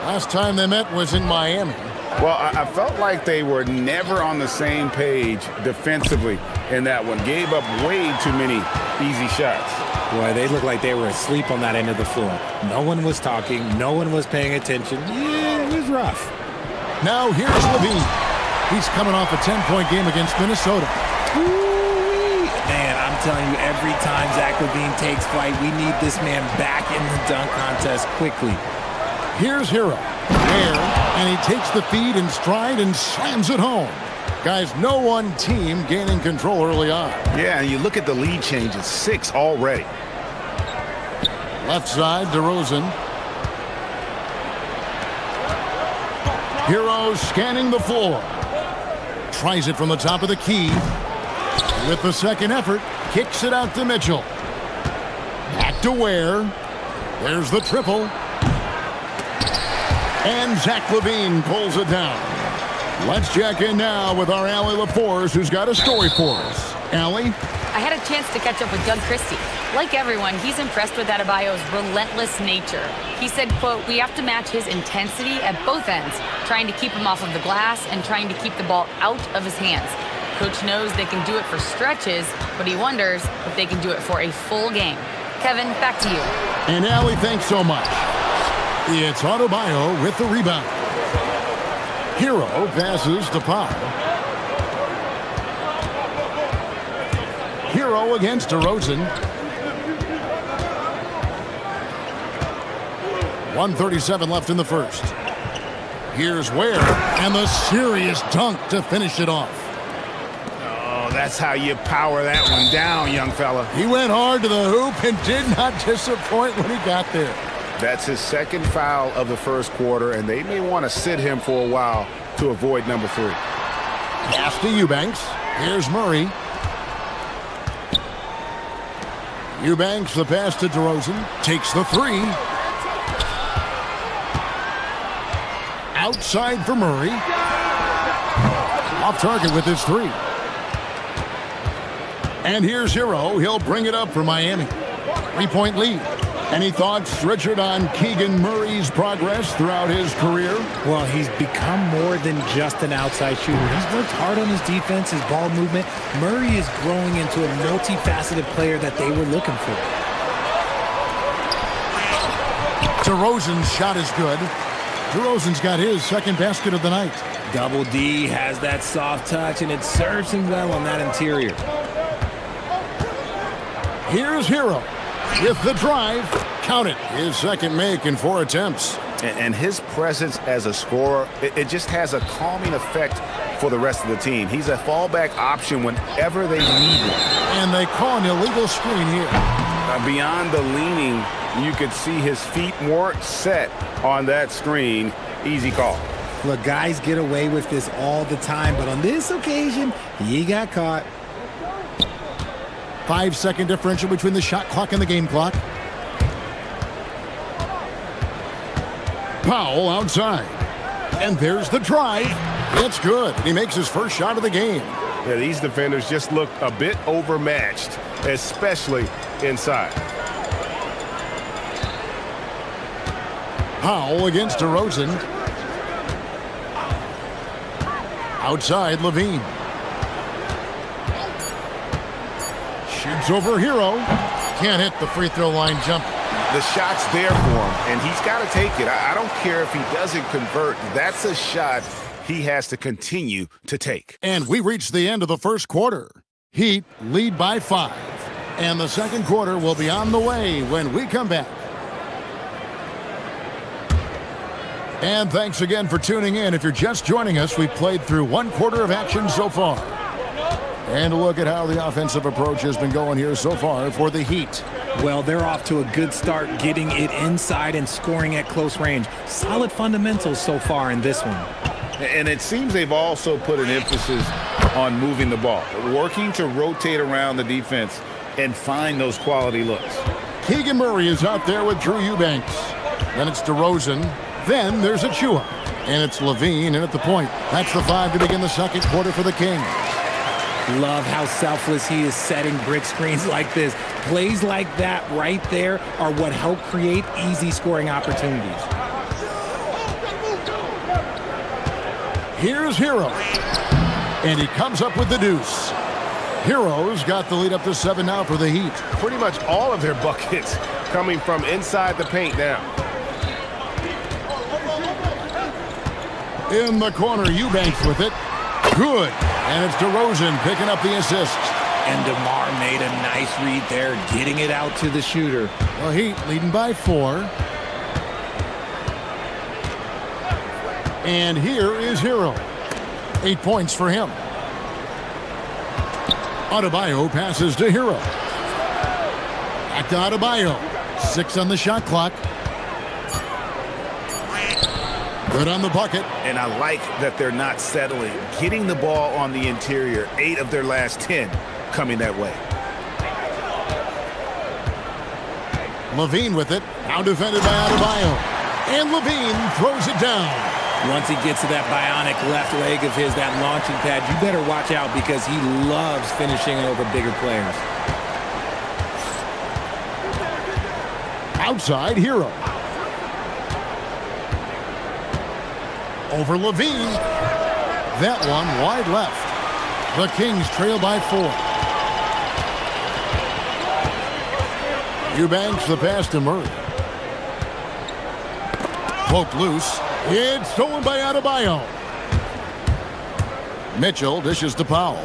Last time they met was in Miami. Well, I felt like they were never on the same page defensively in that one. Gave up way too many easy shots. Boy, they looked like they were asleep on that end of the floor. No one was talking. No one was paying attention. Yeah, it was rough. Now here's Levine. He's coming off a 10-point game against Minnesota. Ooh-wee. Man, I'm telling you, every time Zach LaVine takes flight, we need this man back in the dunk contest quickly. Here's Hero. There, and he takes the feed in stride and slams it home. Guys, no one team gaining control early on. Yeah, and you look at the lead changes, 6 already. Left side, DeRozan. Hero scanning the floor. Tries it from the top of the key. With the second effort, kicks it out to Mitchell. Back to Ware. There's the triple. And Zach LaVine pulls it down. Let's check in now with our Allie LaForce, who's got a story for us. Allie? I had a chance to catch up with Doug Christie. Like everyone, he's impressed with Adebayo's relentless nature. He said, quote, "We have to match his intensity at both ends, trying to keep him off of the glass and trying to keep the ball out of his hands. Coach knows they can do it for stretches, but he wonders if they can do it for a full game." Kevin, back to you. And Allie, thanks so much. It's Adebayo with the rebound. Hero passes to Powell. Hero against DeRozan. 1:37 left in the first. Here's Ware, and the serious dunk to finish it off. Oh, that's how you power that one down, young fella. He went hard to the hoop and did not disappoint when he got there. That's his second foul of the first quarter, and they may want to sit him for a while to avoid number 3. Pass to Eubanks. Here's Murray. Eubanks, the pass to DeRozan. Takes the three. Outside for Murray. Off target with his three. And here's Hero. He'll bring it up for Miami. 3-point lead. Any thoughts, Richard, on Keegan Murray's progress throughout his career? Well, he's become more than just an outside shooter. He's worked hard on his defense, his ball movement. Murray is growing into a multifaceted player that they were looking for. DeRozan's shot is good. DeRozan's got his second basket of the night. Double D has that soft touch, and it serves him well on that interior. Here's Hero with the drive. Count it. His second make in 4 attempts. And his presence as a scorer, it just has a calming effect for the rest of the team. He's a fallback option whenever they need one. And they call an illegal screen here. Beyond the leaning, you could see his feet weren't set on that screen. Easy call. Look, guys get away with this all the time, but on this occasion, he got caught. 5-second differential between the shot clock and the game clock. Powell outside. And there's the drive. It's good. He makes his first shot of the game. Yeah, these defenders just look a bit overmatched, especially inside. Powell against DeRozan. Outside, Levine. Shoots over Hero. Can't hit the free throw line jump. The shot's there for him, and he's got to take it. I don't care if he doesn't convert. That's a shot he has to continue to take. And we reach the end of the first quarter. Heat lead by 5. And the second quarter will be on the way when we come back. And thanks again for tuning in. If you're just joining us, we've played through 1 quarter of action so far. And a look at how the offensive approach has been going here so far for the Heat. Well, they're off to a good start getting it inside and scoring at close range. Solid fundamentals so far in this one. And it seems they've also put an emphasis on moving the ball, working to rotate around the defense and find those quality looks. Keegan Murray is out there with Drew Eubanks. Then it's DeRozan. Then there's Achua. And it's Levine in at the point. That's the 5 to begin the second quarter for the Kings. Love how selfless he is setting brick screens like this. Plays like that right there are what help create easy scoring opportunities. Here's Hero. And he comes up with the deuce. Hero's got the lead up to 7 now for the Heat. Pretty much all of their buckets coming from inside the paint now. In the corner, Eubanks with it. Good. And it's DeRozan picking up the assist. And DeMar made a nice read there, getting it out to the shooter. The Heat leading by 4. And here is Hero. 8 points for him. Adebayo passes to Hero. Back to Adebayo. 6 on the shot clock. Good on the bucket. And I like that they're not settling. Getting the ball on the interior, 8 of their last 10 coming that way. Levine with it. Now defended by Adebayo. And Levine throws it down. Once he gets to that bionic left leg of his, that launching pad, you better watch out because he loves finishing over bigger players. Outside, Hero. Over Levine. That one wide left. The Kings trail by 4. Eubanks the pass to Murray. Poked loose. It's stolen by Adebayo. Mitchell dishes to Powell.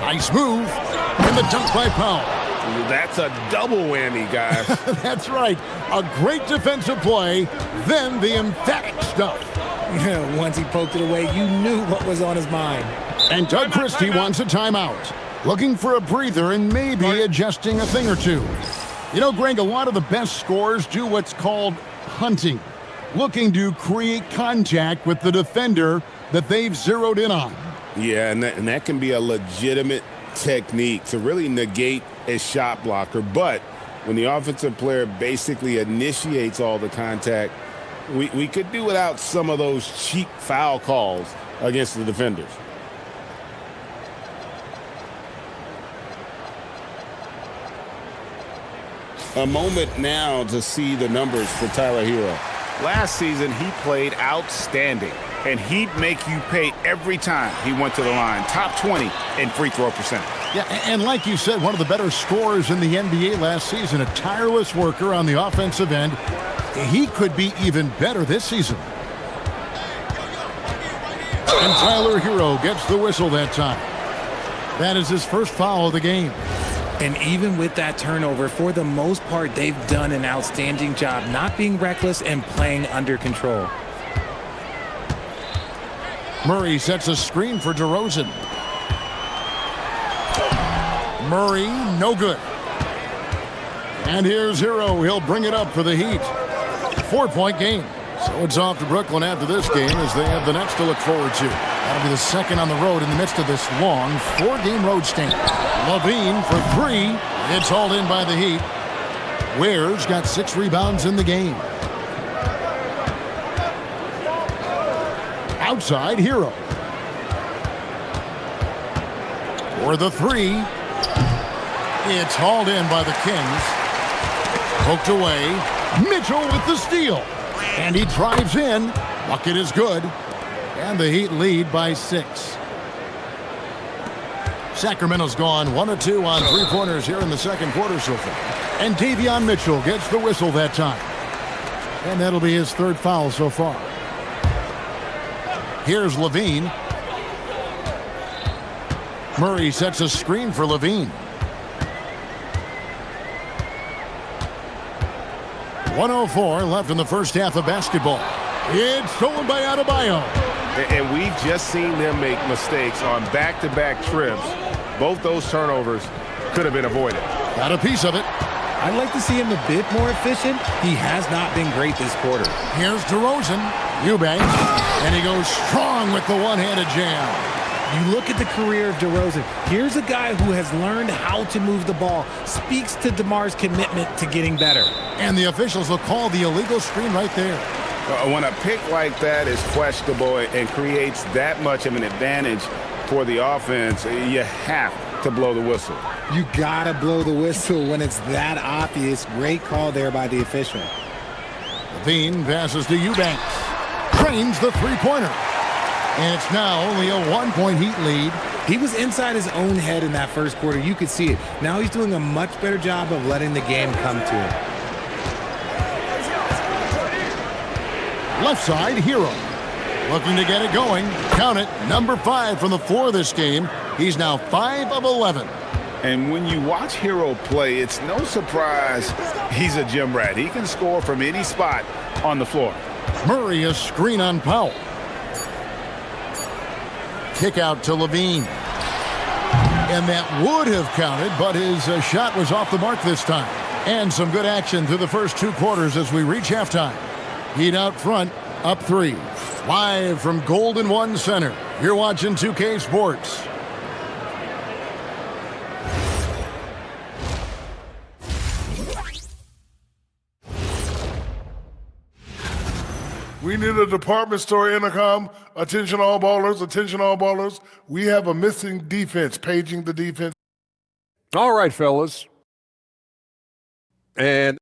Nice move. And the dunk by Powell. That's a double whammy, guys. That's right. A great defensive play, then the emphatic stuff. Yeah, once he poked it away, you knew what was on his mind. And Doug Christie wants a timeout. Looking for a breather and maybe adjusting a thing or two. You know, Greg, a lot of the best scorers do what's called hunting. Looking to create contact with the defender that they've zeroed in on. Yeah, and that can be a legitimate technique to really negate a shot blocker. But when the offensive player basically initiates all the contact, we could do without some of those cheap foul calls against the defenders. A moment now to see the numbers for Tyler Hero. Last season, he played outstanding, and he'd make you pay every time he went to the line. Top 20 in free throw percentage. Yeah, and like you said, one of the better scorers in the NBA last season, a tireless worker on the offensive end. He could be even better this season. And Tyler Hero gets the whistle that time. That is his first foul of the game. And even with that turnover, for the most part, they've done an outstanding job not being reckless and playing under control. Murray sets a screen for DeRozan. Murray, no good. And here's Hero. He'll bring it up for the Heat. 4-point game. So it's off to Brooklyn after this game as they have the next to look forward to. That'll be the second on the road in the midst of this long 4-game road stint. Levine for 3. It's hauled in by the Heat. Ware's got 6 rebounds in the game. Outside, Hero. For the 3. It's hauled in by the Kings. Poked away. Mitchell with the steal. And he drives in. Bucket is good. And the Heat lead by 6. Sacramento's gone 1 of 2 on 3-pointers here in the second quarter so far. And Davion Mitchell gets the whistle that time. And that'll be his 3rd foul so far. Here's Levine. Murray sets a screen for Levine. 1:04 left in the first half of basketball. It's stolen by Adebayo. And we've just seen them make mistakes on back-to-back trips. Both those turnovers could have been avoided. Got a piece of it. I'd like to see him a bit more efficient. He has not been great this quarter. Here's DeRozan. Eubanks. And he goes strong with the one-handed jam. You look at the career of DeRozan. Here's a guy who has learned how to move the ball. Speaks to DeMar's commitment to getting better. And the officials will call the illegal screen right there. When a pick like that is questionable and creates that much of an advantage for the offense, you have to blow the whistle. You gotta blow the whistle when it's that obvious. Great call there by the official. Levine passes to Eubanks. Trains the three-pointer. And it's now only a 1-point Heat lead. He was inside his own head in that first quarter. You could see it. Now he's doing a much better job of letting the game come to him. Left side, Hero. Looking to get it going. Count it, number 5 from the floor this game. He's now 5 of 11. And when you watch Hero play, it's no surprise he's a gym rat. He can score from any spot on the floor. Murray, a screen on Powell. Kick out to Levine. And that would have counted, but his shot was off the mark this time. And some good action through the first 2 quarters as we reach halftime. Heat out front, up 3. Live from Golden One Center, you're watching 2K Sports. We need a department store intercom. Attention all ballers, attention all ballers. We have a missing defense, paging the defense. All right, fellas. And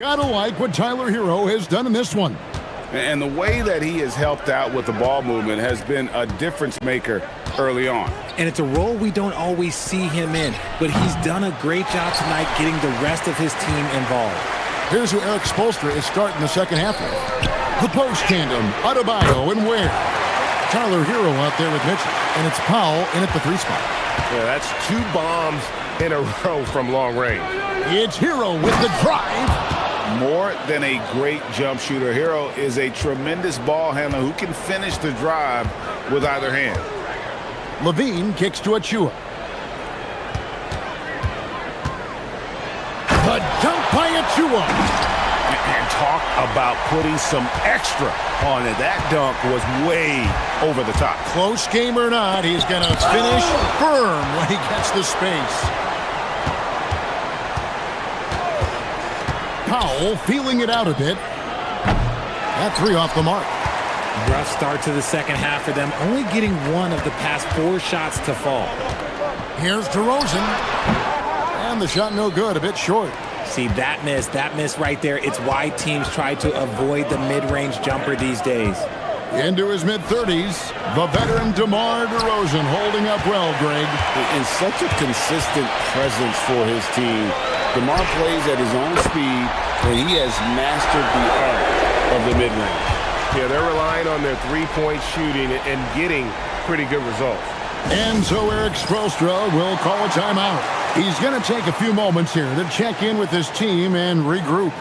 gotta like what Tyler Hero has done in this one. And the way that he has helped out with the ball movement has been a difference maker early on. And it's a role we don't always see him in, but he's done a great job tonight getting the rest of his team involved. Here's who Eric Spoelstra is starting the second half with. The post tandem, Adebayo and Ware. Tyler Hero out there with Mitchell, and it's Powell in at the 3 spot. Yeah, that's 2 bombs in a row from long range. It's Hero with the drive. More than a great jump shooter, Hero is a tremendous ball handler who can finish the drive with either hand. Levine kicks to Achua. The dunk by Achua. And talk about putting some extra on it. That dunk was way over the top. Close game or not, he's going to finish firm when he gets the space. Powell feeling it out a bit. That 3 off the mark. Rough start to the second half for them, only getting 1 of the past 4 shots to fall. Here's DeRozan. And the shot no good, a bit short. See, that miss right there, it's why teams try to avoid the mid-range jumper these days. Into his mid-30s, the veteran DeMar DeRozan holding up well, Greg. And such a consistent presence for his team. DeMar plays at his own speed, and he has mastered the art of the mid-range. Yeah, they're relying on their 3-point shooting and getting pretty good results. And so Eric Spoelstra will call a timeout. He's going to take a few moments here to check in with his team and regroup.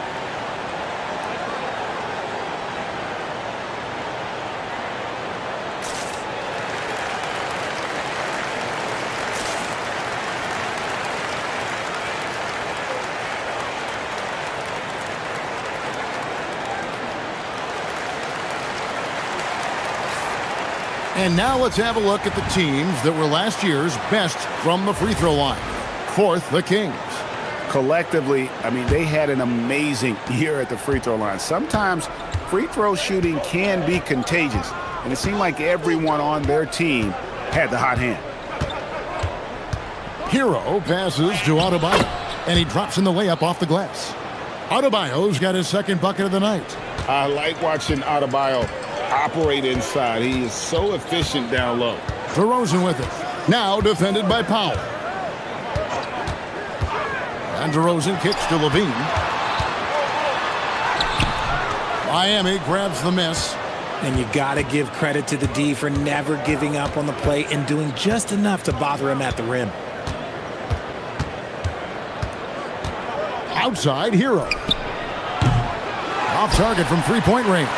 And now let's have a look at the teams that were last year's best from the free throw line. 4th, the Kings. Collectively, I mean, they had an amazing year at the free throw line. Sometimes free throw shooting can be contagious, and it seemed like everyone on their team had the hot hand. Hero passes to Adebayo, and he drops in the layup off the glass. Adebayo's got his 2nd bucket of the night. I like watching Adebayo operate inside. He is so efficient down low. DeRozan with it. Now defended by Powell. And DeRozan kicks to Levine. Miami grabs the miss. And you got to give credit to the D for never giving up on the play and doing just enough to bother him at the rim. Outside, Hero. Off target from 3-point range.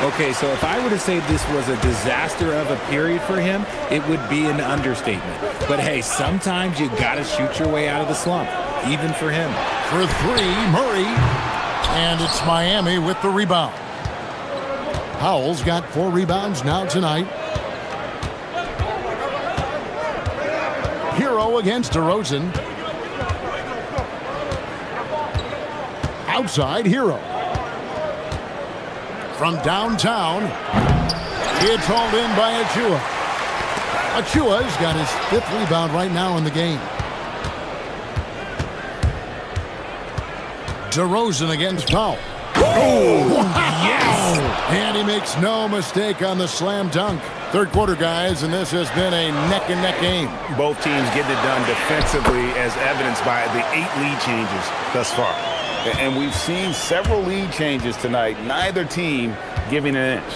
Okay, so if I were to say this was a disaster of a period for him, it would be an understatement. But hey, sometimes you got to shoot your way out of the slump, even for him. For 3, Murray. And it's Miami with the rebound. Powell's got 4 rebounds now tonight. Hero against DeRozan. Outside, Hero. From downtown, it's hauled in by Achua. Achua's got his 5th rebound right now in the game. DeRozan against Powell. Oh, wow. yes! And he makes no mistake on the slam dunk. 3rd quarter, guys, and this has been a neck-and-neck game. Both teams getting it done defensively, as evidenced by the 8 lead changes thus far. And we've seen several lead changes tonight. Neither team giving an inch.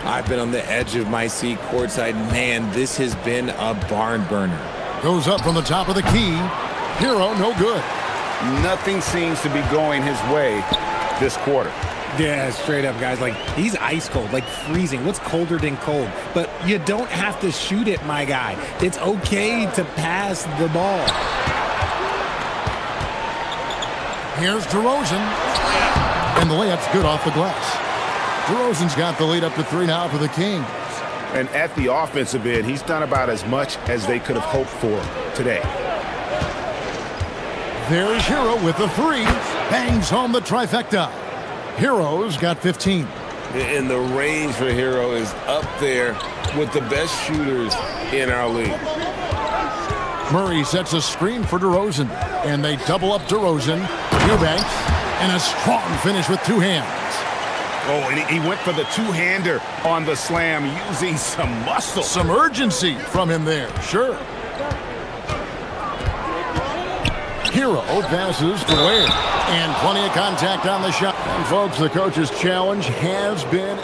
I've been on the edge of my seat courtside. Man, this has been a barn burner. Goes up from the top of the key. Hero, no good. Nothing seems to be going his way this quarter. Yeah, straight up, guys. Like, he's ice cold, like freezing. What's colder than cold? But you don't have to shoot it, my guy. It's okay to pass the ball. Here's DeRozan. And the layup's good off the glass. DeRozan's got the lead up to 3 now for the Kings. And at the offensive end, he's done about as much as they could have hoped for today. There's Hero with the 3. Bangs home the trifecta. Hero's got 15. And the range for Hero is up there with the best shooters in our league. Murray sets a screen for DeRozan. And they double up DeRozan. Eubanks. And a strong finish with 2 hands. Oh, and he went for the 2-hander on the slam, using some muscle. Some urgency from him there, sure. Hero passes to Ware. And plenty of contact on the shot. And folks, the coach's challenge has been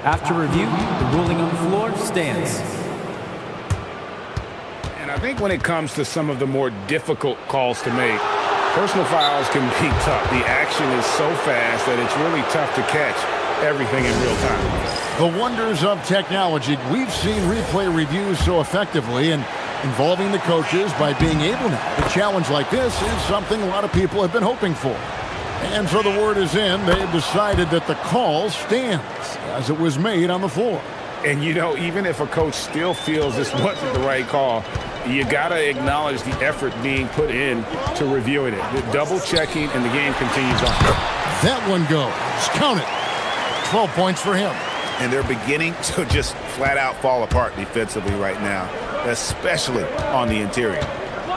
After review, the ruling on the floor stands. And I think when it comes to some of the more difficult calls to make, personal fouls can be tough. The action is so fast that it's really tough to catch everything in real time. The wonders of technology. We've seen replay reviews so effectively, and involving the coaches by being able now to challenge like this is something a lot of people have been hoping for. And so the word is in. They've decided that the call stands as it was made on the floor. And, you know, even if a coach still feels this wasn't the right call, you got to acknowledge the effort being put in to reviewing it. The double checking, and the game continues on. That one goes. Count it. 12 points for him. And they're beginning to just flat out fall apart defensively right now, especially on the interior.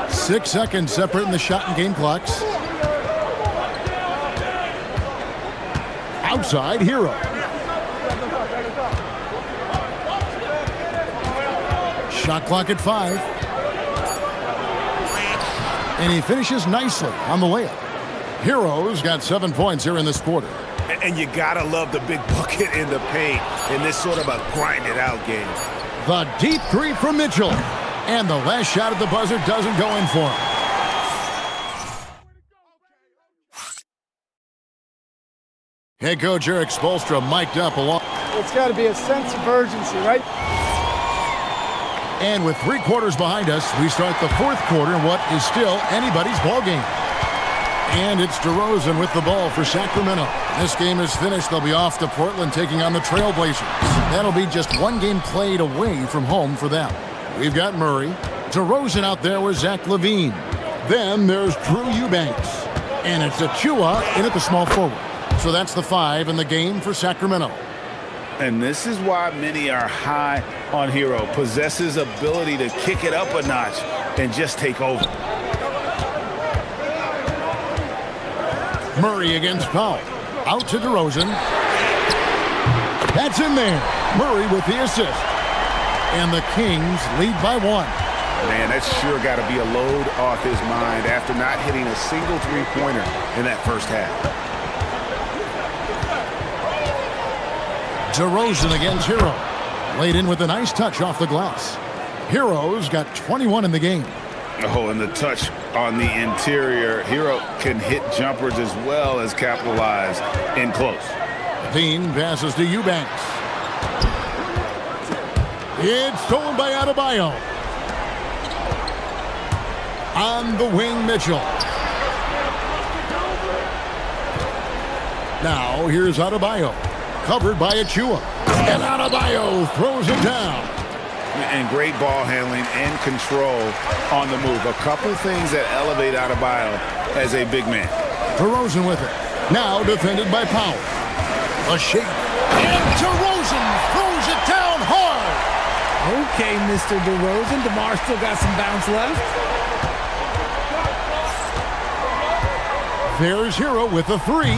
6 seconds separating the shot and game clocks. Outside, Hero. Shot clock at 5. And he finishes nicely on the layup. Hero's got 7 points here in this quarter. And you gotta love the big bucket in the paint in this sort of a grind-it-out game. The deep three from Mitchell. And the last shot at the buzzer doesn't go in for him. Head coach Eric Spoelstra mic'd up along. It's got to be a sense of urgency, right? And with 3 quarters behind us, we start the 4th quarter in what is still anybody's ball game. And it's DeRozan with the ball for Sacramento. This game is finished. They'll be off to Portland taking on the Trailblazers. That'll be just 1 game played away from home for them. We've got Murray. DeRozan out there with Zach LaVine. Then there's Drew Eubanks. And it's Achua in at the small forward. So that's the 5 in the game for Sacramento. And this is why many are high on Hero. Possesses ability to kick it up a notch and just take over. Murray against Powell. Out to DeRozan. That's in there. Murray with the assist. And the Kings lead by 1. Man, that's sure got to be a load off his mind after not hitting a single three-pointer in that first half. DeRozan against Hero. Laid in with a nice touch off the glass. Hero's got 21 in the game. Oh, and the touch on the interior. Hero can hit jumpers as well as capitalize in close. Dean passes to Eubanks. It's stolen by Adebayo. On the wing, Mitchell. Now here's Adebayo. Covered by Achua. And Adebayo throws it down. And great ball handling and control on the move. A couple things that elevate Adebayo as a big man. DeRozan with it. Now defended by Powell. A shake. And DeRozan throws it down hard. Okay, Mr. DeRozan. DeMar still got some bounce left. There's Hero with the 3.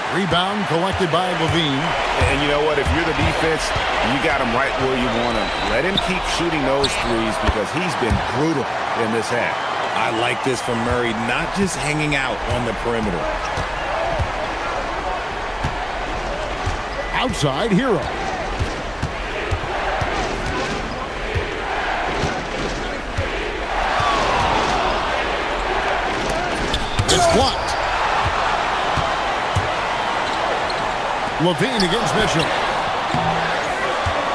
Rebound collected by LaVine. And you know what? If you're the defense, you got him right where you want him. Let him keep shooting those threes because he's been brutal in this half. I like this from Murray, not just hanging out on the perimeter. Outside, Hero. It's blocked. LaVine against Mitchell.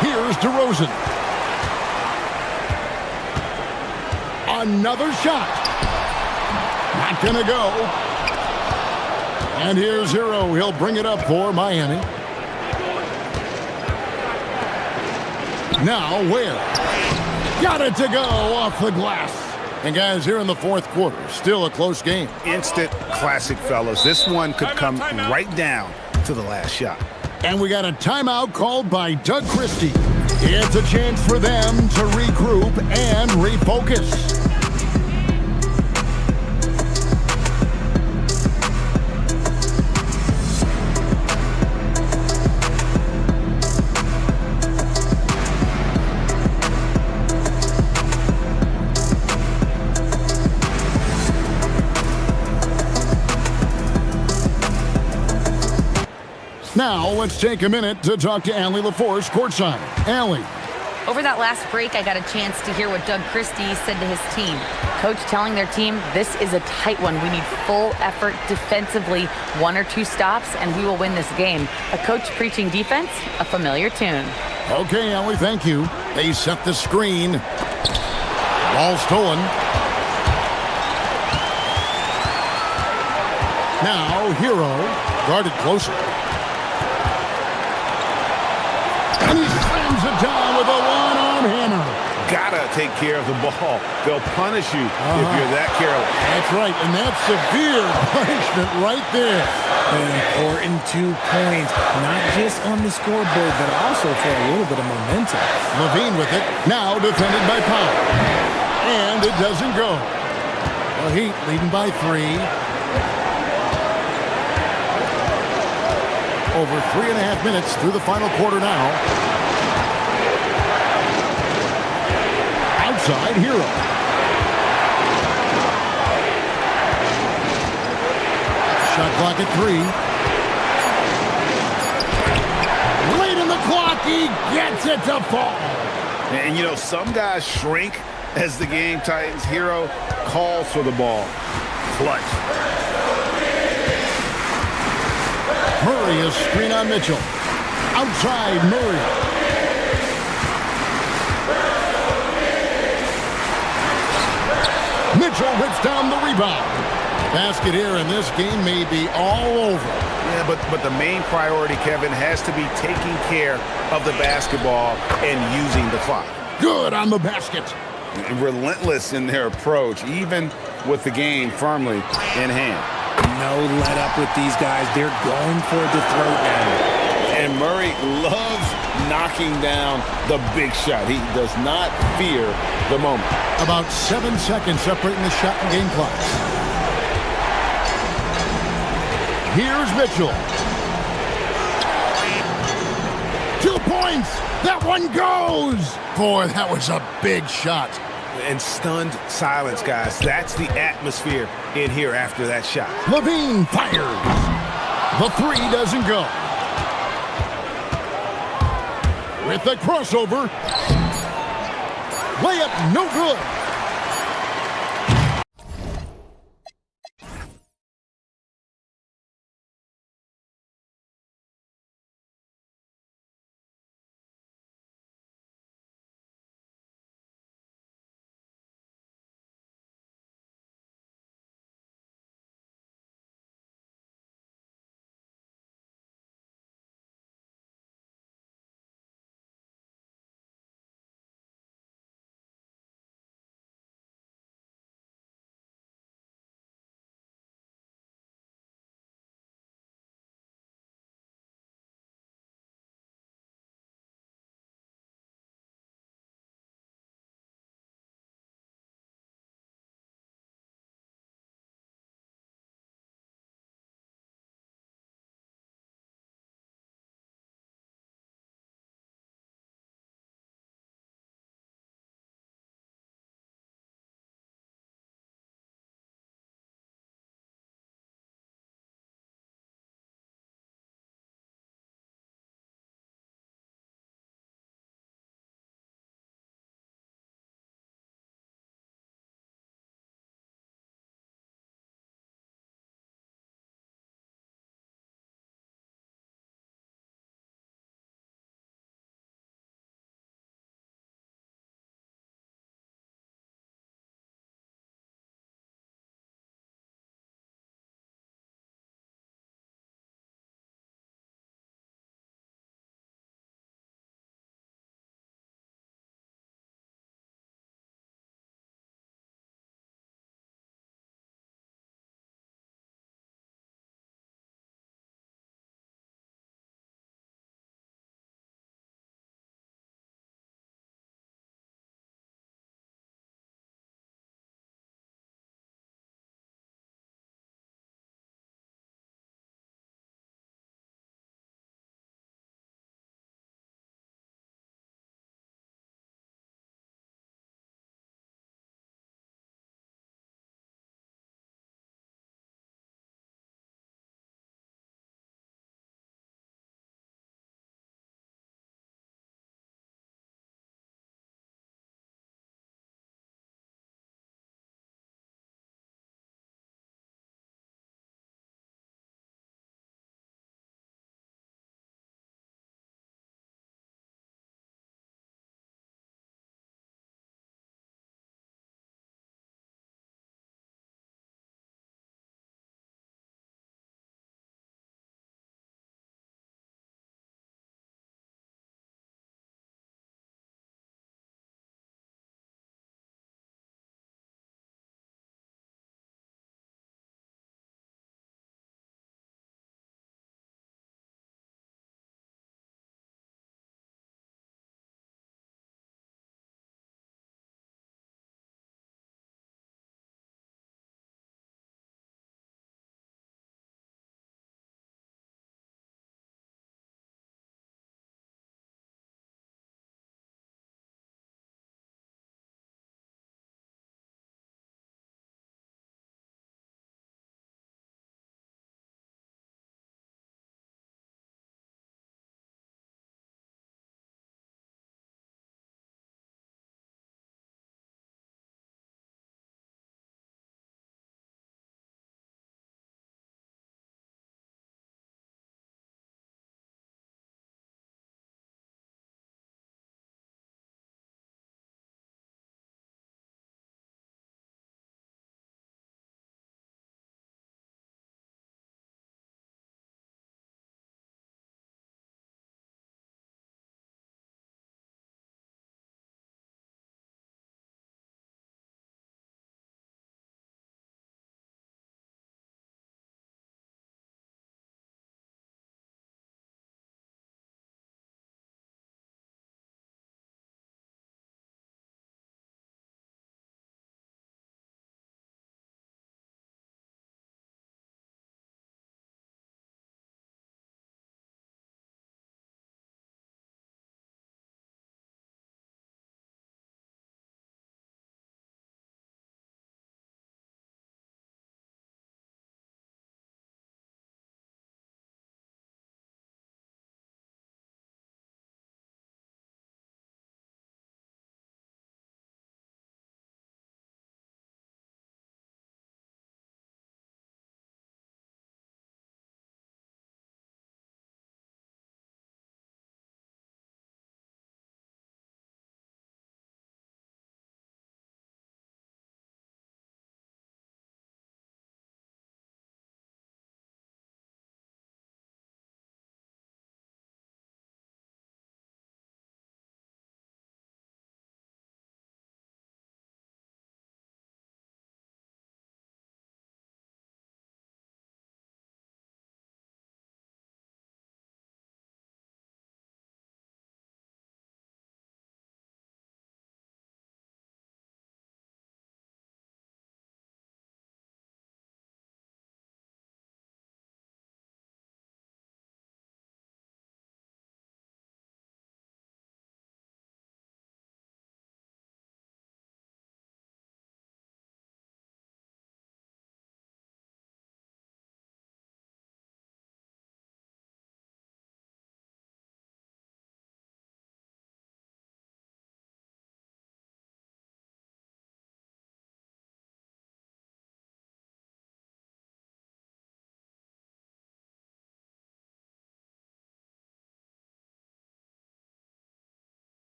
Here's DeRozan. Another shot. Not gonna go. And here's Hero. He'll bring it up for Miami. Now where? Got it to go off the glass. And guys, here in the 4th quarter, still a close game. Instant classic, fellas. This one could come right down to the last shot. And we got a timeout called by Doug Christie. It's a chance for them to regroup and refocus. Now, let's take a minute to talk to Allie LaForce courtside. Allie. Over that last break, I got a chance to hear what Doug Christie said to his team. Coach telling their team, this is a tight one. We need full effort defensively, 1 or 2 stops, and we will win this game. A coach preaching defense, a familiar tune. Okay, Allie, thank you. They set the screen. Ball stolen. Now, Hero, guarded closer. And he slams it down with a one-arm hammer. Gotta take care of the ball. They'll punish you if you're that careless. That's right, and that's severe punishment right there. An important 2 points, not just on the scoreboard, but also for a little bit of momentum. Levine with it, now defended by Powell. And it doesn't go. The Heat leading by 3. Over 3.5 minutes through the final quarter now. Outside Hero. Shot clock at 3. Late in the clock, he gets it to fall. And you know, some guys shrink as the game tightens. Hero calls for the ball. Clutch. Murray is screen on Mitchell. Outside Murray. Mitchell whips down the rebound. Basket here, and this game may be all over. Yeah, but the main priority, Kevin, has to be taking care of the basketball and using the clock. Good on the basket. Relentless in their approach, even with the game firmly in hand. No let up with these guys. They're going for the throat now. And Murray loves knocking down the big shot. He does not fear the moment. About 7 seconds separating the shot and game clocks. Here's Mitchell. 2 points. That one goes. Boy, that was a big shot. And stunned silence, guys. That's the atmosphere in here after that shot. Levine fires. The 3 doesn't go. With the crossover. Layup no good.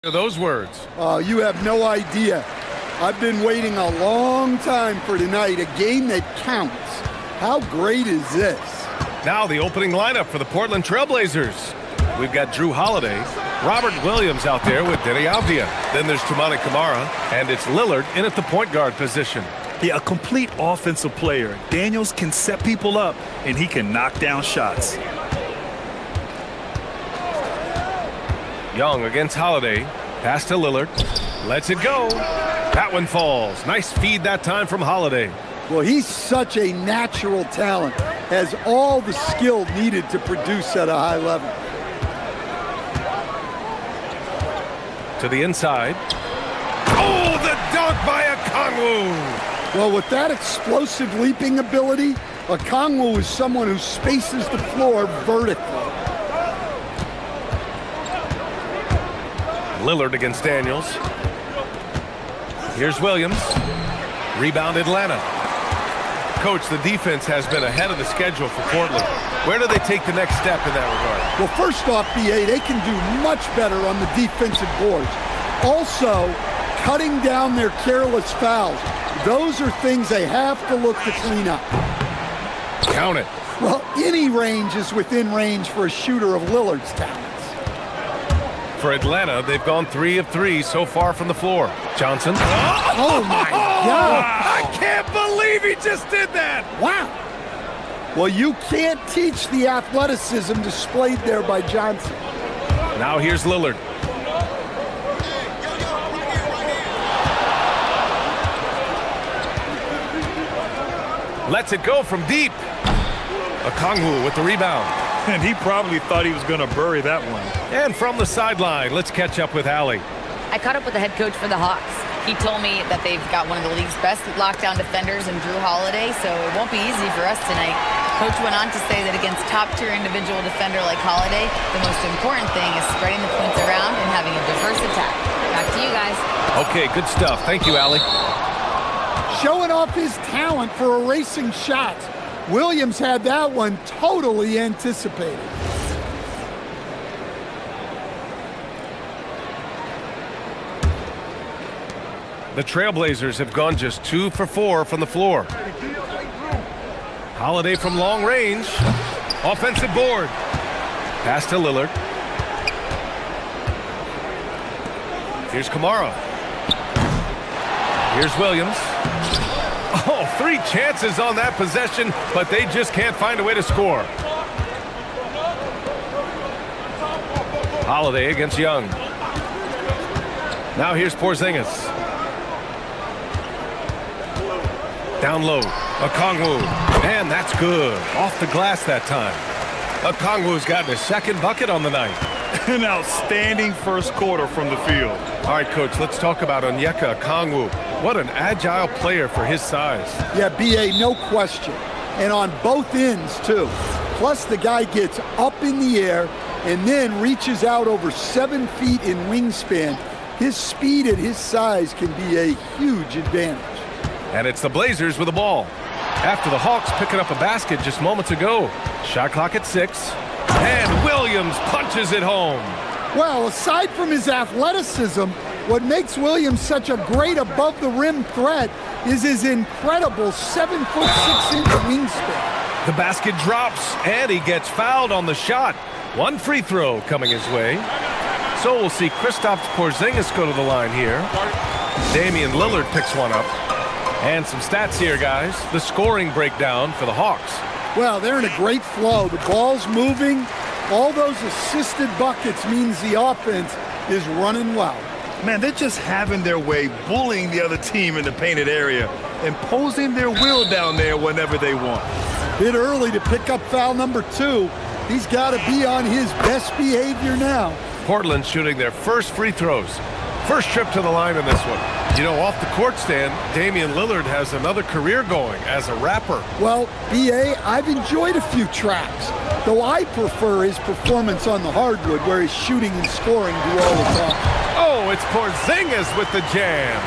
Those words. You have no idea. I've been waiting a long time for tonight, a game that counts. How great is this? Now the opening lineup for the Portland Trailblazers. We've got Drew Holiday, Robert Williams out there with Denny Avdia. Then there's Toumani Camara, and it's Lillard in at the point guard position. Yeah, a complete offensive player. Daniels can set people up, and he can knock down shots. Young against Holiday. Pass to Lillard. Lets it go. That one falls. Nice feed that time from Holiday. Well, he's such a natural talent. Has all the skill needed to produce at a high level. To the inside. Oh, the dunk by Okongwu! Well, with that explosive leaping ability, Okongwu is someone who spaces the floor vertically. Lillard against Daniels. Here's Williams. Rebound Atlanta. Coach, the defense has been ahead of the schedule for Portland. Where do they take the next step in that regard? Well, first off, BA, they can do much better on the defensive boards. Also, cutting down their careless fouls. Those are things they have to look to clean up. Count it. Well, any range is within range for a shooter of Lillard's talents. For Atlanta, they've gone 3 of 3 so far from the floor. Johnson. Oh, my God. I can't believe he just did that. Wow. Well, you can't teach the athleticism displayed there by Johnson. Now here's Lillard. Lets it go from deep. Okongwu with the rebound. And he probably thought he was going to bury that one. And from the sideline, let's catch up with Allie. I caught up with the head coach for the Hawks. He told me that they've got one of the league's best lockdown defenders in Drew Holiday, so it won't be easy for us tonight. Coach went on to say that against top-tier individual defender like Holiday, the most important thing is spreading the points around and having a diverse attack. Back to you guys. Okay, good stuff. Thank you, Allie. Showing off his talent for erasing shots. Williams had that one totally anticipated. The Trailblazers have gone just 2 for 4 from the floor. Holiday from long range. Offensive board. Pass to Lillard. Here's Camara. Here's Williams. Oh, 3 chances on that possession, but they just can't find a way to score. Holiday against Young. Now here's Porzingis. Down low, Okongwu, and that's good. Off the glass that time. Okongwu's gotten his second bucket on the night. An outstanding first quarter from the field. All right, Coach, let's talk about Onyeka Okongwu. What an agile player for his size. Yeah, BA, no question. And on both ends, too. Plus, the guy gets up in the air and then reaches out over 7 feet in wingspan. His speed at his size can be a huge advantage. And it's the Blazers with the ball. After the Hawks picking up a basket just moments ago. Shot clock at 6. And Williams punches it home. Well, aside from his athleticism, what makes Williams such a great above-the-rim threat is his incredible 7'6" wingspan. The basket drops, and he gets fouled on the shot. 1 free throw coming his way. So we'll see Kristaps Porzingis go to the line here. Damian Lillard picks one up. And some stats here, guys. The scoring breakdown for the Hawks. Well, they're in a great flow. The ball's moving. All those assisted buckets means the offense is running well. Man, they're just having their way, bullying the other team in the painted area, imposing their will down there whenever they want. Bit early to pick up foul number 2. He's got to be on his best behavior now. Portland shooting their first free throws. First trip to the line in this one. You know, off the court stand, Damian Lillard has another career going as a rapper. Well, BA, I've enjoyed a few tracks, though I prefer his performance on the hardwood where his shooting and scoring do all the time. Oh, it's Porzingis with the jam.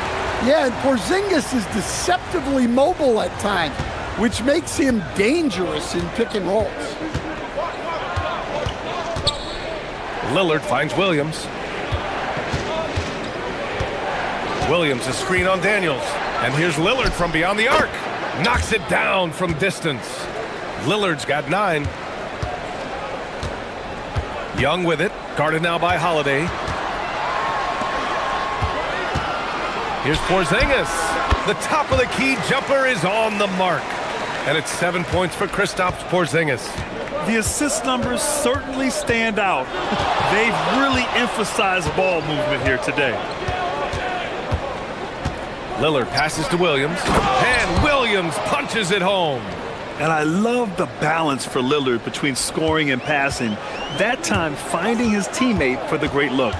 Yeah, and Porzingis is deceptively mobile at times, which makes him dangerous in pick and rolls. Lillard finds Williams. Williams, a screen on Daniels. And here's Lillard from beyond the arc. Knocks it down from distance. Lillard's got 9. Young with it. Guarded now by Holiday. Here's Porzingis. The top of the key jumper is on the mark. And it's 7 points for Kristaps Porzingis. The assist numbers certainly stand out. They've really emphasized ball movement here today. Lillard passes to Williams, and Williams punches it home. And I love the balance for Lillard between scoring and passing. That time finding his teammate for the great look.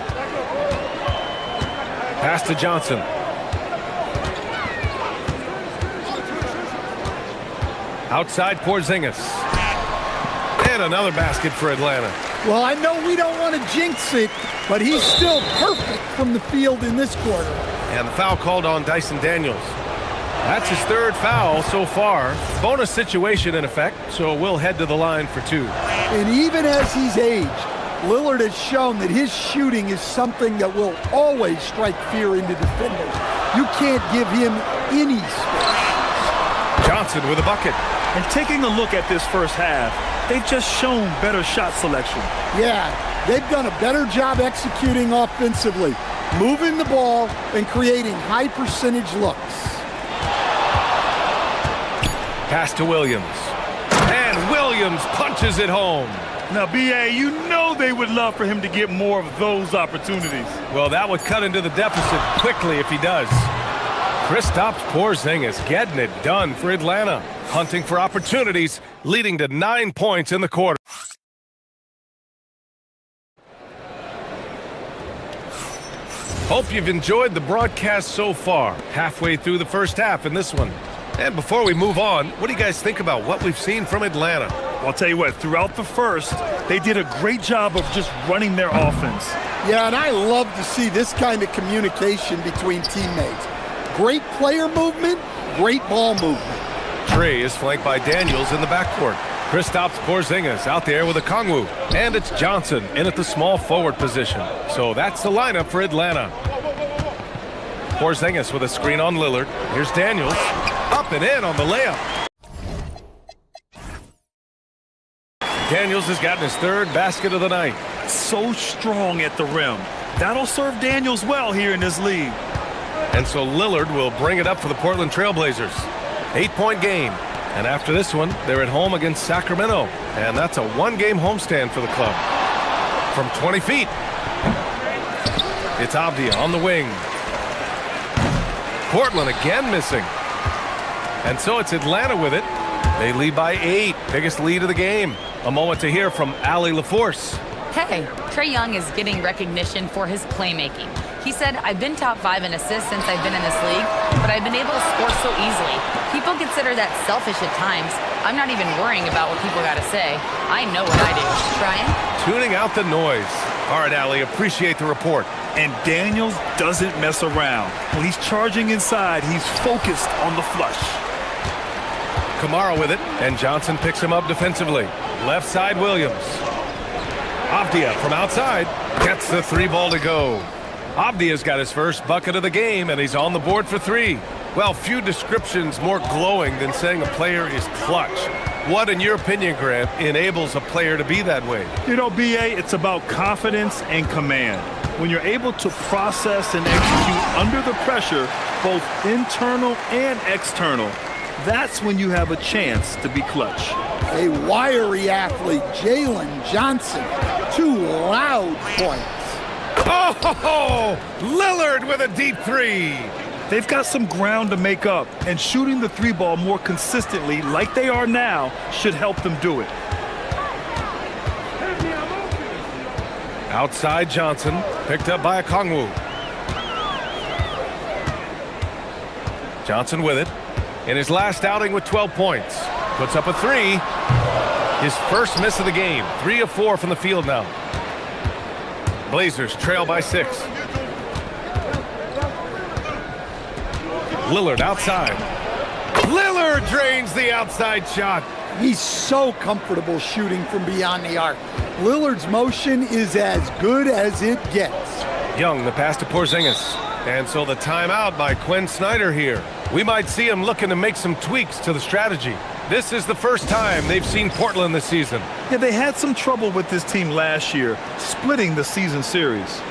Pass to Johnson. Outside Porzingis. And another basket for Atlanta. Well, I know we don't want to jinx it, but he's still perfect from the field in this quarter. And the foul called on Dyson Daniels. That's his 3rd foul so far. Bonus situation in effect, so we'll head to the line for 2. And even as he's aged, Lillard has shown that his shooting is something that will always strike fear into defenders. You can't give him any space. Johnson with a bucket. And taking a look at this first half, they've just shown better shot selection. Yeah, they've done a better job executing offensively, moving the ball and creating high percentage looks. Pass to Williams. And Williams punches it home. Now, B.A., you know they would love for him to get more of those opportunities. Well, that would cut into the deficit quickly if he does. Kristaps Porzingis getting it done for Atlanta. Hunting for opportunities, leading to 9 points in the quarter. Hope you've enjoyed the broadcast so far. Halfway through the first half in this one. And before we move on, what do you guys think about what we've seen from Atlanta? Well, I'll tell you what, throughout the first, they did a great job of just running their offense. Yeah, and I love to see this kind of communication between teammates. Great player movement, great ball movement. Trey is flanked by Daniels in the backcourt. Kristaps Porzingis out there with a Kongwu. And it's Johnson in at the small forward position. So that's the lineup for Atlanta. Porzingis with a screen on Lillard. Here's Daniels. Up and in on the layup. Daniels has gotten his 3rd basket of the night. So strong at the rim. That'll serve Daniels well here in this league. And so Lillard will bring it up for the Portland Trailblazers. 8-point game. And after this one, they're at home against Sacramento. And that's a 1-game homestand for the club. From 20 feet. It's Avdia on the wing. Portland again missing. And so it's Atlanta with it. They lead by 8. Biggest lead of the game. A moment to hear from Allie LaForce. Hey, Trae Young is getting recognition for his playmaking. He said, I've been top 5 in assists since I've been in this league, but I've been able to score so easily. People consider that selfish at times. I'm not even worrying about what people got to say. I know what I do. Brian? Tuning out the noise. All right, Allie, appreciate the report. And Daniels doesn't mess around. When he's charging inside, he's focused on the flush. Kamara with it, and Johnson picks him up defensively. Left side, Williams. Avdia from outside gets the 3 ball to go. Avdia's got his first bucket of the game, and he's on the board for 3. Well, few descriptions more glowing than saying a player is clutch. What, in your opinion, Grant, enables a player to be that way? You know, B.A., it's about confidence and command. When you're able to process and execute under the pressure, both internal and external, that's when you have a chance to be clutch. A wiry athlete, Jalen Johnson. 2 loud points. Oh, Lillard with a deep 3. They've got some ground to make up, and shooting the 3 ball more consistently like they are now should help them do it. Outside Johnson, picked up by a Kongwu. Johnson with it. In his last outing with 12 points. Puts up a 3. His first miss of the game. 3 of 4 from the field now. Blazers trail by 6. Lillard outside. Lillard drains the outside shot. He's so comfortable shooting from beyond the arc. Lillard's motion is as good as it gets. Young, the pass to Porzingis. And so the timeout by Quinn Snyder here. We might see him looking to make some tweaks to the strategy. This is the first time they've seen Portland this season. Yeah, they had some trouble with this team last year, splitting the season series.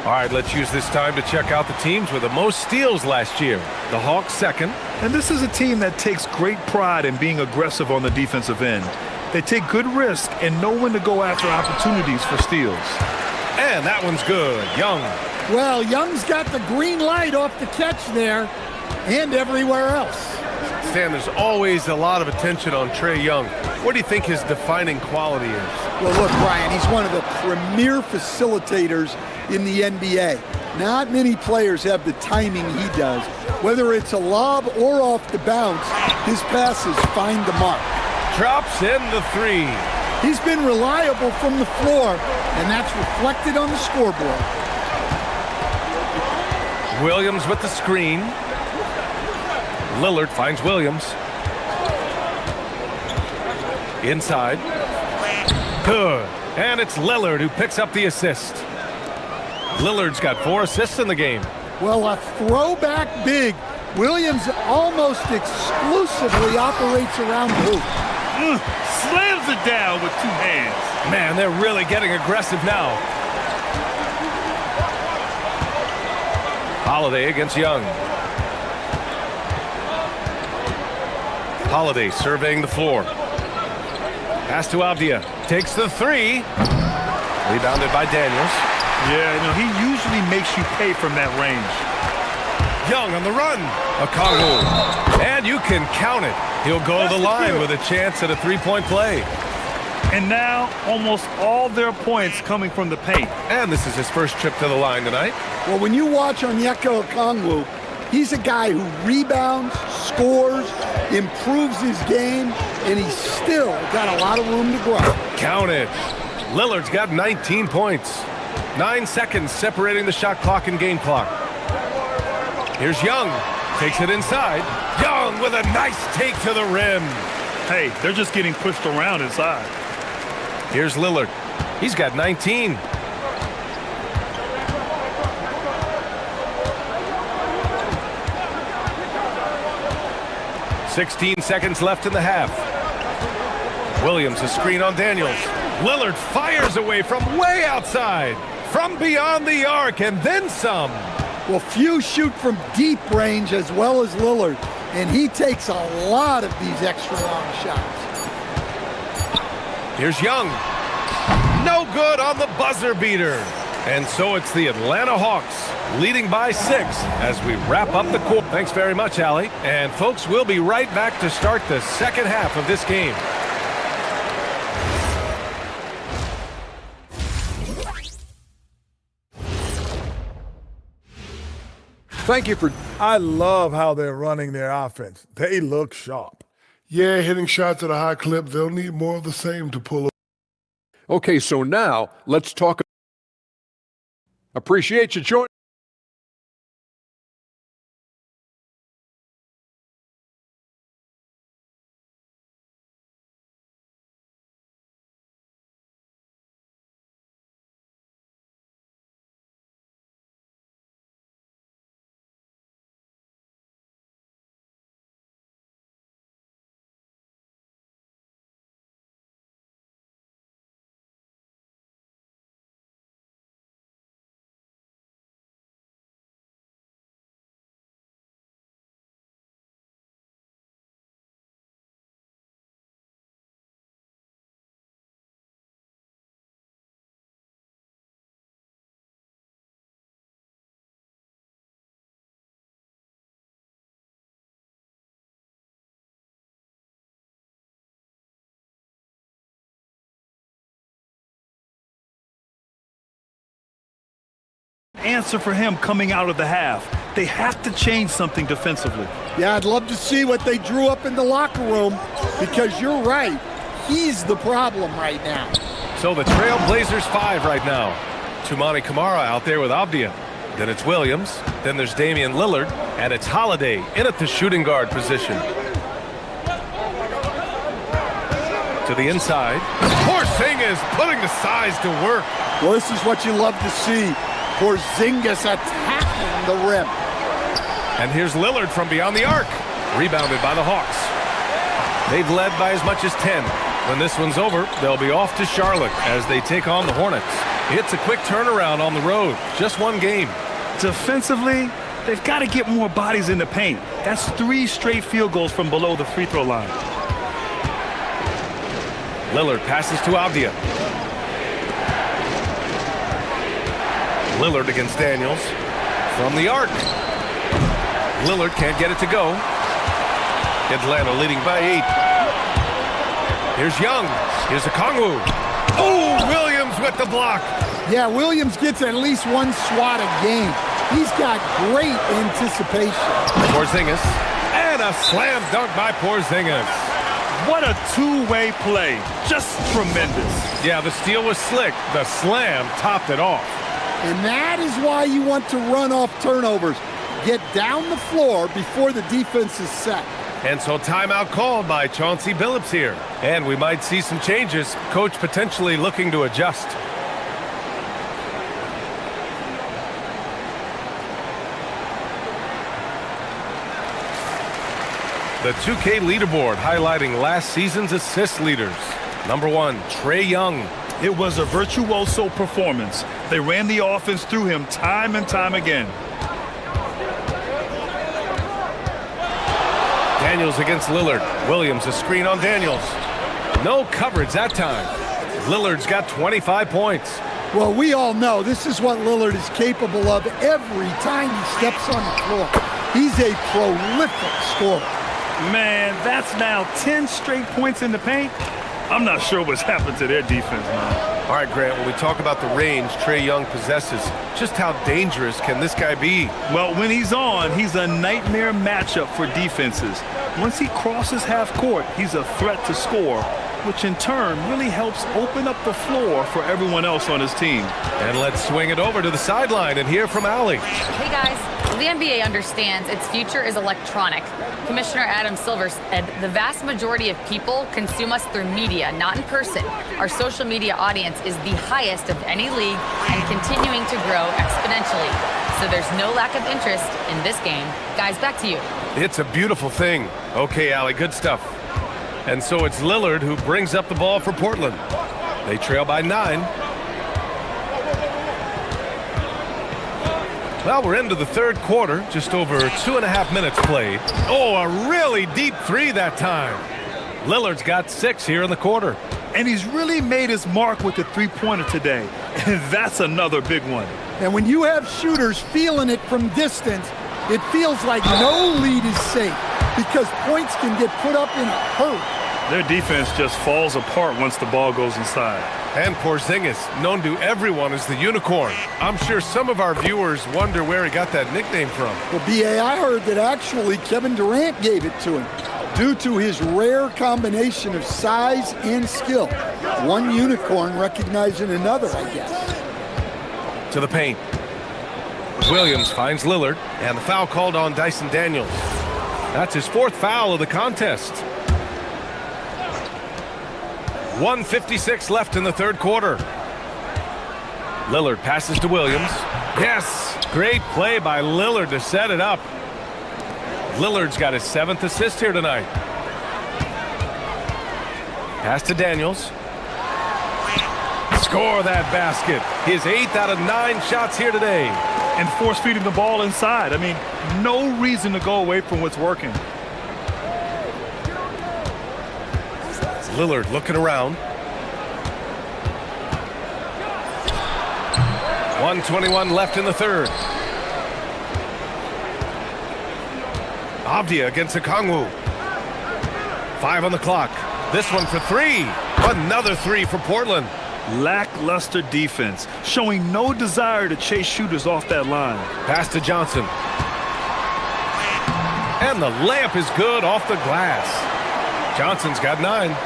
All right, let's use this time to check out the teams with the most steals last year. The Hawks second. And this is a team that takes great pride in being aggressive on the defensive end. They take good risk and know when to go after opportunities for steals. And that one's good. Young. Well, Young's got the green light off the catch there and everywhere else. Stan, there's always a lot of attention on Trae Young. What do you think his defining quality is? Well, look, Brian, he's one of the premier facilitators in the NBA. Not many players have the timing he does. Whether it's a lob or off the bounce, his passes find the mark. Drops in the three. He's been reliable from the floor, and that's reflected on the scoreboard. Williams with the screen. Lillard finds Williams. Inside. Good. And it's Lillard who picks up the assist. Lillard's got 4 assists in the game. Well, a throwback big. Williams almost exclusively operates around the hoop. Slams it down with 2 hands. Man, they're really getting aggressive now. Holiday against Young. Holiday surveying the floor. Pass to Avdia. Takes the 3. Rebounded by Daniels. Yeah, you know, he usually makes you pay from that range. Young on the run. Okongwu. And you can count it. He'll go to the line with a chance at a 3-point play. And now, almost all their points coming from the paint. And this is his first trip to the line tonight. Well, when you watch Onyeka Okongwu, he's a guy who rebounds, scores, improves his game, and he's still got a lot of room to grow. Count it. Lillard's got 19 points. 9 seconds separating the shot clock and game clock. Here's Young. Takes it inside. Young with a nice take to the rim. Hey, they're just getting pushed around inside. Here's Lillard. He's got 19. "16 seconds left in the half. Williams a screen on Daniels. Lillard fires away from way outside. From beyond the arc and then some. Well, few shoot from deep range as well as Lillard, and he takes a lot of these extra long shots. Here's Young. No good on the buzzer beater. And so it's the Atlanta Hawks leading by 6 as we wrap up the quarter. Thanks very much, Allie. And folks, we'll be right back to start the second half of this game. Thank you for... I love how they're running their offense. They look sharp. Yeah, hitting shots at a high clip. They'll need more of the same to pull. Okay, so now let's talk. Appreciate you joining. Answer for him coming out of the half. They have to change something defensively. Yeah, I'd love to see what they drew up in the locker room, because you're right. He's the problem right now. So the Trailblazers 5 right now. Tumani Kamara out there with Avdia. Then it's Williams. Then there's Damian Lillard. And it's Holiday in at the shooting guard position. To the inside. Porzingis putting the size to work. Well, this is what you love to see. Porzingis attacking the rim. And here's Lillard from beyond the arc. Rebounded by the Hawks. They've led by as much as 10. When this one's over, they'll be off to Charlotte as they take on the Hornets. It's a quick turnaround on the road. Just one game. Defensively, they've got to get more bodies in the paint. That's 3 straight field goals from below the free throw line. Lillard passes to Avdia. Lillard against Daniels. From the arc. Lillard can't get it to go. Atlanta leading by 8. Here's Young. Here's Okongwu. Oh, Williams with the block. Yeah, Williams gets at least one swat a game. He's got great anticipation. Porzingis. And a slam dunk by Porzingis. What a two-way play. Just tremendous. Yeah, the steal was slick. The slam topped it off. And that is why you want to run off turnovers. Get down the floor before the defense is set. And so timeout called by Chauncey Billups here. And we might see some changes. Coach potentially looking to adjust. The 2K leaderboard highlighting last season's assist leaders. Number 1, Trae Young. It was a virtuoso performance. They ran the offense through him time and time again. Daniels against Lillard. Williams a screen on Daniels. No coverage that time. Lillard's got 25 points. Well, we all know this is what Lillard is capable of every time he steps on the floor. He's a prolific scorer. Man, that's now 10 straight points in the paint. I'm not sure what's happened to their defense, man. All right, Grant, when we talk about the range Trae Young possesses, just how dangerous can this guy be? Well, when he's on, he's a nightmare matchup for defenses. Once he crosses half court, he's a threat to score, which in turn really helps open up the floor for everyone else on his team. And let's swing it over to the sideline and hear from Allie. Hey guys, the NBA understands its future is electronic. Commissioner Adam Silver said the vast majority of people consume us through media, not in person. Our social media audience is the highest of any league and continuing to grow exponentially. So there's no lack of interest in this game. Guys, back to you. It's a beautiful thing. Okay, Allie, good stuff. And so it's Lillard who brings up the ball for Portland. They trail by 9. Well, we're into the third quarter, just over 2.5 minutes played. Oh, a really deep 3 that time. Lillard's got 6 here in the quarter. And he's really made his mark with the three-pointer today. And that's another big one. And when you have shooters feeling it from distance, it feels like no lead is safe because points can get put up in a hurry. Their defense just falls apart once the ball goes inside. And Porzingis, known to everyone as the unicorn. I'm sure some of our viewers wonder where he got that nickname from. Well, B.A., I heard that actually Kevin Durant gave it to him due to his rare combination of size and skill. One unicorn recognizing another, I guess. To the paint. Williams finds Lillard, and the foul called on Dyson Daniels. That's his 4th foul of the contest. 1:56 left in the third quarter. Lillard passes to Williams. Yes, great play by Lillard to set it up. Lillard's got his 7th assist here tonight. Pass to Daniels. Score that basket. His 8th out of 9 shots here today. And force feeding the ball inside. I mean, no reason to go away from what's working. Lillard looking around. 1:21 left in the third. Avdia against Okongwu. 5 on the clock. This one for 3. Another 3 for Portland. Lackluster defense, showing no desire to chase shooters off that line. Pass to Johnson. And the layup is good off the glass. Johnson's got 9.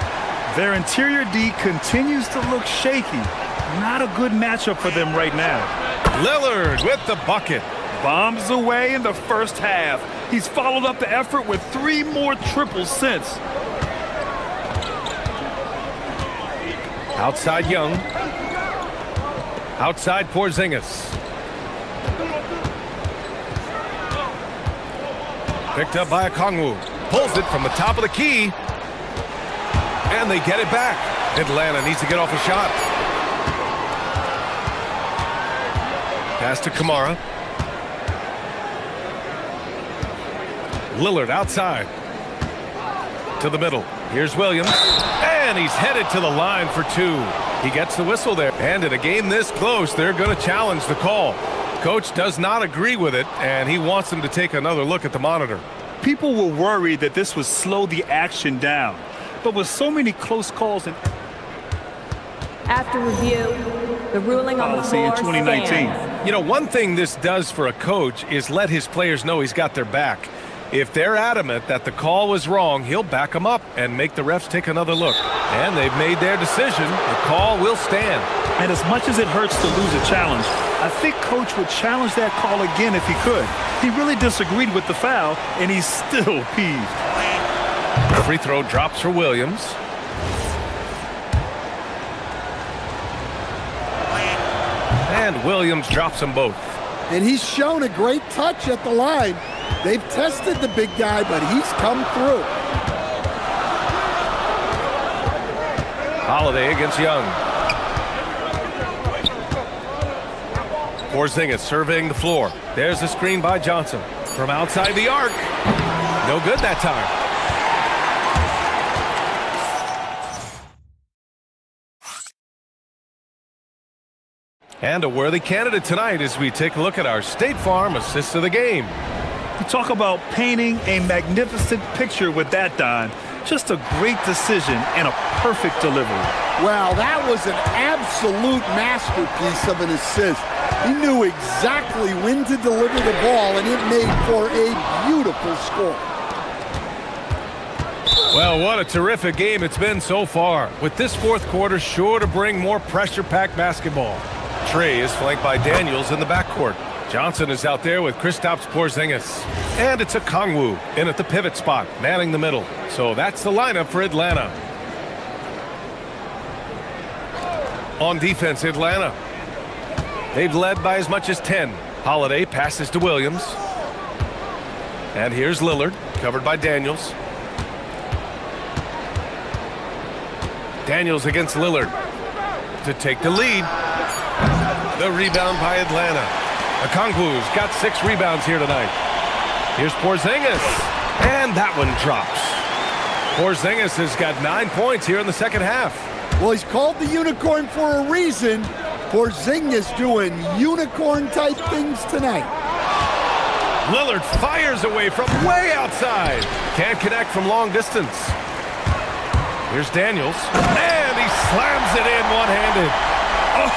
Their interior D continues to look shaky. Not a good matchup for them right now. Lillard with the bucket. Bombs away in the first half. He's followed up the effort with 3 more triples since. Outside Young. Outside Porzingis. Picked up by Okongwu. Pulls it from the top of the key. And they get it back. Atlanta needs to get off a shot. Pass to Kamara. Lillard outside. To the middle. Here's Williams. And he's headed to the line for 2. He gets the whistle there. And in a game this close, they're going to challenge the call. Coach does not agree with it, and he wants them to take another look at the monitor. People were worried that this would slow the action down. But with so many close calls and after review, the ruling on the floor in 2019. stands. You know, one thing this does for a coach is let his players know he's got their back. If they're adamant that the call was wrong, he'll back them up and make the refs take another look. And they've made their decision. The call will stand. And as much as it hurts to lose a challenge, I think Coach would challenge that call again if he could. He really disagreed with the foul, and he's still peeved. The free throw drops for Williams. And Williams drops them both. And he's shown a great touch at the line. They've tested the big guy, but he's come through. Holiday against Young. Porzingis surveying the floor. There's the screen by Johnson. From outside the arc. No good that time. And a worthy candidate tonight as we take a look at our State Farm assist of the game. You talk about painting a magnificent picture with that, Don. Just a great decision and a perfect delivery. Wow, that was an absolute masterpiece of an assist. He knew exactly when to deliver the ball, and it made for a beautiful score. Well, what a terrific game it's been so far, with this fourth quarter sure to bring more pressure-packed basketball. Trey is flanked by Daniels in the backcourt. Johnson is out there with Kristaps Porzingis. And it's Okongwu in at the pivot spot, manning the middle. So that's the lineup for Atlanta. On defense, Atlanta. They've led by as much as 10. Holiday passes to Williams. And here's Lillard, covered by Daniels. Daniels against Lillard to take the lead. The rebound by Atlanta. Okongwu's got 6 rebounds here tonight. Here's Porzingis. And that one drops. Porzingis has got 9 points here in the second half. Well, he's called the unicorn for a reason. Porzingis doing unicorn-type things tonight. Lillard fires away from way outside. Can't connect from long distance. Here's Daniels. And he slams it in one-handed.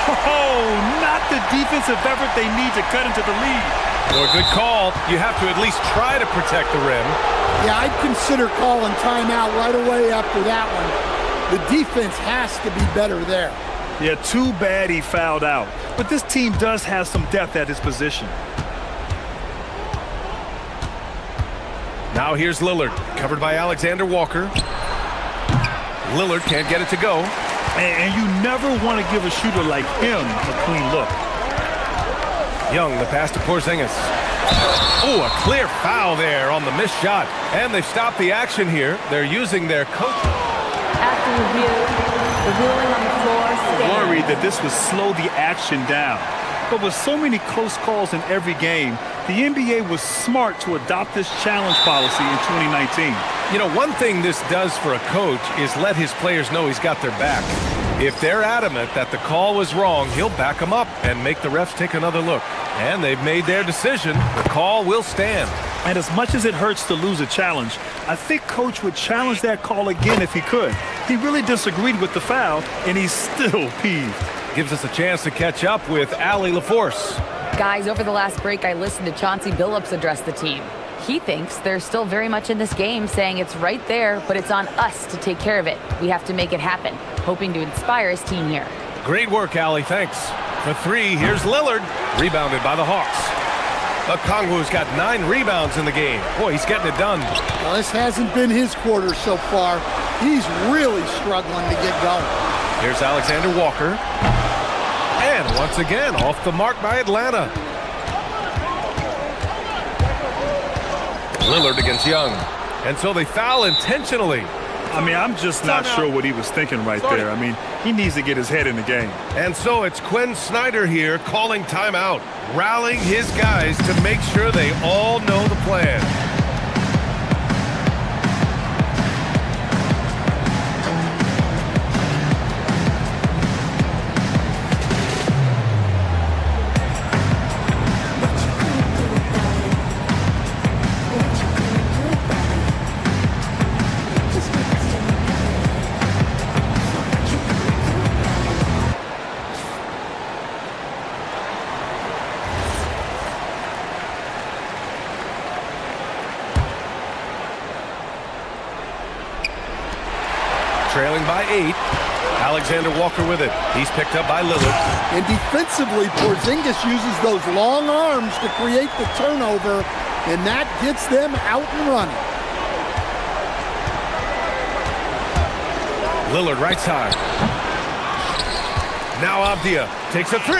Oh, not the defensive effort they need to cut into the lead. Well, a good call. You have to at least try to protect the rim. Yeah, I'd consider calling timeout right away after that one. The defense has to be better there. Yeah, too bad he fouled out. But this team does have some depth at his position. Now here's Lillard, covered by Alexander Walker. Lillard can't get it to go. And you never want to give a shooter like him a clean look. Young, the pass to Porzingis. Oh, a clear foul there on the missed shot. And they've stopped the action here. They're using their coach. After review, the ruling on the floor stands. Worried that this would slow the action down. But with so many close calls in every game, the NBA was smart to adopt this challenge policy in 2019. You know, one thing this does for a coach is let his players know he's got their back. If they're adamant that the call was wrong, he'll back them up and make the refs take another look. And they've made their decision. The call will stand. And as much as it hurts to lose a challenge, I think Coach would challenge that call again if he could. He really disagreed with the foul, and he's still peeved. Gives us a chance to catch up with Allie LaForce. Guys, over the last break, I listened to Chauncey Billups address the team. He thinks they're still very much in this game, saying it's right there, but it's on us to take care of it. We have to make it happen, hoping to inspire his team here. Great work, Allie. Thanks. For three, here's Lillard. Rebounded by the Hawks. Okongwu's got 9 rebounds in the game. Boy, he's getting it done. Well, this hasn't been his quarter so far. He's really struggling to get going. Here's Alexander Walker. And once again, off the mark by Atlanta. Lillard against Young. And so they foul intentionally. I mean, I'm just not sure what he was thinking right there. I mean, he needs to get his head in the game. And so it's Quinn Snyder here calling timeout, rallying his guys to make sure they all know the plan. Trailing by 8. Alexander Walker with it. He's picked up by Lillard. And defensively, Porzingis uses those long arms to create the turnover, and that gets them out and running. Lillard right side. Now Avdia takes a 3.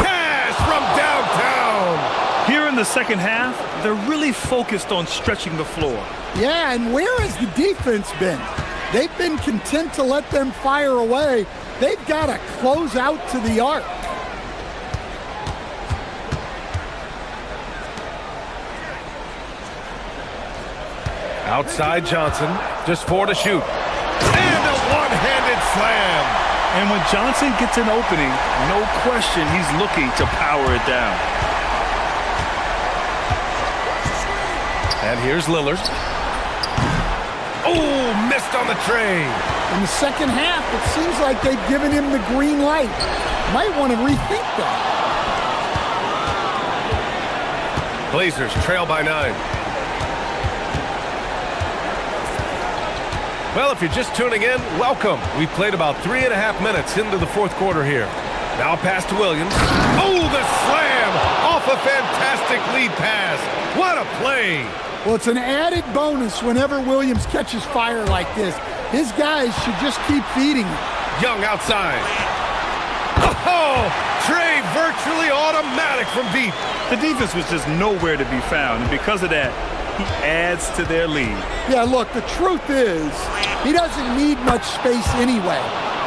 Cash from downtown. Here in the second half, they're really focused on stretching the floor. Yeah, and where has the defense been? They've been content to let them fire away. They've got to close out to the arc. Outside Johnson, just 4 to shoot. And a one-handed slam. And when Johnson gets an opening, no question he's looking to power it down. And here's Lillard. Oh, missed on the tray. In the second half, it seems like they've given him the green light. Might want to rethink that. Blazers trail by 9. Well, if you're just tuning in, welcome. We've played about 3.5 minutes into the fourth quarter here. Now pass to Williams. Oh, the slam off a fantastic lead pass. What a play. Well, it's an added bonus whenever Williams catches fire like this. His guys should just keep feeding him. Young outside. Oh, Trey virtually automatic from deep. The defense was just nowhere to be found, and because of that, he adds to their lead. Yeah, look, the truth is, he doesn't need much space anyway,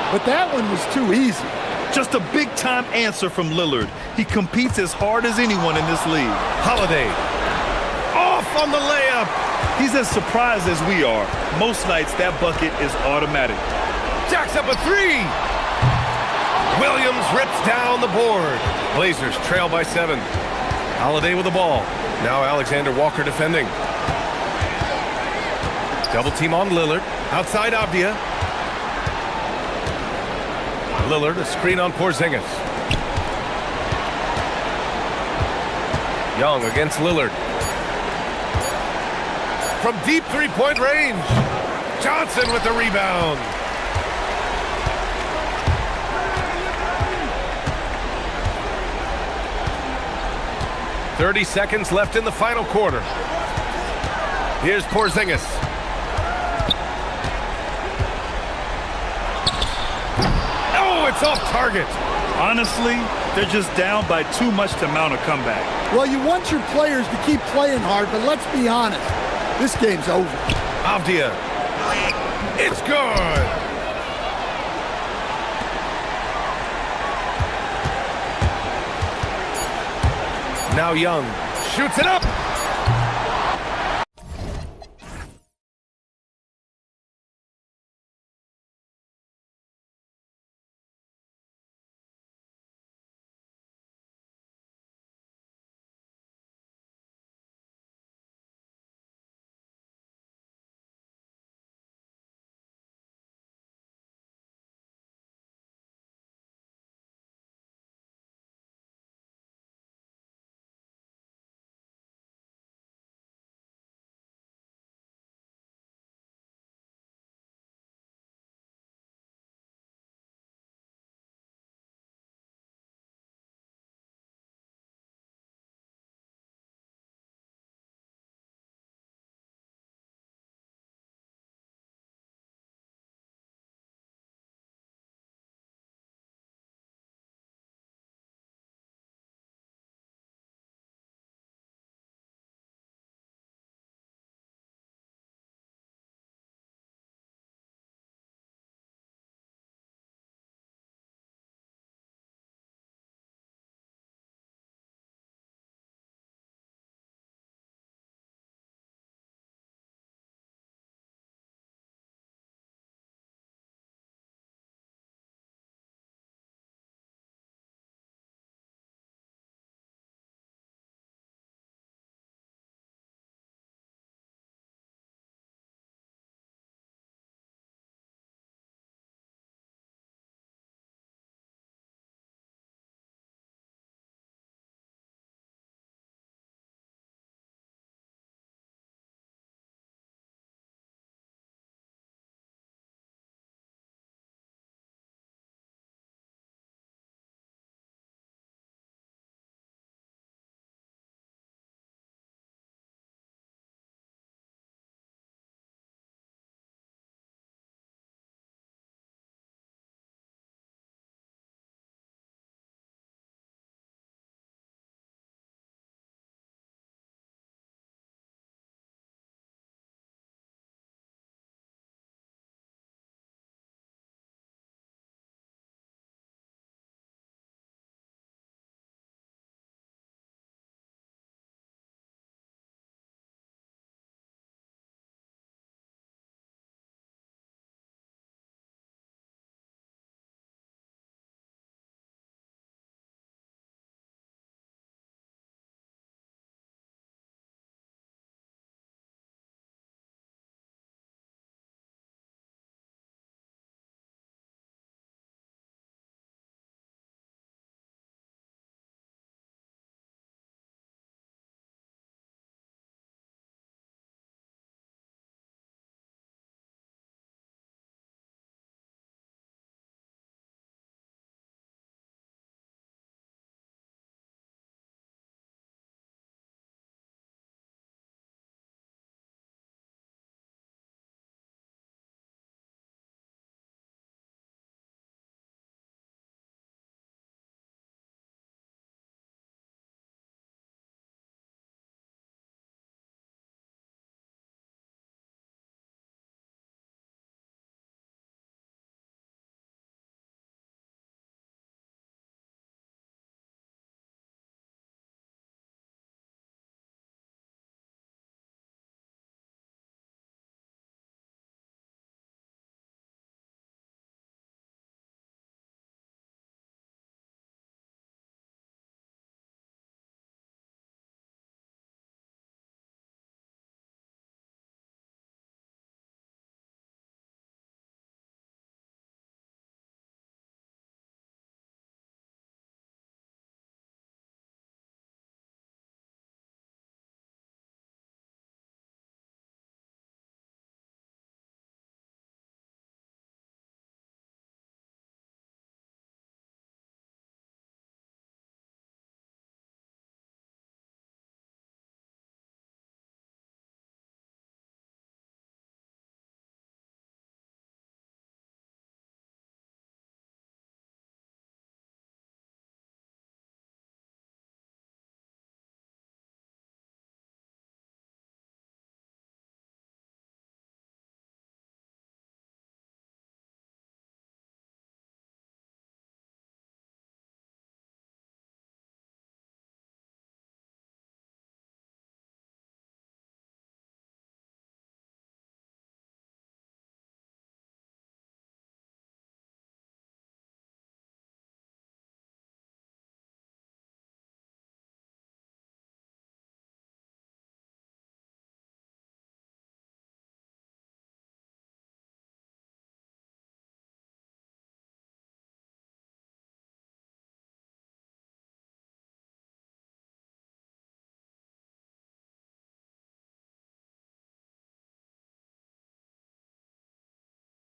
but that one was too easy. Just a big-time answer from Lillard. He competes as hard as anyone in this league. Holiday. Off on the layup. He's as surprised as we are. Most nights, that bucket is automatic. Jacks up a 3. Williams rips down the board. Blazers trail by 7. Holiday with the ball. Now Alexander Walker defending. Double team on Lillard. Outside Avdia. Lillard, a screen on Porzingis. Young against Lillard. From deep three-point range. Johnson with the rebound. $30 left in the final quarter. Here's Porzingis. Oh, it's off target. Honestly, they're just down by too much to mount a comeback. Well, you want your players to keep playing hard, but let's be honest. This game's over. Avdia. It's good. Now Young shoots it up.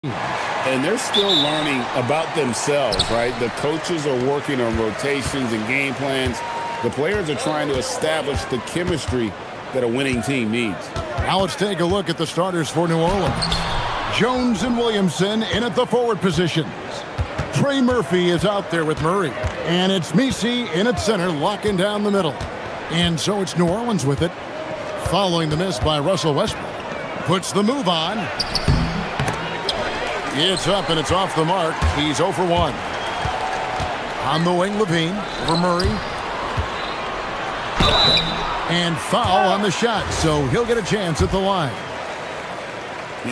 And they're still learning about themselves, right? The coaches are working on rotations and game plans. The players are trying to establish the chemistry that a winning team needs. Now let's take a look at the starters for New Orleans. Jones and Williamson in at the forward positions. Trey Murphy is out there with Murray. And it's Messi in at center, locking down the middle. And so it's New Orleans with it. Following the miss by Russell Westbrook. Puts the move on. It's up and it's off the mark. He's 0 for 1. On the wing, Levine for Murray. And foul on the shot, so he'll get a chance at the line.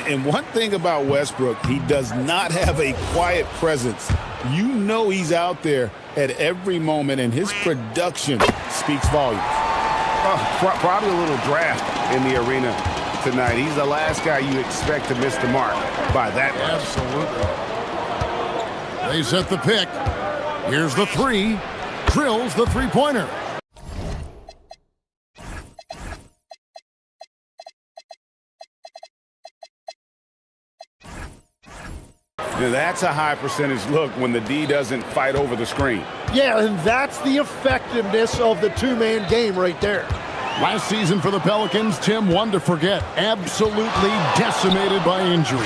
And one thing about Westbrook, he does not have a quiet presence. You know he's out there at every moment, and his production speaks volumes. Probably a little draft in the arena tonight. He's the last guy you expect to miss the mark by that much. Absolutely. They set the pick. Here's the three. Drills the three-pointer. Now that's a high percentage look when the D doesn't fight over the screen. Yeah, and that's the effectiveness of the two-man game right there. Last season for the Pelicans, Tim, one to forget. Absolutely decimated by injury.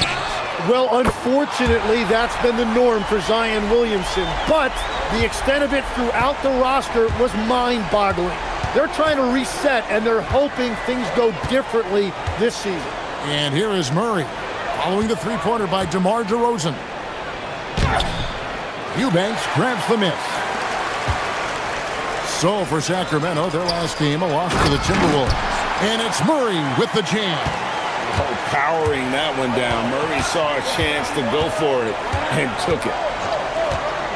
Well, unfortunately, that's been the norm for Zion Williamson. But the extent of it throughout the roster was mind-boggling. They're trying to reset, and they're hoping things go differently this season. And here is Murray, following the three-pointer by DeMar DeRozan. Eubanks grabs the miss. So for Sacramento, their last game, a loss to the Timberwolves. And it's Murray with the jam. Oh, powering that one down. Murray saw a chance to go for it and took it.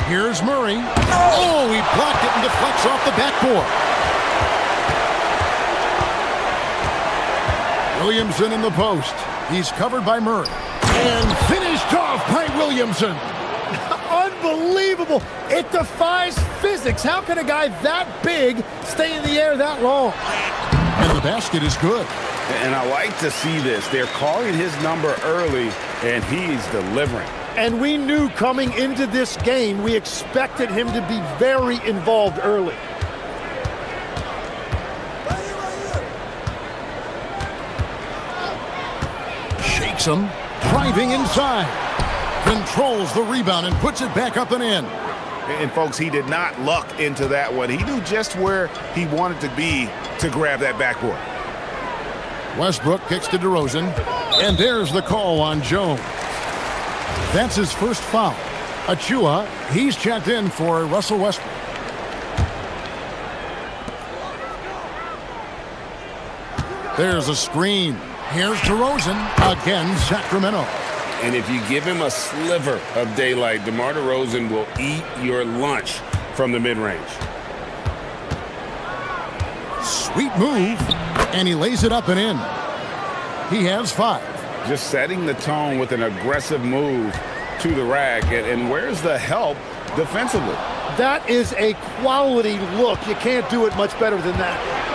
Here's Murray. Oh, he blocked it and deflects off the backboard. Williamson in the post. He's covered by Murray. And finished off by Williamson. Unbelievable. It defies physics. How can a guy that big stay in the air that long? And the basket is good. And I like to see this. They're calling his number early, and he's delivering. And we knew coming into this game, we expected him to be very involved early. Shakes him, driving inside. Controls the rebound and puts it back up and in. And folks, he did not luck into that one. He knew just where he wanted to be to grab that backboard. Westbrook kicks to DeRozan, and there's the call on Jones. That's his first foul. Achua, he's checked in for Russell Westbrook. There's a screen. Here's DeRozan, again Sacramento. And if you give him a sliver of daylight, DeMar DeRozan will eat your lunch from the mid-range. Sweet move, and he lays it up and in. He has 5. Just setting the tone with an aggressive move to the rack. And where's the help defensively? That is a quality look. You can't do it much better than that.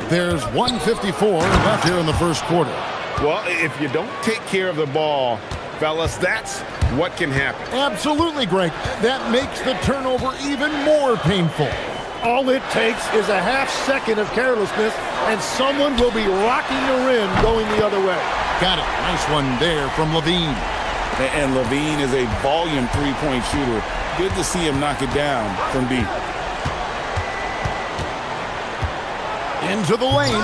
There's 1:54 left here in the first quarter. Well, if you don't take care of the ball, fellas, that's what can happen. Absolutely, Greg. That makes the turnover even more painful. All it takes is a half second of carelessness, and someone will be rocking the rim going the other way. Got it. Nice one there from Levine. And Levine is a volume three-point shooter. Good to see him knock it down from deep. Into the lane.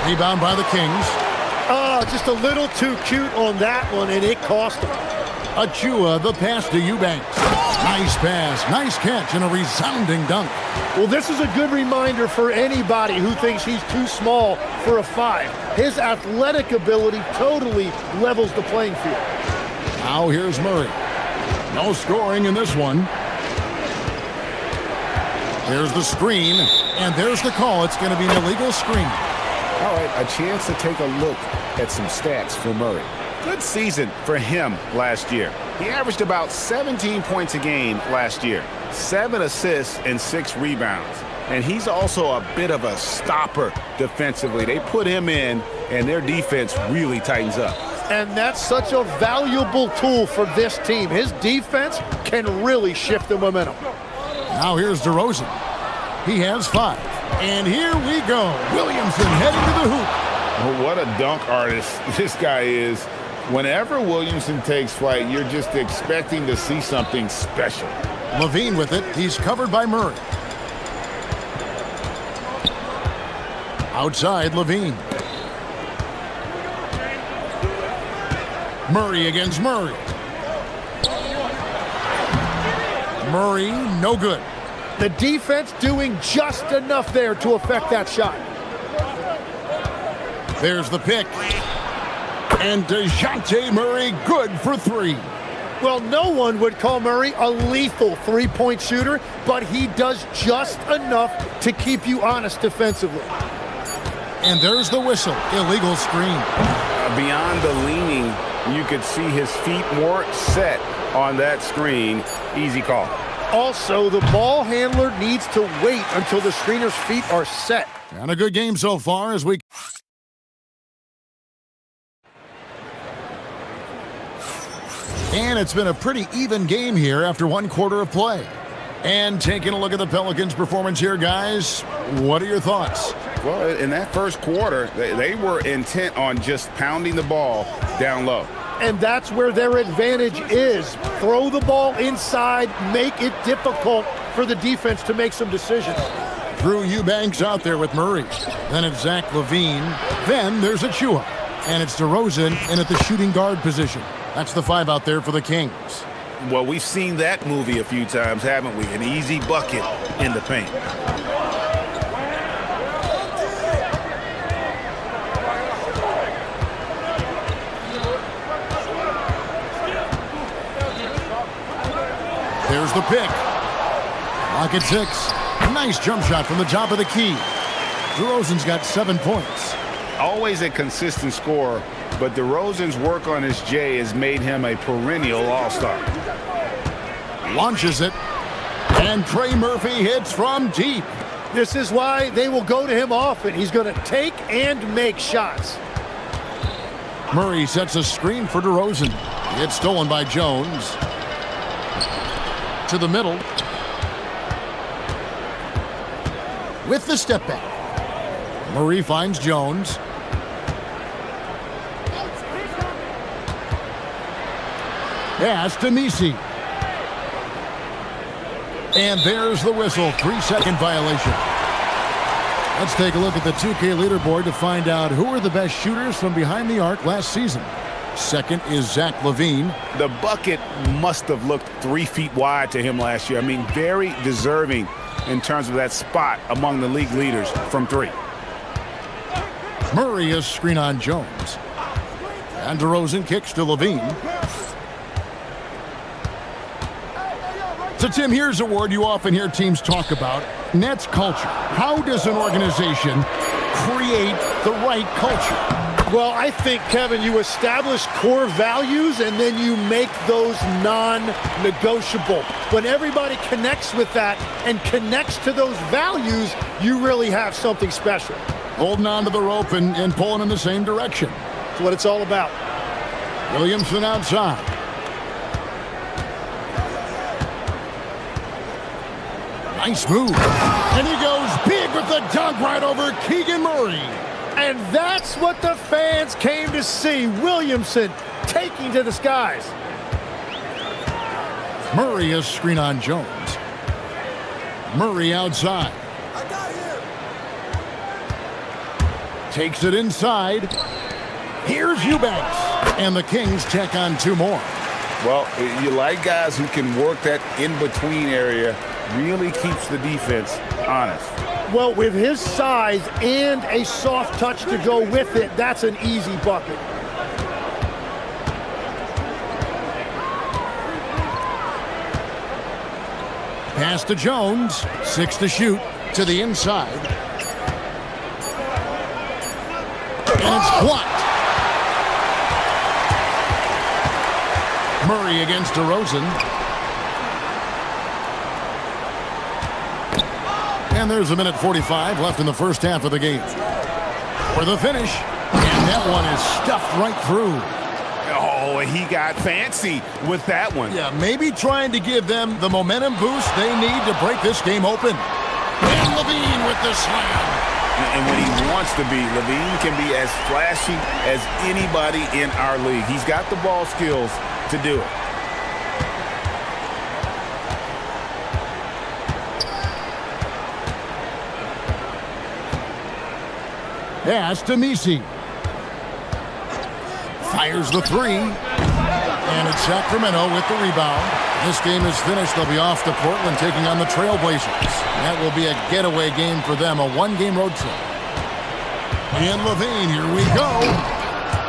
Rebound by the Kings. Oh, just a little too cute on that one, and it cost him. Achua, the pass to Eubanks. Nice pass, nice catch, and a resounding dunk. Well, this is a good reminder for anybody who thinks he's too small for a 5. His athletic ability totally levels the playing field. Now here's Murray. No scoring in this one. There's the screen, and there's the call. It's going to be an illegal screen. All right, a chance to take a look at some stats for Murray. Good season for him last year. He averaged about 17 points a game last year, 7 assists and 6 rebounds. and he's also a bit of a stopper defensively. They put him in, and their defense really tightens up. And that's such a valuable tool for this team. His defense can really shift the momentum. Now here's DeRozan. He has 5. And here we go. Williamson heading to the hoop. Well, what a dunk artist this guy is. Whenever Williamson takes flight, you're just expecting to see something special. Levine with it. He's covered by Murray. Outside, Levine. Murray against Murray. Murray, no good. The defense doing just enough there to affect that shot. There's the pick. And DeJounte Murray good for 3. Well, no one would call Murray a lethal three-point shooter, but he does just enough to keep you honest defensively. And there's the whistle. Illegal screen. Beyond the leaning, you could see his feet more set on that screen. Easy call. Also, the ball handler needs to wait until the screener's feet are set. And a good game so far as we... And it's been a pretty even game here after 1 quarter of play. And taking a look at the Pelicans' performance here, guys, what are your thoughts? Well, in that first quarter, they were intent on just pounding the ball down low. And that's where their advantage is. Throw the ball inside, make it difficult for the defense to make some decisions. Drew Eubanks out there with Murray. Then it's Zach LaVine. Then there's Achua. And it's DeRozan in at the shooting guard position. That's the 5 out there for the Kings. Well, we've seen that movie a few times, haven't we? An easy bucket in the paint. There's the pick. Lock at 6. Nice jump shot from the top of the key. DeRozan's got 7 points. Always a consistent scorer, but DeRozan's work on his J has made him a perennial all-star. Launches it. And Trey Murphy hits from deep. This is why they will go to him often. He's going to take and make shots. Murray sets a screen for DeRozan. It's stolen by Jones. To the middle. With the step back. Murray finds Jones. Pass to Nisi. And there's the whistle. 3-second violation. Let's take a look at the 2K leaderboard to find out who are the best shooters from behind the arc last season. Second is Zach LaVine. The bucket must have looked 3 feet wide to him last year. I mean, very deserving in terms of that spot among the league leaders from 3. Murray is screen on Jones. And DeRozan kicks to LaVine. So, Tim, here's a word you often hear teams talk about. Nets culture. How does an organization create the right culture? Well, I think, Kevin, you establish core values and then you make those non-negotiable. When everybody connects with that and connects to those values, you really have something special. Holding on to the rope and pulling in the same direction. That's what it's all about. Williamson outside. Nice move. And he goes big with the dunk right over Keegan Murray. And that's what the fans came to see. Williamson taking to the skies. Murray is screen on Jones. Murray outside. Takes it inside. Here's Eubanks. And the Kings check on 2 more. Well, you like guys who can work that in-between area. Really keeps the defense honest. Well, with his size and a soft touch to go with it, that's an easy bucket. Pass to Jones. 6 to shoot. To the inside. And it's blocked. Murray against DeRozan. And there's a minute 45 left in the first half of the game. For the finish, and that one is stuffed right through. Oh, he got fancy with that one. Yeah, maybe trying to give them the momentum boost they need to break this game open. And Levine with the slam. And when he wants to be, Levine can be as flashy as anybody in our league. He's got the ball skills to do it. Pass to Misi. Fires the three. And it's Sacramento with the rebound. This game is finished. They'll be off to Portland taking on the Trailblazers. That will be a getaway game for them, a one-game road trip. And Levine, here we go.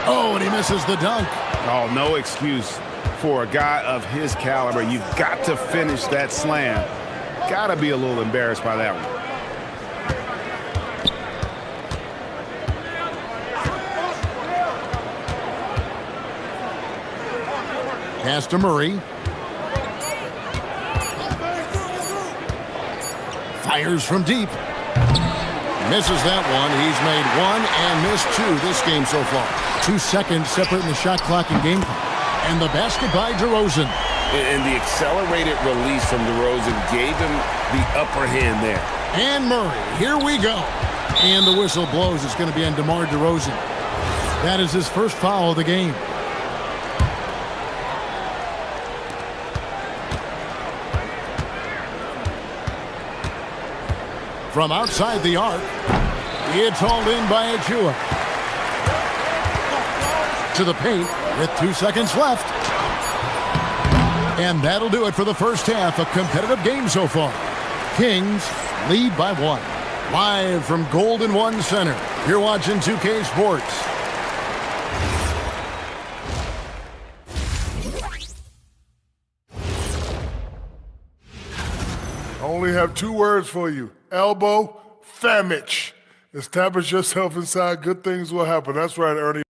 Oh, and he misses the dunk. Oh, no excuse for a guy of his caliber. You've got to finish that slam. Got to be a little embarrassed by that one. Pass to Murray. Fires from deep. Misses that one. He's made one and missed two this game so far. 2 seconds separating the shot clock and game clock. And the basket by DeRozan. And the accelerated release from DeRozan gave him the upper hand there. And Murray, here we go. And the whistle blows. It's going to be on DeMar DeRozan. That is his first foul of the game. From outside the arc, it's hauled in by Achua. To the paint with 2 seconds left. And that'll do it for the first half. A competitive game so far. Kings lead by 1. Live from Golden One Center, you're watching 2K Sports. I only have 2 words for you. Elbow, famich. Establish yourself inside. Good things will happen. That's right, Ernie.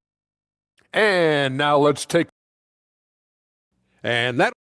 And now let's take... And that...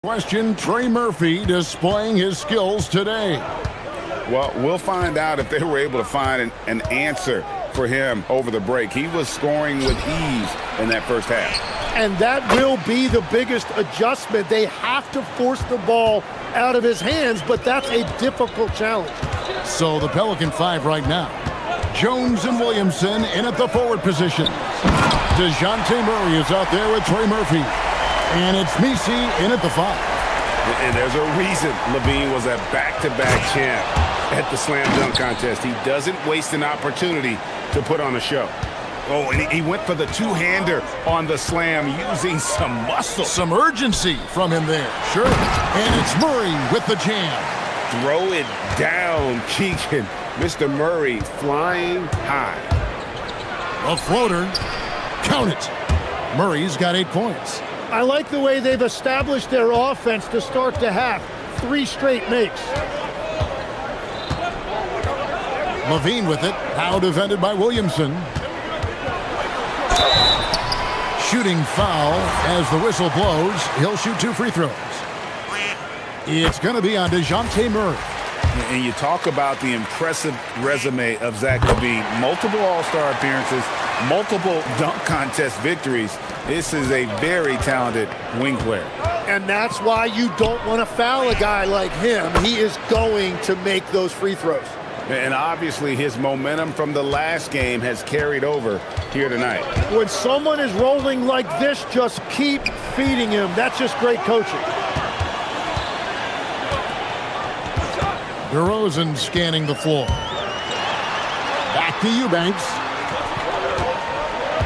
Question, Trey Murphy displaying his skills today. Well, we'll find out if they were able to find an answer for him over the break. He was scoring with ease in that first half. And that will be the biggest adjustment. They have to force the ball out of his hands, but that's a difficult challenge. So the Pelican 5 right now. Jones and Williamson in at the forward position. DeJounte Murray is out there with Trey Murphy. And it's Misi in at the 5. And there's a reason Levine was a back-to-back champ at the slam dunk contest. He doesn't waste an opportunity to put on a show. Oh, and he went for the two-hander on the slam using some muscle. Some urgency from him there. Sure. And it's Murray with the jam. Throw it down, Keegan. Mr. Murray flying high. A floater. Count it. Murray's got 8 points. I like the way they've established their offense to start the half. 3 straight makes. Levine with it. Now defended by Williamson. Shooting foul as the whistle blows. He'll shoot 2 free throws. It's going to be on DeJounte Murray. And you talk about the impressive resume of Zach LaVine. Multiple All-Star appearances, multiple dunk contest victories. This is a very talented wing player. And that's why you don't want to foul a guy like him. He is going to make those free throws. And obviously his momentum from the last game has carried over here tonight. When someone is rolling like this, just keep feeding him. That's just great coaching. DeRozan scanning the floor. Back to Eubanks.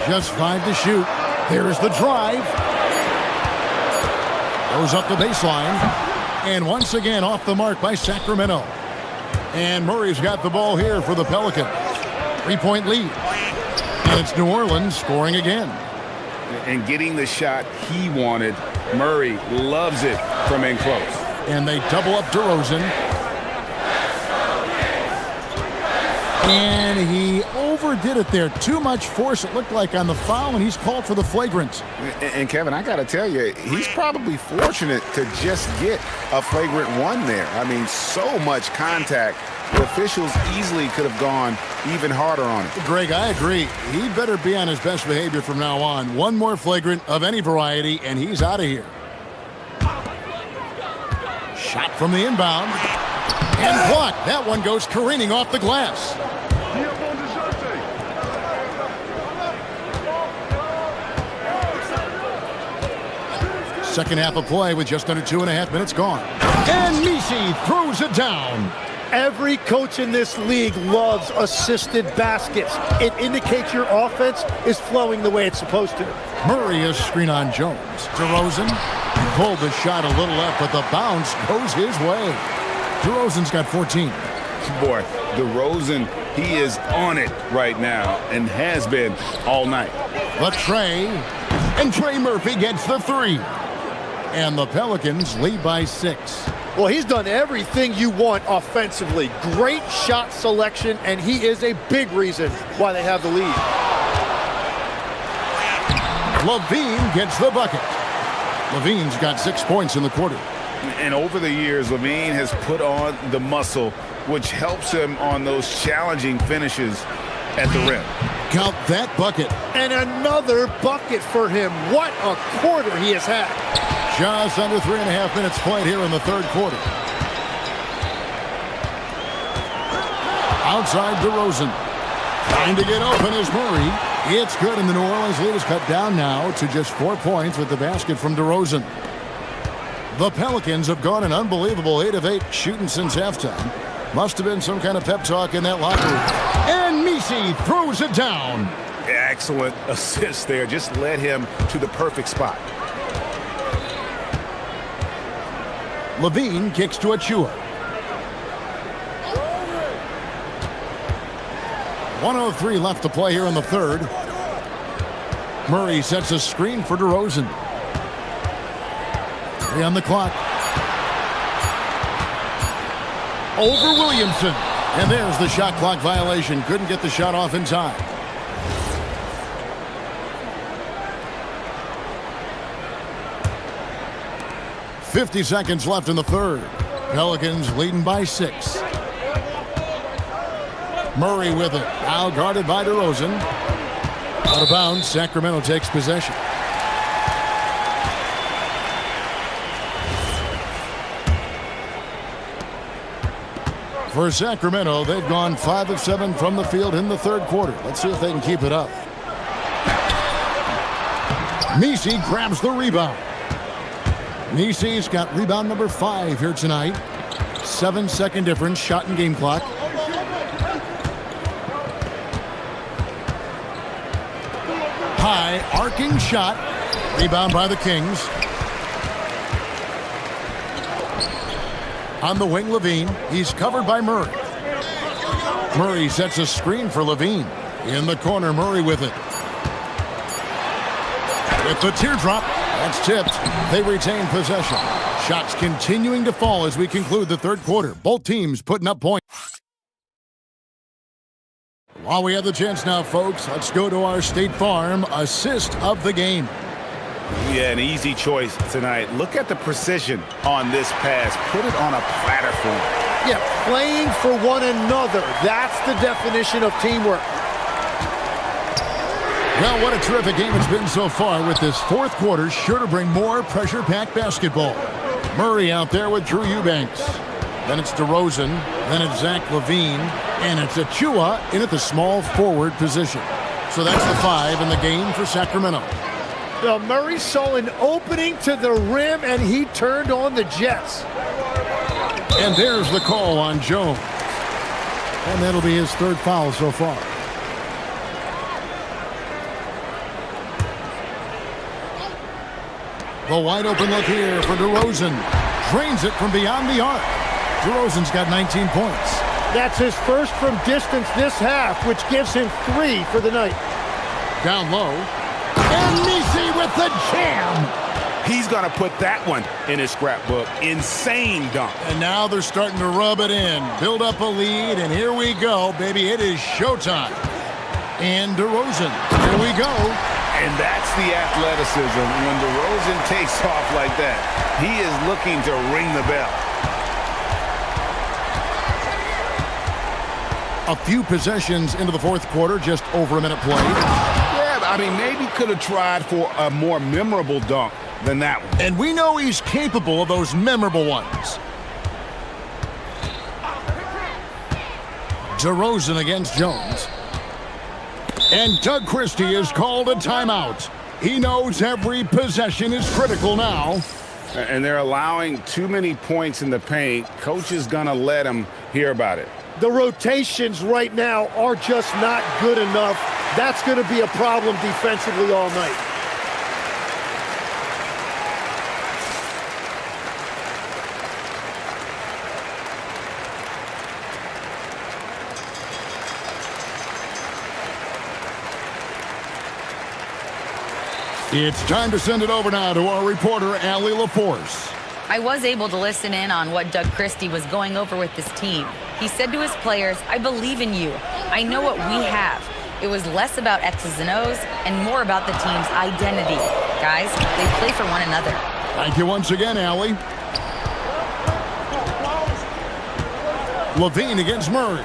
Just 5 to shoot. Here's the drive. Goes up the baseline. And once again off the mark by Sacramento. And Murray's got the ball here for the Pelicans. 3-point lead. And it's New Orleans scoring again. And getting the shot he wanted. Murray loves it from in close. And they double up DeRozan. And he overdid it there. Too much force, it looked like, on the foul, and he's called for the flagrant. And Kevin, I got to tell you, he's probably fortunate to just get a flagrant one there. I mean, so much contact. The officials easily could have gone even harder on it. Greg, I agree. He better be on his best behavior from now on. One more flagrant of any variety, and he's out of here. Shot from the inbound. And blocked. That one goes careening off the glass. Second half of play with just under 2.5 minutes gone. And Misi throws it down. Every coach in this league loves assisted baskets. It indicates your offense is flowing the way it's supposed to. Murray is screen on Jones. DeRozan pulled the shot a little left, but the bounce goes his way. DeRozan's got 14. Boy, DeRozan, he is on it right now and has been all night. But and Trey Murphy gets the 3. And the Pelicans lead by 6. Well, he's done everything you want offensively. Great shot selection, and he is a big reason why they have the lead. LaVine gets the bucket. LaVine's got 6 points in the quarter. And over the years, LaVine has put on the muscle, which helps him on those challenging finishes at the rim. Count that bucket. And another bucket for him. What a quarter he has had. Just under 3.5 minutes played here in the third quarter. Outside DeRozan. Trying to get open is Murray. It's good, and the New Orleans lead is cut down now to just 4 points with the basket from DeRozan. The Pelicans have gone an unbelievable 8 of 8 shooting since halftime. Must have been some kind of pep talk in that locker room. And Misi throws it down. Excellent assist there. Just led him to the perfect spot. LaVine kicks to Achua. 1:03 left to play here in the third. Murray sets a screen for DeRozan. 3 on the clock. Over Williamson. And there's the shot clock violation. Couldn't get the shot off in time. .50 seconds left in the third. Pelicans leading by 6. Murray with it. Now guarded by DeRozan. Out of bounds. Sacramento takes possession. For Sacramento, they've gone 5 of 7 from the field in the third quarter. Let's see if they can keep it up. Misi grabs the rebound. Misi's got rebound number 5 here tonight. 7-second difference, shot and game clock. High, arcing shot. Rebound by the Kings. On the wing, LaVine. He's covered by Murray. Murray sets a screen for LaVine. In the corner, Murray with it. With the teardrop. That's tipped. They retain possession. Shots continuing to fall as we conclude the third quarter. Both teams putting up points. While we have the chance now, folks, let's go to our State Farm assist of the game. Yeah, an easy choice tonight. Look at the precision on this pass. Put it on a platter for him. Yeah, playing for one another. That's the definition of teamwork. Well, what a terrific game it's been so far, with this fourth quarter sure to bring more pressure-packed basketball. Murray out there with Drew Eubanks. Then it's DeRozan. Then it's Zach LaVine. And it's Achua in at the small forward position. So that's the 5 in the game for Sacramento. Well, Murray saw an opening to the rim, and he turned on the Jets. And there's the call on Jones. And that'll be his third foul so far. The wide open look here for DeRozan. Drains it from beyond the arc. DeRozan's got 19 points. That's his first from distance this half, which gives him 3 for the night. Down low. And Messi with the jam. He's going to put that one in his scrapbook. Insane dunk. And now they're starting to rub it in. Build up a lead, and here we go, baby. It is showtime. And DeRozan. Here we go. And that's the athleticism when DeRozan takes off like that. He is looking to ring the bell. A few possessions into the fourth quarter, just over a minute played. Yeah, I mean, maybe could have tried for a more memorable dunk than that one. And we know he's capable of those memorable ones. DeRozan against Jones. And Doug Christie is called a timeout. He knows every possession is critical now. And they're allowing too many points in the paint. Coach is going to let him hear about it. The rotations right now are just not good enough. That's going to be a problem defensively all night. It's time to send it over now to our reporter, Allie LaForce. I was able to listen in on what Doug Christie was going over with this team. He said to his players, "I believe in you. I know what we have." It was less about X's and O's and more about the team's identity. Guys, they play for one another. Thank you once again, Allie. LaVine against Murray.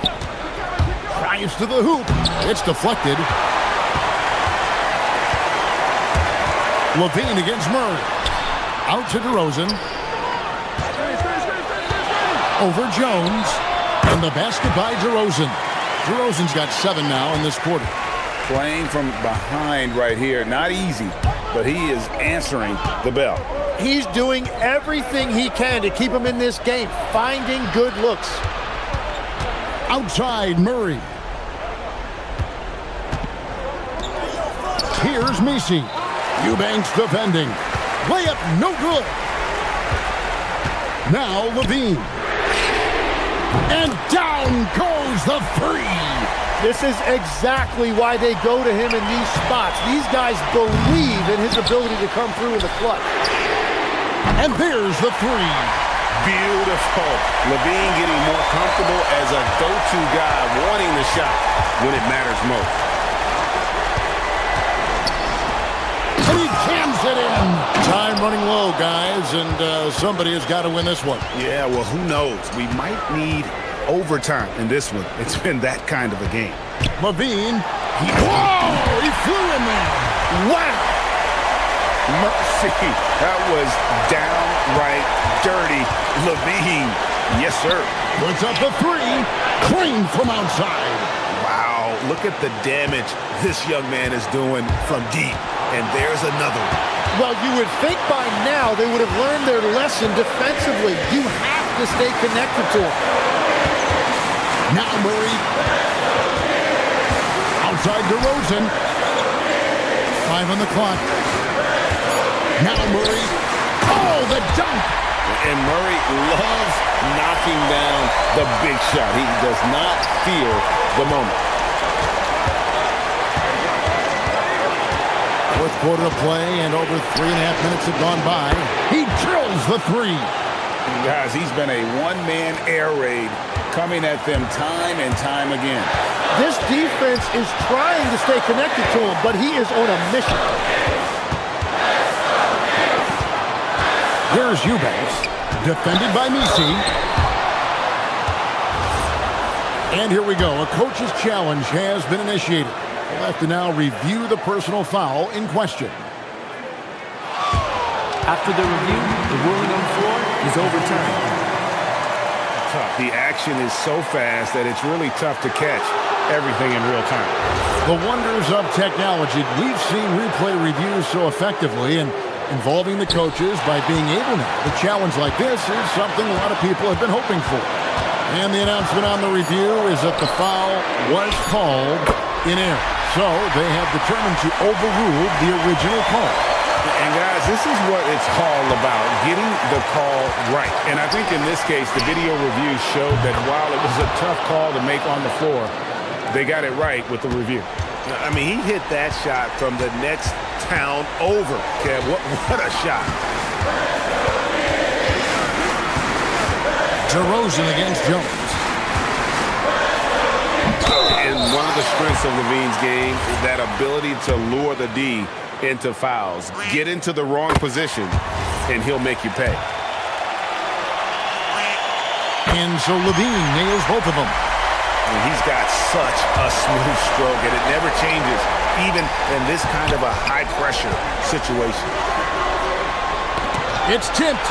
Drives to the hoop. It's deflected. LaVine against Murray. Out to DeRozan. Over Jones. And the basket by DeRozan. DeRozan's got 7 now in this quarter. Playing from behind right here. Not easy, but he is answering the bell. He's doing everything he can to keep him in this game, finding good looks. Outside Murray. Here's Messi. Eubanks defending. Layup no good. Now LaVine. And down goes the 3. This is exactly why they go to him in these spots. These guys believe in his ability to come through in the clutch. And there's the 3. Beautiful. LaVine getting more comfortable as a go-to guy, wanting the shot when it matters most. And he jams it in. Time running low, guys, and somebody has got to win this one. Yeah, well, who knows? We might need overtime in this one. It's been that kind of a game. LaVine. Whoa! He flew in there. Wow! Mercy. That was downright dirty. LaVine. Yes, sir. Puts up the 3. Clean from outside. Wow. Look at the damage this young man is doing from deep. And there's another one. Well, you would think by now they would have learned their lesson defensively. You have to stay connected to him. Now Murray. Outside DeRozan. 5 on the clock. Now Murray. Oh, the dunk. And Murray loves knocking down the big shot. He does not fear the moment. Fourth quarter of play, and over 3.5 minutes have gone by. He drills the 3. Guys, he's been a one-man air raid coming at them time and time again. This defense is trying to stay connected to him, but he is on a mission. Here's Eubanks, defended by Messi. And here we go. A coach's challenge has been initiated. We'll have to now review the personal foul in question. After the review, the ruling on the floor is overturned. The action is so fast that it's really tough to catch everything in real time. The wonders of technology. We've seen replay reviews so effectively and involving the coaches by being able now. The challenge like this is something a lot of people have been hoping for. And the announcement on the review is that the foul was called in error. So they have determined to overrule the original call. And guys, this is what it's all about, getting the call right. And I think in this case, the video review showed that while it was a tough call to make on the floor, they got it right with the review. I mean, he hit that shot from the next town over. Kev, what a shot. DeRozan against Jones. And one of the strengths of Levine's game is that ability to lure the D into fouls. Get into the wrong position, and he'll make you pay. And so Levine nails both of them. And he's got such a smooth stroke, and it never changes, even in this kind of a high-pressure situation. It's tipped.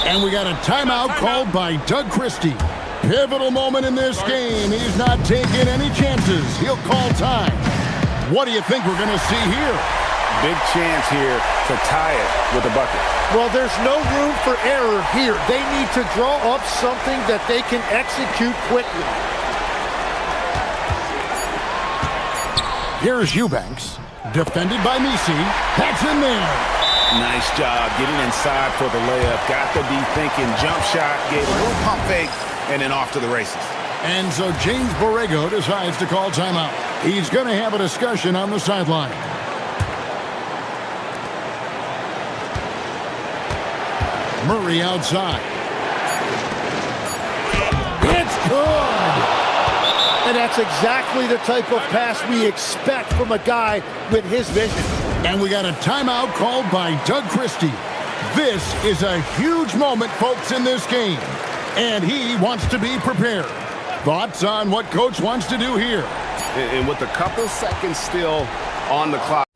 And we got a timeout called by Doug Christie. Pivotal moment in this game. He's not taking any chances. He'll call time. What do you think we're going to see here? Big chance here to tie it with a bucket. Well, there's no room for error here. They need to draw up something that they can execute quickly. Here's Eubanks. Defended by Misi. That's in there. Nice job getting inside for the layup. Got the D thinking jump shot, gave a little pump fake, and then off to the races. And so James Borrego decides to call timeout. He's going to have a discussion on the sideline. Murray outside. It's good! And that's exactly the type of pass we expect from a guy with his vision. And we got a timeout called by Doug Christie. This is a huge moment, folks, in this game. And he wants to be prepared. Thoughts on what Coach wants to do here? And with a couple seconds still on the clock.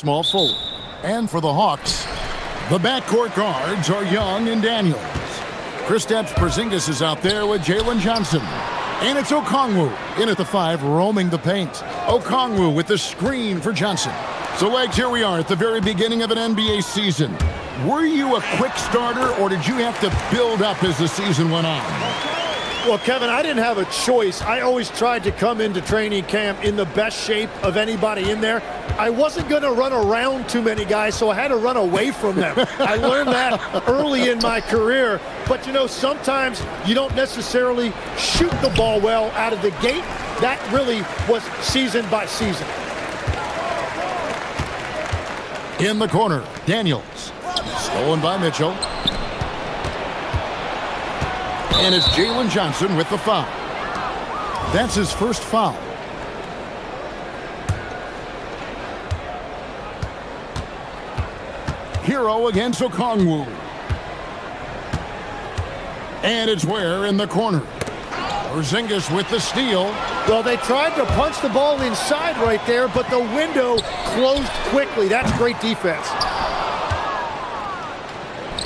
small forward. And for the Hawks, the backcourt guards are Young and Daniels. Kristaps Porzingis is out there with Jalen Johnson. And it's Okongwu in at the 5, roaming the paint. Okongwu with the screen for Johnson. So, Legs, here we are at the very beginning of an NBA season. Were you a quick starter, or did you have to build up as the season went on? Well, Kevin, I didn't have a choice. I always tried to come into training camp in the best shape of anybody in there. I wasn't going to run around too many guys, so I had to run away from them. I learned that early in my career. But, you know, sometimes you don't necessarily shoot the ball well out of the gate. That really was season by season. In the corner, Daniels. Stolen by Mitchell. And it's Jalen Johnson with the foul. That's his first foul. Hero against Okongwu. And it's Ware in the corner. Porzingis with the steal. Well, they tried to punch the ball inside right there, but the window closed quickly. That's great defense.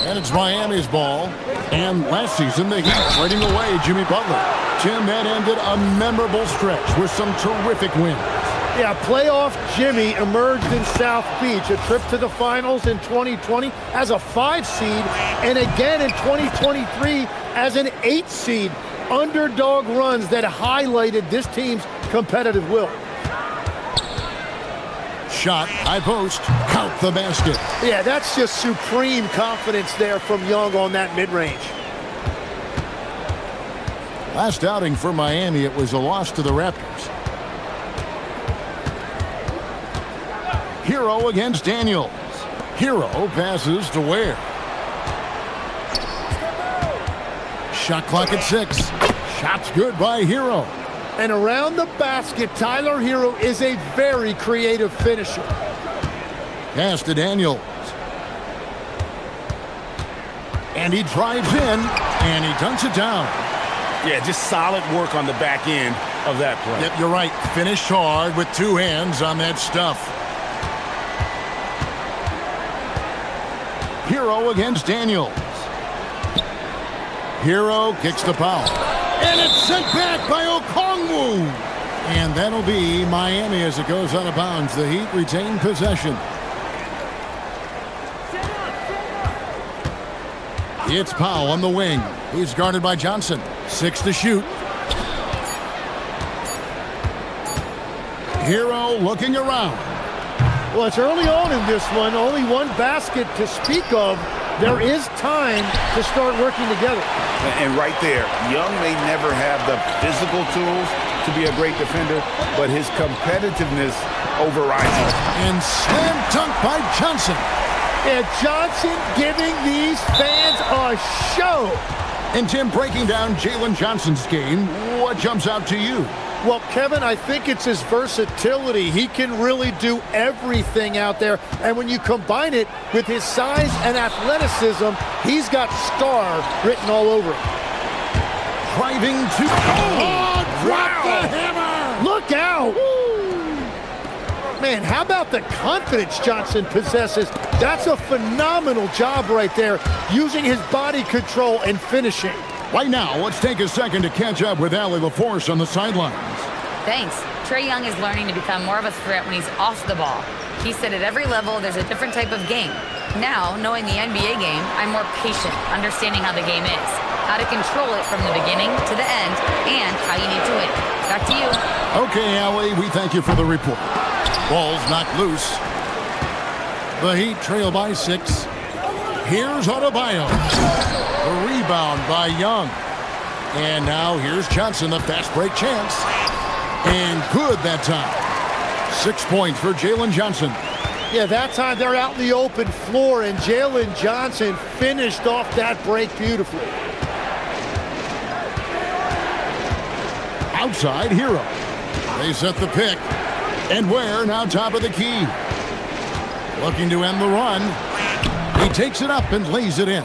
And it's Miami's ball. And last season, the Heat trading away Jimmy Butler. Jim, that ended a memorable stretch with some terrific wins. Yeah, playoff Jimmy emerged in South Beach, a trip to the finals in 2020 as a 5 seed, and again in 2023 as an 8 seed. Underdog runs that highlighted this team's competitive will. Shot, high post, count the basket. Yeah, that's just supreme confidence there from Young on that mid-range. Last outing for Miami, it was a loss to the Raptors. Hero against Daniels. Hero passes to Ware. Shot clock at 6. Shot's good by Hero. And around the basket, Tyler Hero is a very creative finisher. Pass to Daniels. And he drives in, and he dunks it down. Yeah, just solid work on the back end of that play. Yep, you're right. Finished hard with 2 hands on that stuff. Hero against Daniels. Hero kicks the foul. And it's sent back by Okongwu. And that'll be Miami as it goes out of bounds. The Heat retain possession. It's Powell on the wing. He's guarded by Johnson. 6 to shoot. Hero looking around. Well, it's early on in this one. Only 1 basket to speak of. There is time to start working together. And right there, Young may never have the physical tools to be a great defender, but his competitiveness overrides it. And slam dunk by Johnson. And Johnson giving these fans a show. And Tim, breaking down Jalen Johnson's game, what jumps out to you? Well, Kevin, I think it's his versatility. He can really do everything out there. And when you combine it with his size and athleticism, he's got star written all over him. Driving to... Oh, drop the hammer! Look out! Man, how about the confidence Johnson possesses? That's a phenomenal job right there, using his body control and finishing. Right now, let's take a second to catch up with Allie LaForce on the sidelines. Thanks. Trae Young is learning to become more of a threat when he's off the ball. He said at every level there's a different type of game. Now, knowing the NBA game, I'm more patient, understanding how the game is, how to control it from the beginning to the end, and how you need to win. Back to you. Okay, Allie, we thank you for the report. Ball's knocked loose. The Heat trail by 6. Here's Adebayo. A rebound by Young. And now here's Johnson, the fast break chance. And good that time. 6 points for Jalen Johnson. Yeah, that time they're out in the open floor, and Jalen Johnson finished off that break beautifully. Outside, Hero. They set the pick. And Ware now top of the key. Looking to end the run. He takes it up and lays it in.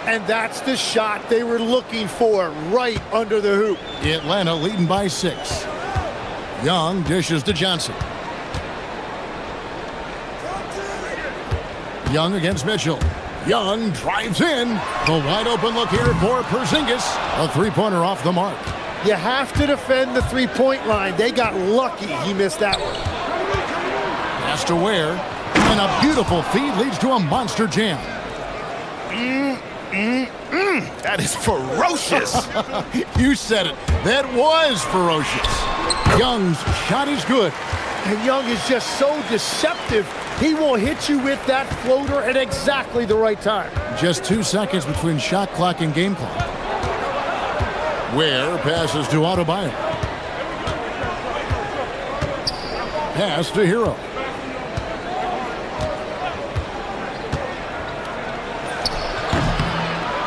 And that's the shot they were looking for, right under the hoop. Atlanta leading by 6. Young dishes to Johnson. Young against Mitchell. Young drives in. The wide open look here for Porzingis. A three-pointer off the mark. You have to defend the three-point line. They got lucky he missed that one. Pass to Ware. And a beautiful feed leads to a monster jam. That is ferocious. You said it. That was ferocious. Young's shot is good. And Young is just so deceptive. He will hit you with that floater at exactly the right time. Just 2 seconds between shot clock and game clock. Ware passes to Adebayo. Pass to Hero.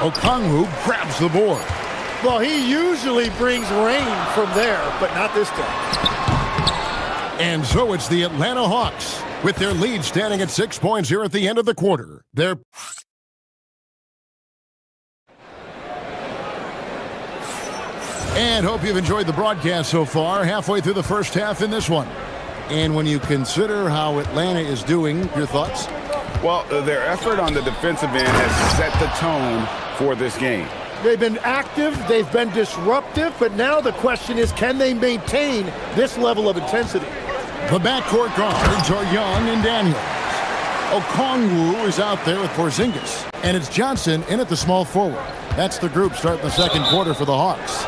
Okongwu grabs the board. Well, he usually brings rain from there, but not this time. And so it's the Atlanta Hawks with their lead standing at 6 points here at the end of the quarter. And hope you've enjoyed the broadcast so far, halfway through the first half in this one. And when you consider how Atlanta is doing, your thoughts? Well, their effort on the defensive end has set the tone for this game. They've been active, they've been disruptive, but now the question is, can they maintain this level of intensity? The backcourt guards are Young and Daniels. Okongwu is out there with Porzingis. And it's Johnson in at the small forward. That's the group starting the second quarter for the Hawks.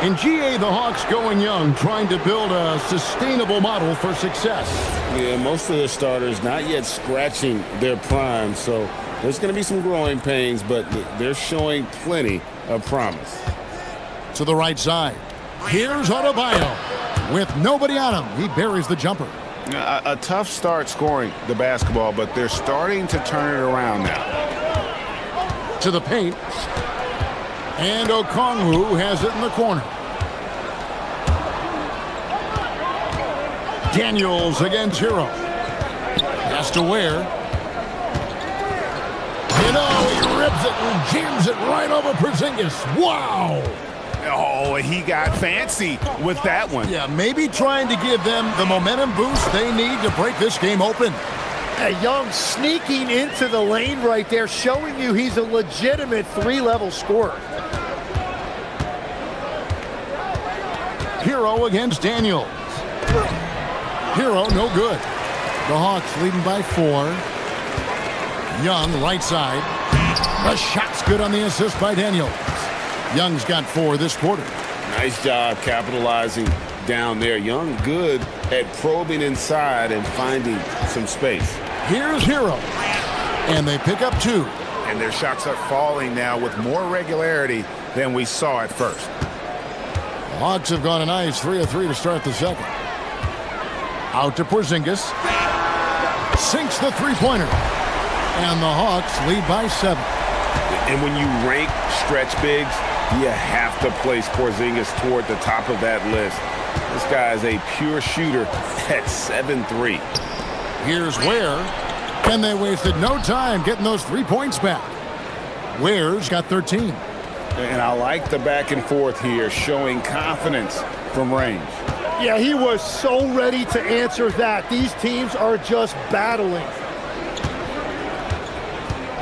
In GA, the Hawks going young, trying to build a sustainable model for success. Yeah, most of the starters not yet scratching their prime, so there's going to be some growing pains, but they're showing plenty of promise. To the right side, here's Adebayo. With nobody on him, he buries the jumper. A tough start scoring the basketball, but they're starting to turn it around now. To the paint. And Okongwu has it in the corner. Daniels against Hero. Has to Ware. You know, he rips it and jams it right over Porzingis. Wow! Oh, he got fancy with that one. Yeah, maybe trying to give them the momentum boost they need to break this game open. Young sneaking into the lane right there, showing you he's a legitimate three-level scorer. Hero against Daniels. Hero, no good. The Hawks leading by 4. Young, right side. The shot's good on the assist by Daniels. Young's got 4 this quarter. Nice job capitalizing down there. Young good at probing inside and finding some space. Here's Hero. And they pick up 2. And their shots are falling now with more regularity than we saw at first. The Hawks have gone a nice 3 of 3 to start the second. Out to Porzingis. Sinks the three-pointer. And the Hawks lead by 7. And when you rank stretch bigs, you have to place Porzingis toward the top of that list. This guy is a pure shooter at 7'3". Here's Ware. And they wasted no time getting those 3 points back. Ware's got 13. And I like the back and forth here, showing confidence from range. Yeah, he was so ready to answer that. These teams are just battling.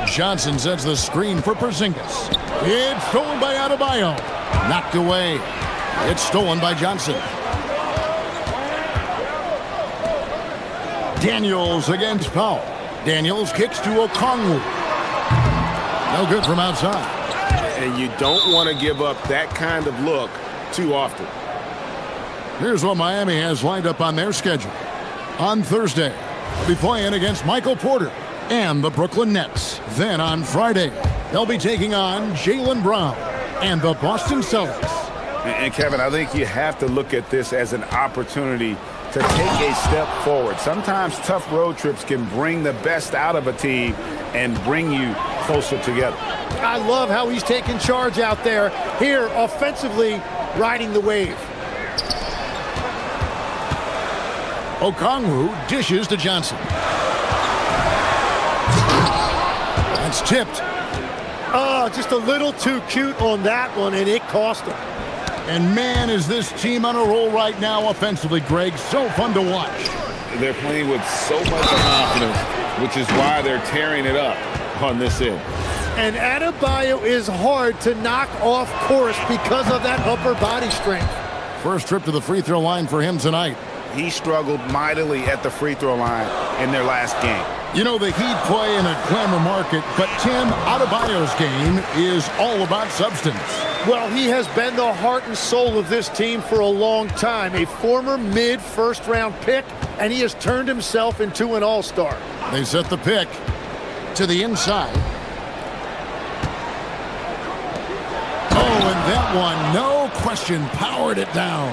Johnson sets the screen for Porzingis. It's stolen by Adebayo. Knocked away. It's stolen by Johnson. Daniels against Powell. Daniels kicks to Okongwu. No good from outside. And you don't want to give up that kind of look too often. Here's what Miami has lined up on their schedule. On Thursday, they'll be playing against Michael Porter and the Brooklyn Nets. Then on Friday, they'll be taking on Jaylen Brown and the Boston Celtics. And Kevin, I think you have to look at this as an opportunity to take a step forward. Sometimes tough road trips can bring the best out of a team and bring you closer together. I love how he's taking charge out there. Here, offensively, riding the wave. Okongwu dishes to Johnson. That's tipped. Oh, just a little too cute on that one, and it cost him. And man, is this team on a roll right now offensively, Greg. So fun to watch. They're playing with so much confidence. which is why they're tearing it up on this end. And Adebayo is hard to knock off course because of that upper body strength. First trip to the free throw line for him tonight. He struggled mightily at the free throw line in their last game. You know, the Heat play in a glamour market, but Tim, Adebayo's game is all about substance. Well, he has been the heart and soul of this team for a long time. A former mid-first-round pick, and he has turned himself into an all-star. They set the pick to the inside. Oh, and that one, no question, powered it down.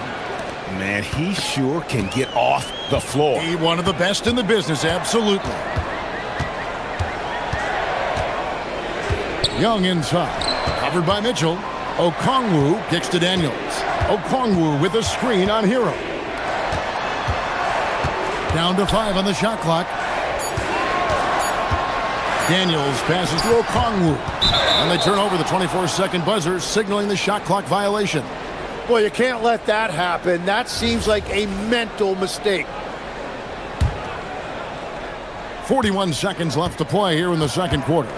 Man, he sure can get off the floor. He one of the best in the business, absolutely. Young inside, covered by Mitchell. Okongwu kicks to Daniels. Okongwu with a screen on Hero. Down to 5 on the shot clock. Daniels passes to Okongwu. And they turn over the 24-second buzzer, signaling the shot clock violation. Boy, you can't let that happen. That seems like a mental mistake. 41 seconds left to play here in the second quarter.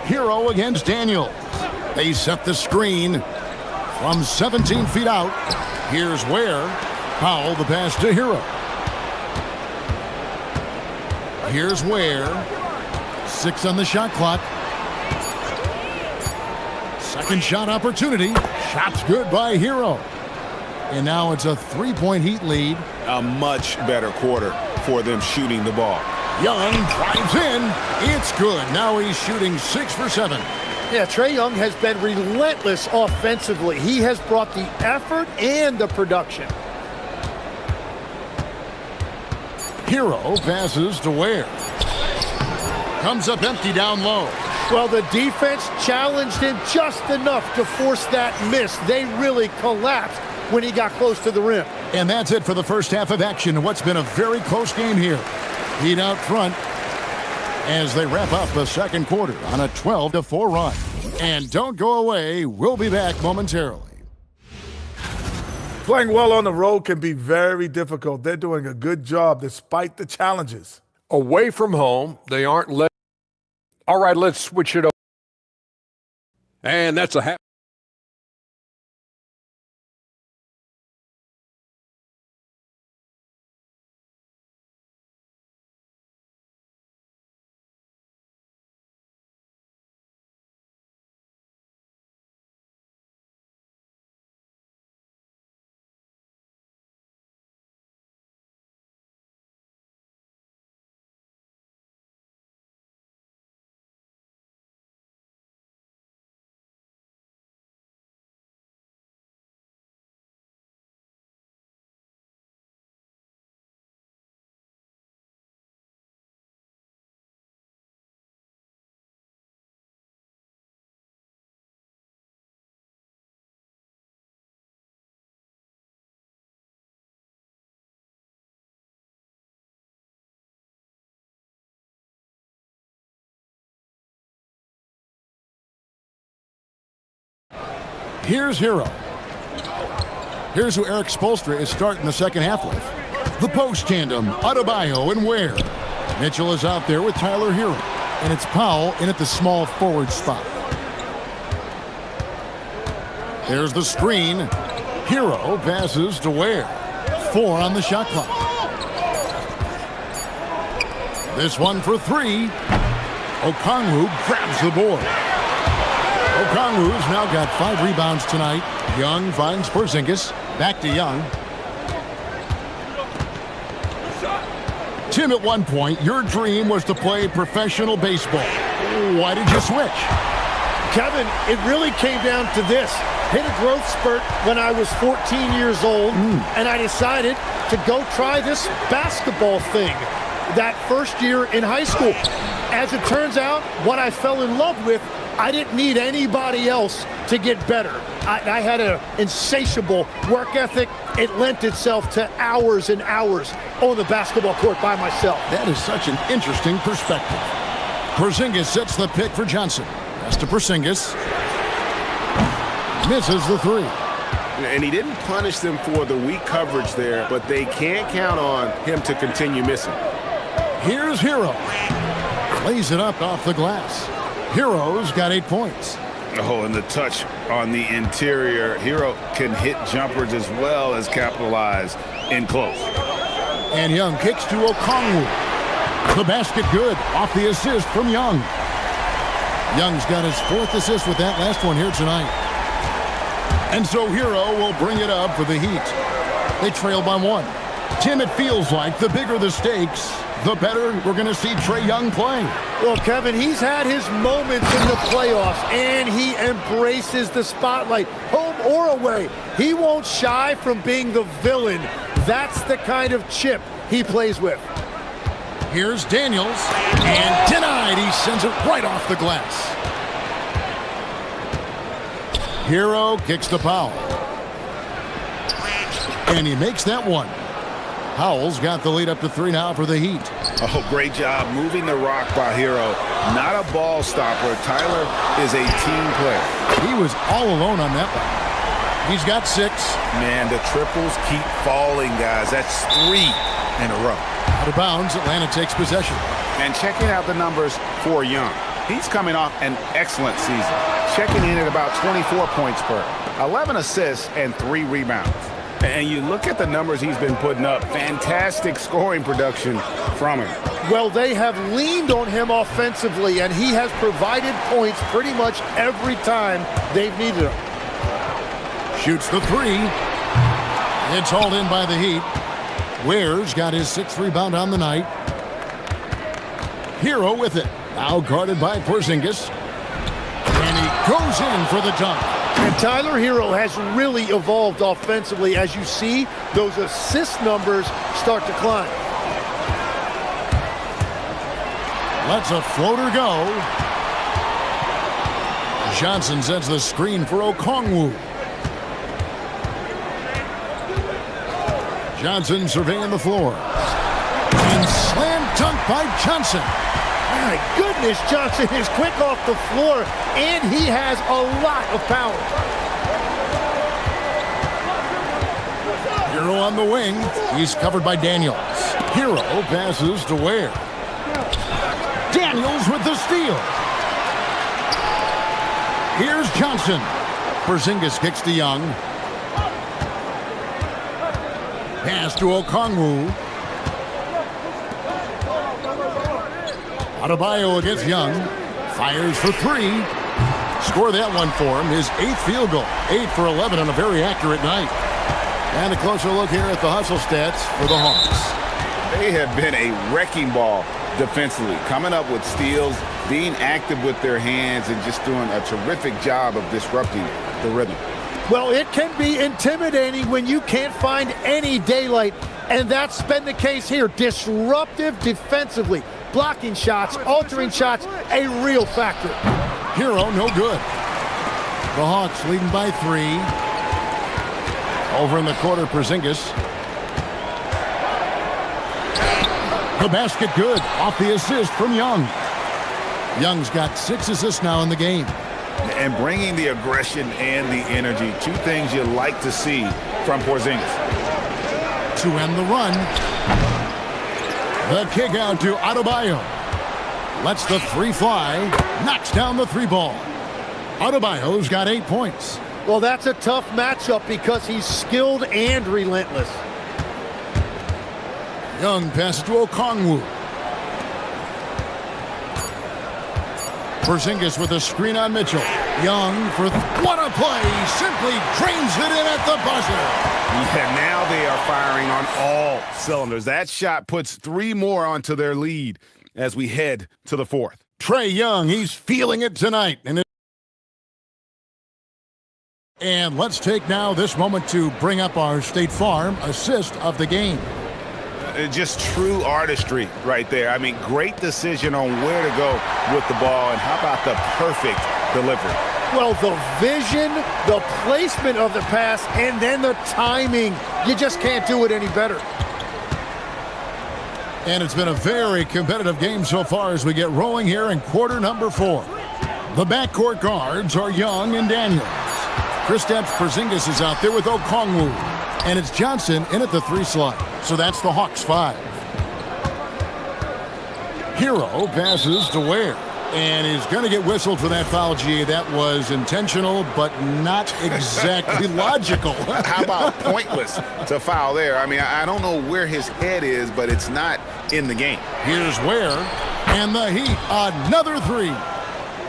Hero against Daniels. They set the screen from 17 feet out. Here's Ware. Powell the pass to Hero. Here's Ware. 6 on the shot clock. Second shot opportunity. Shot's good by Hero. And now it's a 3-point Heat lead. A much better quarter for them shooting the ball. Young drives in. It's good. Now he's shooting 6 for 7. Yeah, Trae Young has been relentless offensively. He has brought the effort and the production. Hero passes to Ware. Comes up empty down low. Well, the defense challenged him just enough to force that miss. They really collapsed when he got close to the rim. And that's it for the first half of action. What's been a very close game here. Heat out front as they wrap up the second quarter on a 12-4 run. And don't go away. We'll be back momentarily. Playing well on the road can be very difficult. They're doing a good job despite the challenges. Away from home, they aren't let. All right, let's switch it over. And that's a half. Here's Hero. Here's who Eric Spoelstra is starting the second half with. The post tandem, Adebayo and Ware. Mitchell is out there with Tyler Hero. And it's Powell in at the small forward spot. There's the screen. Hero passes to Ware. 4 on the shot clock. This one for 3. Okongwu grabs the board. Okongwu's now got 5 rebounds tonight. Young finds Porzingis. Back to Young. Tim, at one point, your dream was to play professional baseball. Why did you switch? Kevin, it really came down to this. Hit a growth spurt when I was 14 years old, and I decided to go try this basketball thing that first year in high school. As it turns out, what I fell in love with, I didn't need anybody else to get better. I had an insatiable work ethic. It lent itself to hours and hours on the basketball court by myself. That is such an interesting perspective. Porzingis sets the pick for Johnson. Pass to Porzingis. Misses the 3. And he didn't punish them for the weak coverage there, but they can't count on him to continue missing. Here's Hero. Lays it up off the glass. Hero's got 8 points. Oh, and the touch on the interior. Hero can hit jumpers as well as capitalize in close. And Young kicks to Okongwu. The basket good off the assist from Young. Young's got his 4th assist with that last one here tonight. And so Hero will bring it up for the Heat. They trail by 1. Tim, it feels like the bigger the stakes, the better we're going to see Trae Young play. Well, Kevin, he's had his moments in the playoffs, and he embraces the spotlight, home or away. He won't shy from being the villain. That's the kind of chip he plays with. Here's Daniels, and denied. He sends it right off the glass. Hero kicks to Powell. And he makes that one. Powell's got the lead up to 3 now for the Heat. Oh, great job moving the rock by Hero. Not a ball stopper. Tyler is a team player. He was all alone on that one. He's got 6. Man, the triples keep falling, guys. That's 3 in a row. Out of bounds, Atlanta takes possession. And checking out the numbers for Young. He's coming off an excellent season. Checking in at about 24 points per, 11 assists, and 3 rebounds. And you look at the numbers he's been putting up. Fantastic scoring production from him. Well, they have leaned on him offensively, and he has provided points pretty much every time they've needed him. Shoots the 3. It's hauled in by the Heat. Ware's got his 6th rebound on the night. Hero with it. Now guarded by Porzingis. And he goes in for the dunk. And Tyler Hero has really evolved offensively. As you see, those assist numbers start to climb. Lets a floater go. Johnson sends the screen for Okongwu. Johnson surveying the floor. And slam dunk by Johnson. My goodness, Johnson is quick off the floor, and he has a lot of power. Hero on the wing. He's covered by Daniels. Hero passes to Ware. Daniels with the steal. Here's Johnson. Porzingis kicks to Young. Pass to Okongwu. Adebayo against Young. Fires for 3. Score that one for him. His 8th field goal. 8 for 11 on a very accurate night. And a closer look here at the hustle stats for the Hawks. They have been a wrecking ball defensively. Coming up with steals, being active with their hands, and just doing a terrific job of disrupting the rhythm. Well, it can be intimidating when you can't find any daylight. And that's been the case here. Disruptive defensively. Blocking shots, altering shots, a real factor. Hero, no good. The Hawks leading by 3. Over in the quarter, Porzingis. The basket good, off the assist from Young. Young's got 6 assists now in the game. And bringing the aggression and the energy, 2 things you like to see from Porzingis. To end the run. The kick out to Adebayo. Lets the 3 fly. Knocks down the 3 ball. Adebayo's got 8 points. Well, that's a tough matchup because he's skilled and relentless. Young passes to Okongwu. Porzingis with a screen on Mitchell. Young for what a play. Simply drains it in at the buzzer. Yeah, now they are firing on all cylinders. That shot puts 3 more onto their lead as we head to the 4th. Trae Young, he's feeling it tonight. And let's take now this moment to bring up our State Farm assist of the game. Just true artistry right there. I mean, great decision on where to go with the ball, and how about the perfect delivery? Well, the vision, the placement of the pass, and then the timing. You just can't do it any better. And it's been a very competitive game so far as we get rolling here in quarter number 4. The backcourt guards are Young and Daniels. Kristaps Porzingis is out there with Okongwu. And it's Johnson in at the 3 slot. So that's the Hawks 5. Hero passes to Ware. And he's going to get whistled for that foul, G. That was intentional, but not exactly logical. How about pointless to foul there? I mean, I don't know where his head is, but it's not in the game. Here's Ware. And the Heat, another 3.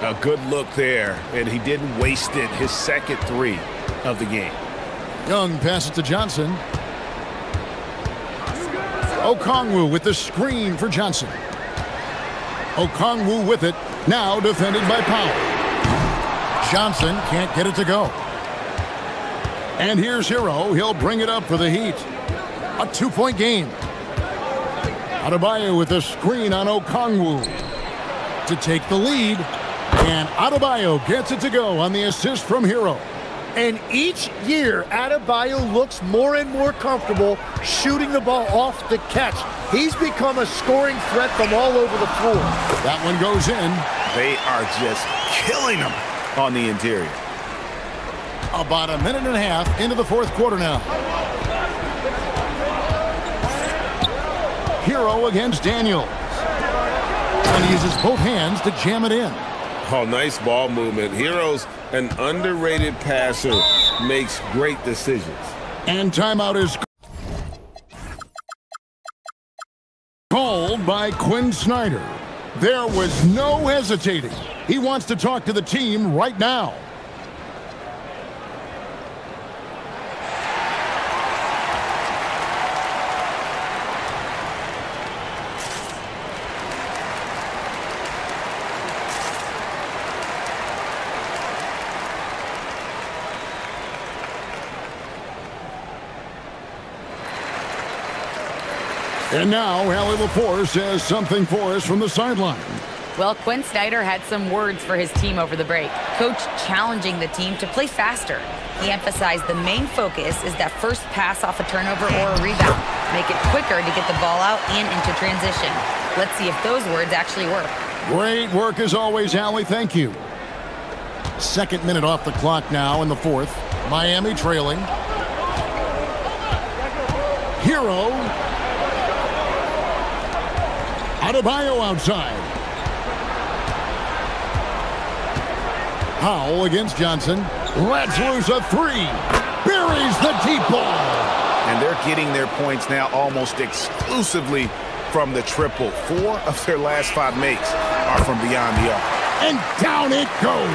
A good look there, and he didn't waste it. His second 3 of the game. Young passes to Johnson. Okongwu with the screen for Johnson. Okongwu with it, now defended by Powell. Johnson can't get it to go. And here's Hero. He'll bring it up for the Heat. A 2-point game. Adebayo with the screen on Okongwu to take the lead. And Adebayo gets it to go on the assist from Hero. And each year, Adebayo looks more and more comfortable shooting the ball off the catch. He's become a scoring threat from all over the floor. That one goes in. They are just killing him on the interior. About a minute and a half into the 4th quarter now. Hero against Daniels. And he uses both hands to jam it in. Oh, nice ball movement. Hero's an underrated passer, makes great decisions. And timeout is called by Quinn Snyder. There was no hesitating. He wants to talk to the team right now. And now, Allie LaForce has something for us from the sideline. Well, Quinn Snyder had some words for his team over the break. Coach challenging the team to play faster. He emphasized the main focus is that first pass off a turnover or a rebound. Make it quicker to get the ball out and into transition. Let's see if those words actually work. Great work as always, Allie. Thank you. 2nd minute off the clock now in the 4th. Miami trailing. Hero. Adebayo outside. Powell against Johnson. Lets loose a 3. Buries the deep ball. And they're getting their points now almost exclusively from the triple. 4 of their last 5 makes are from beyond the arc. And down it goes.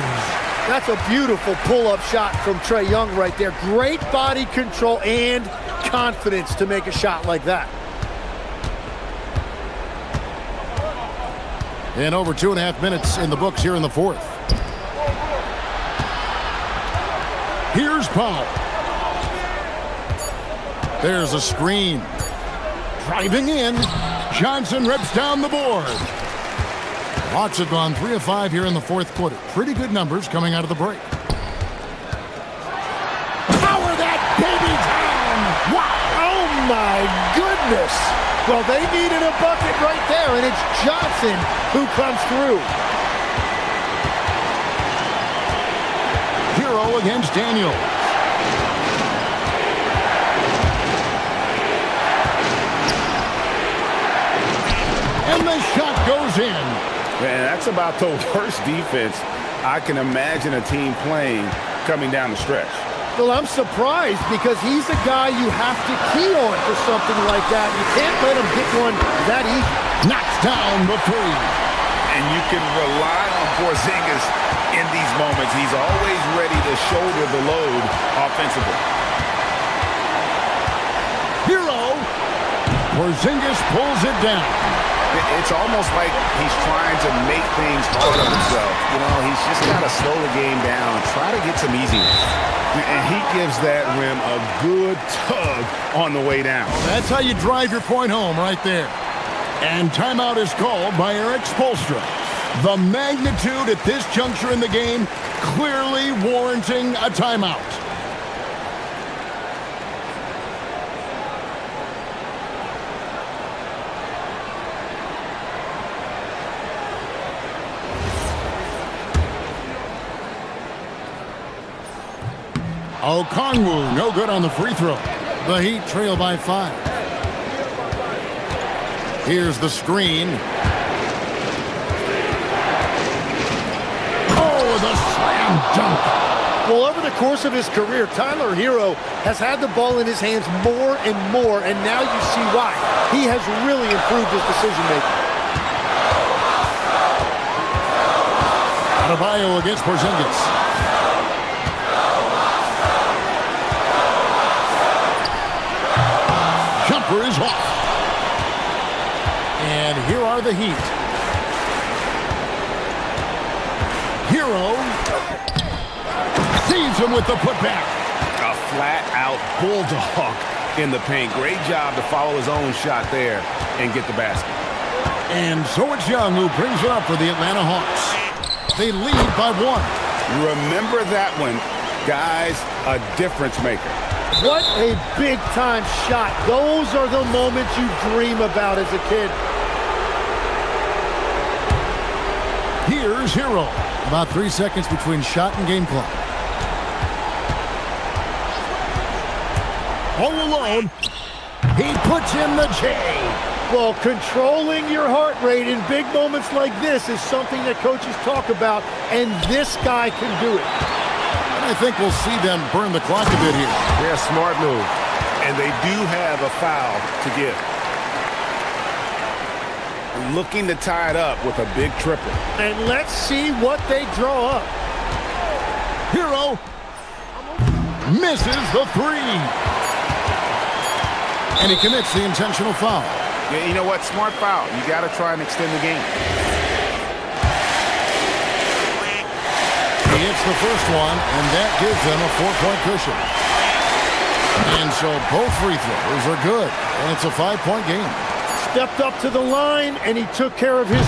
That's a beautiful pull-up shot from Trae Young right there. Great body control and confidence to make a shot like that. And over 2.5 minutes in the books here in the 4th. Here's Powell. There's a screen. Driving in. Johnson rips down the board. Hawks have gone 3 of 5 here in the 4th quarter. Pretty good numbers coming out of the break. Power that baby down! Wow! Oh my goodness! Well, they needed a bucket right there, and it's Johnson who comes through. Hero against Daniels. And the shot goes in. Man, that's about the worst defense I can imagine a team playing coming down the stretch. Well, I'm surprised because he's a guy you have to key on for something like that. You can't let him get one that easy. Knocks down the 3. And you can rely on Porzingis in these moments. He's always ready to shoulder the load offensively. Hero. Porzingis pulls it down. It's almost like he's trying to make things hard on himself. You know, he's just got to slow the game down, try to get some easy ones. And he gives that rim a good tug on the way down. That's how you drive your point home right there. And timeout is called by Eric Spoelstra. The magnitude at this juncture in the game clearly warranting a timeout. Okongwu, no good on the free throw. The Heat trail by 5. Here's the screen. Oh, the slam dunk. Well, over the course of his career, Tyler Hero has had the ball in his hands more and more, and now you see why. He has really improved his decision-making. Adebayo against Porzingis. Jumper is off. And here are the Heat. Hero sees him with the putback. A flat-out bulldog in the paint. Great job to follow his own shot there and get the basket. And so it's Young who brings it up for the Atlanta Hawks. They lead by 1. Remember that one, guys, a difference maker. What a big-time shot. Those are the moments you dream about as a kid. Here's Hero. About 3 seconds between shot and game clock. All alone. He puts in the J. Well, controlling your heart rate in big moments like this is something that coaches talk about, and this guy can do it. And I think we'll see them burn the clock a bit here. Yeah, smart move. And they do have a foul to give. Looking to tie it up with a big triple. And let's see what they draw up. Hero misses the 3. And he commits the intentional foul. Yeah, you know what? Smart foul. You got to try and extend the game. He hits the first one, and that gives them a 4-point cushion. And so both free throws are good, and it's a 5-point game. Stepped up to the line, and he took care of his